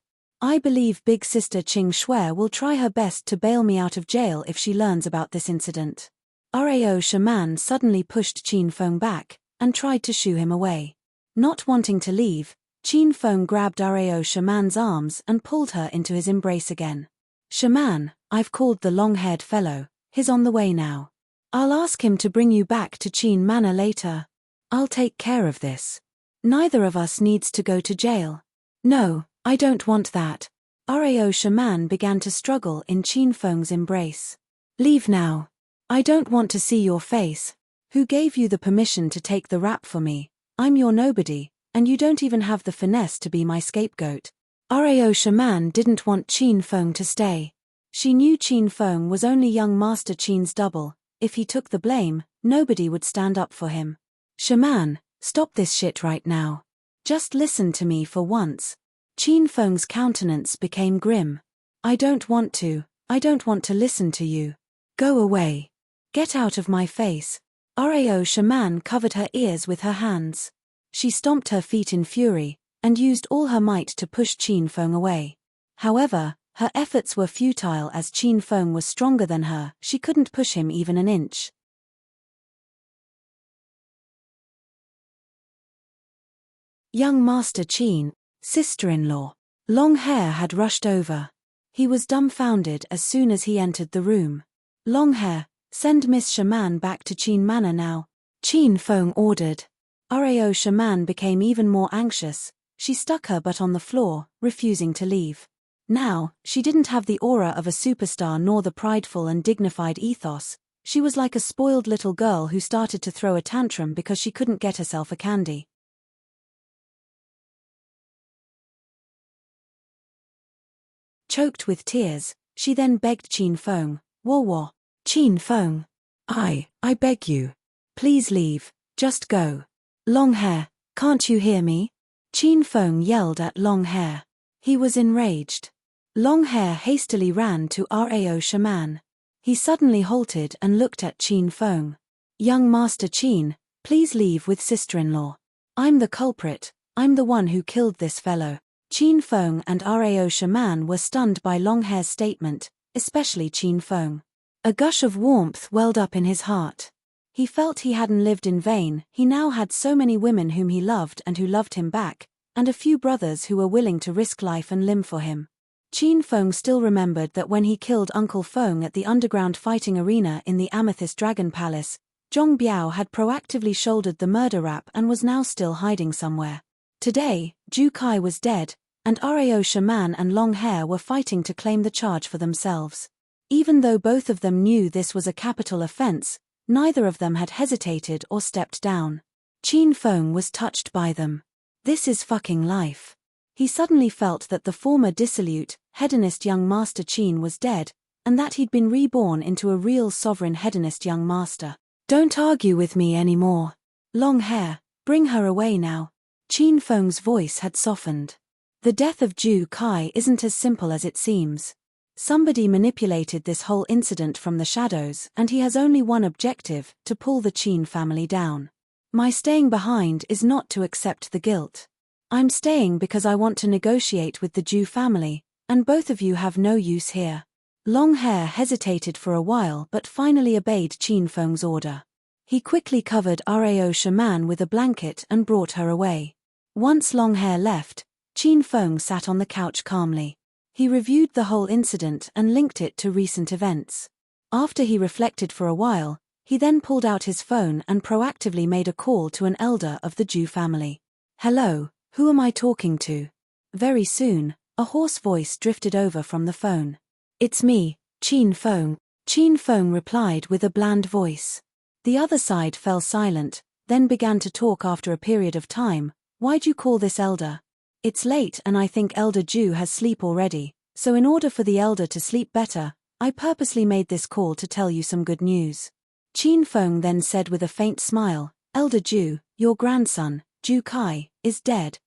I believe Big Sister Qing Shui will try her best to bail me out of jail if she learns about this incident. Rao Shaman suddenly pushed Qin Feng back and tried to shoo him away. Not wanting to leave, Qin Feng grabbed Rao Shaman's arms and pulled her into his embrace again. Shaman, I've called the long-haired fellow. He's on the way now. I'll ask him to bring you back to Qin Manor later. I'll take care of this. Neither of us needs to go to jail. No, I don't want that. Rao Shaman began to struggle in Qin Feng's embrace. Leave now. I don't want to see your face. Who gave you the permission to take the rap for me? I'm your nobody, and you don't even have the finesse to be my scapegoat. Rao Shaman didn't want Qin Feng to stay. She knew Qin Feng was only young Master Qin's double. If he took the blame, nobody would stand up for him. Shaman, stop this shit right now. Just listen to me for once. Qin Feng's countenance became grim. I don't want to listen to you. Go away. Get out of my face. Rao Shaman covered her ears with her hands. She stomped her feet in fury, and used all her might to push Qin Feng away. However, her efforts were futile as Qin Feng was stronger than her. She couldn't push him even an inch. Young Master Qin, sister-in-law, long hair had rushed over. He was dumbfounded as soon as he entered the room. Long hair, send Miss Shaman back to Qin Manor now. Qin Feng ordered. Rao Shaman became even more anxious. She stuck her butt on the floor, refusing to leave. Now, she didn't have the aura of a superstar nor the prideful and dignified ethos. She was like a spoiled little girl who started to throw a tantrum because she couldn't get herself a candy. Choked with tears, she then begged Qin Feng, "Wo, Qin Feng. I beg you. Please leave, just go. Long hair, can't you hear me?" Qin Feng yelled at Long hair. He was enraged. Long hair hastily ran to Rao Shaman. He suddenly halted and looked at Qin Feng. "Young Master Qin, please leave with sister-in-law. I'm the culprit, I'm the one who killed this fellow." Qin Feng and Rao Shaman were stunned by Long hair's statement, especially Qin Feng. A gush of warmth welled up in his heart. He felt he hadn't lived in vain. He now had so many women whom he loved and who loved him back, and a few brothers who were willing to risk life and limb for him. Qin Feng still remembered that when he killed Uncle Feng at the underground fighting arena in the Amethyst Dragon Palace, Zhong Biao had proactively shouldered the murder rap and was now still hiding somewhere. Today, Ju Kai was dead, and Rao Shaman and Long Hair were fighting to claim the charge for themselves. Even though both of them knew this was a capital offense, neither of them had hesitated or stepped down. Qin Feng was touched by them. This is fucking life. He suddenly felt that the former dissolute, hedonist young master Qin was dead, and that he'd been reborn into a real sovereign hedonist young master. "Don't argue with me anymore. Long hair, bring her away now." Qin Feng's voice had softened. The death of Ju Kai isn't as simple as it seems. Somebody manipulated this whole incident from the shadows, and he has only one objective: to pull the Qin family down. My staying behind is not to accept the guilt. I'm staying because I want to negotiate with the Ju family, and both of you have no use here. Long Hair hesitated for a while but finally obeyed Qin Feng's order. He quickly covered Rao Shaman with a blanket and brought her away. Once Long Hair left, Qin Feng sat on the couch calmly. He reviewed the whole incident and linked it to recent events. After he reflected for a while, he then pulled out his phone and proactively made a call to an elder of the Zhu family. "Hello, who am I talking to?" Very soon, a hoarse voice drifted over from the phone. "It's me, Qin Feng." Qin Feng replied with a bland voice. The other side fell silent, then began to talk after a period of time. "Why'd you call this elder?" "It's late and I think Elder Zhu has sleep already, so in order for the elder to sleep better, I purposely made this call to tell you some good news." Qin Feng then said with a faint smile, "Elder Zhu, your grandson, Zhu Kai, is dead."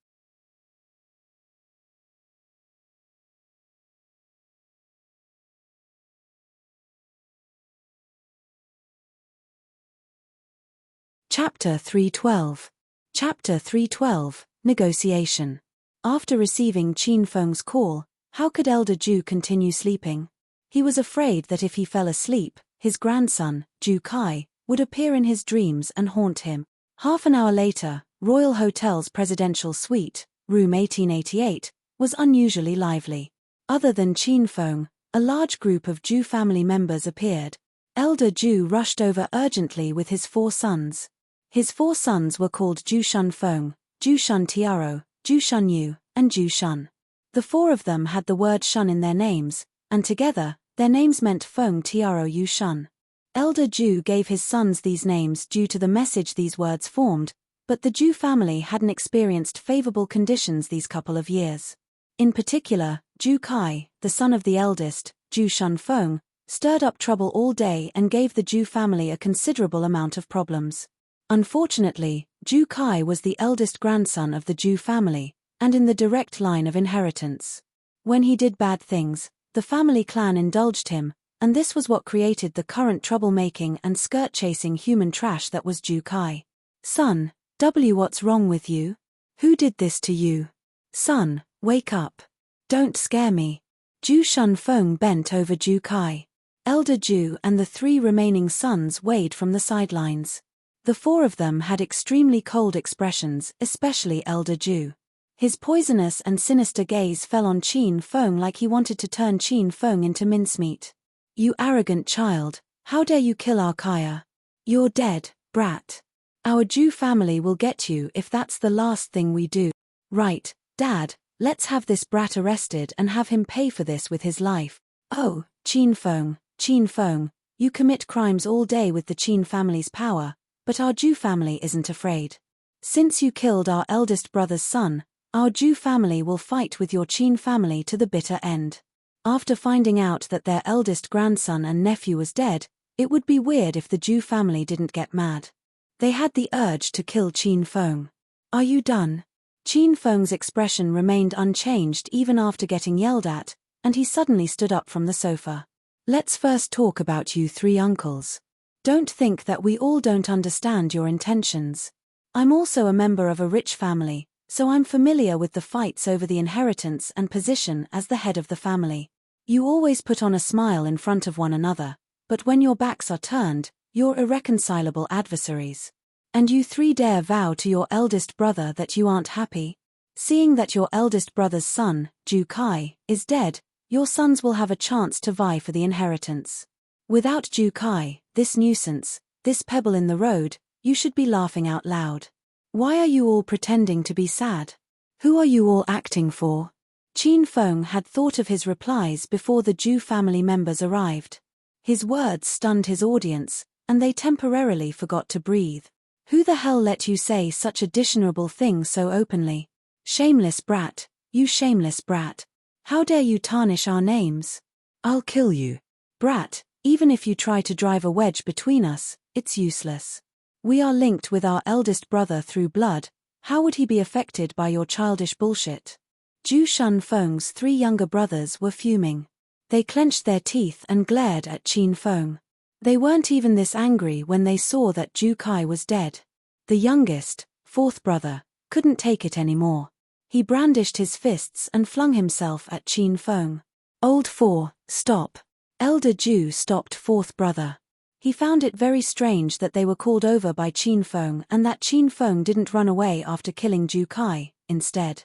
Chapter 312. Chapter 312, Negotiation. After receiving Qin Feng's call, how could Elder Zhu continue sleeping? He was afraid that if he fell asleep, his grandson, Zhu Kai, would appear in his dreams and haunt him. Half an hour later, Royal Hotel's presidential suite, room 1888, was unusually lively. Other than Qin Feng, a large group of Zhu family members appeared. Elder Zhu rushed over urgently with his 4 sons. His 4 sons were called Zhu Shun Feng, Zhu Shun Tiaro, Zhu Shun Yu, and Zhu Shun. The 4 of them had the word Shun in their names, and together, their names meant Feng Tiaro Yu Shun. Elder Zhu gave his sons these names due to the message these words formed, but the Zhu family hadn't experienced favorable conditions these couple of years. In particular, Zhu Kai, the son of the eldest, Zhu Shun Feng, stirred up trouble all day and gave the Zhu family a considerable amount of problems. Unfortunately, Zhu Kai was the eldest grandson of the Zhu family, and in the direct line of inheritance. When he did bad things, the family clan indulged him, and this was what created the current troublemaking and skirt-chasing human trash that was Zhu Kai. "Son, what's wrong with you? Who did this to you? Son, wake up. Don't scare me." Zhu Shun Feng bent over Zhu Kai. Elder Zhu and the 3 remaining sons weighed from the sidelines. The 4 of them had extremely cold expressions, especially Elder Zhu. His poisonous and sinister gaze fell on Qin Feng like he wanted to turn Qin Feng into mincemeat. "You arrogant child, how dare you kill our Kaya? You're dead, brat. Our Zhu family will get you if that's the last thing we do." "Right, Dad, let's have this brat arrested and have him pay for this with his life." "Oh, Qin Feng, you commit crimes all day with the Qin family's power, but our Zhu family isn't afraid. Since you killed our eldest brother's son, our Zhu family will fight with your Qin family to the bitter end." After finding out that their eldest grandson and nephew was dead, it would be weird if the Zhu family didn't get mad. They had the urge to kill Qin Feng. "Are you done?" Qin Feng's expression remained unchanged even after getting yelled at, and he suddenly stood up from the sofa. "Let's first talk about you 3 uncles. Don't think that we all don't understand your intentions. I'm also a member of a rich family, so I'm familiar with the fights over the inheritance and position as the head of the family. You always put on a smile in front of one another, but when your backs are turned, you're irreconcilable adversaries. And you 3 dare vow to your eldest brother that you aren't happy? Seeing that your eldest brother's son, Zhu Kai, is dead, your sons will have a chance to vie for the inheritance. Without Zhu Kai, this nuisance, this pebble in the road, you should be laughing out loud. Why are you all pretending to be sad? Who are you all acting for?" Qin Feng had thought of his replies before the Zhu family members arrived. His words stunned his audience, and they temporarily forgot to breathe. "Who the hell let you say such a dishonorable thing so openly? Shameless brat, you shameless brat. How dare you tarnish our names? I'll kill you. Brat, even if you try to drive a wedge between us, it's useless. We are linked with our eldest brother through blood, how would he be affected by your childish bullshit?" Zhu Shun Feng's 3 younger brothers were fuming. They clenched their teeth and glared at Qin Feng. They weren't even this angry when they saw that Zhu Kai was dead. The youngest, 4th brother, couldn't take it anymore. He brandished his fists and flung himself at Qin Feng. "Old 4, stop." Elder Zhu stopped 4th brother. He found it very strange that they were called over by Qin Feng and that Qin Feng didn't run away after killing Ju Kai, instead.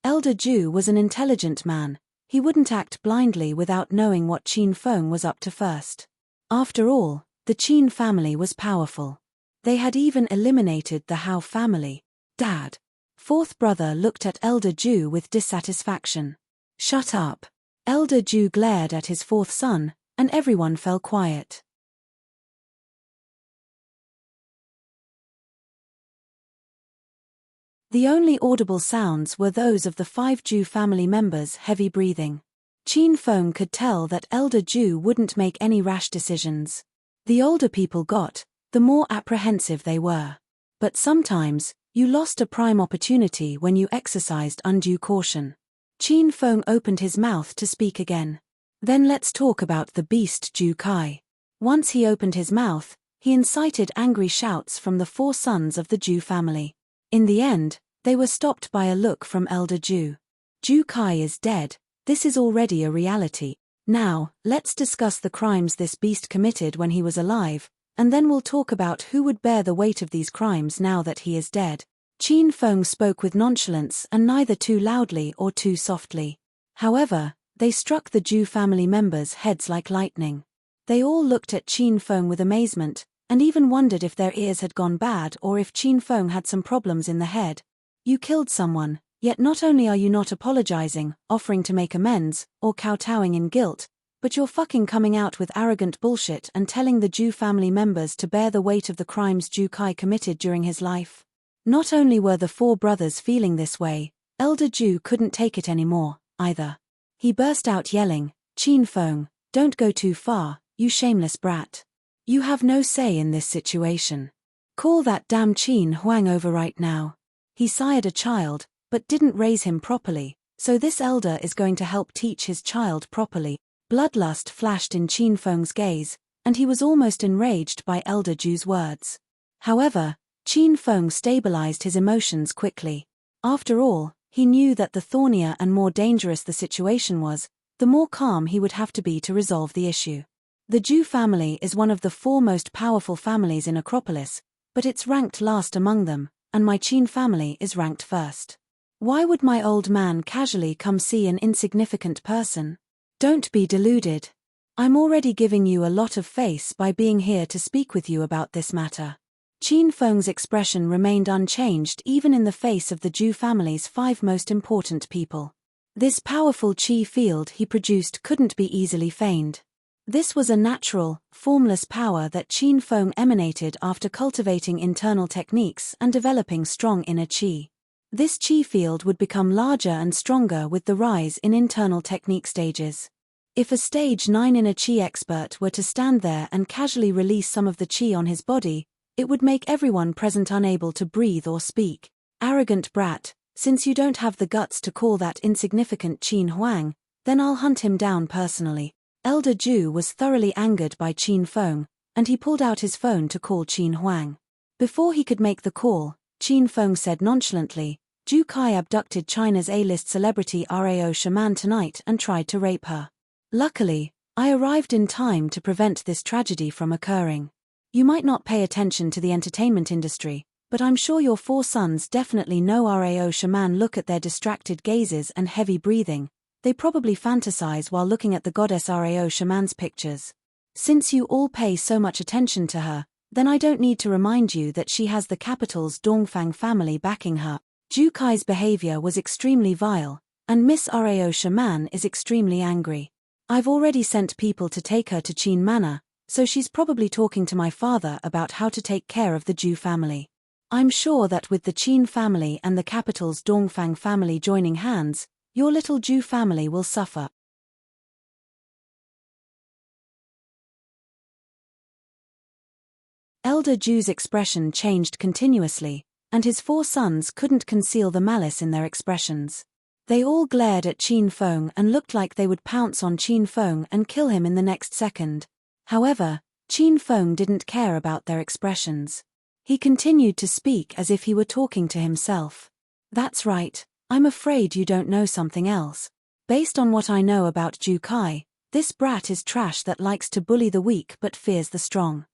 Elder Ju was an intelligent man. He wouldn't act blindly without knowing what Qin Feng was up to first. After all, the Qin family was powerful. They had even eliminated the Hao family. Dad. Fourth brother looked at Elder Ju with dissatisfaction. Shut up. Elder Ju glared at his fourth son, and everyone fell quiet. The only audible sounds were those of the 5 Ju family members' heavy breathing. Qin Feng could tell that Elder Ju wouldn't make any rash decisions. The older people got, the more apprehensive they were. But sometimes, you lost a prime opportunity when you exercised undue caution. Qin Feng opened his mouth to speak again. Then let's talk about the beast Ju Kai. Once he opened his mouth, he incited angry shouts from the 4 sons of the Ju family. In the end, they were stopped by a look from Elder Ju. Ju Kai is dead, this is already a reality. Now, let's discuss the crimes this beast committed when he was alive, and then we'll talk about who would bear the weight of these crimes now that he is dead. Qin Feng spoke with nonchalance and neither too loudly or too softly. However, they struck the Ju family members' heads like lightning. They all looked at Qin Feng with amazement, and even wondered if their ears had gone bad or if Qin Feng had some problems in the head. You killed someone, yet not only are you not apologizing, offering to make amends, or kowtowing in guilt, but you're fucking coming out with arrogant bullshit and telling the Ju family members to bear the weight of the crimes Ju Kai committed during his life. Not only were the 4 brothers feeling this way, Elder Ju couldn't take it anymore, either. He burst out yelling, Qin Feng, don't go too far, you shameless brat. You have no say in this situation. Call that damn Qin Huang over right now. He sired a child, but didn't raise him properly, so this elder is going to help teach his child properly. Bloodlust flashed in Qin Feng's gaze, and he was almost enraged by Elder Ju's words. However, Qin Feng stabilized his emotions quickly. After all, he knew that the thornier and more dangerous the situation was, the more calm he would have to be to resolve the issue. The Ju family is one of the 4 most powerful families in Acropolis, but it's ranked last among them, and my Qin family is ranked first. Why would my old man casually come see an insignificant person? Don't be deluded. I'm already giving you a lot of face by being here to speak with you about this matter. Qin Feng's expression remained unchanged even in the face of the Ju family's 5 most important people. This powerful qi field he produced couldn't be easily feigned. This was a natural, formless power that Qin Feng emanated after cultivating internal techniques and developing strong inner qi. This qi field would become larger and stronger with the rise in internal technique stages. If a stage 9 inner qi expert were to stand there and casually release some of the qi on his body, it would make everyone present unable to breathe or speak. Arrogant brat, since you don't have the guts to call that insignificant Qin Huang, then I'll hunt him down personally. Elder Ju was thoroughly angered by Qin Feng, and he pulled out his phone to call Qin Huang. Before he could make the call, Qin Feng said nonchalantly, Ju Kai abducted China's A-list celebrity Rao shaman tonight and tried to rape her. Luckily, I arrived in time to prevent this tragedy from occurring. You might not pay attention to the entertainment industry, but I'm sure your 4 sons definitely know Rao shaman. Look at their distracted gazes and heavy breathing. They probably fantasize while looking at the goddess Rao shaman's pictures. Since you all pay so much attention to her, then I don't need to remind you that she has the capital's Dongfang family backing her. Ju Kai's behavior was extremely vile, and Miss Rao shaman is extremely angry. I've already sent people to take her to Qin Manor, so she's probably talking to my father about how to take care of the Ju family. I'm sure that with the Qin family and the capital's Dongfang family joining hands, your little Ju family will suffer. Elder Ju's expression changed continuously, and his 4 sons couldn't conceal the malice in their expressions. They all glared at Qin Feng and looked like they would pounce on Qin Feng and kill him in the next second. However, Qin Feng didn't care about their expressions. He continued to speak as if he were talking to himself. That's right. I'm afraid you don't know something else. Based on what I know about Jukai, this brat is trash that likes to bully the weak but fears the strong.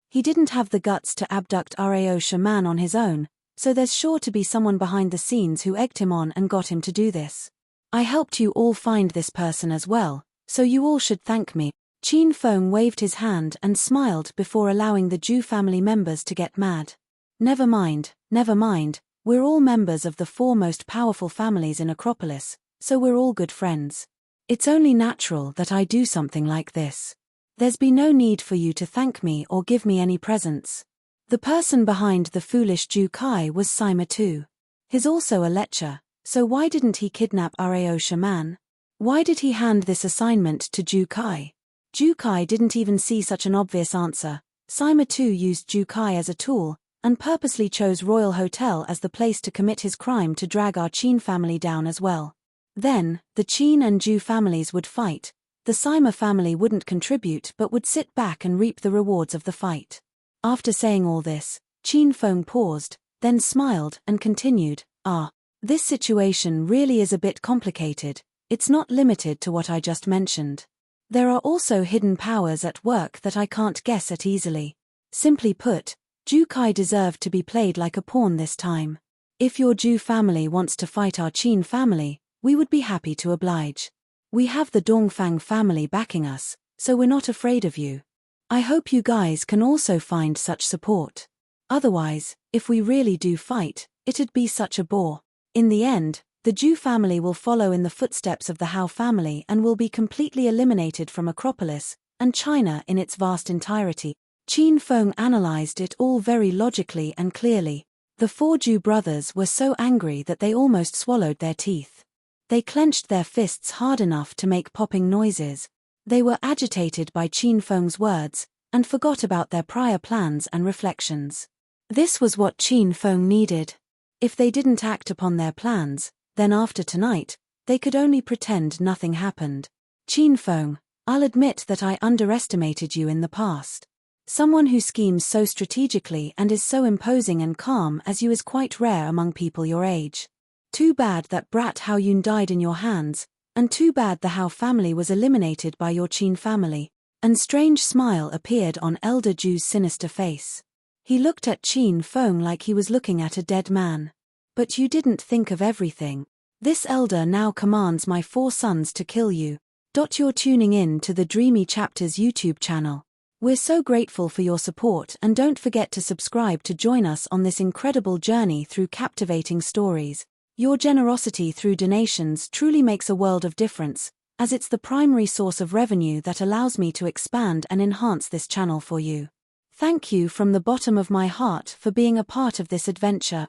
He didn't have the guts to abduct Rao Shaman on his own, so there's sure to be someone behind the scenes who egged him on and got him to do this. I helped you all find this person as well, so you all should thank me. Qin Feng waved his hand and smiled before allowing the Zhu family members to get mad. Never mind, we're all members of the 4 most powerful families in Acropolis, so we're all good friends. It's only natural that I do something like this. There's be no need for you to thank me or give me any presents. The person behind the foolish Jukai was Sima too. He's also a lecher, so why didn't he kidnap Rao Shaman? Why did he hand this assignment to Jukai? Jukai didn't even see such an obvious answer. Sima too used Jukai as a tool, and purposely chose Royal Hotel as the place to commit his crime to drag our Qin family down as well. Then, the Qin and Zhu families would fight. The Sima family wouldn't contribute but would sit back and reap the rewards of the fight. After saying all this, Qin Feng paused, then smiled and continued, this situation really is a bit complicated. It's not limited to what I just mentioned. There are also hidden powers at work that I can't guess at easily. Simply put, Jukai deserved to be played like a pawn this time. If your Zhu family wants to fight our Qin family, we would be happy to oblige. We have the Dongfang family backing us, so we're not afraid of you. I hope you guys can also find such support. Otherwise, if we really do fight, it'd be such a bore. In the end, the Zhu family will follow in the footsteps of the Hao family and will be completely eliminated from Acropolis, and China in its vast entirety. Qin Feng analyzed it all very logically and clearly. The 4 Zhu brothers were so angry that they almost swallowed their teeth. They clenched their fists hard enough to make popping noises. They were agitated by Qin Feng's words, and forgot about their prior plans and reflections. This was what Qin Feng needed. If they didn't act upon their plans, then after tonight, they could only pretend nothing happened. Qin Feng, I'll admit that I underestimated you in the past. Someone who schemes so strategically and is so imposing and calm as you is quite rare among people your age. Too bad that brat Hao Yun died in your hands, and too bad the Hao family was eliminated by your Qin family. An strange smile appeared on Elder Zhu's sinister face. He looked at Qin Feng like he was looking at a dead man. But you didn't think of everything. This elder now commands my 4 sons to kill you. You're tuning in to the Dreamy Chapters YouTube channel. We're so grateful for your support, and don't forget to subscribe to join us on this incredible journey through captivating stories. Your generosity through donations truly makes a world of difference, as it's the primary source of revenue that allows me to expand and enhance this channel for you. Thank you from the bottom of my heart for being a part of this adventure.